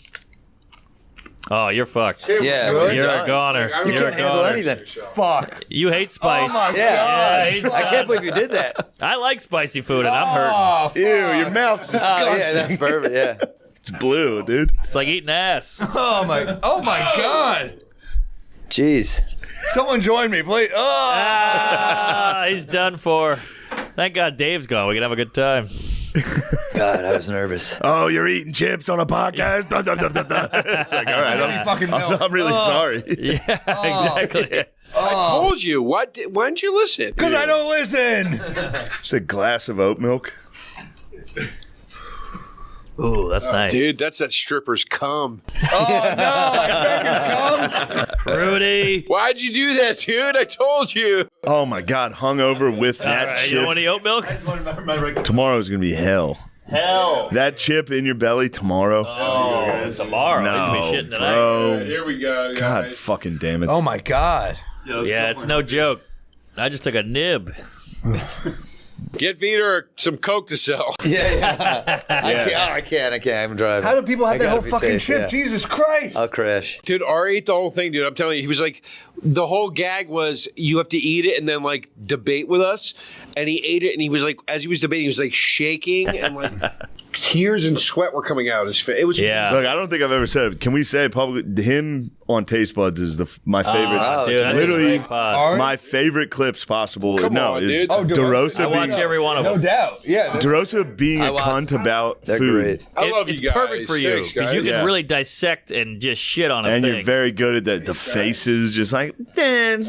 Speaker 2: Oh, you're fucked.
Speaker 9: Yeah,
Speaker 2: You're a goner.
Speaker 9: You
Speaker 2: You're
Speaker 9: can't
Speaker 2: a
Speaker 9: handle
Speaker 2: goner.
Speaker 9: anything.
Speaker 11: Fuck.
Speaker 2: You hate spice.
Speaker 11: Oh my
Speaker 9: Yeah,
Speaker 2: he's
Speaker 9: I
Speaker 2: done.
Speaker 9: can't believe you did that.
Speaker 2: I like spicy food and I'm hurting.
Speaker 11: Oh, fuck.
Speaker 10: Ew, your mouth's
Speaker 9: Oh,
Speaker 10: disgusting.
Speaker 9: yeah, that's perfect. Yeah.
Speaker 10: It's blue, dude.
Speaker 2: It's like eating ass.
Speaker 11: Oh my god.
Speaker 9: Jeez.
Speaker 11: Someone join me, please. Oh.
Speaker 2: Ah, he's done for. Thank God Dave's gone. We can have a good time.
Speaker 9: God, I was nervous.
Speaker 10: Oh, you're eating chips on a podcast? Dun, dun, dun, dun, dun. It's like, all right, I'm really sorry.
Speaker 2: Yeah, exactly.
Speaker 3: I told you. Why didn't you listen?
Speaker 11: Because I don't listen.
Speaker 10: Just a glass of oat milk.
Speaker 2: Ooh, that's nice.
Speaker 3: Dude, that's that stripper's cum.
Speaker 2: Rudy.
Speaker 3: Why'd you do that, dude? I told you.
Speaker 10: Oh my God, hungover with
Speaker 2: All
Speaker 10: that
Speaker 2: right,
Speaker 10: chip.
Speaker 2: you don't want any oat milk?
Speaker 10: Tomorrow's gonna be hell.
Speaker 2: Hell.
Speaker 10: That chip in your belly tomorrow.
Speaker 2: Oh, tomorrow.
Speaker 10: No,
Speaker 2: You could be shitting tonight.
Speaker 10: bro.
Speaker 3: Here we go.
Speaker 10: God fucking damn it.
Speaker 11: Oh my god.
Speaker 2: Yeah, it's no joke. I just took a nib.
Speaker 3: Get Vita some Coke to sell.
Speaker 9: Yeah. I can't. I'm driving.
Speaker 11: How do people have
Speaker 9: I
Speaker 11: that
Speaker 9: gotta
Speaker 11: whole
Speaker 9: be
Speaker 11: fucking
Speaker 9: safe,
Speaker 11: chip?
Speaker 9: yeah.
Speaker 11: Jesus Christ.
Speaker 9: I'll crash.
Speaker 3: Dude, Ari ate the whole thing, dude. I'm telling you. He was like, the whole gag was you have to eat it and then like debate with us. And he ate it and he was like, as he was debating, he was like shaking and like tears and sweat were coming out his face. It was
Speaker 10: Look, I don't think I've ever said it. Can we say publicly? Him on Taste Buds is my favorite.
Speaker 2: Dude, that's
Speaker 10: literally
Speaker 2: a great pod.
Speaker 10: my favorite clips possible.
Speaker 3: Come
Speaker 10: no,
Speaker 3: on,
Speaker 10: is
Speaker 3: dude.
Speaker 11: Oh,
Speaker 10: DeRosa
Speaker 2: I watch
Speaker 10: being
Speaker 2: every one of them.
Speaker 11: No doubt. Yeah.
Speaker 10: DeRosa being a cunt about
Speaker 9: They're
Speaker 10: food.
Speaker 9: great.
Speaker 3: I love
Speaker 2: It's
Speaker 3: you guys.
Speaker 2: perfect for you
Speaker 3: Thanks,
Speaker 2: because you
Speaker 3: guys.
Speaker 2: can
Speaker 10: Yeah.
Speaker 2: really dissect and just shit on a
Speaker 10: And
Speaker 2: thing.
Speaker 10: you're very good at that. The faces, just like,
Speaker 2: and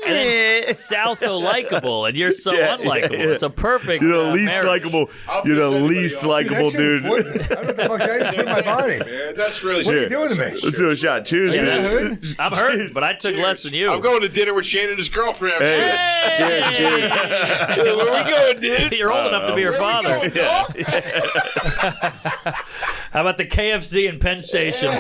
Speaker 2: then Sal's so likable and you're so
Speaker 10: Yeah,
Speaker 2: unlikable.
Speaker 10: yeah, yeah.
Speaker 2: It's a perfect
Speaker 10: you're the least
Speaker 2: marriage.
Speaker 10: likable.
Speaker 3: I'll
Speaker 10: You're the
Speaker 3: piss anybody
Speaker 10: least
Speaker 3: off.
Speaker 10: likable dude.
Speaker 11: I don't know what the fuck I just put in my body.
Speaker 3: Man, that's really
Speaker 11: What are you
Speaker 3: shit.
Speaker 11: doing to me?
Speaker 10: Let's do a shot. Cheers,
Speaker 2: Yeah.
Speaker 10: dude.
Speaker 2: I'm hurting, but I took less than you.
Speaker 3: I'm going to dinner with Shane and his girlfriend.
Speaker 10: Hey.
Speaker 2: Cheers, cheers.
Speaker 3: Where we going, dude?
Speaker 2: You're old enough to be her father. How about the KFC in Penn Station?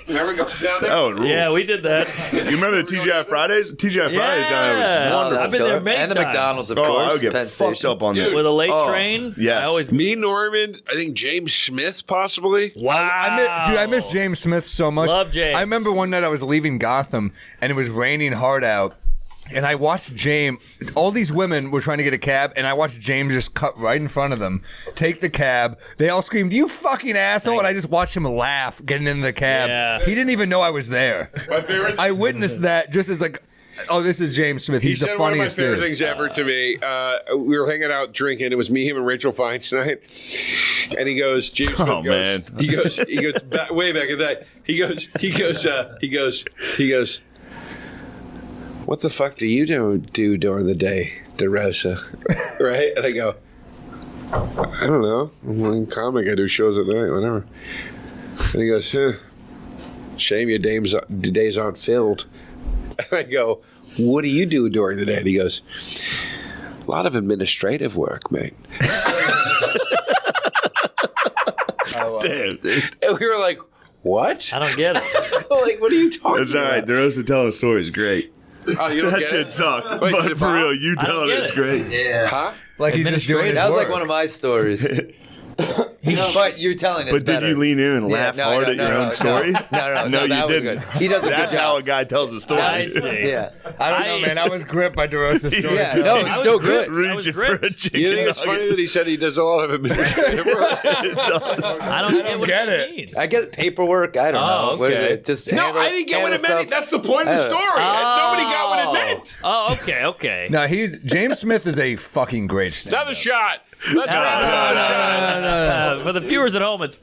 Speaker 3: There we go. Down there.
Speaker 10: Oh, it rules.
Speaker 2: Yeah, we did that.
Speaker 10: You remember the TGI Fridays? TGI Fridays down there was wonderful.
Speaker 2: I've been there many
Speaker 9: And the
Speaker 2: times.
Speaker 9: McDonald's, of
Speaker 10: Oh, I
Speaker 9: course.
Speaker 10: would get
Speaker 9: Penn
Speaker 10: fucked
Speaker 9: Station.
Speaker 10: up on that.
Speaker 2: With a late
Speaker 10: Oh,
Speaker 2: train.
Speaker 10: yes.
Speaker 2: I always.
Speaker 3: Me, Norman, I think James Smith, possibly.
Speaker 2: Wow.
Speaker 11: I miss James Smith so much.
Speaker 2: Love James.
Speaker 11: I remember one night I was leaving Gotham and it was raining hard out. And I watched James, all these women were trying to get a cab, and I watched James just cut right in front of them, take the cab. They all screamed, "You fucking asshole!" And I just watched him laugh getting in the cab.
Speaker 2: Yeah.
Speaker 11: He didn't even know I was there.
Speaker 3: My favorite.
Speaker 11: I witnessed that just as like, oh, this is James Smith.
Speaker 3: He
Speaker 11: He's the
Speaker 3: said one of my
Speaker 11: funniest
Speaker 3: favorite
Speaker 11: dude.
Speaker 3: things ever to me. We were hanging out drinking. It was me, him, and Rachel Feinstein. And he goes, James Smith
Speaker 10: Oh,
Speaker 3: goes,
Speaker 10: man.
Speaker 3: he goes, back, way back in that. He goes, what the fuck do you do during the day, DeRosa? Right? And I go, I don't know. I'm a comic. I do shows at night, whatever. And he goes, shame your days aren't filled. And I go, what do you do during the day? And he goes, a lot of administrative work, mate.
Speaker 10: Damn, dude.
Speaker 3: And we were like, what?
Speaker 2: I don't get it.
Speaker 3: Like, what are you talking
Speaker 10: It's all right.
Speaker 3: about?
Speaker 10: DeRosa telling a story is great.
Speaker 3: Oh, you don't
Speaker 10: That
Speaker 3: get
Speaker 10: shit
Speaker 3: it?
Speaker 10: sucked.
Speaker 3: Wait, did
Speaker 10: But
Speaker 3: it
Speaker 10: for
Speaker 3: bomb?
Speaker 10: real, you
Speaker 2: I don't
Speaker 10: telling
Speaker 2: get
Speaker 10: it's
Speaker 2: it.
Speaker 10: great.
Speaker 9: Yeah.
Speaker 3: Huh?
Speaker 11: Like he's just doing his
Speaker 9: That was like
Speaker 11: work.
Speaker 9: one of my stories. But you telling it's
Speaker 10: But
Speaker 9: better.
Speaker 10: did you lean in and laugh hard at your own story?
Speaker 9: No,
Speaker 10: you
Speaker 9: that was
Speaker 10: didn't.
Speaker 9: good. He does a good
Speaker 10: That's
Speaker 9: job.
Speaker 10: how a guy tells a story.
Speaker 2: I see.
Speaker 9: Yeah.
Speaker 11: I don't know, man. I was gripped by DeRosa's story.
Speaker 9: Yeah, no, it's still good.
Speaker 10: Reaching for a chicken
Speaker 3: You think it's
Speaker 10: nugget.
Speaker 3: funny that he said he does a lot of administrative work?
Speaker 2: I don't get it.
Speaker 9: I get paperwork. I don't know. What is
Speaker 2: okay.
Speaker 9: it? Just
Speaker 3: No,
Speaker 9: handle-
Speaker 3: I didn't get what it
Speaker 9: handle
Speaker 3: meant.
Speaker 9: stuff.
Speaker 3: That's the point of the story. Nobody got what it meant.
Speaker 2: Oh, okay.
Speaker 11: No, James Smith is a fucking great stand-up.
Speaker 3: Another shot. Let's round another shot.
Speaker 2: For the viewers at home, it's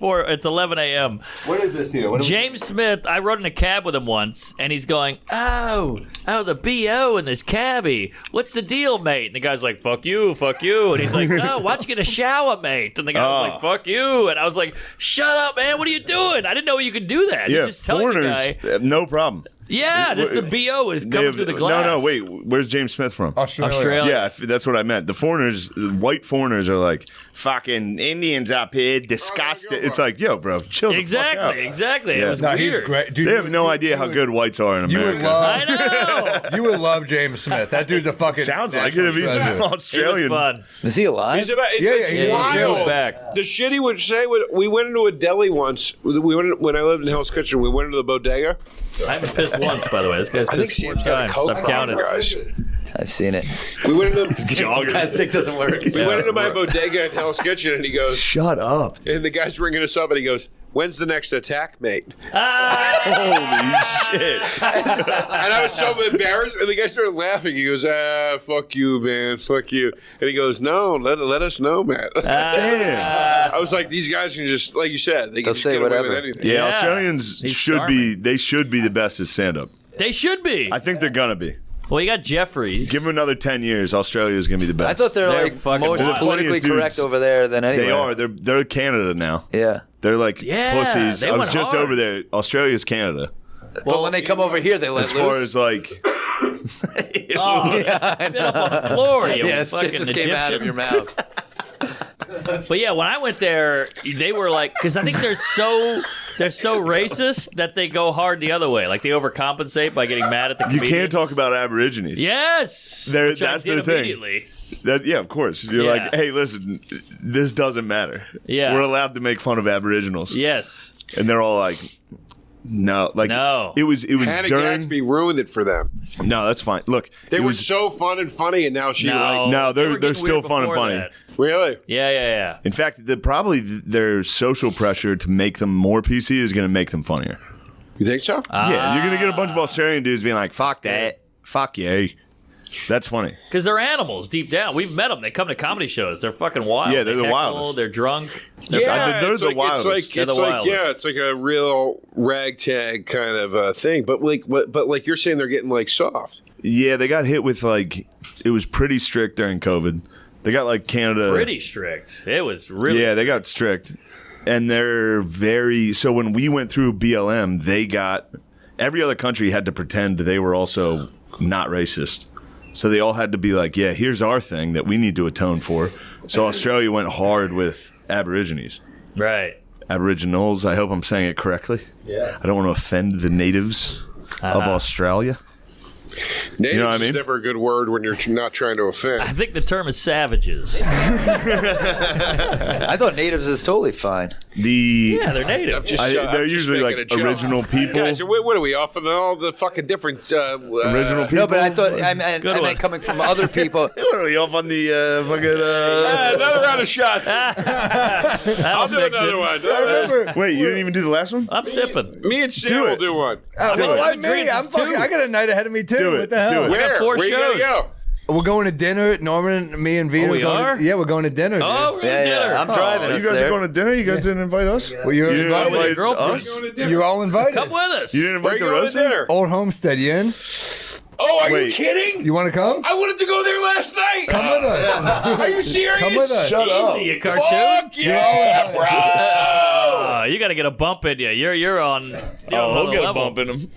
Speaker 2: 11 a.m.
Speaker 12: What is this here?
Speaker 2: James Smith, I rode in a cab with him once, and he's going, oh, the BO and this cabbie. What's the deal, mate? And the guy's like, fuck you. And he's like, no, why don't you get a shower, mate? And the guy was like, fuck you. And I was like, shut up, man. What are you doing? I didn't know you could do that.
Speaker 10: Yeah,
Speaker 2: You're just telling the
Speaker 10: foreigners,
Speaker 2: guy.
Speaker 10: no problem.
Speaker 2: Yeah, just the BO is coming through the glass.
Speaker 10: No, wait. Where's James Smith from?
Speaker 2: Australia.
Speaker 10: Yeah, that's what I meant. The white foreigners are like, fucking Indians up here, disgusting. It's like, yo, bro, chill the fuck out.
Speaker 2: Exactly.
Speaker 10: Yeah.
Speaker 2: It was
Speaker 11: No,
Speaker 2: weird.
Speaker 11: he's great. Dude,
Speaker 10: They have no idea how good whites are in
Speaker 11: You would
Speaker 10: America.
Speaker 11: love.
Speaker 2: I know.
Speaker 11: You would love James Smith. That dude's a fucking.
Speaker 10: Sounds like it if he's
Speaker 11: national
Speaker 10: from
Speaker 11: treasure.
Speaker 10: Australian.
Speaker 2: It was fun.
Speaker 9: Is he alive?
Speaker 3: It's wild.
Speaker 2: Back.
Speaker 3: The shit he would say. We went into a deli once. When I lived in Hell's Kitchen, we went into the bodega.
Speaker 2: I haven't pissed once, by the way. This guy's
Speaker 3: I think
Speaker 2: pissed 4
Speaker 3: Sam's got a
Speaker 2: times.
Speaker 3: Coke
Speaker 2: I've counted.
Speaker 3: guys.
Speaker 9: I've seen it.
Speaker 3: We went into
Speaker 9: Plastic doesn't work.
Speaker 3: we went into my bodega in Hell's Kitchen, and he goes,
Speaker 10: Shut up.
Speaker 3: and the guy's ringing us up, and he goes, "When's the next attack, mate?"
Speaker 10: Holy shit.
Speaker 3: And I was so embarrassed, and the guy started laughing. He goes, fuck you, man, fuck you. And he goes, no, let us know, man. I was like, these guys can just, like you said, they can
Speaker 9: They'll
Speaker 3: just
Speaker 9: say
Speaker 3: get away
Speaker 9: whatever.
Speaker 3: with anything.
Speaker 10: Yeah, Australians
Speaker 2: He's
Speaker 10: should be the best at stand-up.
Speaker 2: They should be.
Speaker 10: I think they're gonna be.
Speaker 2: Well, you got Jeffries.
Speaker 10: Give them another 10 years, Australia's gonna be the best.
Speaker 9: I thought they're
Speaker 2: They're
Speaker 9: like
Speaker 2: fucking
Speaker 9: most
Speaker 2: wild.
Speaker 9: politically
Speaker 10: Dudes.
Speaker 9: correct over there than anywhere.
Speaker 10: They are. They're Canada now.
Speaker 9: Yeah.
Speaker 10: They're like
Speaker 2: Yeah,
Speaker 10: pussies.
Speaker 2: they
Speaker 10: I was
Speaker 2: went
Speaker 10: just
Speaker 2: hard.
Speaker 10: over there. Australia's Canada.
Speaker 9: But when they come over here, they let
Speaker 10: As
Speaker 9: loose.
Speaker 10: far as like,
Speaker 2: Oh,
Speaker 9: Yeah, I
Speaker 2: spit up on the floor, you
Speaker 9: yeah, it
Speaker 2: fucking
Speaker 9: just came out of
Speaker 2: Egyptian.
Speaker 9: your mouth.
Speaker 2: But yeah, when I went there, they were like, because I think they're so racist that they go hard the other way. Like they overcompensate by getting mad at the
Speaker 10: you
Speaker 2: comedians.
Speaker 10: can't talk about Aborigines.
Speaker 2: Yes,
Speaker 10: They're-
Speaker 2: which I
Speaker 10: that's
Speaker 2: did
Speaker 10: the thing.
Speaker 2: immediately.
Speaker 10: Yeah, of course. You're
Speaker 2: Yeah.
Speaker 10: like, hey, listen, this doesn't matter.
Speaker 2: Yeah.
Speaker 10: We're allowed to make fun of Aboriginals.
Speaker 2: Yes.
Speaker 10: And they're all like, no, like
Speaker 2: No.
Speaker 10: It was
Speaker 3: Hannah
Speaker 10: during.
Speaker 3: Gatsby ruined it for them.
Speaker 10: No, that's fine. Look,
Speaker 3: They
Speaker 10: it
Speaker 3: were
Speaker 10: was
Speaker 3: so fun and funny, and now she like,
Speaker 10: No,
Speaker 2: they were
Speaker 10: they're
Speaker 2: getting
Speaker 10: still
Speaker 2: weird
Speaker 10: fun and
Speaker 2: before
Speaker 10: funny.
Speaker 2: that.
Speaker 3: really?
Speaker 2: Yeah.
Speaker 10: In fact, probably their social pressure to make them more PC is going to make them funnier.
Speaker 3: You think so?
Speaker 10: Yeah, you're going to get a bunch of Australian dudes being like, fuck that. Fuck yeah. That's funny.
Speaker 2: Because they're animals deep down. We've met them. They come to comedy shows. They're fucking wild.
Speaker 10: Yeah, they're
Speaker 2: They
Speaker 10: the
Speaker 2: heckle,
Speaker 10: wildest.
Speaker 2: They're drunk.
Speaker 10: They're
Speaker 3: it's
Speaker 10: the
Speaker 3: like,
Speaker 10: wildest.
Speaker 2: They're the wildest.
Speaker 3: it's like a real ragtag kind of thing. But like you're saying, they're getting like soft.
Speaker 10: Yeah, they got hit with like, it was pretty strict during COVID. They got like Canada.
Speaker 2: Pretty strict. It was really.
Speaker 10: Yeah, they got strict. And they're very. So when we went through BLM, they got. Every other country had to pretend they were also not racist. So they all had to be like, yeah, here's our thing that we need to atone for. So Australia went hard with Aborigines.
Speaker 2: Right.
Speaker 10: Aboriginals, I hope I'm saying it correctly.
Speaker 12: Yeah.
Speaker 10: I don't want to offend the natives of Australia.
Speaker 3: Natives
Speaker 10: You know what I mean?
Speaker 3: is never a good word when you're not trying to offend.
Speaker 2: I think the term is savages.
Speaker 9: I thought natives is totally fine.
Speaker 2: Yeah, they're native.
Speaker 10: They're usually like original people.
Speaker 3: Guys, what are we off of all the fucking different
Speaker 10: Original people.
Speaker 9: No, but I thought I meant coming from other people.
Speaker 10: What are we off on the fucking?
Speaker 3: another round of shots. I'll do another one.
Speaker 10: Wait, you didn't even do the last one?
Speaker 2: I'm sipping.
Speaker 3: Me and Sam will do one.
Speaker 11: Why me? I got a night ahead of me too.
Speaker 10: Do it.
Speaker 11: What the hell?
Speaker 10: Do it.
Speaker 3: Where?
Speaker 2: four
Speaker 3: Where you gotta
Speaker 2: shows.
Speaker 3: go?
Speaker 11: We're going to dinner. Norman, me, and Vito.
Speaker 2: Oh, we are?
Speaker 11: Yeah, we're going to dinner.
Speaker 2: Oh,
Speaker 11: dude.
Speaker 2: we're going to dinner.
Speaker 9: I'm driving
Speaker 10: You
Speaker 9: us
Speaker 10: guys
Speaker 9: there.
Speaker 10: are going to dinner? You guys didn't invite us?
Speaker 11: Well, you're
Speaker 10: You didn't
Speaker 11: invited.
Speaker 2: with your
Speaker 10: invite
Speaker 2: girlfriend.
Speaker 10: us?
Speaker 11: You're all invited.
Speaker 2: Come with us.
Speaker 10: You didn't
Speaker 3: Where
Speaker 10: invite
Speaker 3: you
Speaker 10: the
Speaker 3: going
Speaker 10: rest
Speaker 3: to
Speaker 10: of
Speaker 3: dinner?
Speaker 11: Old Homestead, you in?
Speaker 3: Oh, are you
Speaker 10: Wait.
Speaker 3: kidding?
Speaker 11: You want to come?
Speaker 3: I wanted to go there last night.
Speaker 11: Come with us.
Speaker 3: Are you serious?
Speaker 11: Come with us.
Speaker 10: Shut up.
Speaker 2: Easy, you cartoon.
Speaker 3: Fuck yeah, bro.
Speaker 2: You got to get a bump in you. You're on. You're on
Speaker 10: He'll
Speaker 2: another
Speaker 10: get a
Speaker 2: level.
Speaker 10: bump in him.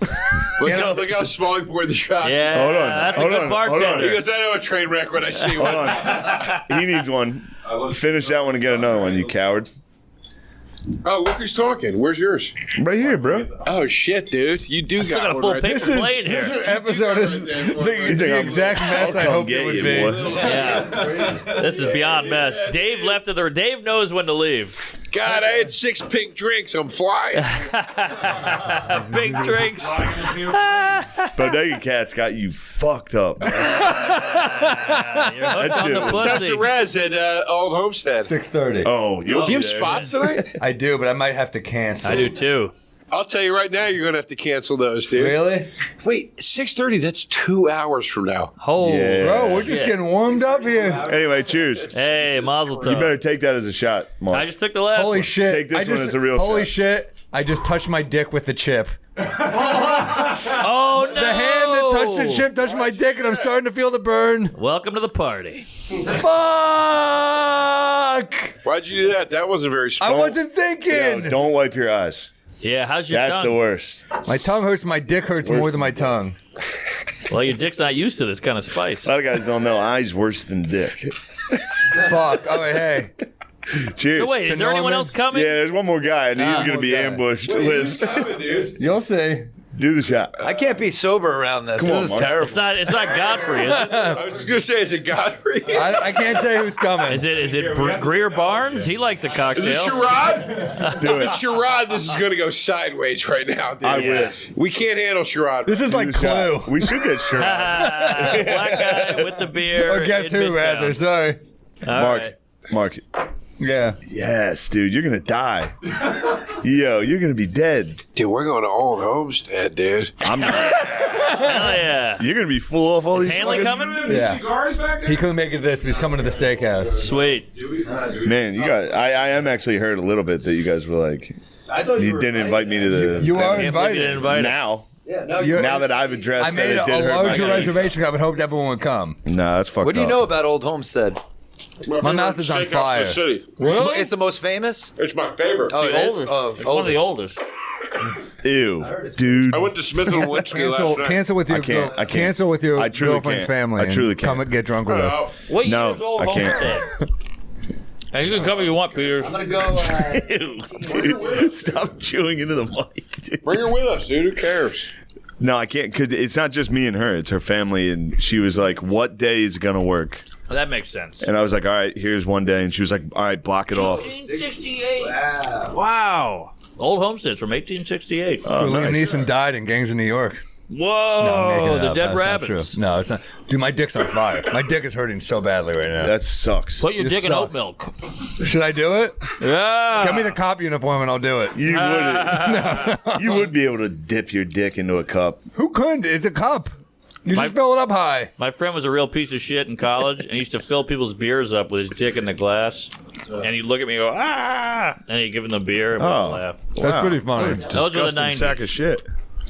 Speaker 3: Look how small he poured the shots.
Speaker 2: Yeah,
Speaker 10: Hold on,
Speaker 2: that's
Speaker 10: hold
Speaker 2: a good
Speaker 10: on, hold on.
Speaker 2: bartender.
Speaker 3: He goes, I know a train wreck when I see
Speaker 10: Hold
Speaker 3: one.
Speaker 10: on. He needs one. Finish that one and get another one, you coward.
Speaker 3: Oh, look who's talking. Where's yours?
Speaker 10: Right here, bro.
Speaker 3: Oh, shit, dude. You do
Speaker 2: Still
Speaker 3: got
Speaker 2: got a
Speaker 3: one
Speaker 2: full
Speaker 3: right
Speaker 2: paper
Speaker 3: there.
Speaker 2: plate here.
Speaker 11: This episode is the exact mess I hoped it would be.
Speaker 2: Yeah, this is beyond mess. Dave left. Dave knows when to leave.
Speaker 8: God, I had 6 pink drinks. I'm flying.
Speaker 2: Big drinks.
Speaker 10: Bodega Cat's got you fucked up.
Speaker 2: You're hooked on the
Speaker 8: That's
Speaker 2: pussy.
Speaker 8: a res at Old Homestead.
Speaker 11: 6:30.
Speaker 10: Oh,
Speaker 8: Do you have spots tonight?
Speaker 11: I do, but I might have to cancel.
Speaker 2: I do too.
Speaker 8: I'll tell you right now, you're going to have to cancel those, dude.
Speaker 11: Really?
Speaker 8: Wait, 6:30? That's 2 hours from now.
Speaker 2: Oh,
Speaker 10: Yeah.
Speaker 11: Bro, we're just getting warmed up here.
Speaker 10: Anyway, cheers.
Speaker 2: Hey, Mazel
Speaker 10: You
Speaker 2: Tov.
Speaker 10: better take that as a shot, Mark.
Speaker 2: I just took the last
Speaker 11: Holy
Speaker 2: one.
Speaker 11: shit.
Speaker 10: Take this
Speaker 11: I
Speaker 10: one
Speaker 11: just,
Speaker 10: as a real
Speaker 11: Holy
Speaker 10: shot.
Speaker 11: shit. I just touched my dick with the chip.
Speaker 2: Oh, no.
Speaker 11: The hand that touched the chip touched my dick, and I'm starting to feel the burn.
Speaker 2: Welcome to the party.
Speaker 11: Fuck!
Speaker 8: Why'd you do that? That wasn't very
Speaker 11: I
Speaker 8: smart.
Speaker 11: wasn't thinking.
Speaker 10: Yo, don't wipe your eyes.
Speaker 2: Yeah, how's your
Speaker 10: That's
Speaker 2: tongue?
Speaker 10: the worst.
Speaker 11: My tongue hurts. My dick hurts more than my tongue.
Speaker 2: Well, your dick's not used to this kind of spice.
Speaker 10: A lot of guys don't know eyes worse than dick.
Speaker 11: Fuck. Oh, hey.
Speaker 10: Cheers.
Speaker 2: So wait, is there anyone else coming?
Speaker 10: Yeah, there's one more guy, and he's going to be ambushed with.
Speaker 11: You'll see.
Speaker 10: Do the shot.
Speaker 9: I can't be sober around this.
Speaker 10: Come on,
Speaker 9: This is
Speaker 10: Mark.
Speaker 9: terrible.
Speaker 2: It's not Godfrey, is it?
Speaker 8: I was going to say, is it Godfrey?
Speaker 11: I can't tell you who's coming.
Speaker 2: Is it Greer Barnes? He likes a cocktail.
Speaker 8: Is it Sherrod?
Speaker 10: Do
Speaker 8: If it's Sherrod, this is going to go sideways right now, dude.
Speaker 10: I wish.
Speaker 8: We can't handle Sherrod.
Speaker 11: This is
Speaker 10: Do
Speaker 11: like
Speaker 10: the shot.
Speaker 11: Clue.
Speaker 10: We should get sure.
Speaker 2: Black guy with the beer.
Speaker 11: Or guess
Speaker 2: in
Speaker 11: who,
Speaker 2: Midtown.
Speaker 11: rather. Sorry.
Speaker 2: All
Speaker 10: Mark.
Speaker 2: right.
Speaker 10: Mark.
Speaker 11: Yeah.
Speaker 10: Yes, dude, you're gonna die. Yo, you're gonna be dead.
Speaker 8: Dude, we're going to Old Homestead, dude.
Speaker 10: I'm not.
Speaker 2: Hell yeah.
Speaker 10: You're gonna be full off all
Speaker 2: Is
Speaker 10: these.
Speaker 2: Hanley
Speaker 10: fucking-
Speaker 2: coming?
Speaker 11: Yeah.
Speaker 12: Cigars back there?
Speaker 11: He couldn't make it to this, but he's coming to the steakhouse.
Speaker 2: Sweet.
Speaker 10: Man, you got. I am actually heard a little bit that you guys were like.
Speaker 12: I thought
Speaker 10: You didn't invite me to the.
Speaker 11: You are
Speaker 2: Can't believe you didn't
Speaker 11: invited.
Speaker 2: invite him.
Speaker 10: now.
Speaker 11: You're-
Speaker 10: Now that I've
Speaker 11: I
Speaker 10: addressed
Speaker 11: made
Speaker 10: that,
Speaker 11: a
Speaker 10: it did hurt my
Speaker 11: larger
Speaker 10: feelings.
Speaker 11: reservation. I would hope everyone would come.
Speaker 10: Nah, that's fucked
Speaker 9: What do you
Speaker 10: up.
Speaker 9: know about Old Homestead?
Speaker 11: My mouth is on
Speaker 8: Steakhouse in
Speaker 11: fire.
Speaker 8: the city.
Speaker 9: It's the most famous?
Speaker 8: It's my favorite.
Speaker 9: Oh, it is?
Speaker 2: Oldest.
Speaker 9: Oh,
Speaker 2: It's one of the oldest.
Speaker 10: Ew, dude.
Speaker 8: I went to Smith and Winsky last night.
Speaker 11: Cancel with your
Speaker 10: I can't. I can't.
Speaker 11: cancel with your
Speaker 10: I truly
Speaker 11: girlfriend's
Speaker 10: can't.
Speaker 11: family.
Speaker 10: I truly
Speaker 11: and come
Speaker 10: can't.
Speaker 11: and get drunk with us.
Speaker 2: What
Speaker 10: No,
Speaker 2: year's Old
Speaker 10: I can't.
Speaker 2: Homestead? Hey, you can come if you want, Peters.
Speaker 9: I'm going to go.
Speaker 10: Ew, dude. Stop chewing into the mic. Dude.
Speaker 8: Bring her with us, dude. Who cares?
Speaker 10: No, I can't, because it's not just me and her. It's her family, and she was like, "What day is gonna work?"
Speaker 2: That makes sense.
Speaker 10: And I was like, "All right, here's one day," and she was like, "All right, block it off."
Speaker 2: 1868. Wow. Old Homestead's from 1868.
Speaker 10: Oh,
Speaker 11: Liam
Speaker 10: nice.
Speaker 11: Neeson died in Gangs of New York.
Speaker 2: Whoa,
Speaker 11: I'm making it
Speaker 2: the
Speaker 11: up.
Speaker 2: dead
Speaker 11: That's not
Speaker 2: rabbits.
Speaker 11: true. No, it's not. Dude, my dick's on fire. My dick is hurting so badly right now.
Speaker 10: That sucks.
Speaker 2: Put your
Speaker 11: You
Speaker 2: dick in
Speaker 11: suck.
Speaker 2: oat milk.
Speaker 11: Should I do it?
Speaker 2: Yeah.
Speaker 11: Get me the cop uniform and I'll do it.
Speaker 10: You would. You would be able to dip your dick into a cup.
Speaker 11: Who couldn't? It's a cup. You just fill it up high.
Speaker 2: My friend was a real piece of shit in college, and he used to fill people's beers up with his dick in the glass. And he'd look at me and go, ah! And he'd give him the beer and we'd laugh.
Speaker 11: That's
Speaker 10: Wow.
Speaker 11: pretty funny.
Speaker 2: Those were the
Speaker 10: Disgusting
Speaker 2: 90s.
Speaker 10: sack of shit.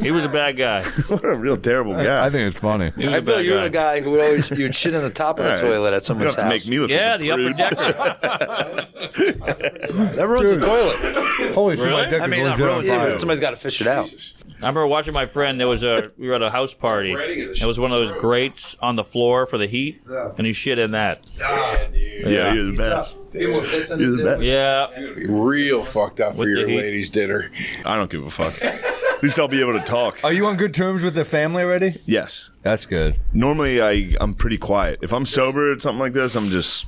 Speaker 2: He was a bad guy.
Speaker 10: What a real terrible guy.
Speaker 11: I think it's funny.
Speaker 2: He was
Speaker 9: I
Speaker 2: a
Speaker 9: feel
Speaker 2: bad
Speaker 9: you're
Speaker 2: guy.
Speaker 9: the guy who would always you'd shit in the top of the
Speaker 10: All right.
Speaker 9: toilet at
Speaker 10: You
Speaker 9: someone's
Speaker 10: don't have to
Speaker 9: house.
Speaker 10: make me look
Speaker 2: Yeah,
Speaker 10: like a
Speaker 2: the upper
Speaker 10: prude.
Speaker 2: decker.
Speaker 9: That ruins the toilet.
Speaker 11: Holy shit, my
Speaker 2: Really?
Speaker 11: dick
Speaker 9: I
Speaker 11: is
Speaker 9: mean, not
Speaker 11: legit on
Speaker 9: ruins it,
Speaker 11: fire.
Speaker 9: but somebody's got to fish it out.
Speaker 2: I remember watching my friend. We were at a house party. It was one of those grates on the floor for the heat, and he shit in that.
Speaker 10: Yeah, you're the best. You're the best.
Speaker 2: Yeah.
Speaker 8: Real fucked up for
Speaker 2: With the
Speaker 8: your
Speaker 2: heat.
Speaker 8: ladies' dinner.
Speaker 10: I don't give a fuck. At least I'll be able to talk.
Speaker 11: Are you on good terms with the family already?
Speaker 10: Yes.
Speaker 11: That's good.
Speaker 10: Normally, I'm pretty quiet. If I'm sober or something like this, I'm just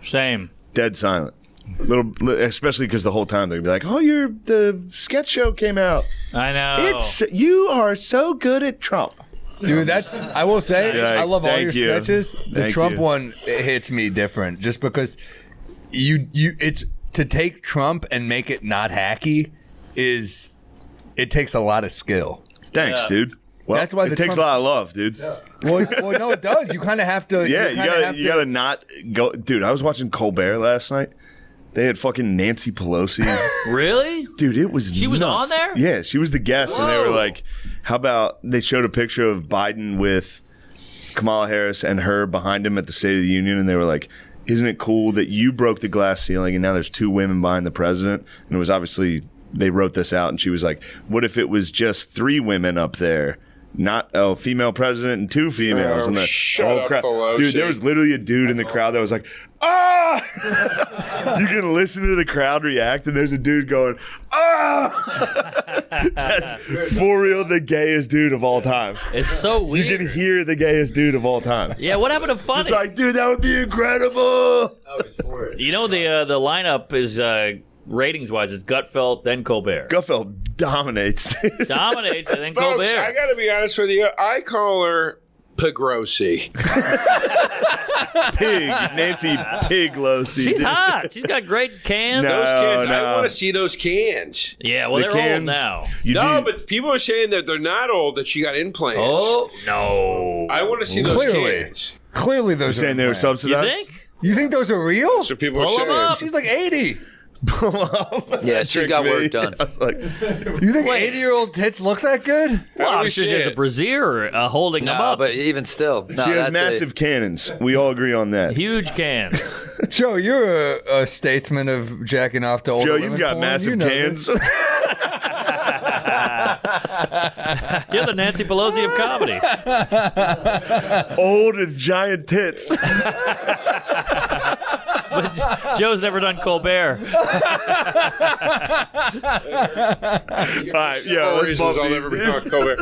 Speaker 2: Same.
Speaker 10: dead silent. Especially because the whole time they'd be like, "Oh, the sketch show came out.
Speaker 2: I know.
Speaker 10: You are so good at Trump."
Speaker 11: Dude, I will say,
Speaker 10: Yeah,
Speaker 11: I love all your
Speaker 10: thank you.
Speaker 11: sketches. The
Speaker 10: Thank
Speaker 11: Trump
Speaker 10: you.
Speaker 11: one, it hits me different just because it's to take Trump and make it not hacky it takes a lot of skill.
Speaker 10: Thanks,
Speaker 2: Yeah.
Speaker 10: dude. Well,
Speaker 11: That's why
Speaker 10: it
Speaker 11: the
Speaker 10: takes
Speaker 11: Trump-
Speaker 10: a lot of love, dude.
Speaker 11: Well, no, it does. You kind of have to.
Speaker 10: Yeah,
Speaker 11: kinda
Speaker 10: you gotta not go, dude. I was watching Colbert last night. They had fucking Nancy Pelosi.
Speaker 2: Really?
Speaker 10: Dude, it was
Speaker 2: She was
Speaker 10: nuts.
Speaker 2: on there?
Speaker 10: Yeah, she was the guest, and they were
Speaker 2: Whoa.
Speaker 10: like, "How about?" They showed a picture of Biden with Kamala Harris and her behind him at the State of the Union, and they were like, "Isn't it cool that you broke the glass ceiling, and now there's two women behind the president?" And it was obviously they wrote this out, and she was like, "What if it was just three women up there?" Not a female president and two females.
Speaker 8: Oh,
Speaker 10: and the
Speaker 8: shut
Speaker 10: whole
Speaker 8: up,
Speaker 10: crowd.
Speaker 8: Pelosi.
Speaker 10: Dude, there was literally a dude in the crowd that was like, "Ah!" You can listen to the crowd react, and there's a dude going, "Ah!" That's for real the gayest dude of all time.
Speaker 2: It's so weird.
Speaker 10: You can hear the gayest dude of all time.
Speaker 2: Yeah, what happened to Funny?
Speaker 10: It's like, dude, that would be incredible.
Speaker 2: You know, the lineup is ratings-wise, it's Gutfeld, then Colbert.
Speaker 10: Gutfeld dominates.
Speaker 2: Dominates, and then
Speaker 8: Folks,
Speaker 2: Colbert.
Speaker 8: I got to be honest with you. I call her Pegrosi.
Speaker 10: Pig, Nancy Piglosi.
Speaker 2: She's hot. She's got great cans.
Speaker 10: No,
Speaker 8: Those cans,
Speaker 10: no.
Speaker 8: I want to see those cans.
Speaker 2: Yeah, well,
Speaker 10: The
Speaker 2: they're
Speaker 10: cans-
Speaker 2: old now.
Speaker 8: No, but people are saying that they're not old, that she got implants.
Speaker 2: Oh, no.
Speaker 8: I want to see those
Speaker 11: Clearly.
Speaker 8: cans.
Speaker 11: Clearly,
Speaker 10: You're
Speaker 11: those
Speaker 10: saying they were
Speaker 2: You
Speaker 10: subsidized?
Speaker 2: think?
Speaker 11: You think those are real?
Speaker 8: So people are
Speaker 2: Pull 'em
Speaker 8: saying.
Speaker 2: up.
Speaker 11: She's like 80.
Speaker 9: Yeah, she's got work done.
Speaker 10: I was like,
Speaker 11: You think 80-year-old tits look that good?
Speaker 2: Well,
Speaker 8: do
Speaker 2: I'm
Speaker 8: we
Speaker 2: sure
Speaker 8: see
Speaker 2: she has a
Speaker 8: it?
Speaker 2: brassiere holding them
Speaker 9: No,
Speaker 2: up.
Speaker 9: but even still, no,
Speaker 10: she has
Speaker 9: that's
Speaker 10: massive cannons. We all agree on that.
Speaker 2: Huge cans.
Speaker 11: Joe, you're a statesman of jacking off to older
Speaker 10: Joe,
Speaker 11: women
Speaker 10: you've got
Speaker 11: porn.
Speaker 10: massive
Speaker 11: You know
Speaker 10: cans.
Speaker 11: this.
Speaker 2: You're the Nancy Pelosi of comedy.
Speaker 10: Old and giant tits.
Speaker 2: But Joe's never done Colbert.
Speaker 10: All right, yeah, let's
Speaker 8: reasons
Speaker 10: bump
Speaker 8: I'll
Speaker 10: these,
Speaker 8: never
Speaker 10: dude.
Speaker 8: become a Colbert.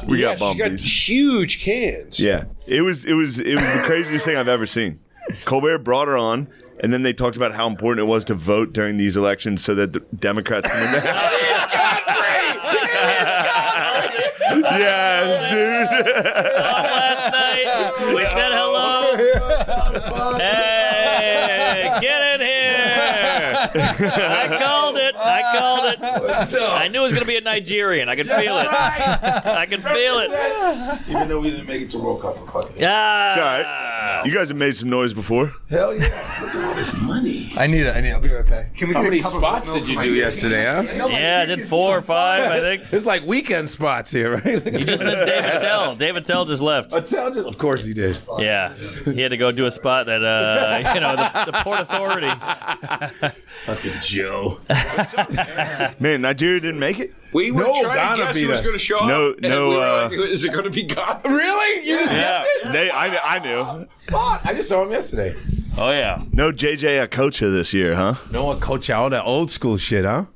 Speaker 10: We got
Speaker 8: she's
Speaker 10: bumped
Speaker 8: got
Speaker 10: these.
Speaker 8: huge cans.
Speaker 10: Yeah, it was the craziest thing I've ever seen. Colbert brought her on, and then they talked about how important it was to vote during these elections so that the Democrats can win the House. Yes, dude.
Speaker 2: Last night, we said hello. Hey, get in here. I called it. I knew it was going to be a Nigerian. I could feel it. I could feel it.
Speaker 14: Even though we didn't make it to World Cup, fuck it.
Speaker 2: Ah.
Speaker 10: It's all right. You guys have made some noise before.
Speaker 14: Hell yeah. Look at all this money.
Speaker 11: I need. I'll be right back.
Speaker 3: How many spots did you do yesterday, huh?
Speaker 2: Yeah, I did 4 or 5, I think.
Speaker 3: It's like weekend spots here, right?
Speaker 2: You just missed David Tell. David Tell just left.
Speaker 3: Of course he did.
Speaker 2: Yeah, he had to go do a spot at the Port Authority.
Speaker 10: Fucking Joe. Man, Nigeria didn't make it?
Speaker 8: We were trying
Speaker 3: Ghana
Speaker 8: to guess
Speaker 3: beat
Speaker 8: who was
Speaker 3: us.
Speaker 8: going to show up.
Speaker 10: No,
Speaker 8: and we were like, is it going to be Ghana?
Speaker 3: Really? You just guessed it?
Speaker 10: I knew.
Speaker 3: Fuck, I just saw him yesterday.
Speaker 2: Oh, yeah.
Speaker 10: No JJ Akocha this year, huh?
Speaker 3: No one coach all that old school shit, huh?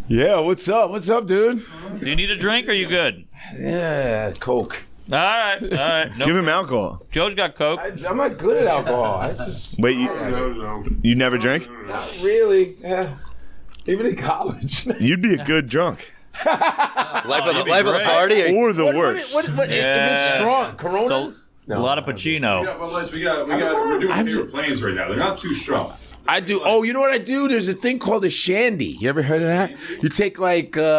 Speaker 3: Yeah, what's up? What's up, dude?
Speaker 2: Do you need a drink or you good?
Speaker 3: Yeah, Coke.
Speaker 2: All right. Nope.
Speaker 10: Give him alcohol.
Speaker 2: Joe's got Coke.
Speaker 3: I'm not good at alcohol. I just
Speaker 10: Wait, you never drink?
Speaker 3: not really. Yeah. Even in college.
Speaker 10: You'd be a good drunk.
Speaker 9: life of the
Speaker 2: great.
Speaker 9: party.
Speaker 10: Or the worst.
Speaker 3: If it's strong, Coronas?
Speaker 2: A lot of Pacino.
Speaker 12: We're doing favorite planes right now. They're not too strong.
Speaker 3: I do. Oh, you know what I do? There's a thing called a shandy. You ever heard of that? You take like
Speaker 12: Beer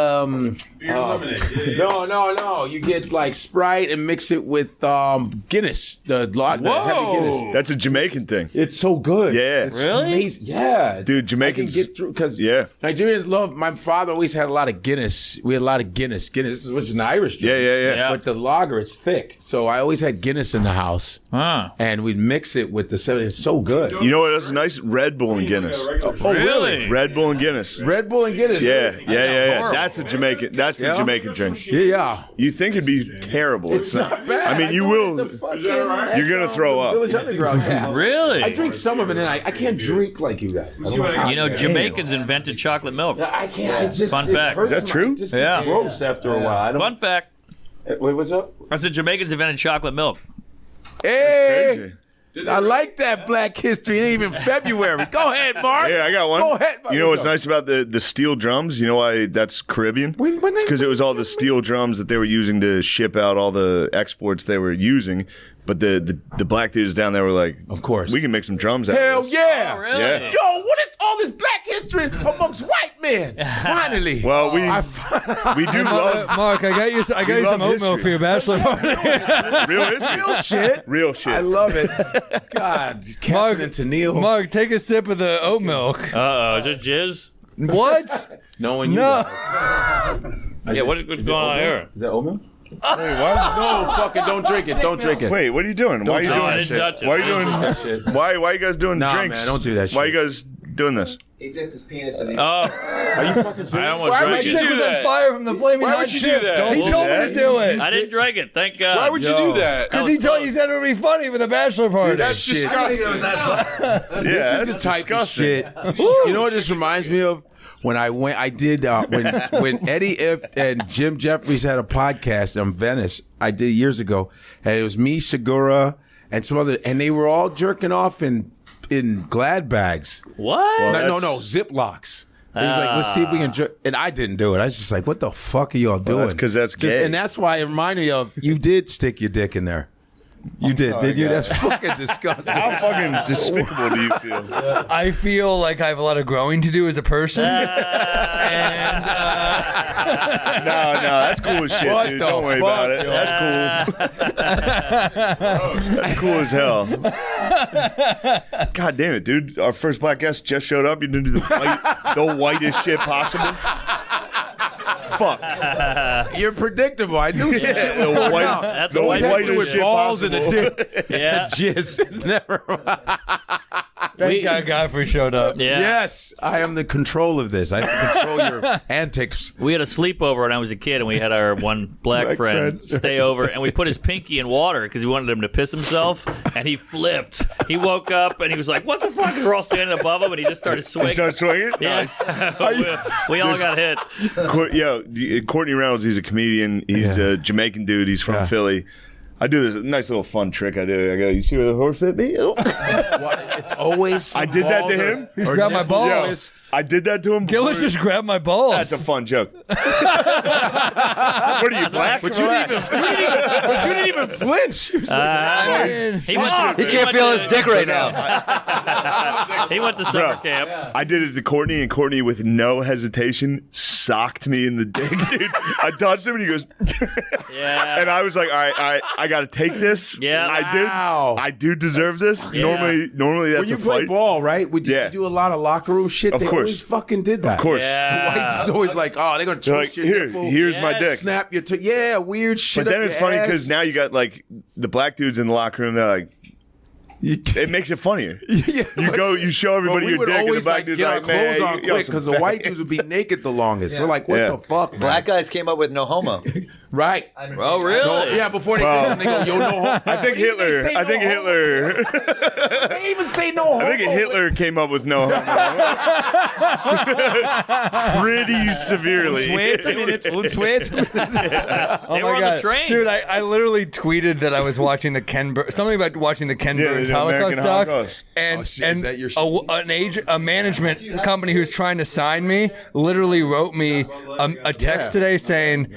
Speaker 12: lemonade.
Speaker 3: no. You get like Sprite and mix it with Guinness, the heavy Guinness.
Speaker 10: That's a Jamaican thing.
Speaker 3: It's so good.
Speaker 10: Yeah.
Speaker 3: It's
Speaker 2: Really?
Speaker 3: amazing. Yeah,
Speaker 10: Dude,
Speaker 3: I can
Speaker 10: Jamaicans.
Speaker 3: get through because
Speaker 10: Yeah.
Speaker 3: Nigerians love. My father always had a lot of Guinness. We had a lot of Guinness, which is an Irish drink.
Speaker 10: Yeah.
Speaker 2: Yeah.
Speaker 3: But the lager, it's thick. So I always had Guinness in the house,
Speaker 2: Huh.
Speaker 3: and we'd mix it with the 7. It's so good.
Speaker 10: You know what else is nice? Red Bull and Guinness.
Speaker 3: Oh, really?
Speaker 10: Red Bull and Guinness.
Speaker 3: Red Bull and Guinness.
Speaker 10: Yeah.
Speaker 2: horrible.
Speaker 10: That's a Jamaican. That's the Jamaican drink.
Speaker 3: Yeah.
Speaker 10: You think it'd be terrible? It's not.
Speaker 3: bad.
Speaker 10: I mean, you
Speaker 3: do it
Speaker 10: will.
Speaker 3: at the fucking
Speaker 10: You're gonna throw up.
Speaker 3: Village Underground. Yeah.
Speaker 2: Really?
Speaker 3: I drink some of it, and I can't drink like you guys. I don't know how.
Speaker 2: You know, Jamaicans invented chocolate milk.
Speaker 3: I can't. It's just,
Speaker 2: Fun
Speaker 3: it
Speaker 2: fact.
Speaker 3: hurts
Speaker 10: Is that
Speaker 3: my-
Speaker 10: true?
Speaker 3: It just
Speaker 2: Yeah.
Speaker 3: gets gross after a while. I don't.
Speaker 2: Fun fact.
Speaker 3: Wait, what's up?
Speaker 2: I said Jamaicans invented chocolate milk.
Speaker 3: Hey,
Speaker 10: Crazy.
Speaker 3: I like that Black History. It ain't even February. Go ahead, Mark.
Speaker 10: Yeah, I got one.
Speaker 3: Go ahead.
Speaker 10: You know what's
Speaker 3: up?
Speaker 10: nice about the steel drums? You know why that's Caribbean? It's because it was all the steel drums that they were using to ship out all the exports they were using. But the black dudes down there were like,
Speaker 3: Of course.
Speaker 10: we can make some drums out
Speaker 3: Hell
Speaker 10: of this.
Speaker 3: yeah.
Speaker 2: Oh, really?
Speaker 10: Yeah.
Speaker 3: Yo, what is all this Black History amongst white men? Finally.
Speaker 10: Well, we do love
Speaker 11: Mark, I got you some
Speaker 10: love
Speaker 11: oat milk for your bachelor party.
Speaker 10: real history.
Speaker 3: Real shit.
Speaker 10: Real shit.
Speaker 3: I love it. God, Captain and Tennille.
Speaker 11: Mark, take a sip of the oat milk.
Speaker 2: Uh-oh, is it jizz?
Speaker 11: What?
Speaker 3: Knowing you
Speaker 11: No.
Speaker 3: guys.
Speaker 2: Yeah, what's going on here?
Speaker 3: Is that oatmeal? No, fucking don't drink it. Don't drink it.
Speaker 10: Wait, what are you doing? Why are you
Speaker 3: touch
Speaker 10: doing
Speaker 2: I
Speaker 10: this?
Speaker 2: didn't touch it.
Speaker 10: Why are you doing
Speaker 3: that shit.
Speaker 10: Why are you guys doing
Speaker 3: Nah,
Speaker 10: drinks?
Speaker 3: man, don't do that
Speaker 10: Why are
Speaker 3: shit.
Speaker 10: you guys doing this?
Speaker 13: He dipped his penis in the.
Speaker 2: Oh,
Speaker 3: Are you fucking serious?
Speaker 2: I almost
Speaker 8: Why
Speaker 2: drank
Speaker 8: would you
Speaker 2: it.
Speaker 8: do
Speaker 11: Was on
Speaker 8: that?
Speaker 11: fire from the flaming
Speaker 8: Why
Speaker 11: hot
Speaker 8: would you do
Speaker 11: chip.
Speaker 8: that?
Speaker 11: He told me to do it.
Speaker 2: I didn't drink it. Thank God.
Speaker 8: Why would you do that?
Speaker 11: Because he told you said it would be funny for the bachelor party.
Speaker 8: That's disgusting.
Speaker 10: Yeah,
Speaker 3: This is the type of shit. You know what this reminds me of? When I did when Eddie Ift and Jim Jeffries had a podcast on Venice, I did years ago, and it was me, Segura, and some other, and they were all jerking off in
Speaker 15: in Glad bags.
Speaker 2: What?
Speaker 15: No, Ziplocs. He was like, let's see if we can. And I didn't do it. I was just like, what the fuck are y'all doing?
Speaker 10: That's because that's gay.
Speaker 15: And that's why it reminded me of, you did stick your dick in there. You did you? That's fucking disgusting.
Speaker 10: How fucking despicable do you feel?
Speaker 11: I feel like I have a lot of growing to do as a person.
Speaker 10: No, that's cool as shit, dude. Don't worry about it. That's cool. That's cool as hell. God damn it, dude. Our first black guest just showed up. You didn't do the whitest shit possible. Fuck.
Speaker 15: You're predictable. I knew shit was going out.
Speaker 2: That's
Speaker 15: the
Speaker 2: whitest
Speaker 15: with
Speaker 2: shit
Speaker 15: balls and
Speaker 2: possible.
Speaker 15: a dick.
Speaker 2: Yeah.
Speaker 15: Jizz is never.
Speaker 11: Thank God Godfrey showed up.
Speaker 2: Yeah.
Speaker 15: Yes, I am the control of this. I can control your antics.
Speaker 2: We had a sleepover when I was a kid, and we had our one black friend stay over, and we put his pinky in water because we wanted him to piss himself, and he flipped. He woke up, and he was like, what the fuck? And we're all standing above him, and he just started swinging.
Speaker 10: You started swinging?
Speaker 2: Yeah.
Speaker 10: Nice.
Speaker 2: we all got hit.
Speaker 10: Courtney Reynolds, he's a comedian. He's a Jamaican dude. He's from Philly. I do this nice little fun trick. I do. I go, you see where the horse bit me?
Speaker 15: It's always.
Speaker 10: I did that to him.
Speaker 11: He's grabbed my balls.
Speaker 10: Yo, I did that to him.
Speaker 11: Gillis just grabbed my balls.
Speaker 10: That's a fun joke. What are you, black?
Speaker 15: But you didn't even flinch.
Speaker 2: He can't
Speaker 9: feel his dick right now.
Speaker 2: He went to summer camp.
Speaker 10: I did it to Courtney, and Courtney, with no hesitation, socked me in the dick, dude. I touched him, and he goes,
Speaker 2: Yeah.
Speaker 10: and I was like, all right, I got to take this.
Speaker 2: Yeah.
Speaker 10: I do deserve this.
Speaker 2: Yeah.
Speaker 10: Normally that's
Speaker 15: When you
Speaker 10: a
Speaker 15: play
Speaker 10: fight.
Speaker 15: ball, right? Would you do a lot of locker room shit?
Speaker 10: Of
Speaker 15: They
Speaker 10: course.
Speaker 15: always fucking did that.
Speaker 10: Of course.
Speaker 2: Yeah.
Speaker 15: White dudes always like, oh, they're gonna twist
Speaker 10: They're
Speaker 15: your
Speaker 10: like,
Speaker 15: nipple.
Speaker 10: here's my dick.
Speaker 15: Snap your weird shit.
Speaker 10: But then
Speaker 15: up
Speaker 10: it's
Speaker 15: your
Speaker 10: funny
Speaker 15: ass.
Speaker 10: because now you got like the black dudes in the locker room. They're like, it makes it funnier. You show everybody
Speaker 15: we
Speaker 10: your
Speaker 15: would
Speaker 10: dick, and the
Speaker 15: always
Speaker 10: black
Speaker 15: like
Speaker 10: dude's
Speaker 15: get our
Speaker 10: like,
Speaker 15: clothes
Speaker 10: man,
Speaker 15: on quick because the white dudes would be naked the longest. We're like, what the fuck, man?
Speaker 9: Black guys came up with no homo.
Speaker 15: Right.
Speaker 2: Oh, really?
Speaker 15: Yeah, before they say something, they go, yo, no homo.
Speaker 10: I think Hitler.
Speaker 15: They even say no homo.
Speaker 10: I think Hitler came up with no homo. Pretty severely.
Speaker 11: Oh
Speaker 2: They were
Speaker 11: my
Speaker 2: on
Speaker 11: God.
Speaker 2: the train.
Speaker 11: Dude, I literally tweeted that I was watching the something about watching the Ken Burns
Speaker 10: the
Speaker 11: Holocaust
Speaker 10: American
Speaker 11: doc,
Speaker 10: Holocaust.
Speaker 11: and
Speaker 15: Is that your shit?
Speaker 11: a management company who's trying to sign me literally wrote me a text today saying,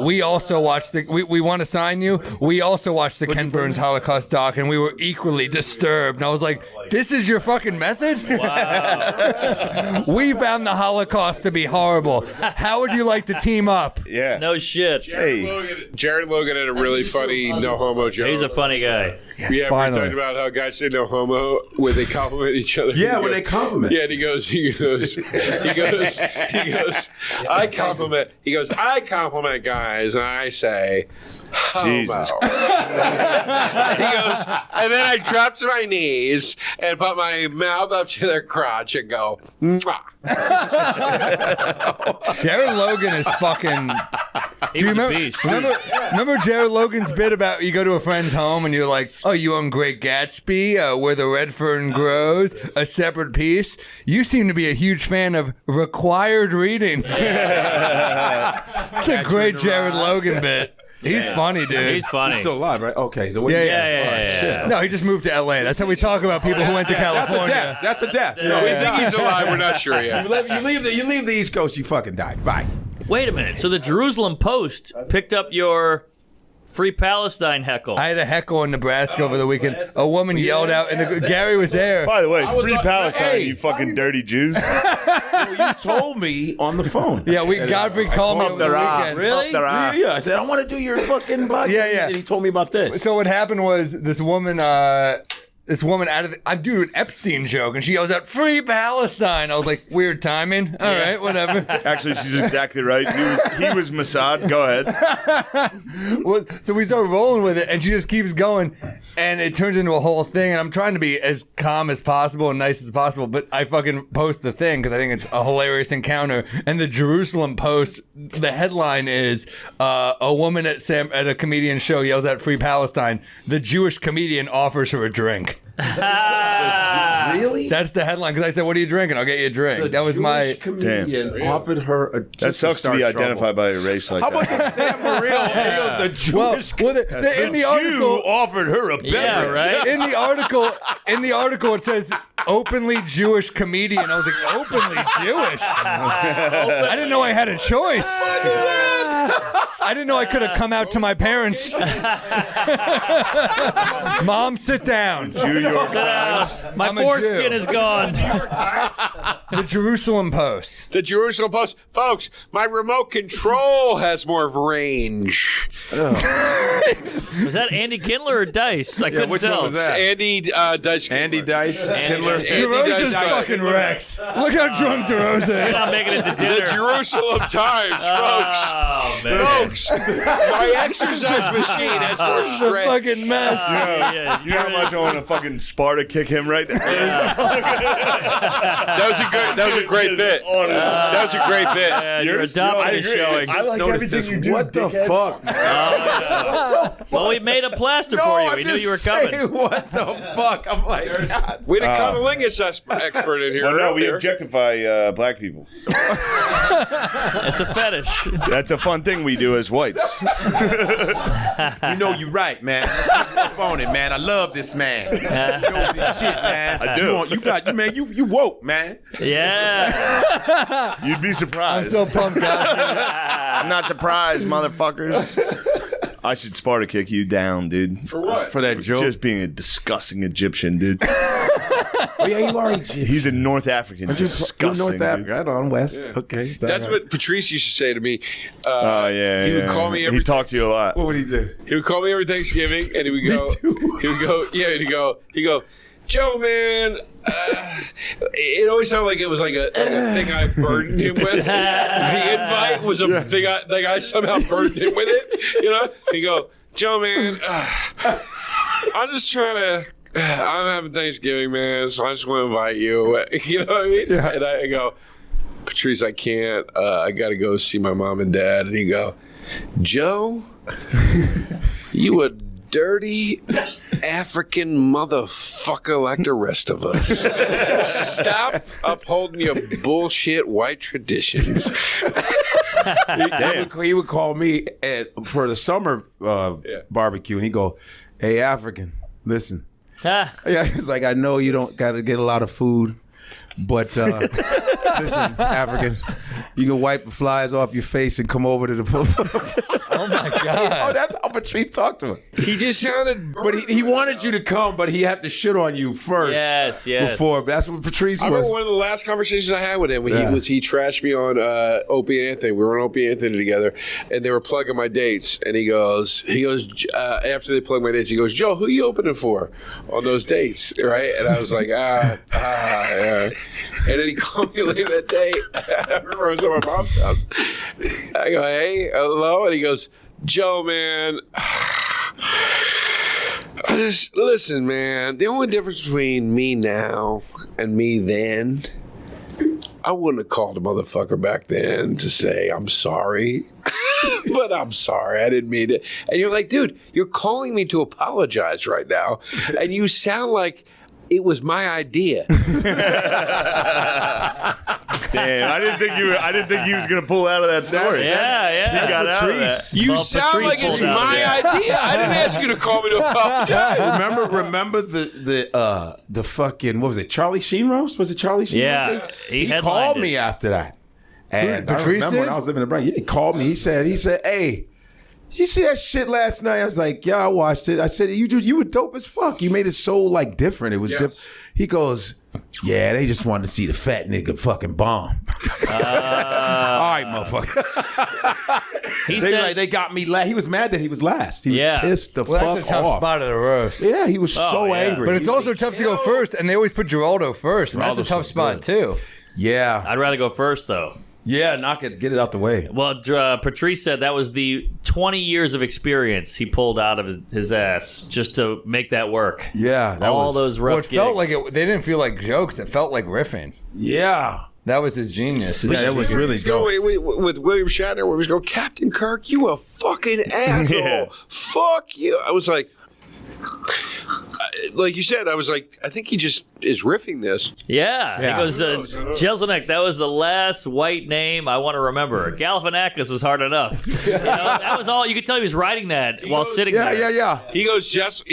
Speaker 11: we also watched we want to sign you. We also watched the Ken Burns Holocaust doc, and we were equally disturbed. And I was like, this is your fucking method?
Speaker 2: Wow.
Speaker 11: We found the Holocaust to be horrible. How would you like to team up?
Speaker 10: Yeah.
Speaker 2: No shit.
Speaker 8: Jared Logan had a really funny no homo joke.
Speaker 2: He's a funny guy.
Speaker 8: Yeah, we talked about how guys say no homo when they compliment each other.
Speaker 15: Yeah, when they compliment.
Speaker 8: Yeah, and he goes, I compliment guys, and I say, homo.
Speaker 10: Jesus.
Speaker 8: He goes, and then I drop to my knees and put my mouth up to their crotch and go, mwah.
Speaker 11: Jared Logan is fucking. Do you remember Jared Logan's bit about you go to a friend's home and you're like, oh, you own Great Gatsby, where the red fern grows, A Separate Piece. You seem to be a huge fan of required reading. It's a great Jared Logan bit. He's funny, dude.
Speaker 2: He's funny.
Speaker 15: He's still alive, right? Okay.
Speaker 2: Yeah.
Speaker 11: No, he just moved to LA. That's how we talk about people who went to California.
Speaker 15: That's a death.
Speaker 8: No, we think he's alive. We're not sure yet.
Speaker 15: You leave the East Coast, you fucking died. Bye.
Speaker 2: Wait a minute. So the Jerusalem Post picked up your Free Palestine heckle.
Speaker 11: I had a heckle in Nebraska over the weekend. A woman yelled out, and Gary was there.
Speaker 10: By the way, Free Palestine, you fucking dirty Jews.
Speaker 15: You told me on the phone.
Speaker 11: Yeah, Godfrey called me over the weekend.
Speaker 2: Really?
Speaker 15: Yeah, I said, I want to do your fucking podcast.
Speaker 11: Yeah.
Speaker 15: And he told me about this.
Speaker 11: So what happened was this woman out of I'm doing an Epstein joke, and she yells out, Free Palestine. I was like, weird timing. All right, whatever.
Speaker 10: Actually, she's exactly right. He was Mossad. Go ahead.
Speaker 11: Well, so we start rolling with it, and she just keeps going, and it turns into a whole thing, and I'm trying to be as calm as possible and nice as possible, but I fucking post the thing because I think it's a hilarious encounter. And the Jerusalem Post, the headline is, a woman at a comedian show yells out Free Palestine. The Jewish comedian offers her a drink.
Speaker 15: Really?
Speaker 11: That's the headline because I said, "What are you drinking? I'll get you a drink." That was my
Speaker 15: comedian offered her a.
Speaker 10: That sucks to be identified by a race like
Speaker 15: How
Speaker 10: that.
Speaker 15: about the Sam Morril? The Jewish.
Speaker 11: In the article,
Speaker 10: offered her a beverage.
Speaker 2: Yeah, right.
Speaker 11: in the article, it says openly Jewish comedian. I was like, openly Jewish. I didn't know I had a choice. I didn't know I could have come out to my parents. Mom, sit down.
Speaker 10: New York Times.
Speaker 2: My foreskin is gone.
Speaker 11: The Jerusalem Post.
Speaker 8: The Jerusalem Post. Folks, my remote control has more range.
Speaker 2: Was that Andy Kindler or Dice? I couldn't
Speaker 15: which
Speaker 2: tell.
Speaker 15: one was that?
Speaker 8: Andy Dice.
Speaker 15: Andy Dice. Kindler.
Speaker 8: Andy
Speaker 11: DeRosa's
Speaker 8: Dice.
Speaker 11: fucking wrecked. Look how drunk DeRosa
Speaker 2: You're
Speaker 11: is.
Speaker 2: not making it to dinner.
Speaker 8: The Jerusalem Times, folks.
Speaker 2: Oh, man.
Speaker 8: Folks, my exercise machine has more
Speaker 11: The
Speaker 8: strength.
Speaker 11: fucking mess.
Speaker 2: Yeah,
Speaker 10: You know how much I want to fucking Sparta kick him right now?
Speaker 8: That was a great bit. That was a great bit.
Speaker 2: Yeah, your adoption is showing.
Speaker 10: I like everything you do.
Speaker 15: What the
Speaker 10: dickhead.
Speaker 15: fuck?
Speaker 2: Well, we made a plaster for you. We knew you were coming.
Speaker 15: What the fuck? I'm like, God.
Speaker 8: We had a cunnilingus expert in here.
Speaker 10: Well, no, we
Speaker 8: earlier.
Speaker 10: objectify black people.
Speaker 2: It's a fetish.
Speaker 10: That's a fun thing we do as whites.
Speaker 15: You know you're right, man. Let's get up on it, man. I love this man. He knows his shit, man.
Speaker 10: I do.
Speaker 15: You woke, man.
Speaker 2: Yeah.
Speaker 10: You'd be surprised.
Speaker 11: I'm so pumped, guys.
Speaker 10: I'm not surprised, motherfuckers. I should Sparta kick you down, dude.
Speaker 8: For what?
Speaker 15: For that joke.
Speaker 10: Just being a disgusting Egyptian, dude.
Speaker 15: Oh, yeah, you are Egyptian.
Speaker 10: He's a North African. Disgusting,
Speaker 15: North Africa. Right on, West. Okay.
Speaker 8: That's what Patrice used to say to me.
Speaker 10: Oh, yeah.
Speaker 8: He would call me every.
Speaker 10: He talked to you a lot.
Speaker 15: What would he do?
Speaker 8: He would call me every Thanksgiving, and he would go. He would go. Yeah, he'd go. Joe, man. It always sounded like it was like a thing I burdened him with. The invite was a thing I somehow burdened him with it. You know? He'd go, Joe, man. I'm just trying to. I'm having Thanksgiving, man, so I just want to invite you. You know what I mean? Yeah. And I go, Patrice, I can't. I got to go see my mom and dad. And he go, Joe, you a dirty African motherfucker like the rest of us. Stop upholding your bullshit white traditions.
Speaker 15: He would call me for the summer barbecue, and he'd go, "Hey, African, listen." Yeah, he was like, "I know you don't got to get a lot of food, but listen, African, you can wipe the flies off your face and come over to the."
Speaker 11: Oh my God!
Speaker 15: Oh, that's how Patrice talked to us.
Speaker 8: He just sounded,
Speaker 15: but he wanted you to come, but he had to shit on you first.
Speaker 2: Yes.
Speaker 15: Before that's what Patrice was.
Speaker 8: I remember one of the last conversations I had with him when he trashed me on Opie and Anthony. We were on Opie and Anthony together, and they were plugging my dates. And he goes after they plugged my dates, he goes, Joe, who you opening for on those dates, right? And I was like, yeah. And then he called me later that day. I remember I was at my mom's house. I go, hey, hello, and he goes, Joe, man. Listen, man. The only difference between me now and me then, I wouldn't have called a motherfucker back then to say I'm sorry. But I'm sorry. I didn't mean it. And you're like, dude, you're calling me to apologize right now. And you sound like it was my idea.
Speaker 10: Damn, I didn't think he was gonna pull out of that story.
Speaker 2: Yeah.
Speaker 10: He got out of that.
Speaker 8: You sound like it's my idea. I didn't ask you to call me to apologize.
Speaker 15: Remember the fucking, what was it, Charlie Sheen roast? Was it Charlie Sheen
Speaker 2: Yeah,
Speaker 15: roast?
Speaker 2: he
Speaker 15: called
Speaker 2: headlined
Speaker 15: me after that. And I
Speaker 11: Patrice
Speaker 15: remember
Speaker 11: did?
Speaker 15: when I was living in Brown, he called me. He said, hey, did you see that shit last night? I was like, yeah, I watched it. I said, you were dope as fuck. You made it so like different. It was different. He goes, yeah, they just wanted to see the fat nigga fucking bomb. All right, motherfucker. They got me last. He was mad that he was last. He was pissed the fuck off.
Speaker 11: That's a tough spot of the roast.
Speaker 15: Yeah, he was so angry.
Speaker 11: But it's also tough to go first, and they always put Geraldo first, and that's a tough spot too.
Speaker 15: Yeah.
Speaker 2: I'd rather go first, though.
Speaker 15: Yeah, get it out the way.
Speaker 2: Well, Patrice said that was the 20 years of experience he pulled out of his ass just to make that work.
Speaker 15: Yeah.
Speaker 2: All those rough
Speaker 11: it felt like they didn't feel like jokes. It felt like riffing.
Speaker 15: Yeah.
Speaker 11: That was his genius.
Speaker 15: Yeah, it was really dope.
Speaker 8: With William Shatner, where he was going, Captain Kirk, you a fucking asshole. Fuck you. I was like, like you said, I was like, I think he just is riffing this.
Speaker 2: Yeah. He goes, Jeselnik, that was the last white name I want to remember. Galifianakis was hard enough. You know, that was all. You could tell he was writing that while sitting there.
Speaker 8: He goes, Jeselnik.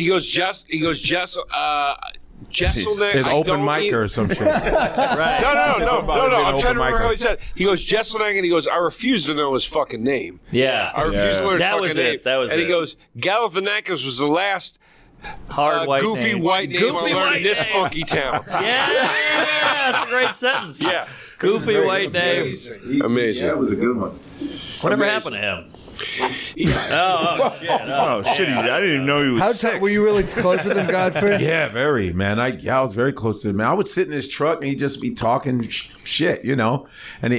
Speaker 15: It's open mic or some shit.
Speaker 2: Right.
Speaker 8: No. I'm trying to remember how he said it. He goes, Jeselnik, and he goes, I refuse to know his fucking name.
Speaker 2: Yeah.
Speaker 8: I refuse to learn his fucking name.
Speaker 2: That was
Speaker 8: and
Speaker 2: it.
Speaker 8: he goes, Galifianakis was the last
Speaker 2: hard white
Speaker 8: goofy
Speaker 2: name.
Speaker 8: white name I learned in this funky town.
Speaker 2: Yeah, that's a great sentence.
Speaker 8: Yeah.
Speaker 2: Goofy white name.
Speaker 8: Amazing.
Speaker 14: Yeah, that was a good one.
Speaker 2: Whatever happened to him? Shit.
Speaker 10: Oh shit! I didn't even know he was sick.
Speaker 11: Were you really close with him, Godfrey?
Speaker 15: Yeah, very, man. I was very close to him, man. I would sit in his truck and he'd just be talking shit, you know. And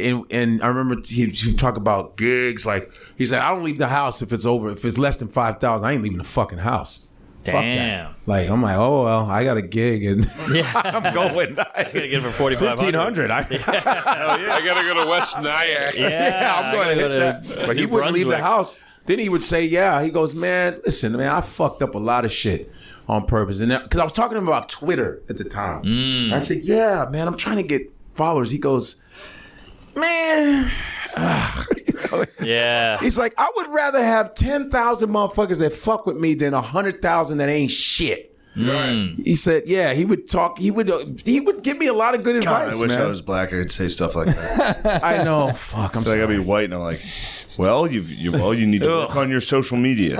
Speaker 15: I remember he'd talk about gigs. Like he said, I don't leave the house if it's less than 5,000. I ain't leaving the fucking house.
Speaker 2: Damn.
Speaker 15: Fuck that. Like I'm like, oh well, I got a gig and I'm going.
Speaker 2: I gotta get it for 4,500.
Speaker 15: 1,500.
Speaker 8: I gotta go to West Nyack.
Speaker 2: Yeah,
Speaker 15: I'm going to hit that. But he wouldn't leave the house. Then he would say, yeah. He goes, man, listen, man, I fucked up a lot of shit on purpose. And because I was talking to him about Twitter at the time. And I said, yeah, man, I'm trying to get followers. He goes, man.
Speaker 2: Yeah.
Speaker 15: He's like, I would rather have 10,000 motherfuckers that fuck with me than 100,000 that ain't shit.
Speaker 8: Right.
Speaker 15: He said, yeah, he would talk. He would give me a lot of good advice.
Speaker 10: I wish
Speaker 15: man.
Speaker 10: I was black. I could say stuff like that.
Speaker 15: I know. Fuck. I'm
Speaker 10: so
Speaker 15: sorry.
Speaker 10: I gotta be white, and I'm like, well, you need to work on your social media.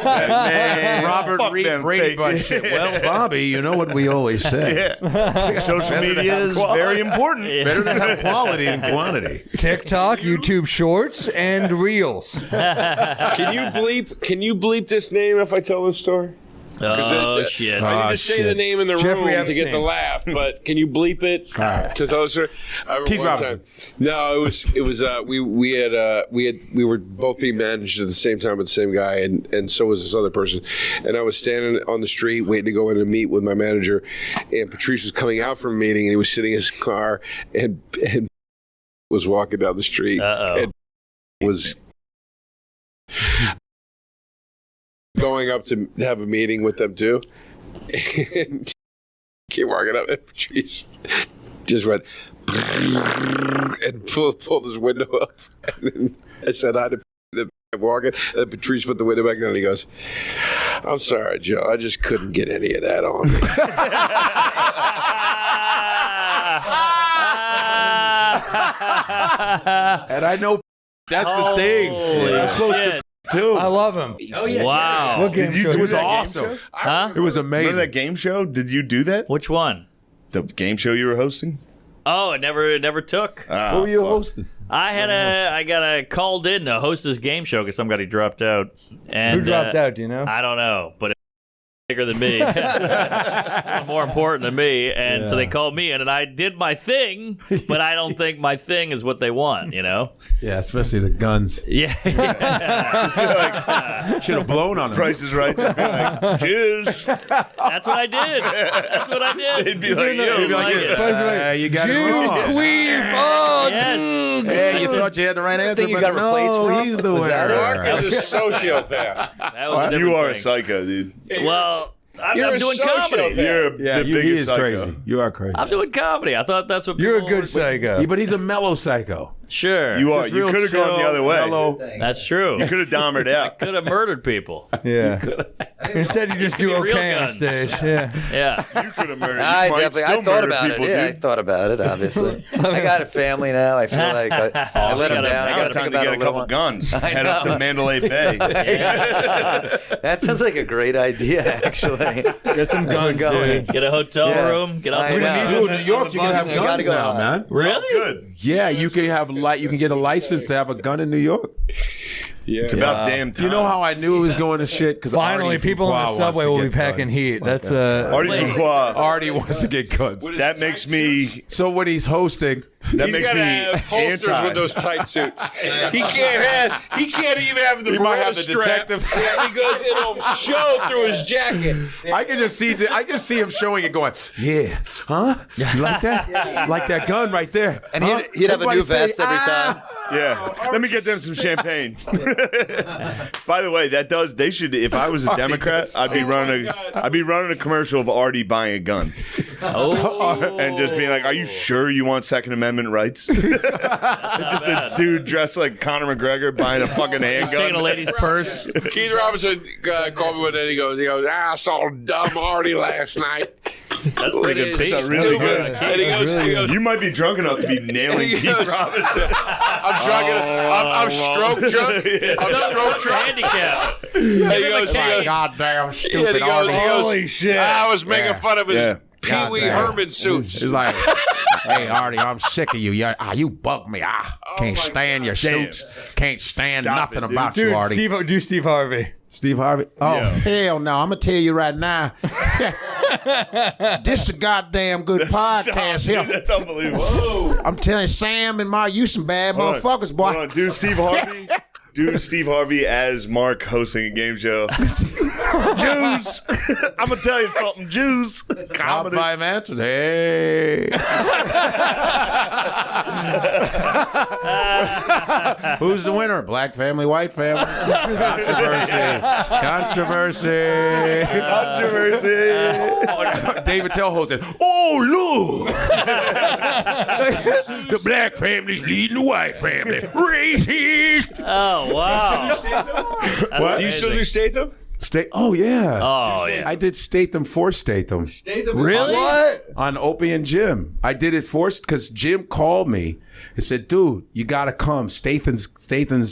Speaker 10: Man,
Speaker 15: Robert Reed Brady Bunch shit. Well, Bobby, you know what we always say.
Speaker 10: Yeah. Social media is very important.
Speaker 15: Better to have quality than quantity.
Speaker 11: TikTok, YouTube Shorts, and Reels.
Speaker 8: Can you bleep this name if I tell this story?
Speaker 2: Shit.
Speaker 8: I need to say the name in the room to get the laugh, but can you bleep it to tell us?
Speaker 15: Keith Robinson.
Speaker 8: No, it was we were both being managed at the same time with the same guy, and so was this other person. And I was standing on the street waiting to go in and meet with my manager, and Patrice was coming out from a meeting, and he was sitting in his car, and was walking down the street, and was going up to have a meeting with them too, and came walking up, and Patrice just went and pulled his window up, and then I said hi to the walking, and Patrice put the window back down, and he goes, "I'm sorry, Joe, I just couldn't get any of that on."
Speaker 15: And I know that's the thing. I'm close to too.
Speaker 11: I love him.
Speaker 2: Oh, yeah. Wow.
Speaker 11: What game show?
Speaker 15: It was awesome.
Speaker 2: Huh?
Speaker 15: It was amazing.
Speaker 10: Remember that game show? Did you do that?
Speaker 2: Which one?
Speaker 10: The game show you were hosting?
Speaker 2: Oh, it never took.
Speaker 15: What were you hosting?
Speaker 2: I got called in to host this game show because somebody dropped out. And,
Speaker 11: Who dropped out? Do you know?
Speaker 2: I don't know, but it's bigger than me, more important than me, and so they called me in, and I did my thing, but I don't think my thing is what they want, you know?
Speaker 15: Yeah, especially the guns.
Speaker 2: Yeah.
Speaker 15: Should have blown on them.
Speaker 10: Price is right. Just be like, jizz.
Speaker 2: That's what I did. That's what I did.
Speaker 10: They'd be like, yo,
Speaker 15: you got it wrong.
Speaker 11: Queef. Oh,
Speaker 2: Yes.
Speaker 15: Hey, you thought you had the right answer,
Speaker 9: you
Speaker 15: but
Speaker 9: got replaced
Speaker 15: no,
Speaker 9: from?
Speaker 15: he's the
Speaker 9: Was that
Speaker 15: winner.
Speaker 8: Mark is a sociopath.
Speaker 2: That was a different
Speaker 10: You are a
Speaker 2: thing.
Speaker 10: psycho, dude.
Speaker 2: Well, I'm
Speaker 8: You're a
Speaker 2: doing comedy.
Speaker 8: sociopath.
Speaker 10: You're the
Speaker 15: He
Speaker 10: biggest
Speaker 15: is
Speaker 10: psycho.
Speaker 15: crazy. You are crazy.
Speaker 2: I'm doing comedy. I thought that's what
Speaker 11: You're a
Speaker 2: people
Speaker 11: good
Speaker 2: would-
Speaker 11: psycho.
Speaker 15: Yeah, but he's a mellow psycho.
Speaker 2: Sure.
Speaker 10: You are.
Speaker 15: Just
Speaker 10: You
Speaker 15: real
Speaker 10: could have gone the
Speaker 15: chill,
Speaker 10: other way.
Speaker 15: mellow.
Speaker 2: That's true.
Speaker 10: You could have Dahmered out.
Speaker 2: Could have murdered people.
Speaker 11: Yeah. Instead, you just do
Speaker 2: Give me real
Speaker 11: okay on
Speaker 2: guns.
Speaker 11: stage. Yeah.
Speaker 2: Yeah.
Speaker 10: You could have murdered.
Speaker 9: I
Speaker 10: You might
Speaker 9: definitely.
Speaker 10: still
Speaker 9: I thought
Speaker 10: murder
Speaker 9: about
Speaker 10: people,
Speaker 9: it. Yeah, I
Speaker 10: dude.
Speaker 9: thought about it. Obviously, I got a family now. I feel like I let him down. I
Speaker 10: Now
Speaker 9: got
Speaker 10: it's
Speaker 9: to
Speaker 10: time
Speaker 9: think
Speaker 10: to
Speaker 9: about
Speaker 10: get a
Speaker 9: a little
Speaker 10: couple
Speaker 9: one.
Speaker 10: guns.
Speaker 9: I
Speaker 10: Head up
Speaker 9: know.
Speaker 10: to Mandalay Bay.
Speaker 9: That sounds like a great idea, actually.
Speaker 11: Get some guns, dude.
Speaker 2: Get a hotel
Speaker 9: Yeah.
Speaker 2: room. Get up.
Speaker 9: I
Speaker 15: When
Speaker 9: know.
Speaker 15: you go to New York, you can have
Speaker 9: I gotta
Speaker 15: guns
Speaker 9: go
Speaker 15: now,
Speaker 9: out.
Speaker 15: man.
Speaker 2: Really?
Speaker 10: Good.
Speaker 15: Yeah, you can have you can get a license to have a gun in New York.
Speaker 8: Yeah.
Speaker 10: It's about damn time.
Speaker 15: You know how I knew it was going to shit? Because
Speaker 11: Finally, people on the subway will be packing heat. That's
Speaker 10: Artie Fuqua.
Speaker 15: Artie wants to get guns.
Speaker 10: That makes me.
Speaker 15: So when he's hosting,
Speaker 10: That
Speaker 8: He's
Speaker 10: makes
Speaker 8: got to
Speaker 10: me
Speaker 8: have holsters
Speaker 10: anti.
Speaker 8: with those tight suits. He can't even have the
Speaker 15: might
Speaker 8: Beretta
Speaker 15: have the
Speaker 8: strap
Speaker 15: detective.
Speaker 8: because it'll show through his jacket.
Speaker 15: I can just see him showing it, going, yeah, huh? You like that? Like that gun right there?
Speaker 9: And
Speaker 15: huh?
Speaker 9: he'd have a
Speaker 15: Everybody
Speaker 9: new vest
Speaker 15: say,
Speaker 9: every
Speaker 15: "Ah."
Speaker 9: time.
Speaker 10: Yeah, let me get them some champagne. By the way, they should. If I was a Democrat, I'd be running a commercial of Artie buying a gun. And just being like, "Are you sure you want Second Amendment rights?" Just a dude dressed like Conor McGregor buying a fucking handgun,
Speaker 2: taking a lady's purse.
Speaker 8: Keith Robinson called me one day. He goes, I saw dumb Artie last night.
Speaker 2: That's pretty good.
Speaker 10: That's really good.
Speaker 8: And he goes,
Speaker 10: You might be drunk enough to be nailing
Speaker 8: he
Speaker 10: Keith
Speaker 8: goes,
Speaker 10: Robinson.
Speaker 8: I'm drunk. I'm stroke drunk. I'm stroke drunk.
Speaker 2: Handicap.
Speaker 8: And he goes,
Speaker 15: goddamn stupid
Speaker 8: he goes,
Speaker 15: Artie.
Speaker 10: Holy shit!
Speaker 8: I was making fun of his Pee Wee
Speaker 15: Goddamn.
Speaker 8: Herman suits.
Speaker 15: It's like, hey, Artie, I'm sick of you. You bug me. Can't stand your suits. Can't stand
Speaker 10: Stop
Speaker 15: nothing
Speaker 10: it, dude.
Speaker 15: about you, Artie.
Speaker 1: Do Steve Harvey.
Speaker 15: Steve Harvey? Oh,
Speaker 10: Yeah.
Speaker 15: hell no. I'm going to tell you right now. This is a goddamn good podcast here.
Speaker 10: Dude, that's unbelievable.
Speaker 15: I'm telling you, Sam and Ma, you some bad
Speaker 10: Hold on.
Speaker 15: motherfuckers, boy.
Speaker 10: Hold on. Do Steve Harvey. Do Steve Harvey as Mark hosting a game show. Jews. I'm going to tell you something. Jews.
Speaker 15: Top
Speaker 10: Comedy.
Speaker 15: 5 answers. Hey. Who's the winner? Black family, white family? Controversy. David Tell hosted. Oh, look. The black family's leading the white family. Racist.
Speaker 2: Oh, wow.
Speaker 15: What?
Speaker 8: Do you still do Statham?
Speaker 15: Oh, yeah.
Speaker 2: Oh, yeah.
Speaker 15: I did Statham for Statham.
Speaker 8: Statham?
Speaker 2: Really?
Speaker 15: What? On Opie and Jim. I did it for because Jim called me and said, dude, you got to come. Statham's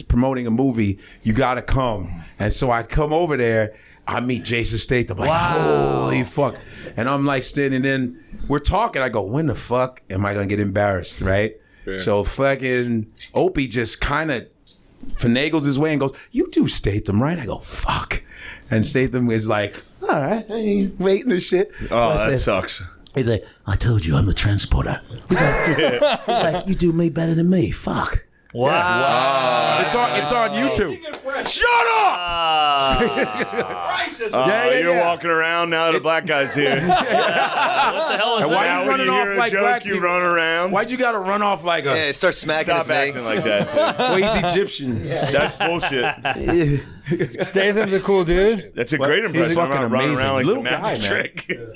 Speaker 15: promoting a movie. You got to come. And so I come over there. I meet Jason Statham. Like, holy fuck. And I'm like standing in. We're talking. I go, when the fuck am I going to get embarrassed, right? Yeah. So fucking Opie just kind of finagles his way and goes, you do Statham, right? I go, fuck. And Statham is like, all right, I ain't waiting and shit.
Speaker 10: Oh, that sucks.
Speaker 5: He's like, I told you I'm the transporter. He's like, you do me better than me. Fuck.
Speaker 2: Wow.
Speaker 15: It's on YouTube.
Speaker 8: Shut up!
Speaker 10: You're walking around now that a black guy's here.
Speaker 2: What the hell is
Speaker 15: And why
Speaker 2: that?
Speaker 15: you running off like black
Speaker 10: you
Speaker 15: people?
Speaker 10: run around.
Speaker 15: Why'd you got to run off like a...
Speaker 9: Yeah, start smacking
Speaker 10: Stop
Speaker 9: his knee.
Speaker 10: acting like that, dude.
Speaker 15: Well, he's Egyptian.
Speaker 10: That's bullshit.
Speaker 11: Statham's a cool dude.
Speaker 10: That's a great impression. I'm
Speaker 15: fucking
Speaker 10: not running
Speaker 15: amazing.
Speaker 10: around like
Speaker 15: Little
Speaker 10: the magic
Speaker 15: guy, man.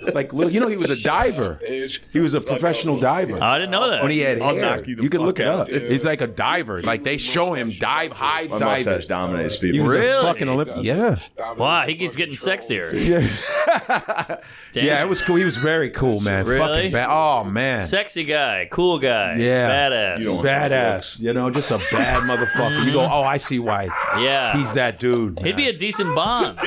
Speaker 10: trick.
Speaker 15: Like, he was a diver. He was a professional diver.
Speaker 2: I didn't know that.
Speaker 15: When he had
Speaker 10: I'll
Speaker 15: hair.
Speaker 10: knock you the
Speaker 15: You can
Speaker 10: fuck
Speaker 15: look it
Speaker 10: out,
Speaker 15: up.
Speaker 10: dude.
Speaker 15: He's like a diver. Like, they show him high
Speaker 10: My
Speaker 15: diving.
Speaker 10: mustache dominates
Speaker 15: He
Speaker 10: people.
Speaker 15: was a
Speaker 2: Really?
Speaker 15: fucking Olympic. Yeah.
Speaker 2: Wow, he keeps getting sexier. Damn.
Speaker 15: Yeah, it was cool. He was very cool, man.
Speaker 2: Really?
Speaker 15: Fucking bad. Oh, man.
Speaker 2: Sexy guy, cool guy,
Speaker 15: Yeah.
Speaker 2: badass.
Speaker 10: You don't-
Speaker 15: Badass. You know, just a bad motherfucker. You go, oh, I see why.
Speaker 2: Yeah.
Speaker 15: He's that dude.
Speaker 2: He'd be a decent Bond.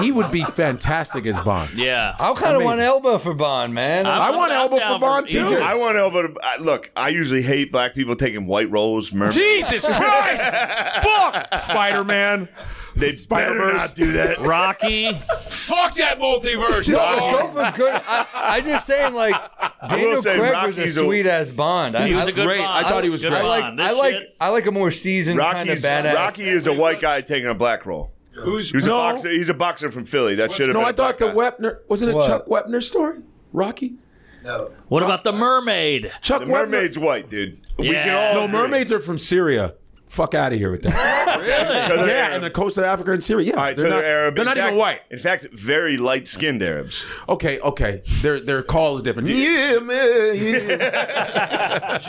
Speaker 15: He would be fantastic as Bond.
Speaker 2: Yeah.
Speaker 11: I kind of want Elba for Bond, man.
Speaker 15: I want Elba for Bond, too.
Speaker 2: either.
Speaker 10: I want Elba to look. I usually hate black people taking white roles.
Speaker 15: Jesus Christ! Fuck! Spider-Man.
Speaker 10: They better not do that.
Speaker 2: Rocky.
Speaker 8: Fuck that multiverse,
Speaker 11: Go
Speaker 8: dog.
Speaker 11: for good. I'm just saying, like, Daniel
Speaker 10: say
Speaker 11: Craig
Speaker 10: Rocky's
Speaker 11: was a sweet ass Bond.
Speaker 2: He was a good
Speaker 15: great.
Speaker 2: Bond.
Speaker 15: I thought he was
Speaker 2: Good
Speaker 15: great.
Speaker 2: Bond. This shit-
Speaker 11: I like a more seasoned kind of badass.
Speaker 10: Rocky is a white guy taking a black role. He's a boxer. He's a boxer from Philly. That should have
Speaker 15: No,
Speaker 10: been.
Speaker 15: I thought the
Speaker 10: black guy.
Speaker 15: Wepner wasn't it
Speaker 11: What?
Speaker 15: Chuck Wepner story? Rocky?
Speaker 2: What about the mermaid?
Speaker 15: Chuck
Speaker 10: The
Speaker 15: Wepner.
Speaker 10: mermaid's white, dude. We
Speaker 2: Yeah.
Speaker 10: can all
Speaker 15: No,
Speaker 10: agree.
Speaker 15: mermaids are from Syria. Fuck out of here with that.
Speaker 10: So they're
Speaker 15: Yeah,
Speaker 10: Arab.
Speaker 15: and the coast of Africa and Syria. Yeah,
Speaker 10: All right, so they're Arab.
Speaker 15: They're not
Speaker 10: In
Speaker 15: even
Speaker 10: fact-
Speaker 15: white.
Speaker 10: In fact, very light-skinned Arabs.
Speaker 15: Okay. Their call is different. Yeah, man. Yeah.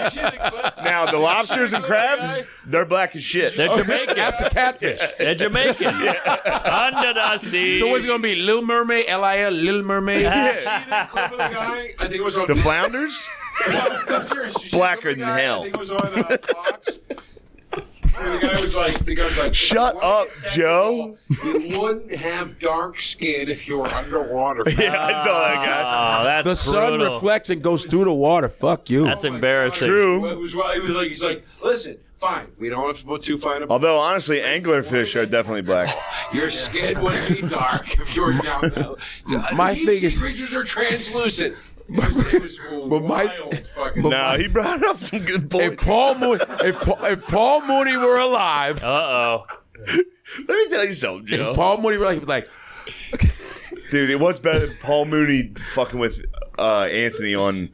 Speaker 10: Now, the lobsters and crabs, they're black as shit.
Speaker 2: They're Jamaican.
Speaker 15: That's the catfish.
Speaker 2: They're Jamaican. Under the sea.
Speaker 15: So what's it gonna be? Little Mermaid, L.I.L. Little Mermaid.
Speaker 8: See that clip of the guy? I think it was on
Speaker 10: The flounders?
Speaker 8: I'm serious. You see
Speaker 10: Blacker
Speaker 8: the
Speaker 10: than
Speaker 8: guy?
Speaker 10: hell.
Speaker 8: I think it was on Fox. Where the guy was like,
Speaker 10: Shut up, Joe.
Speaker 8: You wouldn't have dark skin if you were underwater.
Speaker 10: Yeah, I saw that guy.
Speaker 2: Oh, that's
Speaker 15: The sun
Speaker 2: brutal.
Speaker 15: reflects and goes through the water. Fuck you.
Speaker 2: That's embarrassing.
Speaker 10: True.
Speaker 8: He was like, he's like, listen, fine. We don't have to put too fine a.
Speaker 10: Although, honestly, anglerfish are definitely black.
Speaker 8: Your skin would be dark if you were down there.
Speaker 15: My
Speaker 8: Deep
Speaker 15: thing
Speaker 8: sea
Speaker 15: is-
Speaker 8: creatures are translucent. It was wild fucking.
Speaker 10: No, he brought up some good points.
Speaker 15: If Paul Mooney were alive,
Speaker 10: let me tell you something, Joe.
Speaker 15: if Paul Mooney were alive, he was like,
Speaker 10: dude, what's better than Paul Mooney fucking with Anthony on?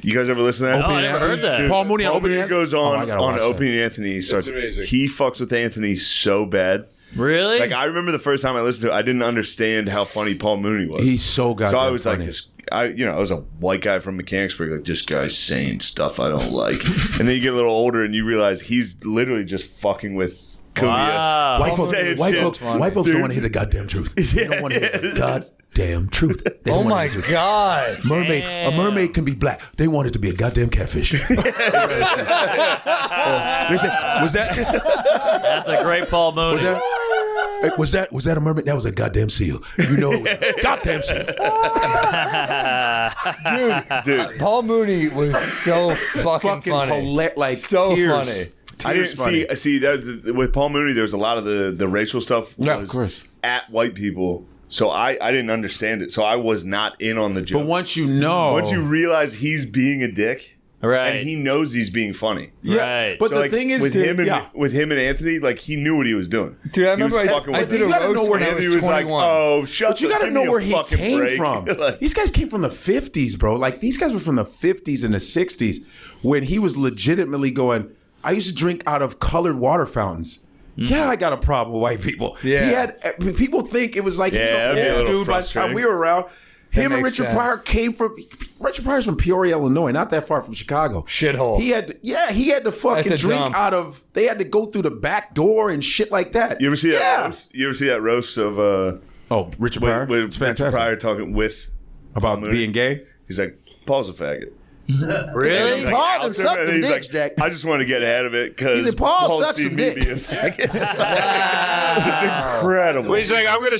Speaker 10: You guys ever listen to that?
Speaker 2: No, I never heard that.
Speaker 10: Dude,
Speaker 15: Paul Mooney
Speaker 10: goes on
Speaker 15: watch
Speaker 10: Opie and Anthony. Starts.
Speaker 8: amazing.
Speaker 10: He fucks with Anthony so bad.
Speaker 2: Really?
Speaker 10: Like I remember the first time I listened to it, I didn't understand how funny Paul Mooney was.
Speaker 15: he's so goddamn
Speaker 10: So I was
Speaker 15: funny.
Speaker 10: like, this. I was a white guy from Mechanicsburg. Like this guy's saying stuff I don't like. And then you get a little older and you realize he's literally just fucking with.
Speaker 2: Wow.
Speaker 15: White folks,
Speaker 10: saying
Speaker 15: white
Speaker 10: shit.
Speaker 15: folks don't want to hear the goddamn truth. They don't want to hear the goddamn truth. They don't
Speaker 11: Oh
Speaker 15: wanna
Speaker 11: my
Speaker 15: hear the truth.
Speaker 11: God.
Speaker 15: A mermaid can be black. They want it to be a goddamn catfish. They said, was that?
Speaker 2: That's a great Paul Mooney.
Speaker 15: Was that a mermaid? That was a goddamn seal. You know it was a goddamn seal.
Speaker 11: Dude, Paul Mooney was so fucking funny.
Speaker 15: Like
Speaker 11: so
Speaker 15: tears.
Speaker 11: funny.
Speaker 10: I didn't see that with Paul Mooney. There was a lot of the racial stuff was
Speaker 15: Yeah, of course.
Speaker 10: at white people. So I didn't understand it. So I was not in on the joke.
Speaker 15: But once you know,
Speaker 10: once you realize he's being a dick,
Speaker 2: Right.
Speaker 10: and he knows he's being funny.
Speaker 2: Right.
Speaker 15: But
Speaker 10: So,
Speaker 15: the
Speaker 10: like,
Speaker 15: thing is,
Speaker 10: with
Speaker 15: dude,
Speaker 10: him and
Speaker 15: yeah.
Speaker 10: with him and Anthony, like he knew what he was doing.
Speaker 11: Dude, I
Speaker 10: He was
Speaker 11: remember
Speaker 10: fucking
Speaker 11: I
Speaker 10: with
Speaker 11: did
Speaker 10: him.
Speaker 11: a
Speaker 15: You gotta know
Speaker 11: roast
Speaker 15: where
Speaker 11: when I
Speaker 10: Anthony
Speaker 11: was
Speaker 10: was like,
Speaker 11: 21.
Speaker 10: "Oh, shut
Speaker 15: But you
Speaker 10: got
Speaker 15: got
Speaker 10: to
Speaker 15: to know where he came
Speaker 10: break.
Speaker 15: from.
Speaker 10: Like,
Speaker 15: These guys came from the 50s, bro. Like, these guys were from the 50s and the 60s when he was legitimately going, I used to drink out of colored water fountains. Yeah, I got a problem with white people.
Speaker 11: Yeah.
Speaker 15: He had, people think it was like,
Speaker 10: Yeah, that'd be a little
Speaker 15: dude, by the time
Speaker 10: frustrating.
Speaker 15: we were around, him and
Speaker 11: makes
Speaker 15: Richard
Speaker 11: sense.
Speaker 15: Pryor came from, Richard Pryor's from Peoria, Illinois, not that far from Chicago.
Speaker 11: Shithole.
Speaker 15: He had to fucking
Speaker 11: That's a
Speaker 15: drink
Speaker 11: dump.
Speaker 15: out of, they had to go through the back door and shit like that.
Speaker 10: you ever see that?
Speaker 15: Yeah.
Speaker 10: Roast? You ever see that roast of
Speaker 15: Oh, Richard Pryor?
Speaker 10: with
Speaker 15: It's
Speaker 10: Richard
Speaker 15: fantastic.
Speaker 10: Pryor talking with
Speaker 15: About
Speaker 10: Mooney?
Speaker 15: being gay?
Speaker 10: He's like, Paul's a faggot.
Speaker 2: Really?
Speaker 10: Like,
Speaker 15: Paul
Speaker 10: out
Speaker 15: done
Speaker 10: there,
Speaker 15: sucked
Speaker 10: and
Speaker 15: them
Speaker 10: he's
Speaker 15: dicks,
Speaker 10: like,
Speaker 15: Jack.
Speaker 10: I just want to get ahead of it because
Speaker 15: He said, Paul sucks
Speaker 10: seen
Speaker 15: some
Speaker 10: me
Speaker 15: dick.
Speaker 10: be a faggot. It's incredible.
Speaker 8: Well, he's like, I'm gonna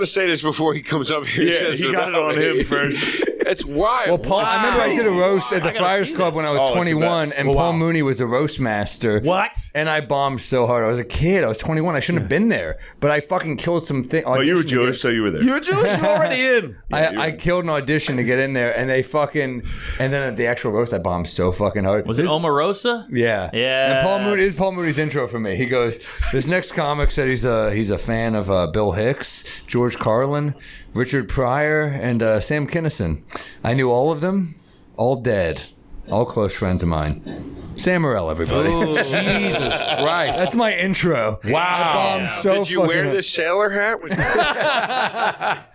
Speaker 8: say this before he comes up here.
Speaker 10: Yeah,
Speaker 8: says
Speaker 10: he
Speaker 8: it
Speaker 10: got it
Speaker 8: that
Speaker 10: on
Speaker 8: way.
Speaker 10: him first.
Speaker 8: It's wild.
Speaker 11: Well, Paul, I remember I did a roast at the
Speaker 2: I gotta
Speaker 11: Friars
Speaker 2: see
Speaker 11: Club
Speaker 2: this.
Speaker 11: when I was
Speaker 10: Oh, it's the
Speaker 11: 21,
Speaker 10: best.
Speaker 11: and
Speaker 15: Oh,
Speaker 11: Paul
Speaker 15: wow.
Speaker 11: Mooney was the roast master.
Speaker 15: What?
Speaker 11: And I bombed so hard. I was a kid. I was 21. I shouldn't have been there, but I fucking killed some thing.
Speaker 10: But you were Jewish, so you were there.
Speaker 15: You're Jewish, you're already in.
Speaker 11: I killed an audition to get in there, and they fucking, and then at the actual roast, I bombed so fucking hard.
Speaker 2: Was it Omarosa?
Speaker 11: Yeah,
Speaker 2: Yeah.
Speaker 11: And Paul Mooney is Paul Mooney's intro for me. He goes, "This next comic said he's a fan of Bill Hicks, George Carlin, Richard Pryor, and Sam Kinison. I knew all of them, all dead, all close friends of mine. Sam Morril, everybody.
Speaker 15: Jesus Christ.
Speaker 11: That's my intro. Wow, I bombed so
Speaker 8: Did you wear
Speaker 11: fucking-
Speaker 8: this sailor hat?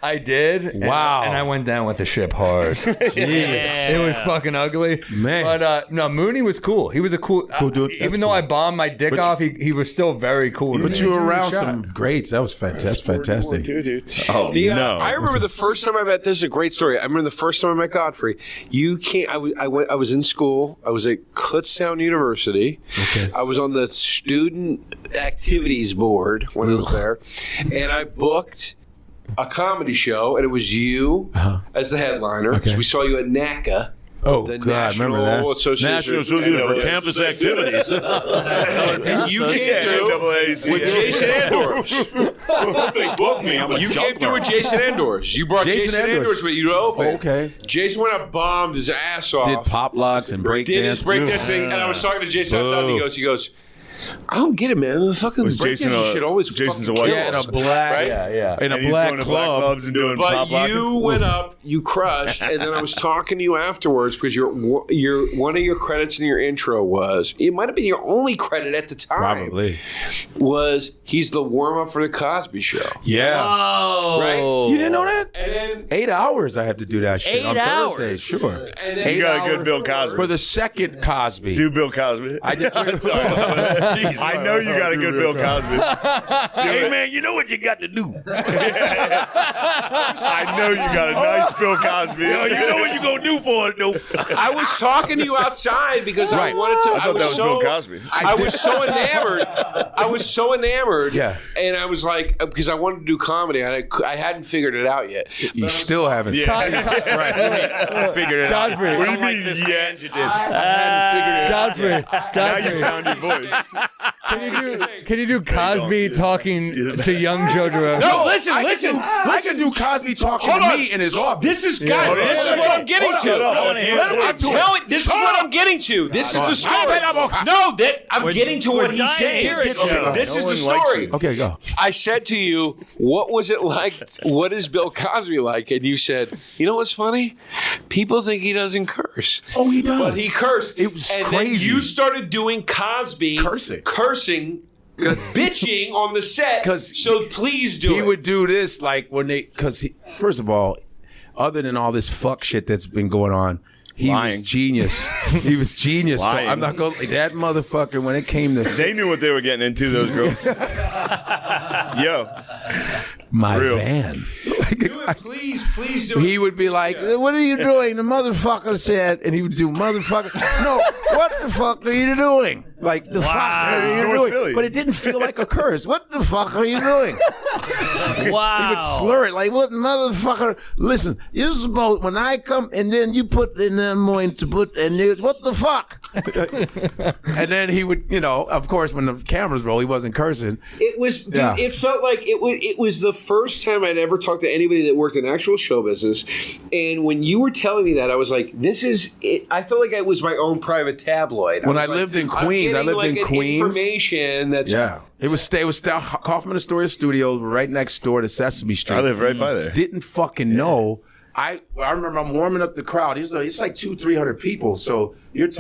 Speaker 11: I did.
Speaker 15: Wow.
Speaker 11: And I went down with the ship hard.
Speaker 2: Yeah.
Speaker 11: It was fucking ugly.
Speaker 15: Man.
Speaker 11: But no, Mooney was cool. He was a cool
Speaker 15: dude. That's
Speaker 11: Even though
Speaker 15: cool.
Speaker 11: I bombed my dick off, he was still very cool to
Speaker 15: But
Speaker 11: me.
Speaker 15: you were around some greats. That was fantastic.
Speaker 8: Dude.
Speaker 10: Oh, no.
Speaker 8: I remember the first time I met. This is a great story. I remember the first time I met Godfrey. You can't. I was in school. I was at Kutztown University.
Speaker 15: Okay.
Speaker 8: I was on the student activities board when I was there, and I booked a comedy show, and it was you as the headliner because we saw you at NACA.
Speaker 15: Oh,
Speaker 8: The
Speaker 15: God, remember that?
Speaker 8: National Association
Speaker 10: National Association for Campus Activities.
Speaker 8: And you came through with Jason Andors.
Speaker 14: They booked me. I'm a
Speaker 8: You
Speaker 14: junk
Speaker 8: came through with
Speaker 14: runner.
Speaker 8: Jason Andors. You brought Jason Andors with you to open.
Speaker 15: Okay.
Speaker 8: Jason went up, bombed his ass off.
Speaker 15: Did pop locks and break
Speaker 8: Did
Speaker 15: dance.
Speaker 8: his breakdance thing, and I was talking to Jason outside, and he goes, I don't get it, man. The fucking
Speaker 10: Was Jason
Speaker 8: breakdance shit always
Speaker 10: Jason's a
Speaker 8: fucking
Speaker 10: white
Speaker 8: kills.
Speaker 15: Yeah, in a
Speaker 8: us,
Speaker 15: black,
Speaker 8: right?
Speaker 11: yeah.
Speaker 15: in a
Speaker 10: And he's
Speaker 15: black
Speaker 10: going to black
Speaker 15: club.
Speaker 10: clubs and doing
Speaker 8: But
Speaker 10: pop locking.
Speaker 8: you went up, you crushed, and then I was talking to you afterwards because your one of your credits in your intro was, it might have been your only credit at the time.
Speaker 15: Probably.
Speaker 8: Was he's the warm up for the Cosby Show.
Speaker 15: Yeah.
Speaker 2: Oh.
Speaker 8: Right?
Speaker 15: You didn't know that?
Speaker 8: And then
Speaker 15: 8 hours I have to do that shit
Speaker 2: 8
Speaker 15: on
Speaker 2: hours?
Speaker 15: Thursdays. Sure.
Speaker 8: and then
Speaker 10: You got a good Bill Cosby.
Speaker 15: For the second Cosby.
Speaker 10: Do Bill Cosby.
Speaker 15: I did.
Speaker 10: Sorry. I know you got a good Bill Cosby.
Speaker 15: Hey, man, you know what you got to do.
Speaker 10: I know you got a nice Bill Cosby.
Speaker 15: You know what you going to do for it, though.
Speaker 8: I was talking to you outside because I wanted to.
Speaker 10: I thought that was Bill Cosby.
Speaker 8: I was so enamored. I was so enamored.
Speaker 15: Yeah.
Speaker 8: And I was like, because I wanted to do comedy, and I hadn't figured it out yet.
Speaker 15: You still haven't.
Speaker 10: Yeah.
Speaker 15: I figured it out.
Speaker 11: Godfrey.
Speaker 10: What do you mean yet?
Speaker 11: Godfrey.
Speaker 10: Now you found your voice.
Speaker 11: Can you do Cosby talking to young Joe DeRosa?
Speaker 8: No, listen.
Speaker 15: I can do Cosby talking
Speaker 8: Hold
Speaker 15: to
Speaker 8: on.
Speaker 15: me in his office.
Speaker 8: This is guys. This is what I'm getting to. I'm telling. This is what I'm getting to. This is the story. No, I'm getting to what he said. This is the story.
Speaker 15: Okay, go.
Speaker 8: I said to you, "What was it like? What is Bill Cosby like?" And you said, "You know what's funny? People think he doesn't curse.
Speaker 15: Oh, he does.
Speaker 8: But he cursed.
Speaker 15: It was
Speaker 8: and
Speaker 15: crazy.
Speaker 8: then you started doing Cosby cursing, bitching on the set. So please do it.
Speaker 15: He would do this like when first of all, other than all this fuck shit that's been going on, he was genius. He was genius. Though. I'm not going to that motherfucker when it came to
Speaker 10: they knew what they were getting into, those girls. Yo.
Speaker 15: My van.
Speaker 8: Do it, please do it.
Speaker 15: He would be like, "What are you doing?" The motherfucker said, and he would do motherfucker. No, what the fuck are you doing? Like the fuck are you
Speaker 10: North
Speaker 15: doing?
Speaker 10: Philly.
Speaker 15: But it didn't feel like a curse. What the fuck are you doing?
Speaker 2: Wow.
Speaker 15: He would slur it like, "What motherfucker? Listen, you're supposed when I come and then you put in the going to put and you, what the fuck?" And then he would, of course, when the cameras roll, he wasn't cursing.
Speaker 8: It was, dude. Yeah. It felt like it was the first time I'd ever talked to anybody that worked in actual show business. And when you were telling me that, I was like, "This is." I felt like I was my own private tabloid.
Speaker 15: When I lived in Queens, I lived in Queens.
Speaker 8: Information that's
Speaker 15: It was Kaufman Astoria Studios right next door to Sesame Street.
Speaker 10: I live right by there.
Speaker 15: Didn't fucking know. I remember I'm warming up the crowd. It's like 200-300 people. So you're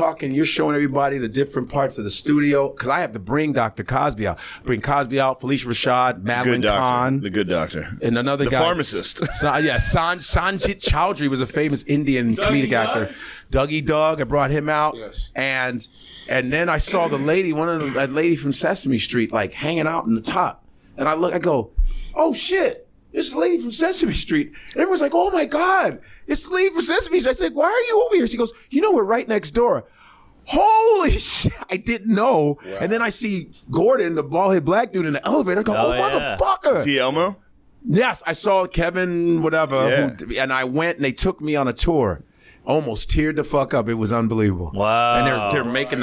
Speaker 15: showing everybody the different parts of the studio. Because I have to bring Dr. Cosby out. Bring Cosby out, Felicia Rashad, Madeline Kahn.
Speaker 10: The good doctor.
Speaker 15: And another guy.
Speaker 10: The pharmacist.
Speaker 15: Sanjit Chowdhury was a famous Indian comedic actor. Dougie Doug, I brought him out. Yes. And then I saw the lady, that lady from Sesame Street, like hanging out in the top. And I go, "Oh shit. This lady from Sesame Street." And everyone's like, "Oh my God, it's the lady from Sesame Street." I said, "Why are you over here?" She goes, "We're right next door." Holy shit, I didn't know. Wow. And then I see Gordon, the bald-headed black dude in the elevator. I go, motherfucker.
Speaker 10: Is he Elmo?
Speaker 15: Yes, I saw Kevin, whatever, and I went and they took me on a tour. Almost teared the fuck up. It was unbelievable.
Speaker 2: Wow.
Speaker 15: And they're making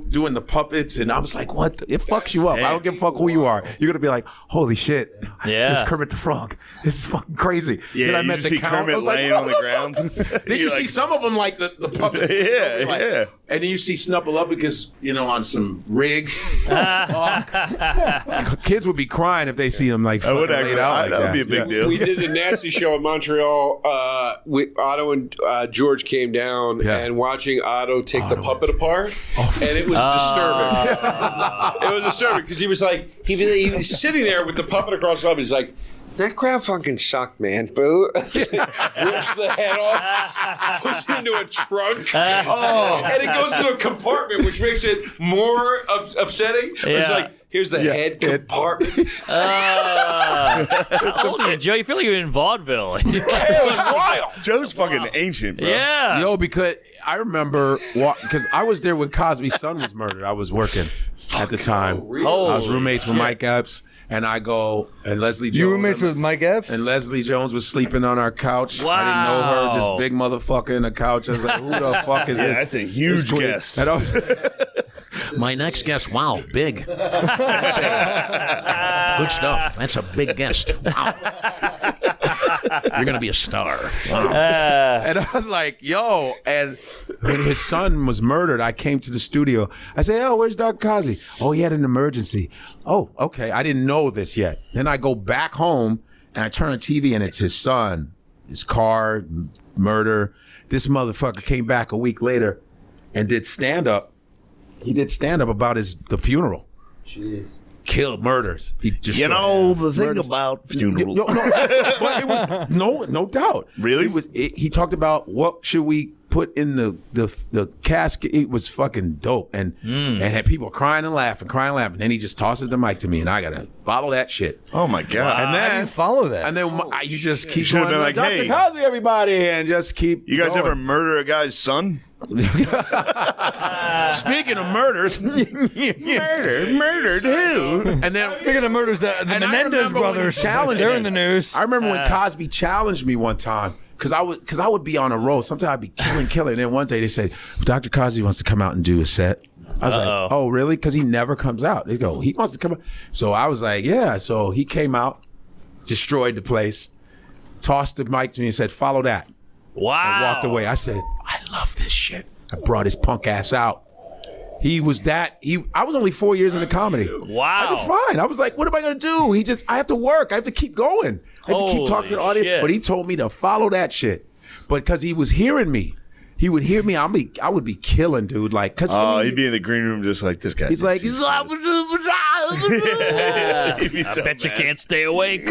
Speaker 15: doing the puppets, and I was like, "What? It fucks you up. I don't give a fuck who you are. You're gonna be like, holy shit, it's Kermit the Frog. This is fucking crazy."
Speaker 10: Yeah,
Speaker 15: then I
Speaker 10: you
Speaker 15: met
Speaker 10: just
Speaker 15: the
Speaker 10: see
Speaker 15: count.
Speaker 10: Kermit laying on the ground.
Speaker 15: Then you see some of them like the puppets.
Speaker 10: Yeah.
Speaker 15: And then you see Snubble up because on some rigs. Kids would be crying if they see him like fucking laid out.
Speaker 10: That would be a big deal.
Speaker 8: We did a nasty show in Montreal. Otto and George came down and watching Otto take the puppet apart, and it was disturbing. It was disturbing because he was sitting there with the puppet across the top. He's like, "That crowd fucking sucked, man." Boo. Rips the head off, puts it into a trunk, and it goes into a compartment, which makes it more upsetting. It's like, here's the head compartment.
Speaker 2: How old are you, Joe? You feel like you're in vaudeville.
Speaker 8: It was wild.
Speaker 10: Joe's fucking ancient, bro.
Speaker 2: Yeah.
Speaker 15: Yo, because I remember, because I was there when Cosby's son was murdered. I was working at the time.
Speaker 8: Really?
Speaker 15: I was roommates with Mike Epps. And I go, and Leslie Jones.
Speaker 11: You roommates with Mike Epps?
Speaker 15: And Leslie Jones was sleeping on our couch.
Speaker 2: Wow.
Speaker 15: I didn't know her, just big motherfucker in the couch. I was like, who the fuck is this?
Speaker 10: That's a huge guest.
Speaker 15: And I was, my next guest, wow, big. Good stuff. That's a big guest. Wow. You're going to be a star. Wow. And I was like, yo. And when his son was murdered, I came to the studio. I said, "Oh, where's Dr. Cosby?" "Oh, he had an emergency." "Oh, okay. I didn't know this yet." Then I go back home and I turn on TV and it's his son, his car, murder. This motherfucker came back a week later and did stand-up. He did stand-up about the funeral. Jeez. Killed murders. He just
Speaker 10: the thing about funerals.
Speaker 15: No, but it was no doubt.
Speaker 10: Really?
Speaker 15: He talked about what should we put in the casket. It was fucking dope, and had people crying and laughing. And then he just tosses the mic to me, and I gotta follow that shit.
Speaker 10: Oh my God!
Speaker 15: And then
Speaker 11: How do you follow that?
Speaker 15: And then you just keep
Speaker 10: should've
Speaker 15: going.
Speaker 10: been like,
Speaker 15: Dr.
Speaker 10: "Hey,
Speaker 15: Cosby, everybody," and just keep.
Speaker 10: You guys
Speaker 15: going.
Speaker 10: ever murder a guy's son?
Speaker 15: Speaking of murders,
Speaker 10: murdered who?
Speaker 15: And then
Speaker 11: Speaking of murders, the Menendez brothers, they're in the news.
Speaker 15: I remember when Cosby challenged me one time. Because I would be on a roll. Sometimes I'd be killing. And then one day they said, "Dr. Cosby wants to come out and do a set." I was like, oh, really? Because he never comes out. They go, he wants to come out. So I was like, yeah. So he came out, destroyed the place, tossed the mic to me and said, follow that.
Speaker 2: Wow.
Speaker 15: And walked away. I said, I love this shit. I brought his punk ass out. He was that. I was only 4 years into comedy.
Speaker 2: Wow.
Speaker 15: I was fine. I was like, what am I going to do? I have to work. I have to keep going. I have to keep talking to the audience.
Speaker 2: Shit.
Speaker 15: But he told me to follow that shit. But because he was hearing me. He would hear me. I would be killing, dude. Like, cause
Speaker 10: he'd be in the green room just like this guy.
Speaker 15: He's like,
Speaker 2: I bet you can't stay awake.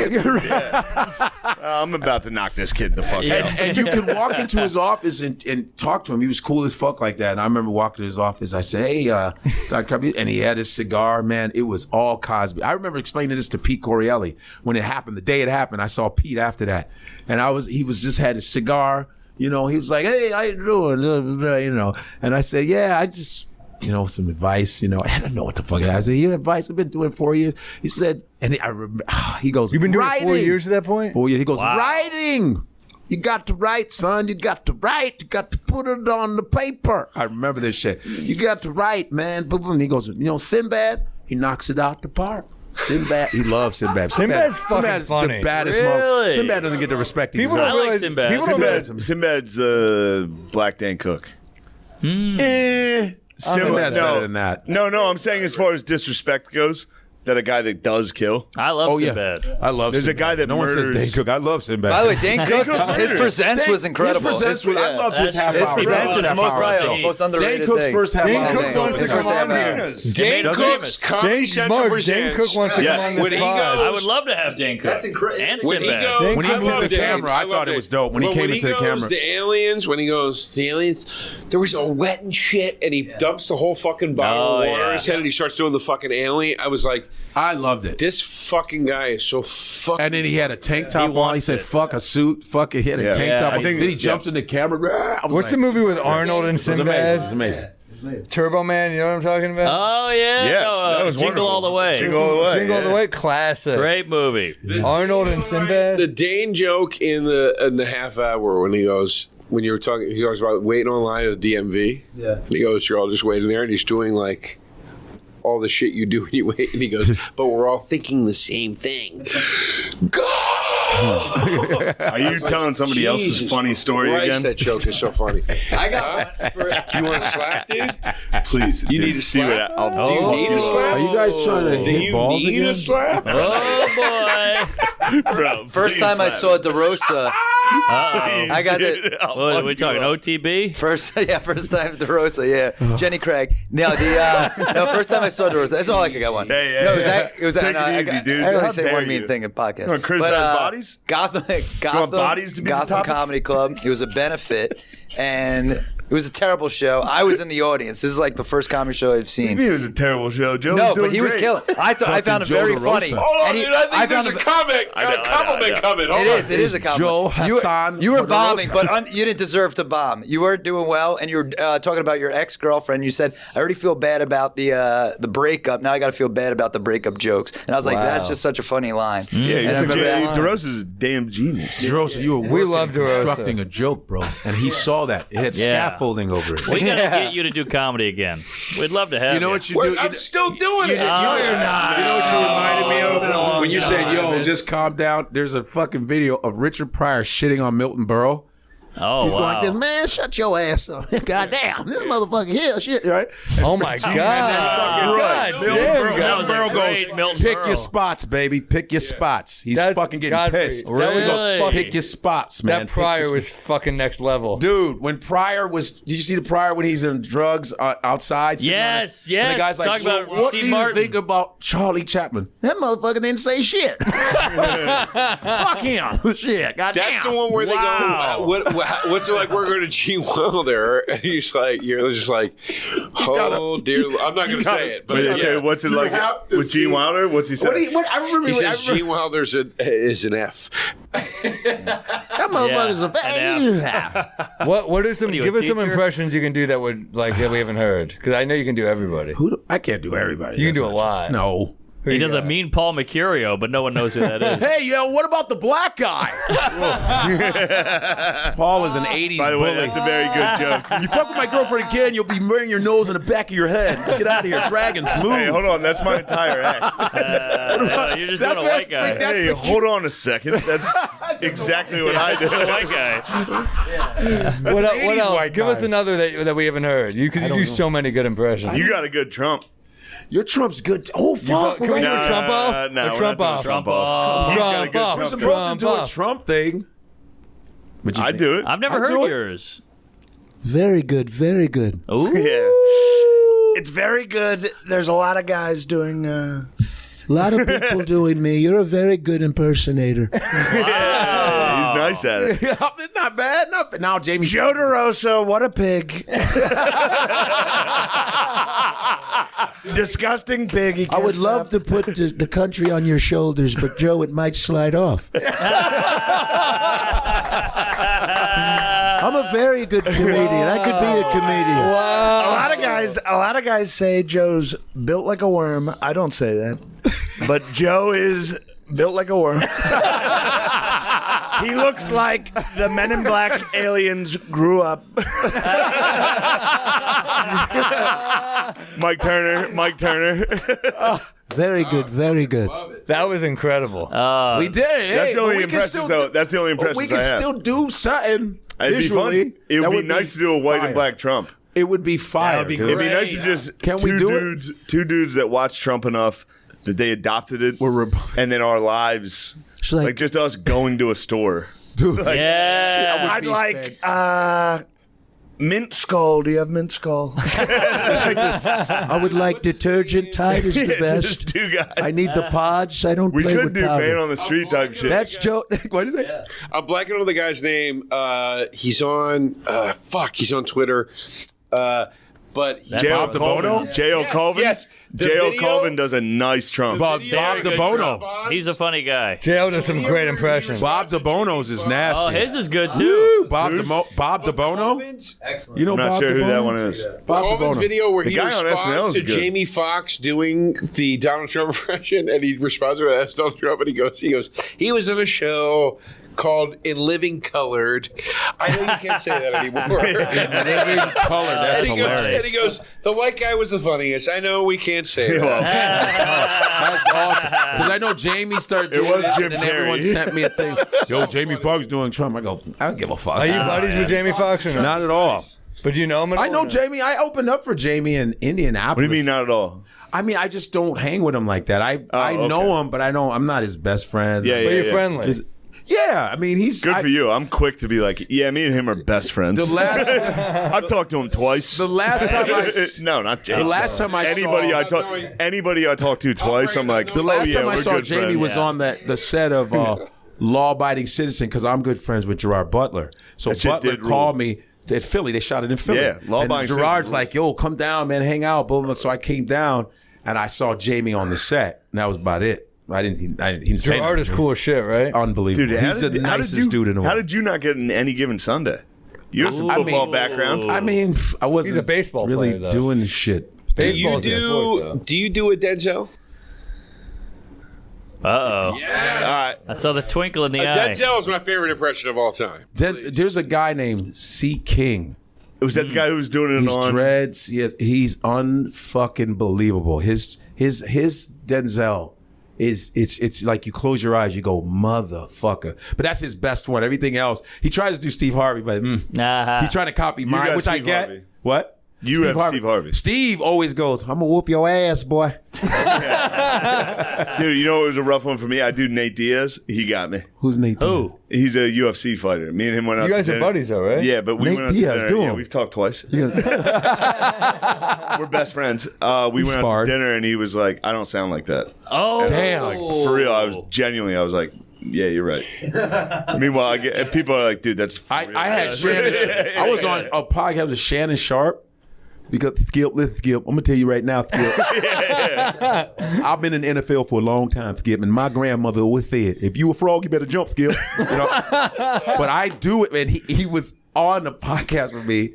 Speaker 10: I'm about to knock this kid the fuck out.
Speaker 15: And you can walk into his office and talk to him. He was cool as fuck like that. And I remember walking to his office. I said, hey, Dr. Cubby. And he had his cigar, man. It was all Cosby. I remember explaining this to Pete Corielli when it happened. The day it happened, I saw Pete after that. And he was just had his cigar. You know, he was like, hey, how you doing? You know, and I said, yeah, I just, some advice, I don't know what the fuck. I said, your advice, I've been doing it 4 years. He said, and I remember, he goes,
Speaker 16: you've been doing
Speaker 15: writing.
Speaker 16: it 4 years at that point?
Speaker 15: 4 years. He goes, writing. You got to write, son. You got to write. You got to put it on the paper. I remember this shit. You got to write, man. And he goes, Sinbad, he knocks it out the park. Sinbad, he loves Sinbad.
Speaker 16: Sinbad's fucking funny.
Speaker 15: The baddest
Speaker 2: Really?
Speaker 15: Sinbad doesn't get the respect he deserves.
Speaker 2: I like Sinbad.
Speaker 10: Sinbad's the Black Dan Cook.
Speaker 15: Sinbad's better than that.
Speaker 10: No, I'm saying as far as disrespect goes, that a guy that does kill.
Speaker 2: I love Sinbad.
Speaker 15: I love
Speaker 10: There's
Speaker 15: Sinbad.
Speaker 10: a guy that
Speaker 15: no one says
Speaker 10: murders-
Speaker 15: Dane Cook. I love Sinbad.
Speaker 9: By the way, Dane Cook, his presents was incredible.
Speaker 15: His presents I loved his half
Speaker 9: His
Speaker 15: hour.
Speaker 9: presents is
Speaker 15: Half hour
Speaker 9: probably
Speaker 15: show.
Speaker 9: the most underrated
Speaker 15: Dane Cook's
Speaker 9: thing.
Speaker 15: first half
Speaker 16: Dane
Speaker 15: hour.
Speaker 16: Cook wants to come on here.
Speaker 8: Dane Cook's Comedy Central
Speaker 16: Dane
Speaker 8: presents.
Speaker 16: Cook wants to come on this
Speaker 8: When he
Speaker 16: pod.
Speaker 8: goes-
Speaker 2: I would love to have Dane Cook.
Speaker 9: That's incredible.
Speaker 2: And
Speaker 8: When he
Speaker 2: Sinbad.
Speaker 8: goes,
Speaker 15: When he
Speaker 8: I
Speaker 15: moved
Speaker 8: loved
Speaker 15: the
Speaker 8: it.
Speaker 15: camera, I
Speaker 8: loved
Speaker 15: thought it was dope. When he came into the camera.
Speaker 8: The aliens, when he goes, the aliens, there was a wet and shit, and he dumps the whole fucking bottle of water in his head, and he starts doing the fucking alien. I was like,
Speaker 15: I loved it.
Speaker 8: this fucking guy is so fucking.
Speaker 15: And then he had a tank top on. He said, fuck a suit. Fuck it. He had a tank top on. Then he jumps in the camera.
Speaker 16: What's the movie with Arnold and
Speaker 15: It was
Speaker 16: Sinbad?
Speaker 15: amazing.
Speaker 16: Turbo Man, you know what I'm talking about?
Speaker 2: Oh, yeah.
Speaker 10: Yes,
Speaker 2: No,
Speaker 10: that was
Speaker 2: Jingle
Speaker 10: wonderful.
Speaker 2: All the Way.
Speaker 10: Jingle All the Way.
Speaker 16: Jingle All the
Speaker 10: yeah.
Speaker 16: Way, classic.
Speaker 2: Great movie.
Speaker 16: Arnold and Sinbad.
Speaker 8: The Dane joke in the half hour when he goes, when you were talking, he talks about waiting online at the DMV. Yeah. And he goes, you're all just waiting there, and he's doing like all the shit you do when you wait. And he goes, but we're all thinking the same thing. Go!
Speaker 10: Are you telling somebody else's funny story
Speaker 8: Christ,
Speaker 10: again?
Speaker 8: that joke is so funny.
Speaker 9: I got one.
Speaker 8: You want to slap, dude?
Speaker 10: Please.
Speaker 8: You
Speaker 10: dude,
Speaker 8: need to
Speaker 10: see
Speaker 8: slap?
Speaker 10: what I'll
Speaker 8: Do you need a slap?
Speaker 15: Are you guys trying to
Speaker 8: Do
Speaker 15: hit
Speaker 8: you
Speaker 15: balls
Speaker 8: need
Speaker 15: again?
Speaker 8: a slap?
Speaker 2: Oh, boy.
Speaker 10: Bro,
Speaker 9: First
Speaker 10: please
Speaker 9: time I
Speaker 10: slap.
Speaker 9: saw DeRosa, I got
Speaker 10: Dude,
Speaker 9: the
Speaker 10: I'll
Speaker 2: What are
Speaker 10: fuck
Speaker 2: we
Speaker 10: you
Speaker 2: talking?
Speaker 10: up.
Speaker 2: OTB?
Speaker 9: first time DeRosa, yeah. Jenny Craig. No, first time I saw DeRosa. That's all I got one.
Speaker 10: Hey,
Speaker 9: no,
Speaker 10: hey,
Speaker 9: it was
Speaker 10: take
Speaker 9: no,
Speaker 10: it easy, dude.
Speaker 9: I only
Speaker 10: How
Speaker 9: say
Speaker 10: dare
Speaker 9: one mean
Speaker 10: you.
Speaker 9: thing in podcasts.
Speaker 10: You wanna criticize bodies?
Speaker 9: Gotham
Speaker 10: bodies to be the topic?
Speaker 9: Comedy Club. It was a benefit, and it was a terrible show. I was in the audience. This is like the first comedy show I've
Speaker 10: What
Speaker 9: seen.
Speaker 10: do you mean it was a terrible show? Joe
Speaker 9: No,
Speaker 10: was doing
Speaker 9: but he was
Speaker 10: great.
Speaker 9: killing. I found it
Speaker 15: Joe
Speaker 9: very
Speaker 15: DeRosa.
Speaker 9: funny.
Speaker 8: Hold on,
Speaker 9: And
Speaker 8: dude. I think there's
Speaker 9: found
Speaker 8: a compliment coming. Hold on.
Speaker 9: It is a compliment.
Speaker 15: Joe Hassan
Speaker 9: You were
Speaker 15: DeRosa.
Speaker 9: bombing, but you didn't deserve to bomb. You weren't doing well, and you were talking about your ex-girlfriend. You said, I already feel bad about the breakup. Now I got to feel bad about the breakup jokes. And I was like, that's just such a funny line.
Speaker 10: Yeah,
Speaker 9: And I remember that.
Speaker 10: DeRosa's a damn genius.
Speaker 15: DeRosa, you were
Speaker 16: We love DeRosa.
Speaker 15: constructing a joke, bro. And he saw that. It had
Speaker 2: Yeah.
Speaker 15: scaffolding over it.
Speaker 2: We got to get you to do comedy again. We'd love to have
Speaker 15: You know what you do?
Speaker 8: I'm still doing it.
Speaker 15: You know what you reminded me
Speaker 2: It's been a long
Speaker 15: of? When you said,
Speaker 2: time,
Speaker 15: yo,
Speaker 2: man.
Speaker 15: just calm down. There's a fucking video of Richard Pryor shitting on Milton Berle.
Speaker 2: Oh,
Speaker 15: He's
Speaker 2: wow.
Speaker 15: going like this, man, shut your ass up. Goddamn, this motherfucker here, shit, right?
Speaker 16: Oh my God. God
Speaker 15: Milton
Speaker 16: damn,
Speaker 15: Berle-
Speaker 2: That was a
Speaker 15: Milton Berle
Speaker 2: great Milton
Speaker 15: pick
Speaker 2: Berle.
Speaker 15: your spots, baby. Pick your spots. He's
Speaker 16: That's
Speaker 15: fucking getting
Speaker 16: Godfrey.
Speaker 15: pissed.
Speaker 16: That was a
Speaker 2: Really?
Speaker 16: fucking-
Speaker 15: Pick your spots, man.
Speaker 16: That
Speaker 15: Pick
Speaker 16: Pryor
Speaker 15: your
Speaker 16: was fucking next level.
Speaker 15: Dude, when Pryor was, did you see the Pryor when he's in drugs outside? sitting on
Speaker 2: Yes,
Speaker 15: it? And
Speaker 2: yes.
Speaker 15: the guy's like,
Speaker 2: Talk about
Speaker 15: what
Speaker 2: Steve
Speaker 15: do you
Speaker 2: Martin."
Speaker 15: think about Charlie Chaplin? That motherfucker didn't say shit. Fuck him. Shit, goddamn.
Speaker 8: That's the one where
Speaker 2: Wow.
Speaker 8: they go, what's it like working at G Wilder? And he's like, you're just like, oh dear. I'm not going to say it.
Speaker 10: But
Speaker 8: But
Speaker 10: they say,
Speaker 8: yeah.
Speaker 10: what's it like with Gene Wilder? What's he say?
Speaker 15: I remember
Speaker 8: He says G Wilder's is an F.
Speaker 15: that motherfucker's a
Speaker 16: What are some?
Speaker 2: What are you, a
Speaker 16: Give us some
Speaker 2: teacher?
Speaker 16: impressions you can do that would that we haven't heard, because I know you can do everybody.
Speaker 15: I can't do everybody.
Speaker 16: You can
Speaker 15: That's
Speaker 16: do a
Speaker 15: not
Speaker 16: lot.
Speaker 15: true. No.
Speaker 2: He does a mean Paul Mercurio, but no one knows who that is.
Speaker 5: Hey, yo, what about the black guy?
Speaker 15: Paul is an 80s
Speaker 10: By the way,
Speaker 15: bully.
Speaker 10: that's a very good joke.
Speaker 15: You fuck with my girlfriend again, you'll be wearing your nose in the back of your head. Let's get out of here. Dragon smooth.
Speaker 10: Hey, hold on. That's my entire act.
Speaker 2: You're just doing a white guy.
Speaker 10: Hey, hold on a second. That's exactly what I do.
Speaker 2: Just a white guy.
Speaker 11: What
Speaker 15: an 80s
Speaker 11: else?
Speaker 15: white
Speaker 11: Give
Speaker 15: guy.
Speaker 11: us another that we haven't heard. Because you do so many good impressions.
Speaker 10: You got a good Trump.
Speaker 15: Your Trump's good. Oh, fuck.
Speaker 11: Can we do a Trump off?
Speaker 10: No,
Speaker 11: A Trump off.
Speaker 10: Trump off. He's got a good
Speaker 11: Trump
Speaker 15: We're
Speaker 11: off.
Speaker 10: Trump.
Speaker 15: supposed to do a
Speaker 11: off.
Speaker 15: Trump thing. What'd you
Speaker 10: I
Speaker 15: think?
Speaker 10: do it.
Speaker 2: I've never
Speaker 15: I'd do
Speaker 2: heard
Speaker 15: it.
Speaker 2: yours.
Speaker 5: Very good, very good.
Speaker 2: Ooh.
Speaker 10: Yeah.
Speaker 5: It's very good. There's a lot of guys doing. A lot of people doing me. You're a very good impersonator.
Speaker 10: Yeah, he's nice at it.
Speaker 15: It's not bad. Not now, Jamie.
Speaker 5: Joe DeRosa, what a pig. Disgusting pig. I would love to put the country on your shoulders, but Joe, it might slide off. I'm a very good comedian. I could be a comedian.
Speaker 11: Wow.
Speaker 5: A lot of guys say Joe's built like a worm. I don't say that. But Joe is built like a worm. He looks like the Men in Black aliens grew up.
Speaker 10: Mike Turner.
Speaker 5: Very good, very good.
Speaker 11: That was incredible.
Speaker 15: We did it.
Speaker 10: That's
Speaker 15: Hey,
Speaker 10: the
Speaker 15: but
Speaker 10: only
Speaker 15: we can
Speaker 10: impressions,
Speaker 15: still
Speaker 10: though.
Speaker 15: do-
Speaker 10: That's the only
Speaker 15: but
Speaker 10: impressions
Speaker 15: we
Speaker 10: I
Speaker 15: can
Speaker 10: have.
Speaker 15: still do something
Speaker 10: It'd be
Speaker 15: visually.
Speaker 10: fun. It
Speaker 15: that
Speaker 10: would be nice to do a white
Speaker 15: fire.
Speaker 10: and black Trump.
Speaker 15: It would be fire.
Speaker 2: would be
Speaker 15: dude.
Speaker 10: It'd be nice to just
Speaker 15: Can we do it?
Speaker 10: two dudes that watched Trump enough that they adopted it, and then our lives, like just us going to a store.
Speaker 15: Dude,
Speaker 2: Yeah.
Speaker 5: I'd like mint skull. Do you have mint skull? I would like detergent. Tide is the
Speaker 10: Yeah,
Speaker 5: best.
Speaker 10: just two guys.
Speaker 5: I need the pods. I don't
Speaker 10: We
Speaker 5: play
Speaker 10: could
Speaker 5: with
Speaker 10: do
Speaker 5: powder.
Speaker 10: man on the street type shit.
Speaker 5: That's Joe. What is it?
Speaker 8: I'm blanking on the guy's name. He's on. He's on Twitter. But
Speaker 10: J.O. Colvin. J.O. Colvin.
Speaker 8: Yes. The
Speaker 10: J.O.
Speaker 8: video-
Speaker 10: Colvin does a nice Trump.
Speaker 15: Bob
Speaker 2: Very good
Speaker 15: DeBono.
Speaker 2: Trump. He's a funny guy.
Speaker 11: J.O. does some great impressions.
Speaker 15: Bob DeBono's is nasty.
Speaker 2: Oh, his is good too.
Speaker 15: Woo, Bob DeBono. You know
Speaker 10: I'm not
Speaker 15: Bob
Speaker 10: sure who
Speaker 15: DeBono?
Speaker 10: that one is.
Speaker 15: Bob
Speaker 8: Colvin's
Speaker 15: DeBono.
Speaker 8: video where
Speaker 10: The
Speaker 8: he
Speaker 10: guy on SNL
Speaker 8: responds
Speaker 10: is
Speaker 8: to
Speaker 10: good.
Speaker 8: Jamie Foxx doing the Donald Trump impression, and he responds to that Donald Trump, and he goes, he was in a show called In Living Colored. I know you can't say that anymore.
Speaker 15: Living color. That's
Speaker 8: and
Speaker 15: hilarious.
Speaker 8: he goes, the white guy was the funniest. I know we can't say that.
Speaker 15: That's awesome. Because I know Jamie started doing
Speaker 10: was
Speaker 15: it,
Speaker 10: Jim
Speaker 15: and then everyone
Speaker 10: Carrey.
Speaker 15: sent me a thing. Yo, Jamie Foxx doing Trump. I go, I don't give a fuck.
Speaker 11: Are you buddies with Jamie Foxx or not?
Speaker 15: Not at all.
Speaker 11: But do you know him at all?
Speaker 15: I know
Speaker 11: or not?
Speaker 15: Jamie. I opened up for Jamie in Indianapolis.
Speaker 10: What do you mean not at all?
Speaker 15: I mean, I just don't hang with him like that. I know
Speaker 10: okay.
Speaker 15: him, but I'm not his best friend.
Speaker 10: Yeah,
Speaker 11: But
Speaker 10: yeah,
Speaker 11: you're
Speaker 10: yeah.
Speaker 11: friendly.
Speaker 15: Yeah, I mean, he's
Speaker 10: Good for you. I'm quick to be like, yeah, me and him are best friends.
Speaker 15: The last,
Speaker 10: I've talked to him twice.
Speaker 15: the last time
Speaker 10: No, not Jamie.
Speaker 15: the last time I
Speaker 10: Anybody I talked to twice, I'm like,
Speaker 15: the last
Speaker 10: oh, yeah,
Speaker 15: time I
Speaker 10: we're
Speaker 15: saw
Speaker 10: good
Speaker 15: Jamie
Speaker 10: friends.
Speaker 15: was on the set of Law Abiding Citizen because I'm good friends with Gerard Butler. So
Speaker 10: That shit
Speaker 15: Butler
Speaker 10: did
Speaker 15: called me at Philly. They shot it in Philly.
Speaker 10: Yeah, Law
Speaker 15: and
Speaker 10: Abiding
Speaker 15: Gerard's
Speaker 10: Citizen.
Speaker 15: like, yo, come down, man, hang out. Blah, blah, blah. So I came down and I saw Jamie on the set, and that was about it. I didn't say
Speaker 11: Gerard is
Speaker 15: nothing.
Speaker 11: cool as shit, right?
Speaker 15: Unbelievable.
Speaker 10: Dude,
Speaker 15: He's the nicest dude in the world.
Speaker 10: How did you not get in any given Sunday? You have some football background.
Speaker 15: I mean, I wasn't
Speaker 11: He's a baseball
Speaker 15: really
Speaker 11: player, though.
Speaker 15: doing shit.
Speaker 8: Do you
Speaker 11: Baseball's a sport, though.
Speaker 8: do you do a Denzel?
Speaker 2: Uh-oh.
Speaker 10: All right.
Speaker 2: I saw the twinkle in the eye.
Speaker 8: Denzel is my favorite impression of all time.
Speaker 15: There's a guy named C. King.
Speaker 10: Was that the guy who was doing it
Speaker 15: He's
Speaker 10: on?
Speaker 15: dreads. He's unfucking believable. His Denzel is it's like you close your eyes, you go motherfucker. But that's his best one. Everything else, he tries to do Steve Harvey, but he's trying to copy mine,
Speaker 10: got
Speaker 15: which I
Speaker 10: Steve
Speaker 15: get.
Speaker 10: Harvey.
Speaker 15: What?
Speaker 10: You have Steve Harvey.
Speaker 15: Steve always goes, "I'm gonna whoop your ass, boy."
Speaker 10: Dude, you know it was a rough one for me? I do Nate Diaz. He got me.
Speaker 15: Who's Nate? Diaz?
Speaker 2: Who?
Speaker 10: He's a UFC fighter. Me and him went out
Speaker 11: You guys
Speaker 10: to
Speaker 11: are
Speaker 10: dinner.
Speaker 11: buddies, though, right?
Speaker 10: Yeah, but we
Speaker 15: Nate
Speaker 10: went out
Speaker 15: Diaz,
Speaker 10: to dinner.
Speaker 15: do
Speaker 10: Yeah,
Speaker 15: him.
Speaker 10: we've talked twice.
Speaker 15: You gonna-
Speaker 10: We're best friends. We went out
Speaker 15: sparred.
Speaker 10: to dinner, and he was like, I don't sound like that.
Speaker 2: Oh,
Speaker 10: And
Speaker 15: Damn.
Speaker 10: I was like, for real, I was like, yeah, you're right. Meanwhile, people are like, dude, that's for
Speaker 15: I
Speaker 10: real.
Speaker 15: had Shannon. I was on a podcast with Shannon Sharp. Because Skip, listen, Skip, I'm gonna tell you right now, Skip. I've been in the NFL for a long time, Skip, and my grandmother always said, "If you a frog, you better jump, Skip." You know? But I do it, and he was on the podcast with me,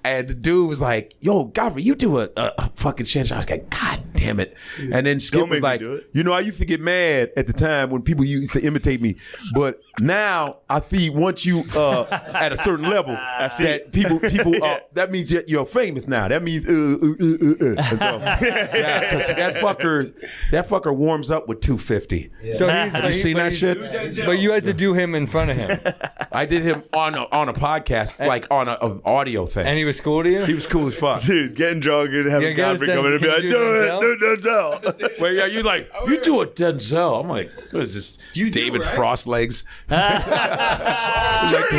Speaker 15: and the dude was like, "Yo, Godfrey, you do a fucking Shannon Sharp." I was like, "God damn." damn it. And then Skip
Speaker 10: Don't
Speaker 15: was
Speaker 10: make me
Speaker 15: like,
Speaker 10: do it.
Speaker 15: you know, I used to get mad at the time when people used to imitate me, but now I think once you at a certain level, that people that means you're famous now. That means And so, yeah, 'cause that fucker warms up with 250.
Speaker 16: So
Speaker 15: Have you seen that shit?
Speaker 16: But you had to do him in front of him.
Speaker 15: I did him on a podcast, like on an audio thing.
Speaker 16: And he was cool to you?
Speaker 15: He was cool as fuck.
Speaker 10: Dude, getting drunk and having
Speaker 16: get us
Speaker 10: Godfrey come in and be like,
Speaker 16: Can you
Speaker 10: do Denzel.
Speaker 15: Well, yeah, you like, you do a Denzel. I'm like, what is this? David Frost legs.
Speaker 8: Turn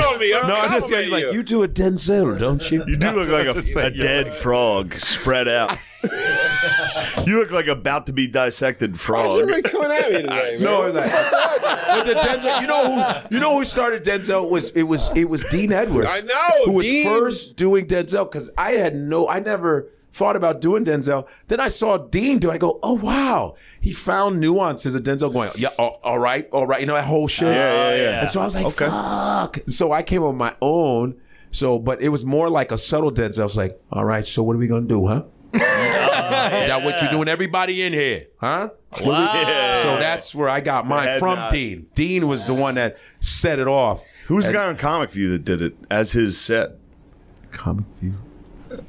Speaker 8: on me. I'm
Speaker 15: No, I just
Speaker 8: complimenting
Speaker 15: like,
Speaker 8: you.
Speaker 15: you do a Denzel, don't you?
Speaker 10: You do look like a dead frog spread out. You look like about to be dissected
Speaker 8: Why is
Speaker 10: frog.
Speaker 8: everybody coming at me today, man?
Speaker 15: No,
Speaker 8: What the fuck do I do?
Speaker 15: but the Denzel, you know who started Denzel was Dean Edwards.
Speaker 8: I know,
Speaker 15: who was
Speaker 8: Dean.
Speaker 15: first doing Denzel because I never thought about doing Denzel. Then I saw Dean do it. I go, oh wow, he found nuances of Denzel. Going, yeah, all right, you know that whole shit.
Speaker 10: Yeah.
Speaker 15: And so I was like, fuck. So I came up with my own. So, but it was more like a subtle Denzel. I was like, all right, so what are we gonna do, huh? Is that what you're doing? Everybody in here, huh?
Speaker 2: Wow.
Speaker 15: So that's where I got mine
Speaker 10: Head
Speaker 15: from.
Speaker 10: nod.
Speaker 15: Dean. Dean was the one that set it off.
Speaker 10: Who's the guy on Comic View that did it as his set?
Speaker 15: Comic View.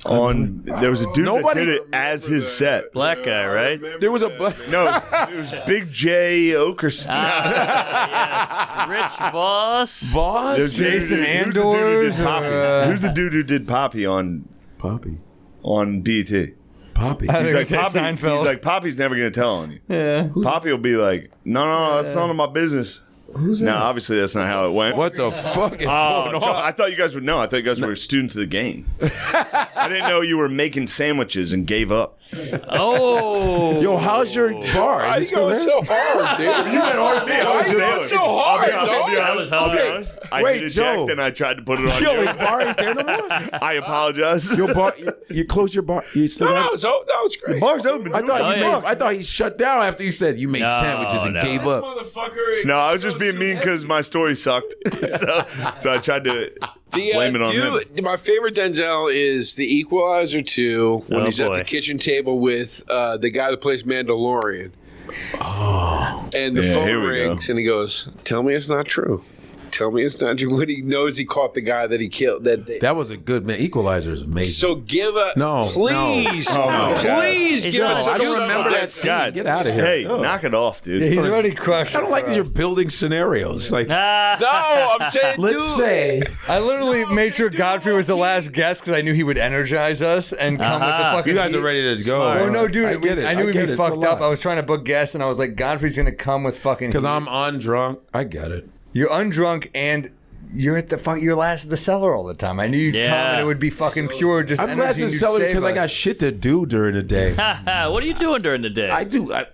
Speaker 10: There was a dude
Speaker 15: Nobody-
Speaker 10: that did it as his set.
Speaker 2: Black guy, right?
Speaker 15: There was a
Speaker 10: No, it was Big J Okerson.
Speaker 2: Yes. Rich Voss.
Speaker 10: There's
Speaker 16: Jason
Speaker 10: who's the dude who did
Speaker 16: Andors,
Speaker 10: Poppy? Who's the dude who did Poppy on BET?
Speaker 15: Poppy.
Speaker 16: I
Speaker 10: He's
Speaker 16: think
Speaker 10: like
Speaker 16: it's
Speaker 10: Poppy.
Speaker 16: Seinfeld.
Speaker 10: He's like Poppy's never gonna tell on you.
Speaker 16: Yeah.
Speaker 10: Poppy will be like, no, that's none of my business.
Speaker 15: Who's that?
Speaker 10: No, obviously that's not how it went.
Speaker 15: What the fuck is
Speaker 10: Oh,
Speaker 15: going
Speaker 10: John,
Speaker 15: on?
Speaker 10: I thought you guys would know. I thought you guys were students of the game. I didn't know you were making sandwiches and gave up.
Speaker 2: Oh.
Speaker 15: Yo, how's your bar?
Speaker 8: Why are
Speaker 15: Is
Speaker 8: you
Speaker 15: it
Speaker 8: going
Speaker 15: still
Speaker 8: so hard, dude?
Speaker 10: You went hard at me.
Speaker 8: Why are you going so hard,
Speaker 10: I'll
Speaker 8: dog?
Speaker 10: be honest. I'll be
Speaker 2: Okay.
Speaker 10: honest. I
Speaker 15: Wait,
Speaker 10: hit a
Speaker 15: Joe.
Speaker 10: jack, then I tried to put it on
Speaker 15: Yo,
Speaker 10: you.
Speaker 15: his bar ain't there no more?
Speaker 10: I apologize.
Speaker 15: Your bar, you closed your bar. You still
Speaker 8: No,
Speaker 15: have-
Speaker 8: it's great.
Speaker 10: The bar's open.
Speaker 15: I thought
Speaker 2: Oh,
Speaker 15: you
Speaker 2: yeah.
Speaker 15: I thought he shut down after you said you made sandwiches and
Speaker 2: no.
Speaker 15: gave
Speaker 8: This
Speaker 15: up.
Speaker 8: motherfucker.
Speaker 10: No, I was just being mean because my story sucked. so I tried to blame it on him.
Speaker 8: My favorite Denzel is The Equalizer 2 when
Speaker 2: Oh,
Speaker 8: he's at
Speaker 2: boy.
Speaker 8: the kitchen table with the guy that plays Mandalorian. Oh. And the
Speaker 10: Yeah,
Speaker 8: phone
Speaker 10: here we
Speaker 8: rings
Speaker 10: go.
Speaker 8: and he goes, "Tell me it's not true. Tell me it's not true." When he knows he caught the guy that he killed.
Speaker 15: That was a good man. Equalizer is amazing.
Speaker 8: So give a
Speaker 15: No,
Speaker 8: please,
Speaker 10: no. Oh, my
Speaker 8: please
Speaker 2: God.
Speaker 8: give
Speaker 2: No,
Speaker 8: us.
Speaker 2: I
Speaker 8: a
Speaker 2: don't
Speaker 8: subtle
Speaker 15: remember that
Speaker 8: hint.
Speaker 15: scene.
Speaker 10: God,
Speaker 15: Get out of here.
Speaker 10: Hey,
Speaker 15: Oh.
Speaker 10: knock it off, dude.
Speaker 16: He's already crushed.
Speaker 15: I don't like that you're building scenarios. Like,
Speaker 8: No, I'm saying,
Speaker 15: let's
Speaker 8: dude.
Speaker 15: say
Speaker 16: I literally made sure Godfrey was the last guest because I knew he would energize us and come with the fucking.
Speaker 15: you guys are ready to go.
Speaker 16: Oh no, dude!
Speaker 15: I get it.
Speaker 16: I knew we'd
Speaker 15: get
Speaker 16: be
Speaker 15: it. It's a
Speaker 16: fucked up.
Speaker 15: lot.
Speaker 16: I was trying to book guests, and I was like, Godfrey's gonna come with fucking.
Speaker 15: Because I'm undrunk. I get it.
Speaker 16: You're undrunk and you're at you're last at the cellar all the time. I knew you'd come
Speaker 2: Yeah.
Speaker 16: and it would be fucking pure. Just
Speaker 15: I'm
Speaker 16: energy
Speaker 15: less than
Speaker 16: and you'd
Speaker 15: selling
Speaker 16: save
Speaker 15: because I
Speaker 16: us.
Speaker 15: got shit to do during the day.
Speaker 2: What are you doing during the day?
Speaker 15: I do. There's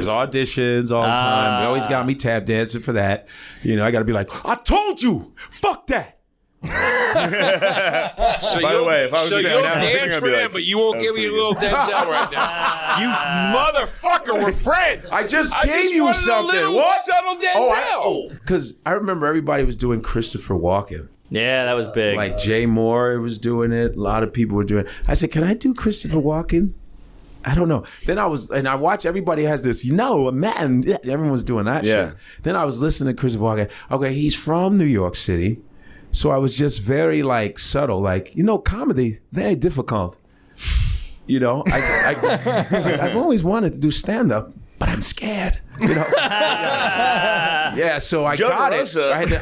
Speaker 15: auditions all the time. They always got me tap dancing for that. You know, I got to be like, I told you, fuck that.
Speaker 8: So
Speaker 10: By the way, if I was
Speaker 8: so
Speaker 10: to
Speaker 8: you'll
Speaker 10: announce it,
Speaker 8: dance
Speaker 10: I'd
Speaker 8: for
Speaker 10: be
Speaker 8: them,
Speaker 10: like,
Speaker 8: but you won't
Speaker 10: that
Speaker 8: give
Speaker 10: was
Speaker 8: me a
Speaker 10: pretty
Speaker 8: little Denzel right now. You motherfucker, we're friends.
Speaker 15: I just gave you
Speaker 8: wanted
Speaker 15: something.
Speaker 8: A little
Speaker 15: What?
Speaker 8: subtle Denzel.
Speaker 15: Because I remember everybody was doing Christopher Walken.
Speaker 2: Yeah, that was big.
Speaker 15: Like Jay Moore was doing it. A lot of people were doing it. I said, can I do Christopher Walken? I don't know. Then I watch everybody has this, man, everyone's doing that shit. Then I was listening to Christopher Walken. Okay, he's from New York City. So I was just very like subtle, like, comedy, very difficult. I've always wanted to do stand-up, but I'm scared. Yeah, so I
Speaker 10: Joe
Speaker 15: got
Speaker 10: DeRosa.
Speaker 15: it. I had to-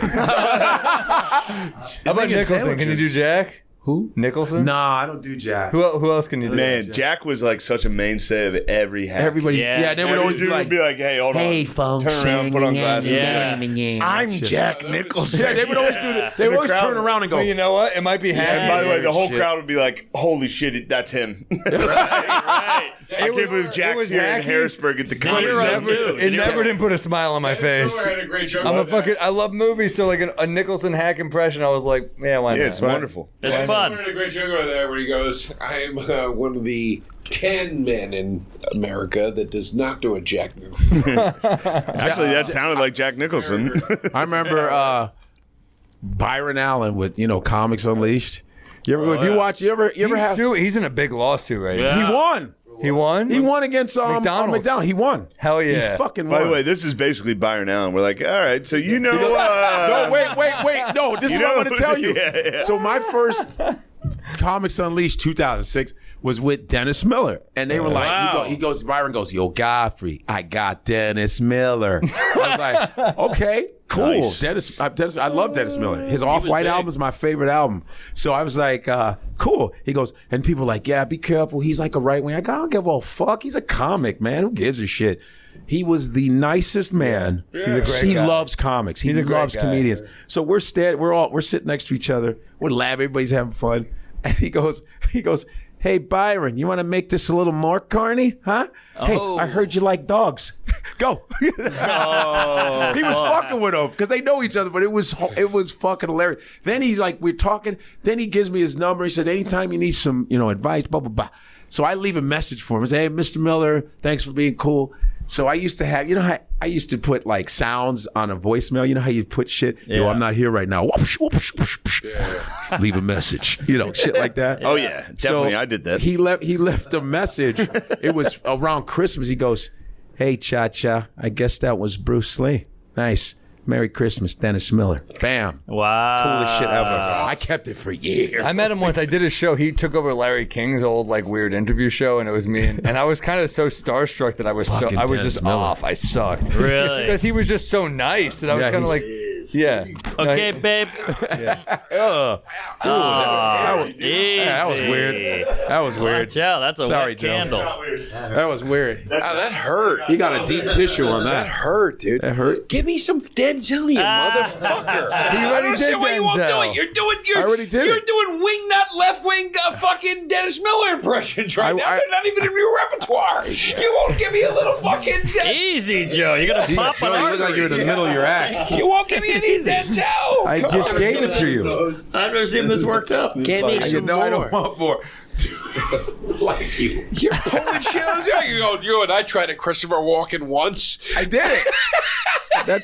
Speaker 16: How about Nicholson? Can you do Jack?
Speaker 15: Who?
Speaker 16: Nicholson?
Speaker 15: Nah, I don't do Jack.
Speaker 16: Who else can you do?
Speaker 10: Man, Jack was like such a mainstay of every hack.
Speaker 15: Everybody's
Speaker 2: Yeah.
Speaker 15: they would always be like,
Speaker 10: hey, hold on.
Speaker 15: "Hey, folks,
Speaker 10: Turn around, put on glasses.
Speaker 15: I'm
Speaker 10: Jack Nicholson.
Speaker 15: Yeah, they would always do that. They would always turn around and go,
Speaker 16: Well, you know what? It might be
Speaker 10: And
Speaker 16: hacky.
Speaker 10: by the way, the whole
Speaker 15: Shit.
Speaker 10: crowd would be like, "Holy shit, that's him!"
Speaker 2: right.
Speaker 10: I can't believe Jack's
Speaker 16: was
Speaker 10: here in
Speaker 16: hacky.
Speaker 10: Harrisburg at the
Speaker 2: De
Speaker 10: comedy
Speaker 2: Niro,
Speaker 10: Zone.
Speaker 2: too.
Speaker 16: It never didn't put a smile on my face.
Speaker 8: had a great joke
Speaker 16: I'm a
Speaker 8: about that.
Speaker 16: I love movies, so like a Nicholson hack impression, I was like, yeah, why not?
Speaker 10: Yeah, it's wonderful.
Speaker 2: It's
Speaker 8: Someone
Speaker 2: fun.
Speaker 8: had a great joke about that where he goes, "I am one of the 10 men in America that does not do a Jack Nicholson."
Speaker 10: Actually, that sounded like Jack Nicholson.
Speaker 15: I remember Byron Allen with Comics Unleashed. If you watch, you ever have?
Speaker 16: He's in a big lawsuit right now.
Speaker 15: He won.
Speaker 16: He won?
Speaker 15: He won against
Speaker 16: McDonald's.
Speaker 15: He won.
Speaker 16: Hell yeah.
Speaker 15: He fucking won.
Speaker 10: By the way, this is basically Byron Allen. We're like, all right, so
Speaker 15: no, wait. No, this is what I'm going to tell you.
Speaker 10: Yeah.
Speaker 15: So my first Comics Unleashed 2006 was with Dennis Miller. And they were like, Byron goes, yo, Godfrey, I got Dennis Miller. I was like, okay, cool.
Speaker 10: Nice.
Speaker 15: Dennis, I love Dennis Miller. His Off-White album is my favorite album. So I was like, cool. He goes, and people were like, yeah, be careful. He's like a right wing. I go, I don't give a fuck. He's a comic, man. Who gives a shit? He was the nicest man.
Speaker 16: He's a great
Speaker 15: He
Speaker 16: guy.
Speaker 15: loves comics. He loves comedians. So we're sitting next to each other. We're laughing. Everybody's having fun. And he goes, hey, Byron, you want to make this a little more corny? Huh? Hey, I heard you like dogs. Go. He was fucking with him because they know each other, but it was fucking hilarious. Then he's like, we're talking. Then he gives me his number. He said, anytime you need some, advice, blah, blah, blah. So I leave a message for him. I say, hey, Mr. Miller, thanks for being cool. So I used to have, how I used to put like sounds on a voicemail. You know how you put shit?
Speaker 2: Yeah.
Speaker 15: Yo, I'm not here right now. Whoosh, whoosh, whoosh, whoosh. Leave a message. Shit like that.
Speaker 10: Oh yeah, definitely. I did that.
Speaker 15: He left a message. It was around Christmas. He goes, hey, Cha-Cha, I guess that was Bruce Lee. Nice. Merry Christmas, Dennis Miller. Bam.
Speaker 2: Wow.
Speaker 15: Coolest shit ever. I kept it for years.
Speaker 16: I met him once. I did a show. He took over Larry King's old weird interview show, and it was me. And I was kind of so starstruck that I was just off. I sucked.
Speaker 2: Really?
Speaker 16: Because he was just so nice that I was kind of like, yeah.
Speaker 2: Okay, babe.
Speaker 15: That was weird. That was weird.
Speaker 2: Watch out. That's a
Speaker 15: Sorry,
Speaker 2: wet
Speaker 15: Joe.
Speaker 2: candle.
Speaker 15: That was weird.
Speaker 3: That hurt.
Speaker 15: He got a deep tissue on
Speaker 3: That
Speaker 15: that.
Speaker 3: hurt, dude.
Speaker 15: That hurt.
Speaker 3: Give me some Denzel, you motherfucker.
Speaker 16: He already
Speaker 3: I don't see
Speaker 16: did
Speaker 3: why you won't do
Speaker 16: Denzel.
Speaker 3: it.
Speaker 15: I already did
Speaker 3: You're
Speaker 15: it.
Speaker 3: doing wingnut, left wing, fucking Dennis Miller impressions right now. They're not even in your repertoire. You won't give me a little fucking.
Speaker 2: Easy, Joe. You're going to pop
Speaker 15: Joe,
Speaker 2: an
Speaker 15: you look like you're in the middle of your act.
Speaker 3: You won't give me any Denzel.
Speaker 15: I just gave it to you.
Speaker 2: I've never seen this worked up.
Speaker 3: Give me some more.
Speaker 15: I don't want more. Like you.
Speaker 3: You're pulling shit out. You and I tried to Christopher Walken once.
Speaker 15: I did it.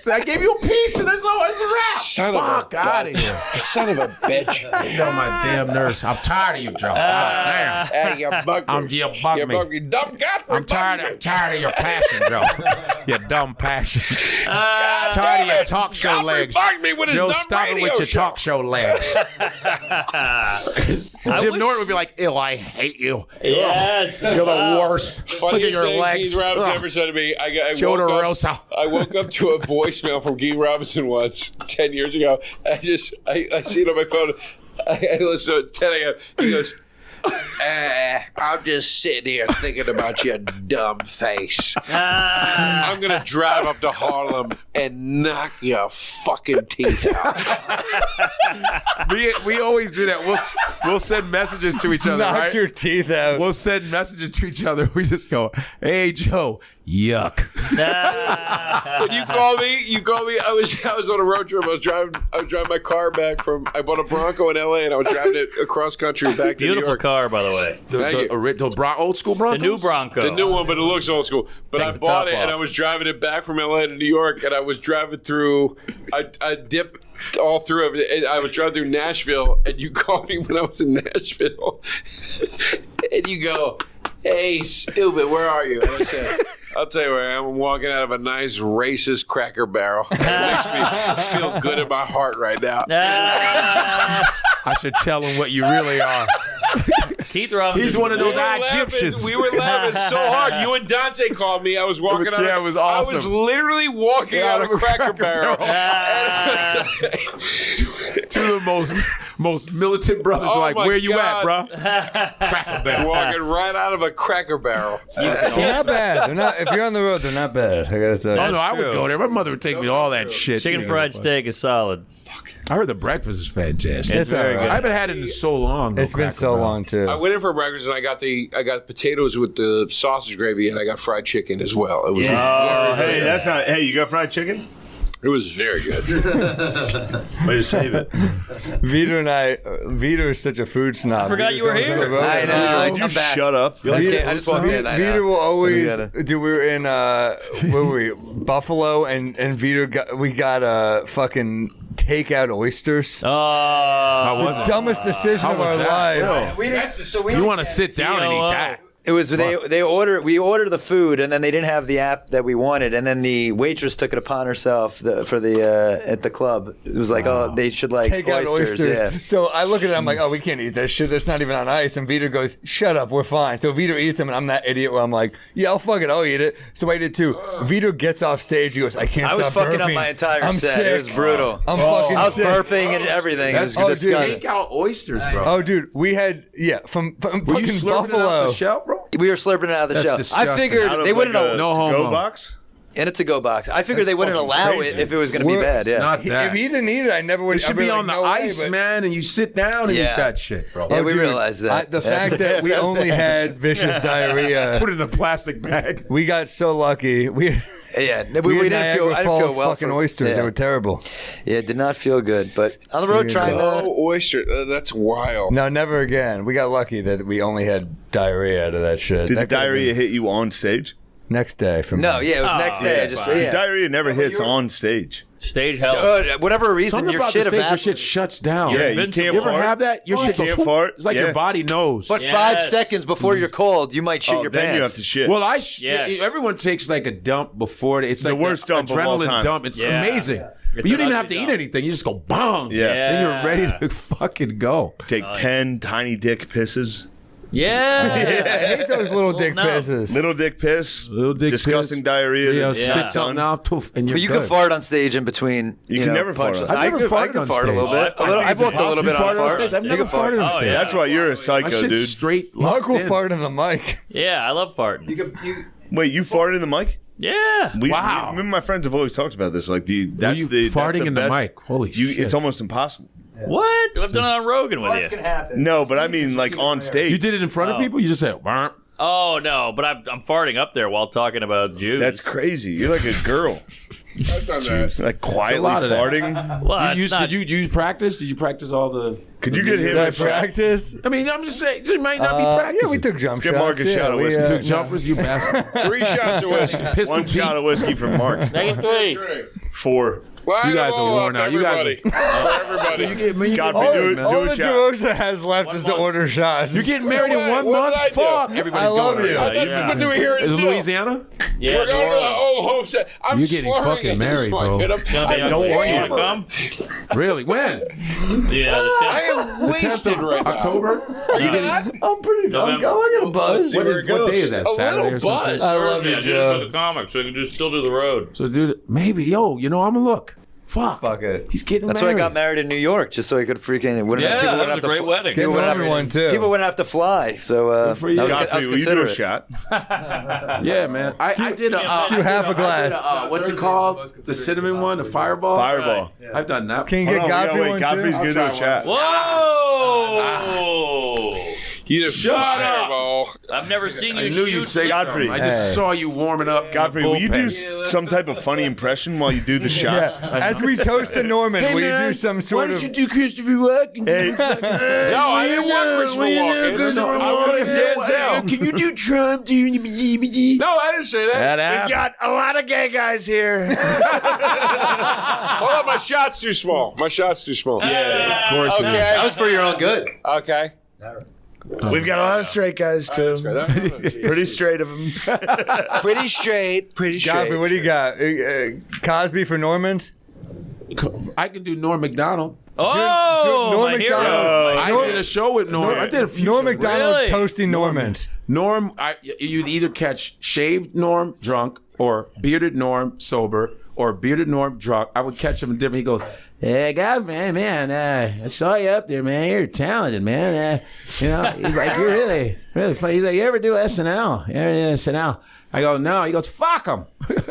Speaker 15: I gave you a piece and there's no other rap. Fuck out of here.
Speaker 3: Son of a bitch.
Speaker 15: You know my damn nurse. I'm tired of you, Joe. Damn.
Speaker 3: Hey, you bug me.
Speaker 15: You bug me.
Speaker 3: You dumb Godfrey.
Speaker 15: I'm tired of your passion, Joe. Your dumb passion.
Speaker 3: God
Speaker 15: Tired of
Speaker 3: damn
Speaker 15: your
Speaker 3: it.
Speaker 15: talk show
Speaker 3: Godfrey
Speaker 15: legs.
Speaker 3: bugged me with his
Speaker 15: Joe,
Speaker 3: dumb
Speaker 15: stop it
Speaker 3: radio
Speaker 15: with your
Speaker 3: show.
Speaker 15: talk show legs. Jim Norton would be like, ew, I hate you.
Speaker 2: Yes.
Speaker 15: You're the worst. Look at
Speaker 3: Funniest
Speaker 15: your
Speaker 3: thing
Speaker 15: legs.
Speaker 3: Guy Robinson
Speaker 15: Ugh.
Speaker 3: ever said to me.
Speaker 15: Joe
Speaker 3: woke up-
Speaker 15: DeRosa.
Speaker 3: I woke up to a voicemail from Guy Robinson once 10 years ago. I see it on my phone. I listen to it at 10 a.m. He goes, I'm just sitting here thinking about your dumb face. I'm going to drive up to Harlem and knock your fucking teeth out.
Speaker 15: We always do that. We'll send messages to each other.
Speaker 16: Knock
Speaker 15: right?
Speaker 16: your teeth out.
Speaker 15: We'll send messages to each other. We just go, hey, Joe, yuck.
Speaker 3: When you call me. I was on a road trip. I was driving my car back from. I bought a Bronco in L.A. and I was driving it across country back to New
Speaker 2: Beautiful
Speaker 3: York.
Speaker 2: car, by the way.
Speaker 15: The old school Bronco?
Speaker 2: The new Bronco.
Speaker 3: The new one, but it looks old school. But
Speaker 2: Take
Speaker 3: I
Speaker 2: the
Speaker 3: bought
Speaker 2: top
Speaker 3: it and
Speaker 2: off.
Speaker 3: I was driving it back from L.A. to New York, and I was driving through. I dipped all through it. And I was driving through Nashville, and you called me when I was in Nashville, and you go, "Hey, stupid, where are you?" And I said, I'll tell you where I am. I'm walking out of a nice racist Cracker Barrel. It makes me feel good in my heart right now.
Speaker 15: I should tell him what you really are.
Speaker 2: Keith Robinson.
Speaker 15: He's one of those
Speaker 3: laughing.
Speaker 15: Egyptians.
Speaker 3: We were laughing so hard. You and Dante called me. I was walking out.
Speaker 15: Yeah, it was awesome.
Speaker 3: I was literally walking out of a Cracker Barrel.
Speaker 15: Two of the most militant brothers are like,
Speaker 3: my
Speaker 15: where you
Speaker 3: God.
Speaker 15: at, bro? Cracker Barrel.
Speaker 3: Walking right out of a Cracker Barrel.
Speaker 16: They're not bad. They're not. If you're on the road, they're not bad. I gotta tell you.
Speaker 15: Oh, no, I would
Speaker 2: true.
Speaker 15: go there. My mother would take me to all that shit.
Speaker 2: Chicken
Speaker 15: You know,
Speaker 2: fried
Speaker 15: but-
Speaker 2: steak is solid.
Speaker 15: I heard the breakfast is fantastic.
Speaker 2: It's very good.
Speaker 15: I haven't had it in so long.
Speaker 16: It's been so long too.
Speaker 3: I went in for breakfast and I got potatoes with the sausage gravy and I got fried chicken as well. It was
Speaker 10: Hey, that's not. Hey, you got fried chicken?
Speaker 3: it was very good.
Speaker 10: Way to save it.
Speaker 16: Vito is such a food snob.
Speaker 2: I forgot you were here.
Speaker 9: I know.
Speaker 10: Would you
Speaker 9: I'm back.
Speaker 10: shut up?
Speaker 9: I just walked in. I
Speaker 16: Vito
Speaker 9: know.
Speaker 16: will always.
Speaker 9: We gotta-
Speaker 16: Dude, we were in where were we? Buffalo, and Vito got a fucking take out oysters.
Speaker 2: Oh,
Speaker 16: the dumbest decision of our lives.
Speaker 15: You want to sit down and eat that?
Speaker 9: It was we ordered the food, and then they didn't have the app that we wanted, and then the waitress took it upon herself at the club. It was like, oh, they should like
Speaker 16: take out oysters.
Speaker 9: Yeah.
Speaker 16: So I look at it, I'm like, oh, we can't eat that shit. That's not even on ice. And Vito goes, shut up, we're fine. So Vito eats them, and I'm that idiot where I'm like, yeah, I'll fuck it, I'll eat it. So I did too. Vito gets off stage, he goes, I can't stop
Speaker 9: I was fucking
Speaker 16: burping.
Speaker 9: up my entire
Speaker 16: I'm
Speaker 9: set.
Speaker 16: sick.
Speaker 9: It was brutal.
Speaker 16: I'm fucking
Speaker 9: I was
Speaker 16: sick.
Speaker 9: burping and everything. It was disgusting.
Speaker 15: Take out oysters, bro.
Speaker 16: Oh, dude, we had from
Speaker 15: Were you
Speaker 16: fucking
Speaker 15: slurping it
Speaker 16: Buffalo.
Speaker 15: out the shell, bro?
Speaker 9: We were slurping it out of the
Speaker 15: That's
Speaker 9: shell.
Speaker 15: disgusting.
Speaker 9: I figured
Speaker 10: Out of
Speaker 9: they wouldn't.
Speaker 10: like a
Speaker 15: No homo.
Speaker 10: to-go box?
Speaker 9: And it's a go box. I figured they wouldn't
Speaker 15: fucking
Speaker 9: allow
Speaker 15: crazy.
Speaker 9: it if it was going to be bad. Yeah.
Speaker 15: Not that.
Speaker 16: If he didn't eat it, I never would.
Speaker 15: It should
Speaker 16: I'd
Speaker 15: be
Speaker 16: like,
Speaker 15: on the
Speaker 16: no way,
Speaker 15: ice,
Speaker 16: but-
Speaker 15: man, and you sit down and
Speaker 9: Yeah.
Speaker 15: eat that shit, bro.
Speaker 9: Yeah, we
Speaker 16: dude,
Speaker 9: realized that.
Speaker 16: The fact that we only had vicious diarrhea.
Speaker 15: Put it in a plastic bag.
Speaker 16: We got so lucky. We
Speaker 9: Yeah,
Speaker 16: we
Speaker 9: we didn't feel. I didn't feel well.
Speaker 16: fucking oysters.
Speaker 9: Yeah.
Speaker 16: They were terrible.
Speaker 9: Yeah, it did not feel good. But on the road, trying to.
Speaker 8: Oh, oyster. That's wild.
Speaker 16: No, never again. We got lucky that we only had diarrhea out of that shit.
Speaker 10: Did
Speaker 16: That
Speaker 10: the
Speaker 16: could've
Speaker 10: diarrhea
Speaker 16: been
Speaker 10: hit you on stage?
Speaker 16: next day from
Speaker 9: No, yeah, it was next day. I just yeah.
Speaker 10: Diarrhea never hits on stage.
Speaker 2: Stage help.
Speaker 9: Whatever reason,
Speaker 15: Something
Speaker 9: your
Speaker 15: about
Speaker 9: shit
Speaker 15: the stage, your
Speaker 9: evaporates.
Speaker 15: shit shuts down.
Speaker 10: Yeah, you
Speaker 2: invincible.
Speaker 10: can't
Speaker 15: You ever
Speaker 10: fart.
Speaker 15: have that? Your shit
Speaker 10: You
Speaker 15: goes
Speaker 10: can't fart.
Speaker 15: It's like
Speaker 10: Yeah.
Speaker 15: your body knows.
Speaker 9: But
Speaker 2: Yes.
Speaker 9: 5 seconds before you're cold, you might shit your
Speaker 10: then
Speaker 9: pants.
Speaker 10: you have to shit.
Speaker 15: Well,
Speaker 2: Yes.
Speaker 15: everyone takes like a dump before it's
Speaker 10: The
Speaker 15: like
Speaker 10: worst dump of all
Speaker 15: adrenaline
Speaker 10: time.
Speaker 15: dump. It's
Speaker 2: Yeah.
Speaker 15: amazing. But
Speaker 2: It's
Speaker 15: you
Speaker 2: an
Speaker 15: didn't have
Speaker 2: ugly
Speaker 15: to eat
Speaker 2: dump.
Speaker 15: anything. You just go bong.
Speaker 10: Yeah.
Speaker 15: Then you're ready to fucking go.
Speaker 10: Take 10 tiny dick pisses.
Speaker 2: Yeah.
Speaker 16: I hate those little dick
Speaker 2: no.
Speaker 16: pisses.
Speaker 10: Little dick piss.
Speaker 15: Little dick
Speaker 10: disgusting
Speaker 15: piss.
Speaker 10: diarrhea.
Speaker 15: Yeah,
Speaker 10: that's
Speaker 15: spit
Speaker 10: not
Speaker 15: something
Speaker 10: done.
Speaker 15: out, poof, and you're
Speaker 9: But you
Speaker 15: good.
Speaker 9: can fart on stage in between.
Speaker 10: You can
Speaker 9: know,
Speaker 10: never fart on
Speaker 9: punchlines.
Speaker 15: I've never
Speaker 9: I
Speaker 15: farted
Speaker 9: can
Speaker 15: on
Speaker 9: fart a
Speaker 15: stage.
Speaker 9: little bit. I've walked a little bit
Speaker 15: You
Speaker 9: on
Speaker 15: farted on
Speaker 9: fart.
Speaker 15: stage? I've
Speaker 9: You
Speaker 15: never
Speaker 9: can fart.
Speaker 15: farted on
Speaker 2: Oh,
Speaker 15: stage.
Speaker 2: yeah.
Speaker 10: That's why you're a
Speaker 15: My
Speaker 10: psycho,
Speaker 15: shit's
Speaker 10: dude.
Speaker 15: straight
Speaker 16: Mark will
Speaker 15: locked in.
Speaker 16: fart in the mic.
Speaker 2: Yeah, I love farting.
Speaker 10: Wait, you farted in the mic?
Speaker 2: Yeah.
Speaker 15: Wow.
Speaker 10: Me and my friends have always talked about this. Like that's
Speaker 15: you
Speaker 10: the
Speaker 15: farting
Speaker 10: that's the
Speaker 15: in the
Speaker 10: best.
Speaker 15: mic? Holy shit.
Speaker 10: It's almost impossible.
Speaker 2: What? I've done it on Rogan with you.
Speaker 9: Can happen.
Speaker 10: No, but I mean like on stage.
Speaker 15: You did it in front of people? You just said, "Burp."
Speaker 2: Oh no, but I'm farting up there while talking about Jews.
Speaker 10: That's crazy. You're like a girl.
Speaker 8: I've done that.
Speaker 10: Like quietly
Speaker 15: lot of that.
Speaker 10: farting.
Speaker 2: Well,
Speaker 15: Did
Speaker 2: it's not-
Speaker 15: you practice? Did you practice all the?
Speaker 10: Could you get him
Speaker 16: Did
Speaker 10: a
Speaker 16: I
Speaker 10: shot?
Speaker 16: practice?
Speaker 15: I mean, I'm just saying, it might not be practice.
Speaker 16: Yeah, we took jump
Speaker 10: Let's get Mark
Speaker 16: shots.
Speaker 10: a shot of
Speaker 16: we,
Speaker 10: whiskey.
Speaker 15: Took jumpers, you bastard.
Speaker 8: 3 shots of whiskey.
Speaker 15: Pistol
Speaker 10: One shot of whiskey from Mark.
Speaker 2: Make it 3.
Speaker 10: 4.
Speaker 8: Line
Speaker 15: You guys
Speaker 8: them
Speaker 15: are
Speaker 8: all
Speaker 15: worn
Speaker 8: up,
Speaker 15: out. You guys
Speaker 8: everybody. For everybody.
Speaker 10: Godfrey, do
Speaker 16: All
Speaker 10: a
Speaker 16: the
Speaker 10: shot.
Speaker 16: DeRosa has left is to order shots.
Speaker 15: You're getting married in
Speaker 8: What
Speaker 15: 1
Speaker 8: did
Speaker 15: month?
Speaker 8: I do?
Speaker 15: Fuck. Everybody's
Speaker 16: I love
Speaker 15: going
Speaker 16: you.
Speaker 15: right now.
Speaker 2: Yeah.
Speaker 8: What do we hear?
Speaker 15: Is it Louisiana?
Speaker 2: Yeah,
Speaker 8: We're going to the
Speaker 2: New Orleans.
Speaker 8: old homestead. I'm
Speaker 15: You're getting
Speaker 8: slurring
Speaker 15: fucking
Speaker 8: at
Speaker 15: married,
Speaker 8: this
Speaker 15: bro.
Speaker 8: point.
Speaker 2: It's gonna be
Speaker 8: I
Speaker 2: ugly.
Speaker 8: don't
Speaker 2: You
Speaker 8: want
Speaker 2: wanna
Speaker 8: you.
Speaker 2: come?
Speaker 15: Really? When?
Speaker 2: Yeah,
Speaker 8: I am wasted right now.
Speaker 15: October?
Speaker 8: Are you not?
Speaker 16: I'm pretty.
Speaker 2: November.
Speaker 16: I got a buzz.
Speaker 8: see where it
Speaker 15: What
Speaker 8: goes.
Speaker 15: day is that?
Speaker 8: A
Speaker 15: Saturday
Speaker 8: little
Speaker 15: or something?
Speaker 8: buzz.
Speaker 16: I love you,
Speaker 2: Yeah, just for
Speaker 16: Joe.
Speaker 2: the comics, so you can just still do the road.
Speaker 15: So, dude, maybe, yo, you know, I'm gonna look. Fuck.
Speaker 16: Fuck it.
Speaker 15: He's getting
Speaker 9: That's why I
Speaker 15: married.
Speaker 9: got married in New York, just so I could freaking. Wouldn't
Speaker 2: Yeah,
Speaker 9: people
Speaker 2: that
Speaker 9: wouldn't
Speaker 2: was a
Speaker 9: have to
Speaker 2: great
Speaker 9: fl-
Speaker 2: wedding.
Speaker 9: People wouldn't have
Speaker 16: Everyone, too.
Speaker 9: People wouldn't have to fly. So I was,
Speaker 15: for you.
Speaker 9: I was
Speaker 10: Godfrey, will you do a
Speaker 9: considerate.
Speaker 10: shot?
Speaker 15: Yeah, man. I did a.
Speaker 16: Do half a glass.
Speaker 15: What's it called? The cinnamon one, the fireball.
Speaker 10: Fireball.
Speaker 15: I've done that.
Speaker 16: Can you
Speaker 10: Hold
Speaker 16: get
Speaker 10: on,
Speaker 16: Godfrey
Speaker 10: wait,
Speaker 16: one
Speaker 10: Godfrey's
Speaker 16: too?
Speaker 10: gonna do a shot.
Speaker 2: Whoa!
Speaker 8: You just fireball.
Speaker 2: I've never seen you
Speaker 15: I knew
Speaker 2: shoot.
Speaker 15: you'd say
Speaker 10: Godfrey.
Speaker 15: something. I just
Speaker 16: Hey.
Speaker 15: saw you warming up.
Speaker 10: Godfrey, will you do
Speaker 15: bullpen.
Speaker 10: some type of funny impression while you do the shot?
Speaker 16: Yeah. As we toast to Norman, will you do some sort of?
Speaker 15: do Christopher Walken?
Speaker 10: Hey,
Speaker 8: No, I didn't want Christopher Walken. I wanted Denzel.
Speaker 15: Can you do Trump?
Speaker 8: No, I didn't say that.
Speaker 10: we got a lot of gay guys here.
Speaker 8: Hold on, my shot's too small. My shot's too small.
Speaker 10: Yeah,
Speaker 15: Of course.
Speaker 8: Okay.
Speaker 9: That was for your own good.
Speaker 8: Okay.
Speaker 10: we've got a lot of straight guys too. Pretty straight of them.
Speaker 8: Pretty straight. Pretty
Speaker 16: Godfrey, what do you got? Cosby for Norman?
Speaker 15: I can do Norm Macdonald.
Speaker 2: Oh,
Speaker 16: Norm
Speaker 2: my hero.
Speaker 16: Macdonald.
Speaker 15: I did a show with Norm. I did a few
Speaker 16: Norm
Speaker 15: shows.
Speaker 16: Macdonald
Speaker 2: Really?
Speaker 16: toasting Norman.
Speaker 15: Norm, you'd either catch shaved Norm drunk or bearded Norm sober or bearded Norm drunk. I would catch him different. He goes, "Hey, God, man, I saw you up there, man. You're talented, man. You know," he's like, "You're really, really funny." He's like, "You ever do SNL? You ever do SNL?" I go, "No." He goes, "Fuck them." He goes,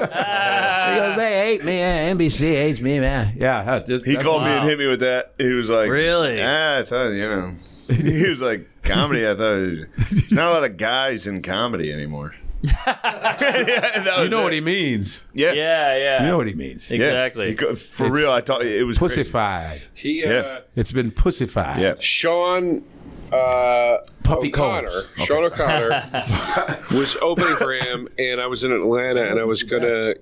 Speaker 15: "They hate me. NBC hates me, man." Yeah,
Speaker 10: He called me and hit me with that. He was like,
Speaker 2: Really?
Speaker 10: I thought, he was like, comedy, I thought, there's not a lot of guys in comedy anymore.
Speaker 15: You know what he means.
Speaker 10: Yeah.
Speaker 2: Yeah.
Speaker 15: You know what he means.
Speaker 2: Exactly.
Speaker 10: For real, I thought it was crazy.
Speaker 15: Pussified.
Speaker 8: He,
Speaker 10: Yeah.
Speaker 15: It's been pussified.
Speaker 10: Yeah.
Speaker 8: Sean
Speaker 15: Puffy
Speaker 8: O'Connor.
Speaker 15: Combs.
Speaker 8: Sean O'Connor was opening for him, and I was in Atlanta, and I was gonna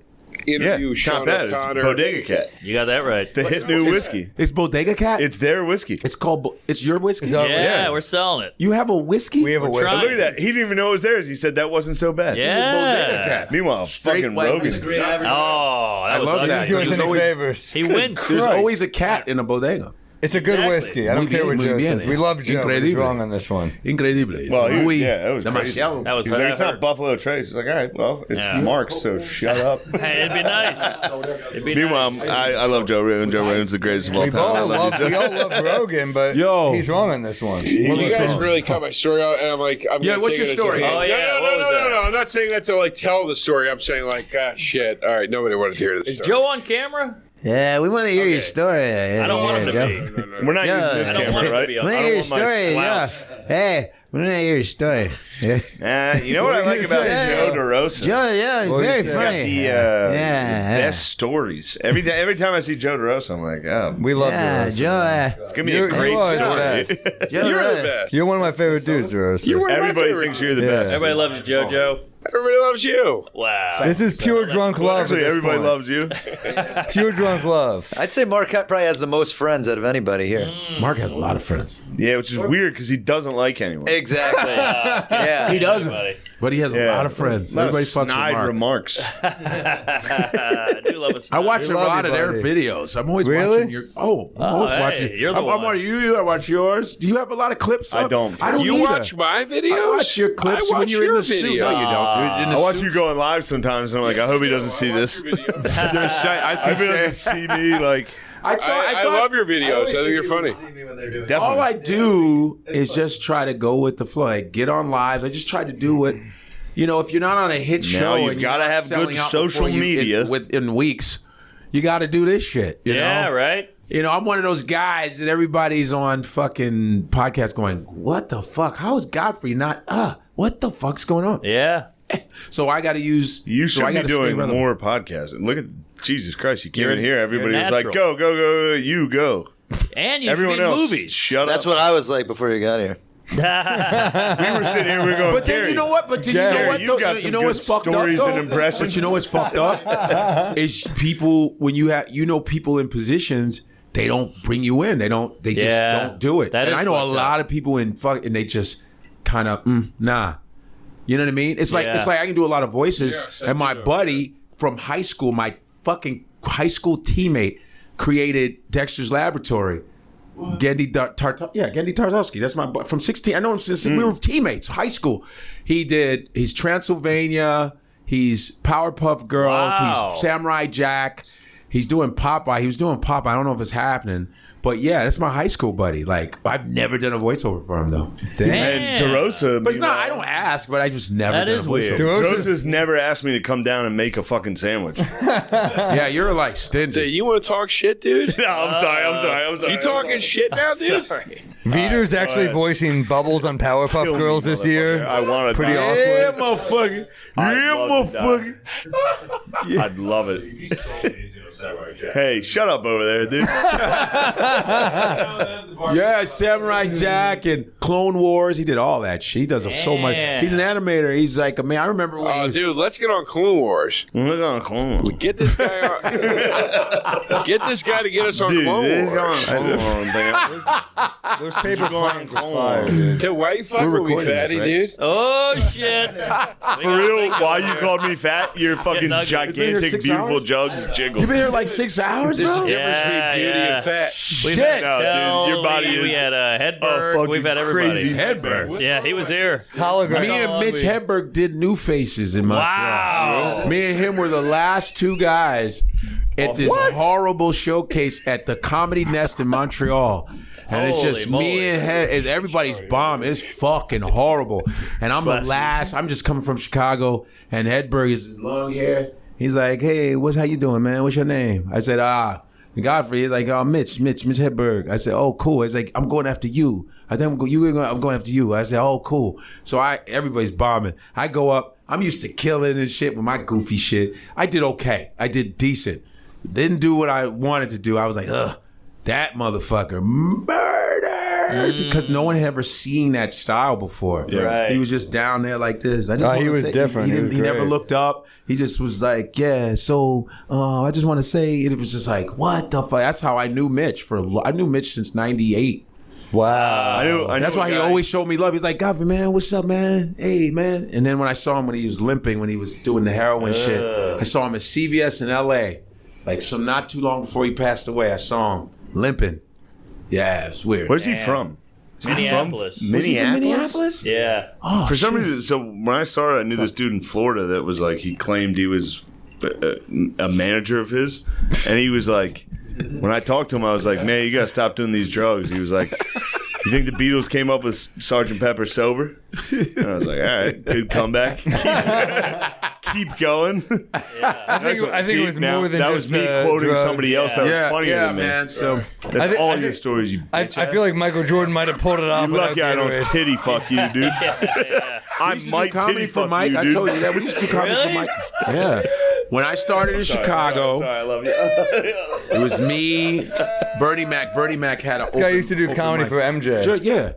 Speaker 8: interview
Speaker 10: It's
Speaker 8: Sean
Speaker 10: not bad. It's
Speaker 8: O'Connor.
Speaker 10: Bodega Cat.
Speaker 2: You got that right.
Speaker 10: It's the hit new whiskey.
Speaker 15: It's Bodega Cat.
Speaker 10: It's their whiskey.
Speaker 15: It's called. It's your whiskey.
Speaker 2: Yeah, we're selling it.
Speaker 15: You have a whiskey.
Speaker 16: We have a
Speaker 2: We're
Speaker 16: whiskey.
Speaker 10: Look at that. He didn't even know it was theirs. He said that wasn't so bad.
Speaker 2: Yeah.
Speaker 10: Meanwhile, fucking
Speaker 15: white
Speaker 10: Rogan.
Speaker 15: whiskey.
Speaker 2: Oh, that
Speaker 15: I
Speaker 2: was
Speaker 15: love
Speaker 2: ugly.
Speaker 15: that.
Speaker 16: Do us
Speaker 15: There's
Speaker 16: any
Speaker 15: always-
Speaker 16: favors.
Speaker 2: He wins.
Speaker 15: There's
Speaker 2: Christ.
Speaker 15: always a cat in a bodega.
Speaker 16: It's a good
Speaker 2: Exactly.
Speaker 16: whiskey. I don't
Speaker 15: Muy
Speaker 16: care what
Speaker 15: bien,
Speaker 16: Joe
Speaker 15: muy bien.
Speaker 16: says. We love Joe. But he's
Speaker 15: Increíble.
Speaker 16: wrong on this one.
Speaker 15: Increíble.
Speaker 10: Well,
Speaker 15: Muy
Speaker 10: that was crazy.
Speaker 15: demasiado.
Speaker 2: That was
Speaker 10: He's like, it's
Speaker 2: hurt.
Speaker 10: not Buffalo Trace. He's like, all right, well, it's
Speaker 2: Yeah.
Speaker 10: Mark's, so shut up.
Speaker 2: Hey, it'd be nice. It'd be
Speaker 10: Meanwhile,
Speaker 2: nice.
Speaker 10: I love Joe Rogan. Joe Rogan's the greatest of all
Speaker 16: We
Speaker 10: time. I love you,
Speaker 16: we
Speaker 10: Joe.
Speaker 16: all love Rogan, but he's wrong on this one.
Speaker 8: You guys really cut my story out, and I'm like, I'm
Speaker 15: Yeah,
Speaker 8: gonna
Speaker 15: what's
Speaker 8: take
Speaker 15: your
Speaker 8: it as a
Speaker 15: story?
Speaker 8: hit.
Speaker 2: Oh, yeah, what was that?
Speaker 8: No. I'm not saying that to like tell the story. I'm saying like, shit. All right, nobody wanted to hear this
Speaker 2: Is
Speaker 8: story.
Speaker 2: Joe on camera?
Speaker 5: Yeah, we want to hear your story.
Speaker 2: I don't want him to be.
Speaker 10: We're not
Speaker 5: Yeah.
Speaker 10: using this
Speaker 2: I don't want
Speaker 10: camera,
Speaker 2: him to
Speaker 10: right?
Speaker 2: be
Speaker 5: We
Speaker 2: on.
Speaker 5: want
Speaker 10: I
Speaker 5: to hear
Speaker 10: don't
Speaker 5: your
Speaker 10: want my
Speaker 5: story. Yeah.
Speaker 10: slouch.
Speaker 5: Hey, we want to hear your story. Yeah.
Speaker 10: You know what I like about Joe DeRosa?
Speaker 5: Joe, yeah, very
Speaker 10: He's got
Speaker 5: funny.
Speaker 10: the best stories. Every time I see Joe DeRosa, I'm like, oh,
Speaker 16: We love
Speaker 5: Yeah,
Speaker 16: DeRosa.
Speaker 5: Joe.
Speaker 10: it's gonna be
Speaker 16: You
Speaker 10: a great
Speaker 16: are the
Speaker 10: story.
Speaker 16: best.
Speaker 5: Joe,
Speaker 8: You're
Speaker 5: right.
Speaker 8: the best.
Speaker 16: You're one of my favorite dudes, DeRosa.
Speaker 8: You're one of my
Speaker 10: Everybody
Speaker 8: favorite.
Speaker 10: thinks you're the
Speaker 16: Yeah.
Speaker 10: best.
Speaker 2: Everybody loves you, JoJo.
Speaker 8: Everybody loves you.
Speaker 2: Wow.
Speaker 16: This is pure drunk love.
Speaker 10: Actually,
Speaker 16: at this
Speaker 10: everybody
Speaker 16: point.
Speaker 10: loves you.
Speaker 16: Pure drunk love.
Speaker 9: I'd say Mark probably has the most friends out of anybody here.
Speaker 15: Mark has a lot of friends,
Speaker 10: Yeah, which is weird because he doesn't like anyone.
Speaker 9: Exactly. Yeah.
Speaker 15: He doesn't.
Speaker 2: Everybody.
Speaker 15: but he has a
Speaker 10: Yeah.
Speaker 15: lot of friends.
Speaker 10: A lot of
Speaker 15: Everybody fucks with
Speaker 10: snide
Speaker 15: Mark.
Speaker 10: remarks.
Speaker 2: I do love a
Speaker 15: I watch
Speaker 16: We
Speaker 15: a
Speaker 16: love
Speaker 15: lot
Speaker 16: you,
Speaker 15: of their
Speaker 16: buddy.
Speaker 15: videos. I'm always
Speaker 16: Really?
Speaker 15: watching your. I'm always
Speaker 2: hey,
Speaker 15: watching.
Speaker 2: you're the
Speaker 15: I'm
Speaker 2: one.
Speaker 15: on you. I watch yours. Do you have a lot of clips?
Speaker 10: I
Speaker 15: up?
Speaker 10: don't.
Speaker 15: I don't.
Speaker 8: You
Speaker 15: either.
Speaker 8: watch my videos?
Speaker 15: I watch your clips
Speaker 8: I
Speaker 15: when
Speaker 8: watch
Speaker 15: you're in
Speaker 8: your
Speaker 15: the suit. No, you
Speaker 8: videos.
Speaker 15: don't. You're in the
Speaker 10: I watch
Speaker 15: suits.
Speaker 10: you going live sometimes, and I'm like, I hope he doesn't see this.
Speaker 15: I
Speaker 10: I hope he doesn't see me. Like,
Speaker 15: I
Speaker 8: I love your videos. I think you're funny.
Speaker 10: definitely.
Speaker 15: All I do is just try to go with the flow. I get on lives. I just try to do what, if you're not on a hit show,
Speaker 10: you've
Speaker 15: and
Speaker 10: gotta
Speaker 15: you're not
Speaker 10: have good
Speaker 15: selling out
Speaker 10: social
Speaker 15: before you-
Speaker 10: media.
Speaker 15: within weeks. You got to do this shit. You
Speaker 2: Yeah,
Speaker 15: know?
Speaker 2: right?
Speaker 15: I'm one of those guys that everybody's on fucking podcasts going, "What the fuck? How is Godfrey not? What the fuck's going on?"
Speaker 2: Yeah.
Speaker 15: So I got to use.
Speaker 10: You
Speaker 15: so
Speaker 10: should
Speaker 15: I
Speaker 10: be
Speaker 15: gotta stay
Speaker 10: doing
Speaker 15: relevant.
Speaker 10: more podcasts. And look at Jesus Christ, you can't
Speaker 2: You're-
Speaker 10: even hear. Everybody
Speaker 2: you're
Speaker 10: was like,
Speaker 2: natural.
Speaker 10: go, you go.
Speaker 2: And you
Speaker 10: Everyone
Speaker 2: should be in
Speaker 10: else,
Speaker 2: movies.
Speaker 10: shut
Speaker 9: That's
Speaker 10: up.
Speaker 9: what I was like before you got here.
Speaker 10: We were sitting here, we were going,
Speaker 15: But then
Speaker 10: Gary,
Speaker 15: you know what? But then you know
Speaker 10: Gary,
Speaker 15: what?
Speaker 10: you've
Speaker 15: though?
Speaker 10: got
Speaker 15: You
Speaker 10: some
Speaker 15: know
Speaker 10: good
Speaker 15: what's fucked up?
Speaker 10: stories
Speaker 15: though?
Speaker 10: and impressions.
Speaker 15: But you know what's fucked up is people when you have people in positions. They don't bring you in. They just
Speaker 2: Yeah.
Speaker 15: don't do it.
Speaker 2: That
Speaker 15: And
Speaker 2: is
Speaker 15: I know a
Speaker 2: fucked up.
Speaker 15: lot of people in and they just kind of nah. You know what I mean? It's like
Speaker 2: Yeah.
Speaker 15: I can do a lot of voices.
Speaker 8: Yes,
Speaker 15: and my buddy from high school, my fucking high school teammate, created Dexter's Laboratory. Gendy Tartowski. That's my from 16. I know him since we were teammates, high school. He's Transylvania. He's Powerpuff Girls.
Speaker 2: Wow.
Speaker 15: He's Samurai Jack. He's doing Popeye. He was doing Popeye. I don't know if it's happening. But yeah, that's my high school buddy. Like, I've never done a voiceover for him, though.
Speaker 10: And DeRosa.
Speaker 15: But it's not, I don't ask, but I just never
Speaker 2: That
Speaker 15: done
Speaker 2: is
Speaker 15: a
Speaker 2: weird.
Speaker 15: voiceover.
Speaker 10: DeRosa's never asked me to come down and make a fucking sandwich.
Speaker 15: Yeah, you're like stingy.
Speaker 8: Dude, you want to talk shit, dude?
Speaker 10: No, I'm sorry.
Speaker 8: You talking shit now, dude?
Speaker 2: Sorry.
Speaker 16: Vito's actually voicing Bubbles on Powerpuff
Speaker 10: Kill me,
Speaker 16: Girls this year.
Speaker 10: I want to
Speaker 16: Pretty
Speaker 10: die.
Speaker 15: Yeah,
Speaker 16: awkward.
Speaker 15: motherfucker.
Speaker 10: I'd I'd love it. Hey, shut up over there, dude.
Speaker 15: Yeah, Samurai Jack and Clone Wars. He did all that shit. He does so much.
Speaker 2: Yeah.
Speaker 15: He's an animator. He's like, I remember when he
Speaker 8: Oh,
Speaker 15: was,
Speaker 8: dude, let's get on Clone Wars.
Speaker 10: Look on Clone.
Speaker 8: Get this guy on. Get this guy to get us on
Speaker 10: Dude,
Speaker 8: Clone
Speaker 10: this
Speaker 8: Wars.
Speaker 16: Those paper
Speaker 10: on
Speaker 16: planes are fire, dude.
Speaker 8: Dude, why you fucking with me,
Speaker 15: recording this,
Speaker 8: fatty,
Speaker 15: right?
Speaker 8: dude?
Speaker 2: Oh, shit.
Speaker 10: For real, why you called me fat? Your fucking
Speaker 2: nuggets.
Speaker 10: gigantic,
Speaker 15: 6
Speaker 10: beautiful
Speaker 15: hours?
Speaker 10: jugs jiggle.
Speaker 15: You've been here like 6 hours,
Speaker 8: There's
Speaker 15: bro?
Speaker 8: a difference between beauty and fat.
Speaker 2: We've
Speaker 15: Shit.
Speaker 2: had
Speaker 10: No,
Speaker 2: Kel,
Speaker 10: dude, your body
Speaker 2: we
Speaker 10: is
Speaker 2: had
Speaker 10: a
Speaker 2: Hedberg.
Speaker 10: fucking
Speaker 2: We've had everybody.
Speaker 10: crazy
Speaker 15: Hedberg.
Speaker 2: Yeah, he was here.
Speaker 16: Hologram.
Speaker 15: Me and Mitch Hedberg did New Faces in Montreal.
Speaker 2: Wow.
Speaker 15: Me and him were the last two guys at this horrible showcase at the Comedy Nest in Montreal. And it's
Speaker 2: Holy
Speaker 15: just
Speaker 2: moly.
Speaker 15: me and everybody's bomb. It's fucking horrible. And I'm the last. I'm just coming from Chicago. And Hedberg is long hair. He's like, hey, how you doing, man? What's your name? I said, Godfrey. He's like, Mitch Hedberg. I said, oh, cool. He's like, I'm going after you. I think I'm going after you. I said, oh, cool. So everybody's bombing. I go up. I'm used to killing and shit with my goofy shit. I did okay. I did decent. Didn't do what I wanted to do. I was like, ugh, that motherfucker murder. Because no one had ever seen that style before.
Speaker 2: Yeah. Right.
Speaker 15: He was just down there like this. I just
Speaker 16: he
Speaker 15: wanna
Speaker 16: was
Speaker 15: say,
Speaker 16: different.
Speaker 15: He never
Speaker 16: great.
Speaker 15: looked up. He just was like, yeah. So I just want to say, it was just like, what the fuck? That's how I knew Mitch. I knew Mitch since '98.
Speaker 16: Wow.
Speaker 10: I knew
Speaker 15: That's why he always showed me love. He's like, Godfrey, man, what's up, man? Hey, man. And then when I saw him when he was limping, when he was doing the heroin shit, I saw him at CVS in LA. Like, so not too long before he passed away, I saw him limping. Yeah, it's weird.
Speaker 10: Where's he from?
Speaker 2: Minneapolis.
Speaker 15: Minneapolis?
Speaker 2: Yeah.
Speaker 15: Oh,
Speaker 10: For some reason, so when I started, I knew this dude in Florida that was like, he claimed he was a manager of his, and he was like, when I talked to him, I was like, man, you gotta stop doing these drugs. He was like, you think the Beatles came up with Sgt. Pepper sober? And I was like, all right, good comeback. Keep going.
Speaker 16: I think it was more than
Speaker 10: that
Speaker 16: just
Speaker 10: was me quoting
Speaker 16: drugs.
Speaker 10: somebody else that was funnier than me.
Speaker 15: Man. So
Speaker 10: That's all your stories, you
Speaker 16: I
Speaker 10: bitch.
Speaker 16: feel like Michael Jordan might have pulled it off.
Speaker 10: You lucky I don't
Speaker 16: Gatorade.
Speaker 10: titty fuck you, dude. I might titty fuck
Speaker 15: Mike.
Speaker 10: you,
Speaker 15: I
Speaker 10: dude.
Speaker 15: told you that. We used to do comedy for Mike. Yeah. When I started in Chicago,
Speaker 10: Sorry, I love you.
Speaker 15: it was me, Bernie Mac. Bernie Mac had an
Speaker 16: This guy used to do comedy for MJ.
Speaker 15: Sure, yeah.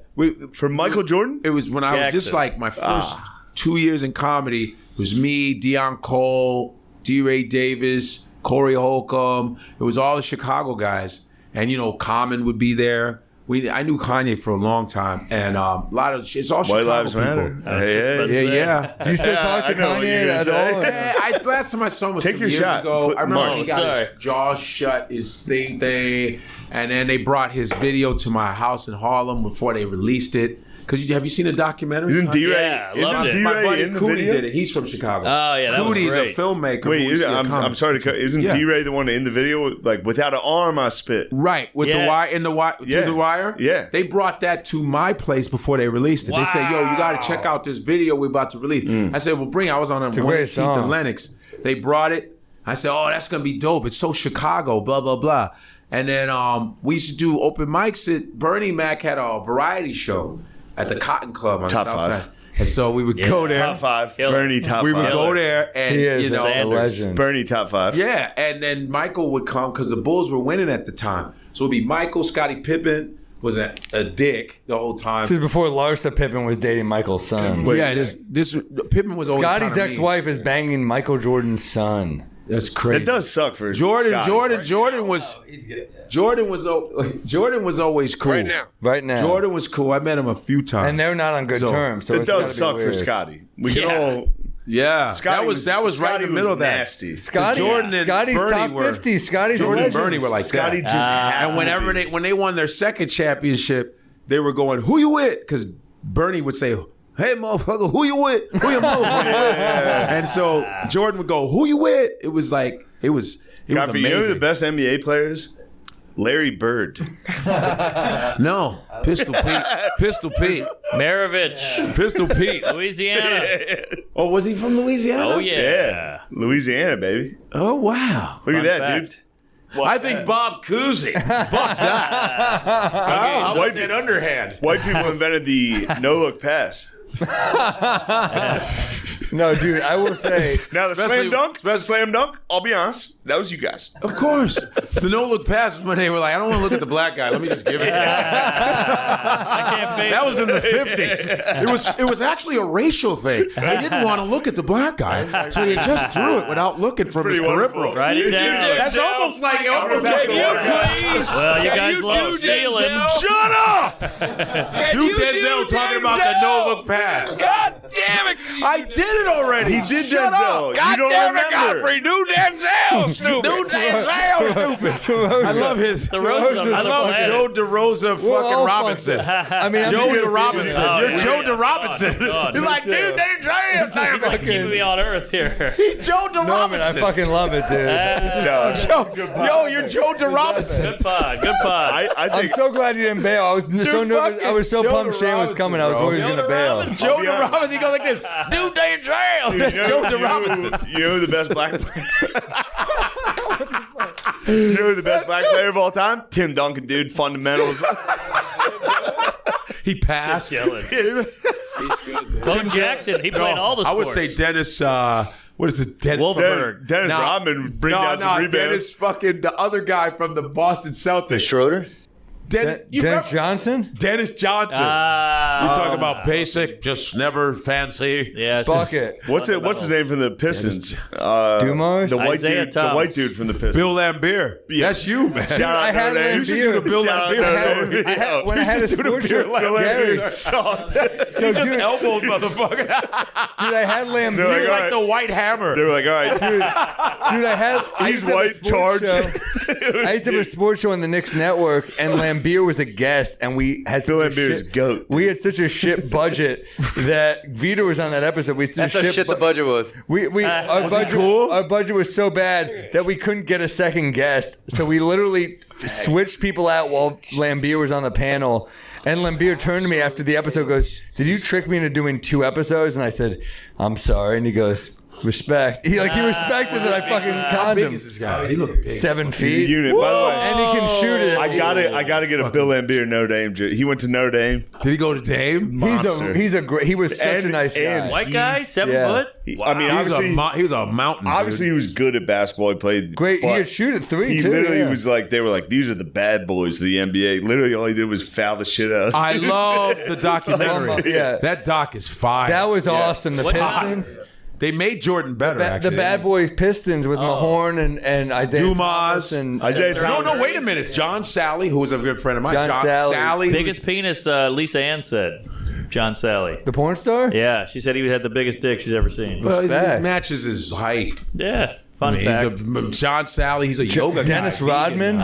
Speaker 10: For Michael Jordan?
Speaker 15: It was when I was just like my first 2 years in comedy. It was me, Deion Cole, D. Ray Davis, Corey Holcomb. It was all the Chicago guys. And, you know, Common would be there. I knew Kanye for a long time. And a lot of it's all
Speaker 10: White
Speaker 15: Chicago
Speaker 10: Lives
Speaker 15: people.
Speaker 10: Matter.
Speaker 15: Yeah.
Speaker 16: Do you still talk to
Speaker 10: I know what
Speaker 16: Kanye
Speaker 10: you're
Speaker 16: at
Speaker 10: gonna
Speaker 16: all?
Speaker 15: Yeah, last time I saw him was
Speaker 10: Take
Speaker 15: some
Speaker 10: your
Speaker 15: years
Speaker 10: shot.
Speaker 15: ago. I remember
Speaker 10: Mark.
Speaker 15: he got his jaw shut, his thing, and then they brought his video to my house in Harlem before they released it. Because have you seen the documentary?
Speaker 10: Isn't D-Ray,
Speaker 2: Yeah, I loved it.
Speaker 15: My buddy
Speaker 10: in the
Speaker 15: Cootie
Speaker 10: video?
Speaker 15: did it. He's from Chicago.
Speaker 2: Oh, yeah, that was
Speaker 15: Cootie's
Speaker 2: great.
Speaker 15: a filmmaker.
Speaker 10: Wait,
Speaker 15: who used to get
Speaker 10: I'm
Speaker 15: comics.
Speaker 10: sorry to cut. Isn't
Speaker 15: Yeah.
Speaker 10: D-Ray the one in the video? Like, without an arm, I spit.
Speaker 15: Right, with
Speaker 2: Yes.
Speaker 15: the wire in the wire
Speaker 10: Yeah.
Speaker 15: through the wire.
Speaker 10: Yeah.
Speaker 15: They brought that to my place before they released it. They said, "Yo, you got to check out this video we're about to release." I said, "Well, bring." I was on a
Speaker 16: a great
Speaker 15: 118th and
Speaker 16: song.
Speaker 15: Lennox. They brought it. I said, "Oh, that's gonna be dope. It's so Chicago." Blah blah blah. And then we used to do open mics. Bernie Mac had a variety show at the Cotton Club on
Speaker 10: Top
Speaker 15: the South
Speaker 10: five.
Speaker 15: Side. And so we would go there.
Speaker 10: Top five.
Speaker 2: Killer.
Speaker 10: Bernie top
Speaker 15: We
Speaker 10: five.
Speaker 15: would go there, and
Speaker 16: He is
Speaker 15: you know,
Speaker 16: a legend.
Speaker 10: Bernie top five.
Speaker 15: yeah, and then Michael would come because the Bulls were winning at the time. So it'd be Michael, Scottie Pippen was a dick the whole time.
Speaker 16: This is before Larsa Pippen was dating Michael's son.
Speaker 15: Yeah, this Pippen was always
Speaker 16: Scotty's
Speaker 15: kinda mean.
Speaker 16: ex-wife is banging Michael Jordan's son.
Speaker 15: That's crazy.
Speaker 10: It does suck for
Speaker 15: Jordan
Speaker 10: Scotty.
Speaker 15: was always cool.
Speaker 16: Right now.
Speaker 15: Jordan was cool. I met him a few times.
Speaker 16: And they're not on good
Speaker 15: So,
Speaker 16: terms. So
Speaker 10: It
Speaker 16: it's gotta
Speaker 10: does
Speaker 16: be
Speaker 10: suck for
Speaker 16: weird.
Speaker 10: Scotty. We can
Speaker 2: Yeah.
Speaker 10: all.
Speaker 15: Yeah,
Speaker 10: Scotty
Speaker 15: that was right in
Speaker 10: Scotty
Speaker 15: the middle
Speaker 10: was
Speaker 15: of that.
Speaker 10: nasty.
Speaker 16: Scotty,
Speaker 15: Jordan and
Speaker 16: Scotty's
Speaker 15: Bernie
Speaker 16: top
Speaker 15: were-
Speaker 16: 50. Scotty's
Speaker 15: Jordan
Speaker 16: a
Speaker 15: and
Speaker 16: legend.
Speaker 15: Bernie were like
Speaker 10: Scotty
Speaker 15: that.
Speaker 10: just happened
Speaker 15: And whenever
Speaker 10: to be.
Speaker 15: when they won their second championship, they were going, "Who you with?" Because Bernie would say, "Hey, motherfucker, who you with? Who you motherfucker with?" And so Jordan would go, "Who you with?" It was like it was
Speaker 10: Godfrey, you know who the
Speaker 15: amazing.
Speaker 10: best NBA players? Larry Bird.
Speaker 15: No, Pistol Pete,
Speaker 2: Maravich,
Speaker 15: Pistol Pete.
Speaker 2: Louisiana.
Speaker 15: Oh, was he from Louisiana?
Speaker 2: Oh, yeah.
Speaker 10: Louisiana, baby.
Speaker 15: Oh wow.
Speaker 10: Look at that,
Speaker 2: fact.
Speaker 10: dude.
Speaker 15: I think Bob Cousy. Fuck that. How about that underhand?
Speaker 10: White people invented the no-look pass.
Speaker 16: No, dude, I will say.
Speaker 10: Now the slam dunk. I'll be honest, that was you guys.
Speaker 15: Of course. The no-look pass was when they were like, "I don't want to look at the black guy. Let me just give it to him."
Speaker 2: I can't face
Speaker 15: That was
Speaker 2: it.
Speaker 15: in the 50s. It was actually a racial thing. They didn't want to look at the black guy, so they just threw it without looking from his
Speaker 10: pretty wonderful.
Speaker 15: peripheral.
Speaker 2: Write it down.
Speaker 15: That's almost like
Speaker 2: Well, you guys love stealing.
Speaker 15: Shut up! Do Denzel talking about the no-look pass.
Speaker 8: God damn it!
Speaker 15: I did it already.
Speaker 10: He did
Speaker 15: Shut
Speaker 10: Denzel.
Speaker 15: up.
Speaker 10: You
Speaker 8: God
Speaker 10: don't
Speaker 8: damn it,
Speaker 10: remember.
Speaker 8: Godfrey! New Denzel, stupid.
Speaker 15: New Denzel, stupid. I love his.
Speaker 2: The rose of
Speaker 15: I
Speaker 2: another
Speaker 15: love
Speaker 2: planet.
Speaker 15: Joe DeRosa
Speaker 16: all
Speaker 15: fucking Robinson.
Speaker 16: I mean,
Speaker 15: Joe
Speaker 16: I'm
Speaker 15: DeRobinson.
Speaker 2: Oh,
Speaker 15: You're
Speaker 2: yeah.
Speaker 15: Joe DeRobinson.
Speaker 2: Oh, God.
Speaker 15: You're like, dude, Denzel.
Speaker 2: This is like keeping me on Earth here.
Speaker 15: He's Joe
Speaker 16: Norman, I
Speaker 15: DeRobinson.
Speaker 16: fucking love it, dude.
Speaker 15: Yo, you're Joe DeRobinson.
Speaker 2: Good pod. Good pod.
Speaker 10: I
Speaker 16: I'm
Speaker 10: think
Speaker 16: so glad you didn't bail. I was so nervous. I was so
Speaker 15: Joe
Speaker 16: pumped Shane was
Speaker 15: DeRobinson,
Speaker 16: coming. I was
Speaker 15: bro.
Speaker 16: worried he was going to bail.
Speaker 15: Joe
Speaker 10: be honest.
Speaker 15: DeRobinson. He goes like this. Dude, Denzel. That's Joe DeRobinson.
Speaker 10: You know who the best black player? You know who the best black player of all time? Tim Duncan, dude. Fundamentals.
Speaker 15: He passed.
Speaker 2: Bo Jackson. He played all the
Speaker 15: I
Speaker 2: sports.
Speaker 15: would say Dennis. What is it?
Speaker 2: Wolfenberg.
Speaker 10: Dennis Rodman would bring down some rebounds.
Speaker 15: Dennis fucking the other guy from the Boston Celtics.
Speaker 9: Schroeder?
Speaker 16: Dennis Johnson?
Speaker 15: Dennis Johnson. You talk about basic, just never fancy.
Speaker 2: Yeah,
Speaker 16: bucket.
Speaker 10: What's his name from the Pistons?
Speaker 16: Dumars?
Speaker 10: The white
Speaker 2: Isaiah
Speaker 10: dude. The white dude from the Pistons.
Speaker 15: Bill Lambier.
Speaker 10: Yeah.
Speaker 15: That's you, man.
Speaker 10: Shout out
Speaker 16: I had
Speaker 10: Notre Dame.
Speaker 16: Lambier.
Speaker 15: You should do the Bill Lambier story.
Speaker 16: When I had a sports show, Gary,
Speaker 10: sucked.
Speaker 15: You just elbowed motherfucker.
Speaker 16: dude, I had Lambier.
Speaker 10: They're
Speaker 15: He's
Speaker 10: all
Speaker 15: like
Speaker 10: right.
Speaker 15: the white hammer.
Speaker 10: They were like, all right,
Speaker 16: Dude, I
Speaker 10: he's
Speaker 16: used to have a
Speaker 10: white,
Speaker 16: sports
Speaker 10: charged.
Speaker 16: show. I used to have a sports show on the Knicks Network, and Lambier was a guest, and we had
Speaker 10: Phil
Speaker 16: such a
Speaker 10: Lambier's
Speaker 16: shit-
Speaker 10: goat.
Speaker 16: We had such a shit budget that Vito was on that episode. We
Speaker 9: That's how shit the budget was.
Speaker 16: Our budget was so bad that we couldn't get a second guest, so we literally switched people out while Lambier was on the panel. And Lambier turned to me after the episode, goes, "Did you trick me into doing 2 episodes?" And I said, "I'm sorry." And he goes, "Respect." He respected that I fucking
Speaker 15: How
Speaker 16: conned
Speaker 15: big
Speaker 16: him.
Speaker 15: is this guy? He look big.
Speaker 16: 7
Speaker 10: He's a
Speaker 16: feet.
Speaker 10: unit. By the way,
Speaker 16: And he can shoot it.
Speaker 10: I gotta get a Bill Lambier Notre Dame. He went to Notre Dame.
Speaker 15: Did he go to Dame?
Speaker 16: He's a great. He was such a nice guy.
Speaker 2: White guy, 7 foot.
Speaker 10: I mean, obviously,
Speaker 15: he was a mountain.
Speaker 10: obviously he was good at basketball. He played
Speaker 16: Great. He
Speaker 10: but
Speaker 16: could shoot at 3
Speaker 10: He
Speaker 16: too.
Speaker 10: literally
Speaker 16: yeah.
Speaker 10: was like, they were like, these are the bad boys of the NBA. Literally, all he did was foul the shit out of
Speaker 15: I
Speaker 10: dudes.
Speaker 15: love the documentary.
Speaker 16: Yeah.
Speaker 15: That doc is fire.
Speaker 16: That was awesome. The
Speaker 2: What-
Speaker 16: Pistons.
Speaker 15: They made Jordan better.
Speaker 16: The
Speaker 15: actually.
Speaker 16: Bad Boys Pistons with Mahorn and Isaiah
Speaker 15: Dumas
Speaker 16: Thomas and
Speaker 10: Isaiah
Speaker 15: No,
Speaker 10: Thomas.
Speaker 15: no, wait a minute. It's John Sally, who was a good friend of mine.
Speaker 16: John Sally.
Speaker 2: Biggest penis, Lisa Ann said. John Sally.
Speaker 16: the porn star.
Speaker 2: Yeah, she said he had the biggest dick she's ever seen.
Speaker 15: Well, he
Speaker 16: Respect.
Speaker 15: matches his height.
Speaker 2: Yeah, fun
Speaker 15: I mean,
Speaker 2: fact.
Speaker 15: John Sally, he's a yoga
Speaker 16: Dennis
Speaker 15: guy.
Speaker 16: Rodman.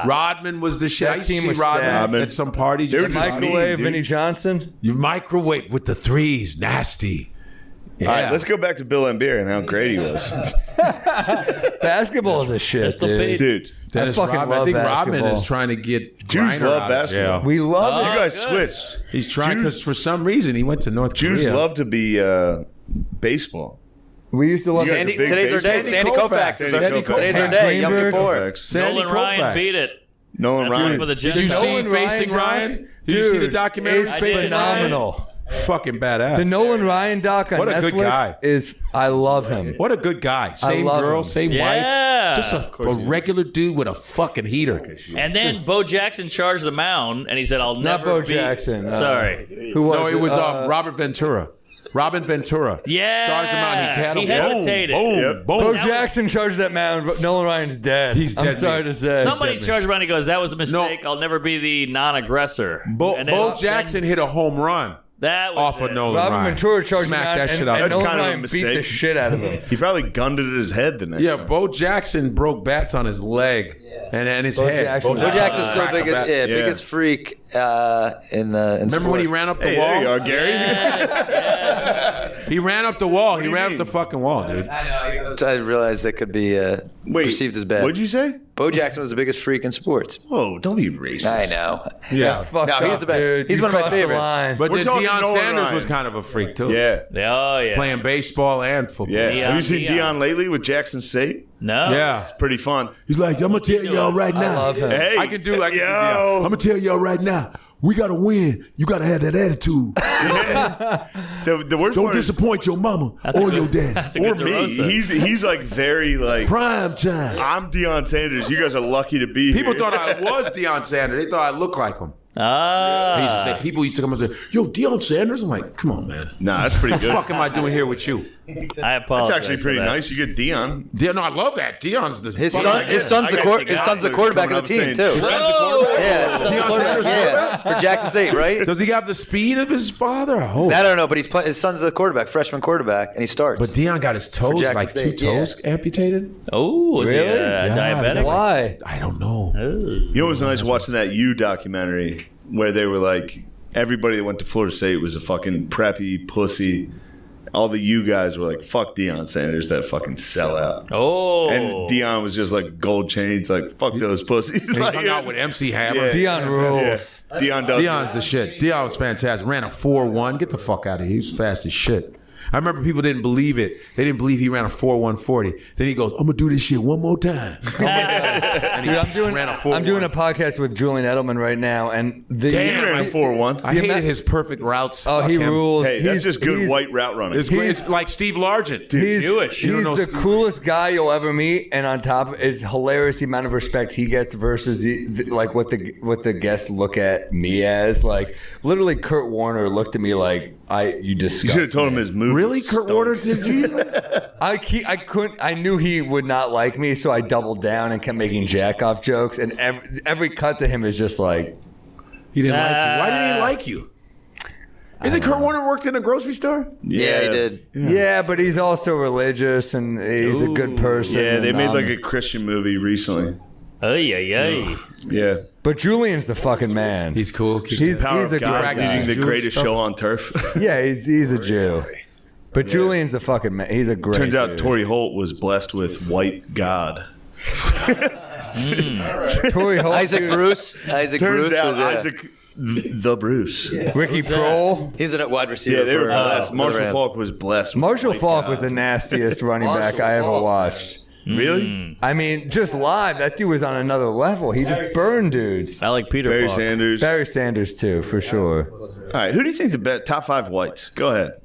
Speaker 15: Rodman was the shit.
Speaker 16: That
Speaker 15: I used to
Speaker 16: team
Speaker 15: see
Speaker 16: was
Speaker 15: Rodman
Speaker 10: stacked.
Speaker 15: at some party.
Speaker 10: They were
Speaker 15: Just
Speaker 10: just
Speaker 16: Microwave.
Speaker 10: mean,
Speaker 16: Vinny
Speaker 10: dude.
Speaker 16: Johnson.
Speaker 15: you microwave with the threes. Nasty. Yeah.
Speaker 10: All right, let's go back to Bill Lambier and how great he was.
Speaker 16: Basketball is a shit,
Speaker 2: Pistol
Speaker 16: dude.
Speaker 2: Pete.
Speaker 10: Dude,
Speaker 15: Dennis
Speaker 16: fucking
Speaker 15: Rodman. I
Speaker 16: love
Speaker 15: think Rodman
Speaker 16: basketball.
Speaker 15: is trying to get
Speaker 10: Jews
Speaker 15: Griner
Speaker 10: love
Speaker 15: out of
Speaker 10: basketball.
Speaker 15: jail.
Speaker 16: We love
Speaker 10: you
Speaker 16: it.
Speaker 10: guys
Speaker 2: good.
Speaker 10: switched.
Speaker 15: He's trying
Speaker 10: Jews-
Speaker 15: because for some reason he went to North
Speaker 10: Jews
Speaker 15: Korea.
Speaker 10: love to be baseball.
Speaker 16: We used to love
Speaker 10: You guys
Speaker 9: Sandy,
Speaker 10: are big
Speaker 9: today's our day.
Speaker 10: baseball-
Speaker 9: Sandy Koufax. is our-
Speaker 10: Sandy
Speaker 9: Today's our
Speaker 10: Koufax.
Speaker 9: day. Yom
Speaker 16: Greenberg.
Speaker 9: Kippur.
Speaker 15: Sandy
Speaker 2: Nolan Ryan
Speaker 15: Koufax.
Speaker 2: beat it.
Speaker 10: Nolan
Speaker 2: That's
Speaker 10: Ryan.
Speaker 2: for the
Speaker 15: Did you
Speaker 2: Jets.
Speaker 15: see
Speaker 16: Nolan
Speaker 15: Facing
Speaker 16: Ryan
Speaker 15: Ryan?
Speaker 16: doc?
Speaker 15: Did you see the
Speaker 16: Dude,
Speaker 15: documentary?
Speaker 16: It's
Speaker 2: Facing
Speaker 16: phenomenal.
Speaker 15: Fucking badass.
Speaker 16: The Nolan Ryan doc on
Speaker 15: What a
Speaker 16: Netflix
Speaker 15: good guy.
Speaker 16: is. I love him.
Speaker 15: What a good guy. Same
Speaker 16: love
Speaker 15: girl,
Speaker 16: him.
Speaker 15: same
Speaker 2: Yeah.
Speaker 15: wife. Just a regular dude with a fucking heater.
Speaker 2: And then Bo Jackson charged the mound, and he said, "I'll
Speaker 16: Not
Speaker 2: never
Speaker 16: Bo
Speaker 2: be-"
Speaker 16: Jackson.
Speaker 2: Sorry.
Speaker 16: Who was
Speaker 15: No, it was Robert Ventura. Robin Ventura.
Speaker 2: Yeah.
Speaker 15: Charged him out. He had
Speaker 2: He
Speaker 15: him.
Speaker 2: hesitated.
Speaker 15: Boom,
Speaker 10: Yep.
Speaker 15: boom.
Speaker 16: Bo Jackson charged that mound. Nolan Ryan's dead.
Speaker 15: He's
Speaker 16: I'm
Speaker 15: dead,
Speaker 16: sorry
Speaker 15: man.
Speaker 16: to say.
Speaker 2: Somebody charged him out and he goes, "That was a mistake. I'll never be the non-aggressor."
Speaker 15: Bo
Speaker 2: And then-
Speaker 15: Jackson hit a home run
Speaker 2: That was
Speaker 15: off of
Speaker 2: it.
Speaker 15: Nolan
Speaker 16: Robin
Speaker 15: Ryan.
Speaker 16: Ventura charged him
Speaker 15: Smacked
Speaker 16: out,
Speaker 15: that shit
Speaker 16: and,
Speaker 15: out.
Speaker 16: and
Speaker 10: That's
Speaker 16: Nolan
Speaker 10: kind of a
Speaker 16: Ryan beat the
Speaker 10: mistake.
Speaker 16: shit out of him.
Speaker 10: He probably gunned it at his head the next
Speaker 15: Yeah,
Speaker 10: time.
Speaker 15: Bo Jackson broke bats on his leg and his
Speaker 16: Bo
Speaker 15: head.
Speaker 16: Jackson.
Speaker 9: Bo Jackson's still
Speaker 15: Crack a bat.
Speaker 9: biggest freak in
Speaker 15: Remember
Speaker 9: sport.
Speaker 15: when he ran up the
Speaker 10: Hey,
Speaker 15: wall?
Speaker 10: there you are, Gary.
Speaker 15: He ran up the wall. He
Speaker 10: do you
Speaker 15: ran up
Speaker 10: mean?
Speaker 15: the fucking wall, dude.
Speaker 9: I realized that could be perceived as bad.
Speaker 10: What'd you say?
Speaker 9: Bo Jackson was the biggest freak in sports.
Speaker 10: Whoa, don't be racist.
Speaker 9: I know.
Speaker 15: Yeah.
Speaker 16: That's fucked
Speaker 9: No, he's
Speaker 16: up,
Speaker 9: the best.
Speaker 16: dude.
Speaker 9: He's
Speaker 16: You
Speaker 9: one of my
Speaker 16: crossed the
Speaker 9: favorite.
Speaker 16: line.
Speaker 15: But
Speaker 10: We're
Speaker 15: then
Speaker 10: talking
Speaker 15: Deion
Speaker 10: Nolan
Speaker 15: Sanders
Speaker 10: Ryan.
Speaker 15: was kind of a freak, too.
Speaker 10: Yeah.
Speaker 2: Oh, yeah.
Speaker 15: Playing baseball and football.
Speaker 10: Yeah.
Speaker 2: Deion,
Speaker 10: Have you seen
Speaker 2: Deion.
Speaker 10: Deion lately with Jackson State?
Speaker 2: No.
Speaker 15: Yeah.
Speaker 10: Pretty fun.
Speaker 15: He's like, I'm going to tell y'all right
Speaker 16: I
Speaker 15: now.
Speaker 16: love him.
Speaker 10: Hey,
Speaker 15: I can do Deion. I'm
Speaker 10: yo.
Speaker 15: going to tell y'all right now. We got to win. You got to have that attitude.
Speaker 10: The worst
Speaker 15: Don't
Speaker 10: part is,
Speaker 15: disappoint your mama or your daddy.
Speaker 2: That's a
Speaker 10: or
Speaker 2: good
Speaker 10: me.
Speaker 2: DeRosa.
Speaker 10: He's like very like.
Speaker 15: Prime time.
Speaker 10: I'm Deion Sanders. You guys are lucky to be
Speaker 15: People
Speaker 10: here.
Speaker 15: thought I was Deion Sanders. They thought I looked like him.
Speaker 2: Ah.
Speaker 15: He used to say, people used to come up and say, yo, Deion Sanders? I'm like, come on, man.
Speaker 10: Nah, that's pretty
Speaker 15: What the
Speaker 10: good.
Speaker 15: fuck am I doing here with you?
Speaker 2: I apologize.
Speaker 10: That's actually
Speaker 2: for
Speaker 10: pretty
Speaker 2: that.
Speaker 10: nice. You get Deion.
Speaker 15: No, I love that. Deion's the
Speaker 9: His
Speaker 15: fuck-
Speaker 9: son, his son's
Speaker 10: I
Speaker 9: the
Speaker 10: got you
Speaker 9: his
Speaker 10: guys
Speaker 9: son's the
Speaker 10: that are
Speaker 9: quarterback
Speaker 10: coming
Speaker 9: of the
Speaker 10: up
Speaker 9: team
Speaker 10: saying,
Speaker 9: too.
Speaker 2: Whoa!
Speaker 9: Yeah,
Speaker 15: Deion Sanders?
Speaker 9: yeah, for Jackson State, right?
Speaker 15: Does he have the speed of his father? I hope.
Speaker 9: I don't know, but his son's the quarterback, freshman quarterback, and he starts.
Speaker 15: But Deion got his toes,
Speaker 9: Jackson
Speaker 15: like
Speaker 9: State,
Speaker 15: two toes amputated?
Speaker 2: Oh, was he
Speaker 16: Really?
Speaker 2: diabetic?
Speaker 16: Why?
Speaker 15: I don't know.
Speaker 10: You know what was nice watching that You documentary where they were like, everybody that went to Florida State was a fucking preppy pussy. All the You guys were like, fuck Deion Sanders, that fucking sellout.
Speaker 2: Oh.
Speaker 10: And Deion was just like gold chains, like, fuck those pussies.
Speaker 15: He
Speaker 10: Like,
Speaker 15: hung out with MC Hammer.
Speaker 10: Yeah.
Speaker 16: Deion rules.
Speaker 10: Yeah. Deion does.
Speaker 15: Deion's the shit. Deion was fantastic. Ran a 4.1. Get the fuck out of here. He was fast as shit. I remember people didn't believe it. They didn't believe he ran a 4.140. Then he goes, I'm gonna do this shit one more time.
Speaker 16: Dude, I'm doing a podcast with Julian Edelman right now, and
Speaker 10: he ran a 4.1.
Speaker 15: I hated his perfect routes.
Speaker 16: Oh, he rules.
Speaker 10: Hey, that's just good white route running.
Speaker 15: It's like Steve Largent.
Speaker 16: He's
Speaker 2: Jewish.
Speaker 16: He's the coolest guy you'll ever meet, and on top of it, it's hilarious the amount of respect he gets versus like what the guests look at me as. Like literally, Kurt Warner looked at me like you disgust.
Speaker 10: You should have told him his move.
Speaker 15: Really, Kurt Warner? Did you?
Speaker 16: I couldn't. I knew he would not like me, so I doubled down and kept making jack off jokes. And every cut to him is just like
Speaker 15: he didn't like you. Why didn't he like you? Isn't Kurt Warner worked in a grocery store?
Speaker 9: Yeah, he did.
Speaker 16: Yeah, but he's also religious and he's a good person.
Speaker 10: Yeah, they made like a Christian movie recently. Yeah.
Speaker 16: But Julian's the fucking man.
Speaker 15: He's cool.
Speaker 10: He's a God using the greatest show on turf.
Speaker 16: Yeah, he's a Jew. But Julian's the fucking man. He's a great
Speaker 10: Turns out
Speaker 16: dude.
Speaker 10: Torrey Holt was blessed with white God.
Speaker 16: Torrey Holt,
Speaker 9: Isaac
Speaker 16: dude.
Speaker 9: Bruce. Isaac
Speaker 10: Turns
Speaker 9: Bruce
Speaker 10: out
Speaker 9: was
Speaker 10: Isaac the Bruce.
Speaker 16: Ricky Prohl.
Speaker 9: He's a wide receiver.
Speaker 10: Yeah, they were
Speaker 9: for,
Speaker 10: blessed.
Speaker 9: for the
Speaker 10: Marshall
Speaker 9: Rams.
Speaker 10: Falk was blessed.
Speaker 16: Marshall Falk was the nastiest running back I ever watched.
Speaker 10: Really?
Speaker 16: I mean, just live, that dude was on another level. He just burned dudes.
Speaker 2: I like Peter
Speaker 10: Barry
Speaker 2: Falk.
Speaker 10: Sanders.
Speaker 16: Barry Sanders too, for sure.
Speaker 10: All right, who do you think the top 5 whites? Go ahead.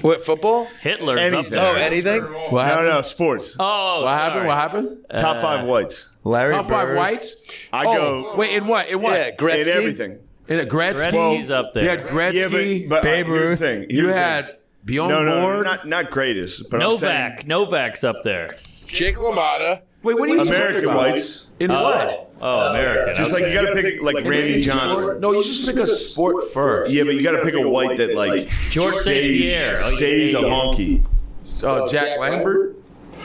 Speaker 9: What, football?
Speaker 2: Hitler's
Speaker 10: Anything.
Speaker 2: up there.
Speaker 9: Oh, anything?
Speaker 10: No, sports.
Speaker 2: Oh,
Speaker 15: What
Speaker 2: sorry.
Speaker 15: happened? What happened?
Speaker 10: Top 5 whites.
Speaker 16: Larry
Speaker 15: Top 5
Speaker 16: Bird.
Speaker 15: whites?
Speaker 10: I go
Speaker 15: Wait, in what? In what?
Speaker 9: Yeah, Gretzky.
Speaker 10: in everything.
Speaker 15: In a Gretzky?
Speaker 2: Gretzky's up there.
Speaker 15: You had Gretzky.
Speaker 10: but
Speaker 16: Babe
Speaker 10: here's
Speaker 16: Ruth.
Speaker 10: the thing. Here's
Speaker 15: You
Speaker 10: the
Speaker 15: had
Speaker 10: thing.
Speaker 15: Beyond
Speaker 10: No,
Speaker 15: Board.
Speaker 10: not greatest. But I'm saying
Speaker 2: Novak's up there.
Speaker 8: Jake LaMotta.
Speaker 15: Wait, what are you talking
Speaker 10: American
Speaker 15: about?
Speaker 10: whites.
Speaker 15: In what?
Speaker 2: Oh, American.
Speaker 10: Just like you got to pick like Randy Johnson.
Speaker 15: No, you just pick a sport first.
Speaker 10: Yeah, but you got to pick a white that like
Speaker 2: George St. Pierre.
Speaker 10: stays a honky.
Speaker 15: Jack Lambert.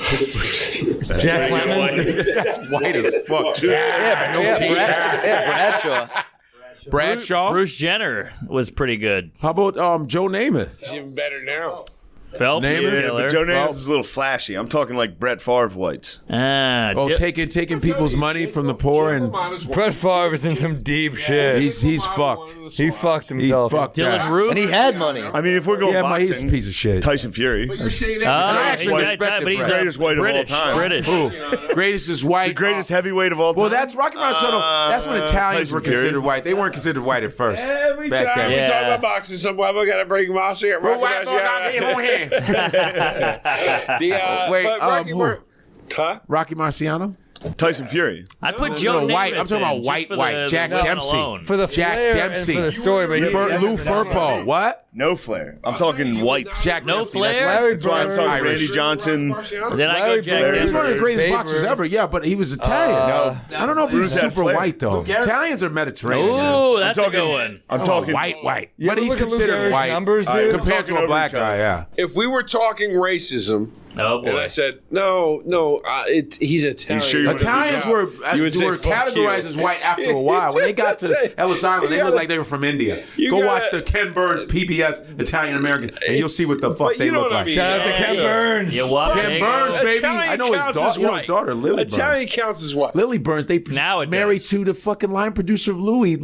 Speaker 16: Jack Lemmon.
Speaker 15: That's white as fuck.
Speaker 9: Bradshaw.
Speaker 15: Bradshaw.
Speaker 2: Bruce Jenner was pretty good.
Speaker 15: How about Joe Namath?
Speaker 8: He's even better now.
Speaker 2: Phelps is
Speaker 10: Yeah,
Speaker 2: killer.
Speaker 10: but Joe Namath is a little flashy. I'm talking like Brett Favre whites.
Speaker 15: Taking people's money from the poor and
Speaker 16: Brett Favre is in some deep shit.
Speaker 15: he's fucked.
Speaker 16: He fucked himself.
Speaker 15: He fucked
Speaker 2: Dylan
Speaker 15: that.
Speaker 2: Root.
Speaker 9: And he had money.
Speaker 10: I mean, if we're going
Speaker 15: Yeah, but he's a
Speaker 10: boxing,
Speaker 15: piece of shit.
Speaker 10: Tyson Fury,
Speaker 8: You're saying that.
Speaker 15: actually
Speaker 2: he's
Speaker 15: respected
Speaker 2: but he's
Speaker 15: Brett.
Speaker 10: Greatest white of all
Speaker 2: British.
Speaker 10: time.
Speaker 2: British.
Speaker 15: Who? Greatest is white.
Speaker 10: the greatest heavyweight of all time.
Speaker 15: Well, that's Rocky Marciano. That's when Italians
Speaker 10: Tyson
Speaker 15: were
Speaker 10: Fury.
Speaker 15: considered white. They weren't considered white at first.
Speaker 8: Every
Speaker 15: Back
Speaker 8: time
Speaker 15: then.
Speaker 8: we talk
Speaker 2: Yeah.
Speaker 8: about boxing, someone we got to bring Mossy or
Speaker 15: Well, white boy, not me, won't he? Wait, Rocky Marciano?
Speaker 10: Tyson Fury.
Speaker 2: I'd put Joe Namath
Speaker 15: white. I'm talking about
Speaker 2: in,
Speaker 15: white,
Speaker 2: just for
Speaker 15: white.
Speaker 2: the
Speaker 15: Jack
Speaker 2: women
Speaker 15: Dempsey.
Speaker 2: alone.
Speaker 16: For the
Speaker 15: Jack
Speaker 16: flair
Speaker 15: Dempsey.
Speaker 16: and for the story, but
Speaker 15: Lou Firpo. What?
Speaker 10: No flair. I'm talking whites.
Speaker 15: Jack
Speaker 2: No
Speaker 15: Dempsey.
Speaker 2: flair?
Speaker 16: Larry
Speaker 10: That's why I'm
Speaker 16: Bird.
Speaker 10: talking
Speaker 15: Irish.
Speaker 10: Randy Johnson.
Speaker 2: Then I
Speaker 16: Larry
Speaker 2: go Jack
Speaker 16: Bird.
Speaker 15: He's one of the greatest
Speaker 16: Babe
Speaker 15: boxers
Speaker 16: Ruth.
Speaker 15: ever. Yeah, but he was Italian. I don't know if he's
Speaker 10: Bruce had
Speaker 15: super
Speaker 10: flair.
Speaker 15: white though. Italians are Mediterranean.
Speaker 2: Ooh, that's a
Speaker 10: talking-
Speaker 2: good one.
Speaker 10: I'm talking
Speaker 15: White.
Speaker 16: You
Speaker 15: But
Speaker 16: ever
Speaker 15: he's
Speaker 16: look at Lou
Speaker 15: considered
Speaker 16: Gehrig's
Speaker 15: white
Speaker 16: numbers,
Speaker 10: All right,
Speaker 16: dude?
Speaker 10: we're
Speaker 15: compared to
Speaker 10: talking
Speaker 15: a
Speaker 10: over
Speaker 15: black
Speaker 10: each other.
Speaker 15: guy. Yeah.
Speaker 8: If we were talking racism,
Speaker 2: Oh
Speaker 8: and I
Speaker 2: boy.
Speaker 8: said, no, he's Italian.
Speaker 10: sure you wanna-
Speaker 15: Italians were
Speaker 8: You would say, "Fuck
Speaker 15: categorized
Speaker 8: you."
Speaker 15: as white after a while. When they got to Ellis Island, they
Speaker 8: You
Speaker 15: looked
Speaker 8: gotta-
Speaker 15: like they were from India.
Speaker 8: you
Speaker 15: Go
Speaker 8: gotta-
Speaker 15: watch the Ken Burns PBS Italian American, and you'll see what the fuck
Speaker 8: But
Speaker 15: they
Speaker 8: you know
Speaker 15: look
Speaker 8: what I
Speaker 15: like.
Speaker 8: mean.
Speaker 16: Shout out to Ken Burns.
Speaker 2: You walk
Speaker 15: Ken Burns, baby.
Speaker 8: Italian
Speaker 15: I know his
Speaker 8: counts
Speaker 15: daughter.
Speaker 8: as
Speaker 15: You know
Speaker 8: white.
Speaker 15: his daughter, Lily
Speaker 8: Italian
Speaker 15: Burns.
Speaker 8: counts as what?
Speaker 15: Lily Burns. They
Speaker 2: Now it
Speaker 15: married
Speaker 2: does.
Speaker 15: to the fucking line producer of Louis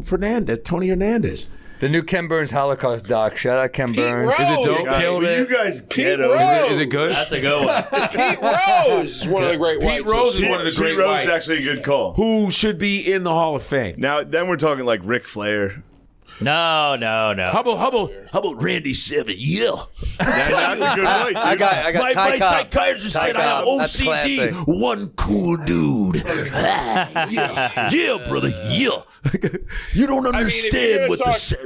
Speaker 15: Fernandez, Tony Hernandez.
Speaker 16: The new Ken Burns Holocaust doc. Shout out Ken Burns.
Speaker 8: Rose.
Speaker 15: Is it dope?
Speaker 10: God,
Speaker 16: Killed
Speaker 10: will
Speaker 16: it.
Speaker 10: you guys
Speaker 8: Pete
Speaker 10: get over
Speaker 8: Rose.
Speaker 15: Is it good?
Speaker 2: That's a good one.
Speaker 8: Pete Rose is one of the great
Speaker 15: Pete
Speaker 8: whites.
Speaker 15: Rose is one of the
Speaker 10: Pete
Speaker 15: great
Speaker 10: Rose
Speaker 15: whites.
Speaker 10: is actually a good call.
Speaker 15: Who should be in the Hall of Fame?
Speaker 10: Now, then we're talking like Ric Flair.
Speaker 2: No.
Speaker 15: How about Randy Savage? Yeah.
Speaker 10: That's a good white.
Speaker 9: I got
Speaker 15: My
Speaker 9: Ty Cobb.
Speaker 15: psychiatrist
Speaker 9: Ty
Speaker 15: said I have
Speaker 9: Cobb. That's
Speaker 15: OCD.
Speaker 9: classic.
Speaker 15: One cool dude. yeah, brother. Yeah. You don't understand what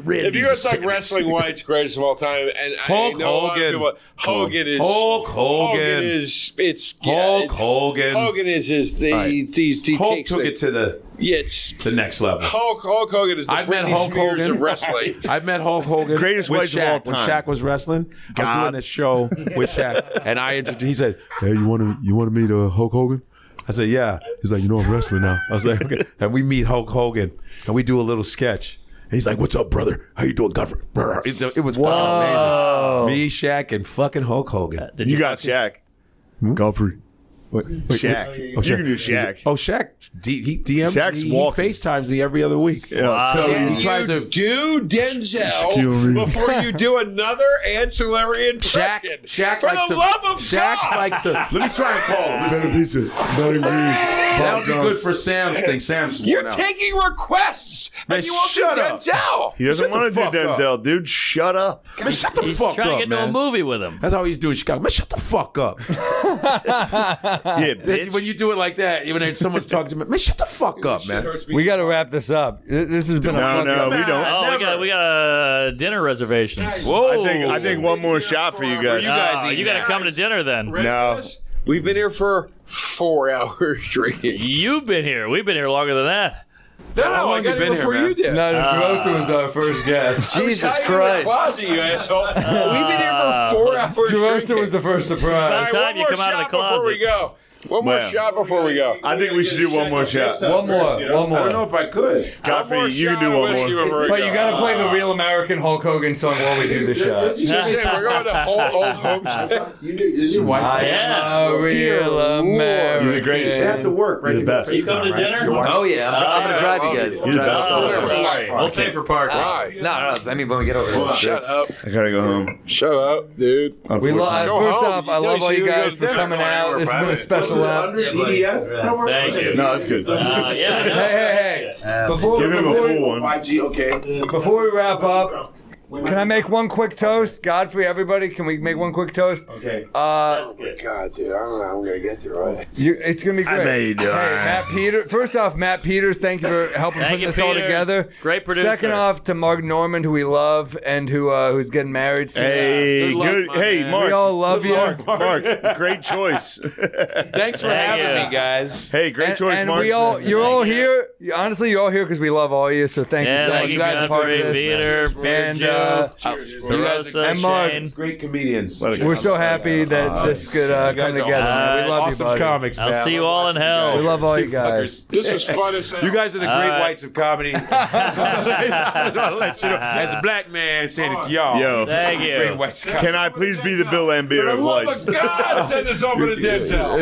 Speaker 15: Randy
Speaker 8: if you're going to talk wrestling whites, greatest of all time, and
Speaker 15: Hulk
Speaker 8: I know a lot of
Speaker 15: Hogan.
Speaker 8: people, Hogan is
Speaker 15: Hulk Hogan.
Speaker 8: Hogan is it's
Speaker 15: Hulk
Speaker 8: it's-
Speaker 15: Hogan.
Speaker 8: Hogan is he
Speaker 15: Right.
Speaker 8: he
Speaker 15: Hulk
Speaker 8: takes
Speaker 15: took it to the
Speaker 8: it's
Speaker 15: next level.
Speaker 8: Hulk Hogan is the
Speaker 15: I've met
Speaker 8: Britney
Speaker 15: Hulk
Speaker 8: Spears
Speaker 15: Hogan.
Speaker 8: of wrestling.
Speaker 15: I've met Hulk Hogan.
Speaker 10: Greatest
Speaker 15: with
Speaker 10: whites of
Speaker 15: Shaq.
Speaker 10: all
Speaker 15: When
Speaker 10: time.
Speaker 15: Shaq was wrestling, I was
Speaker 10: God.
Speaker 15: doing this show with Shaq, and I introduced. He said, "Hey, you want to meet Hulk Hogan?" I said, "Yeah." He's like, "You know, I'm wrestling now." I was like, "Okay." And we meet Hulk Hogan, and we do a little sketch. And he's like, "What's up, brother? How you doing, Godfrey?" It was fucking amazing. Me, Shaq, and fucking Hulk Hogan.
Speaker 10: You got Shaq. Godfrey. Shaq. You can do Shaq.
Speaker 15: Oh, Shaq. He DMs
Speaker 10: Shaq's
Speaker 15: me.
Speaker 10: walking.
Speaker 15: He FaceTimes me every other week.
Speaker 10: Yeah,
Speaker 15: So
Speaker 8: Can
Speaker 15: he tries
Speaker 8: you
Speaker 15: to.
Speaker 8: do Denzel before you do another ancillary impression?
Speaker 15: Shaq
Speaker 8: For
Speaker 15: likes
Speaker 8: the
Speaker 15: to.
Speaker 8: love of
Speaker 15: Shaq
Speaker 8: God!
Speaker 15: likes to. Let me try and call him.
Speaker 10: Better pizza. Better
Speaker 15: That would be good for Sam's thing. Sam's
Speaker 8: You're
Speaker 15: worn out.
Speaker 8: taking requests,
Speaker 15: Man,
Speaker 8: and you won't do
Speaker 15: shut up.
Speaker 8: Denzel.
Speaker 10: He doesn't
Speaker 15: Shut the
Speaker 10: want to do
Speaker 15: fuck up.
Speaker 10: Denzel, dude. Shut up.
Speaker 15: Man, shut the
Speaker 2: He's
Speaker 15: fuck
Speaker 2: trying
Speaker 15: up,
Speaker 2: to get into a
Speaker 15: man.
Speaker 2: movie with him.
Speaker 15: That's how he's doing Chicago. Man, shut the fuck up.
Speaker 10: Yeah, bitch.
Speaker 15: When you do it like that, even someone's talking to me, man, shut the fuck up, man.
Speaker 16: We got to wrap this up. This has been a
Speaker 10: No,
Speaker 16: fuck
Speaker 10: no,
Speaker 16: up.
Speaker 10: we don't.
Speaker 2: Oh, we got dinner reservations.
Speaker 10: Whoa. I think one more shot for you guys.
Speaker 2: You got to come to dinner then.
Speaker 10: No.
Speaker 8: We've been here for 4 hours drinking.
Speaker 2: You've been here. We've been here longer than that.
Speaker 8: No, I got here before you did.
Speaker 16: No, DeRosa was our first guest.
Speaker 9: Jesus Christ.
Speaker 8: Closet, you asshole. We've been here for 4 hours
Speaker 16: DeRosa
Speaker 8: drinking.
Speaker 16: was the first
Speaker 2: By
Speaker 16: surprise.
Speaker 2: the time
Speaker 8: One
Speaker 2: you
Speaker 8: more
Speaker 2: come out of the
Speaker 8: shot before we
Speaker 2: closet.
Speaker 8: go. One more
Speaker 10: Well,
Speaker 8: shot before we go.
Speaker 10: I think we should do one more shot.
Speaker 16: One more.
Speaker 15: I don't know if I could.
Speaker 10: Godfrey, you can do one more.
Speaker 16: But you got to play the real American Hulk Hogan song while we do the shot.
Speaker 8: So Sam, we're going to old homestead.
Speaker 15: Is your wife?
Speaker 16: I am a real American.
Speaker 10: You're the greatest.
Speaker 15: She has to work, right?
Speaker 10: You're the best.
Speaker 2: You coming to dinner?
Speaker 9: Oh yeah, I'm gonna drive you guys.
Speaker 10: You're the best.
Speaker 2: We'll pay for parking.
Speaker 8: Why?
Speaker 9: No. I mean, when we get over there.
Speaker 8: Shut up.
Speaker 10: I gotta go home.
Speaker 8: Shut up, dude.
Speaker 16: We
Speaker 10: Unfortunately.
Speaker 16: first
Speaker 8: home.
Speaker 16: off, I
Speaker 8: You
Speaker 16: love
Speaker 8: know,
Speaker 16: all you
Speaker 8: you
Speaker 16: guys
Speaker 8: go
Speaker 16: for
Speaker 8: to
Speaker 16: coming
Speaker 12: dinner.
Speaker 16: out. This has been a special app.
Speaker 2: Thank you.
Speaker 10: No, that's good.
Speaker 16: Hey. Before
Speaker 10: Give him a full one.
Speaker 15: 5G, okay.
Speaker 16: Before we wrap up, can I make one quick toast? Godfrey, everybody, can we make one quick toast?
Speaker 15: Okay.
Speaker 8: God, dude, I don't know how I'm going to get through it.
Speaker 16: It's gonna be great.
Speaker 10: made you.
Speaker 16: Hey, Matt Peters. First off, Matt Peters, thank you for helping
Speaker 2: Thank
Speaker 16: put
Speaker 2: you,
Speaker 16: this all
Speaker 2: Peters.
Speaker 16: together.
Speaker 2: Great producer.
Speaker 16: Second off, to Mark Norman, who we love and who's getting married soon.
Speaker 10: Hey,
Speaker 8: Good luck,
Speaker 10: good.
Speaker 8: my
Speaker 10: Hey,
Speaker 8: man.
Speaker 10: Mark.
Speaker 16: We all love you.
Speaker 10: Mark, great choice.
Speaker 15: Thanks for having me, guys.
Speaker 10: Hey, great choice,
Speaker 16: And
Speaker 10: Mark.
Speaker 16: you're all here. Honestly, you're all here because we love all you. So thank you so much.
Speaker 2: Thank you,
Speaker 16: You guys are part of
Speaker 2: Godfrey,
Speaker 16: this.
Speaker 2: Peter,
Speaker 16: And
Speaker 2: DeRosa,
Speaker 16: and Mark,
Speaker 2: Shane.
Speaker 15: Great comedians.
Speaker 16: we're so happy that this could come together. We love
Speaker 15: awesome
Speaker 16: you, buddy.
Speaker 15: comics, man.
Speaker 2: I'll see you all in hell.
Speaker 16: We love all you guys.
Speaker 8: This was fun as hell.
Speaker 15: You guys are the great
Speaker 2: right.
Speaker 15: whites of comedy. I just want to let you know. As a black man saying it to y'all.
Speaker 10: Yo,
Speaker 2: Thank
Speaker 15: Great
Speaker 2: you.
Speaker 15: whites of comedy.
Speaker 10: can I please be the Bill Lambier of lights?
Speaker 8: God, send us over to Denzel.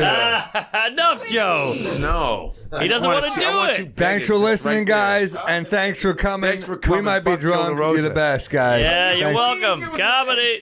Speaker 2: Enough, Joe.
Speaker 15: No.
Speaker 2: He doesn't want to do it.
Speaker 16: Thanks for listening, guys, and thanks for coming.
Speaker 15: Thanks for coming.
Speaker 16: We might be
Speaker 15: Fuck Joe
Speaker 16: drunk. You're
Speaker 15: DeRosa.
Speaker 16: the best, guys.
Speaker 2: Yeah, you're
Speaker 16: Thanks.
Speaker 2: welcome. Comedy.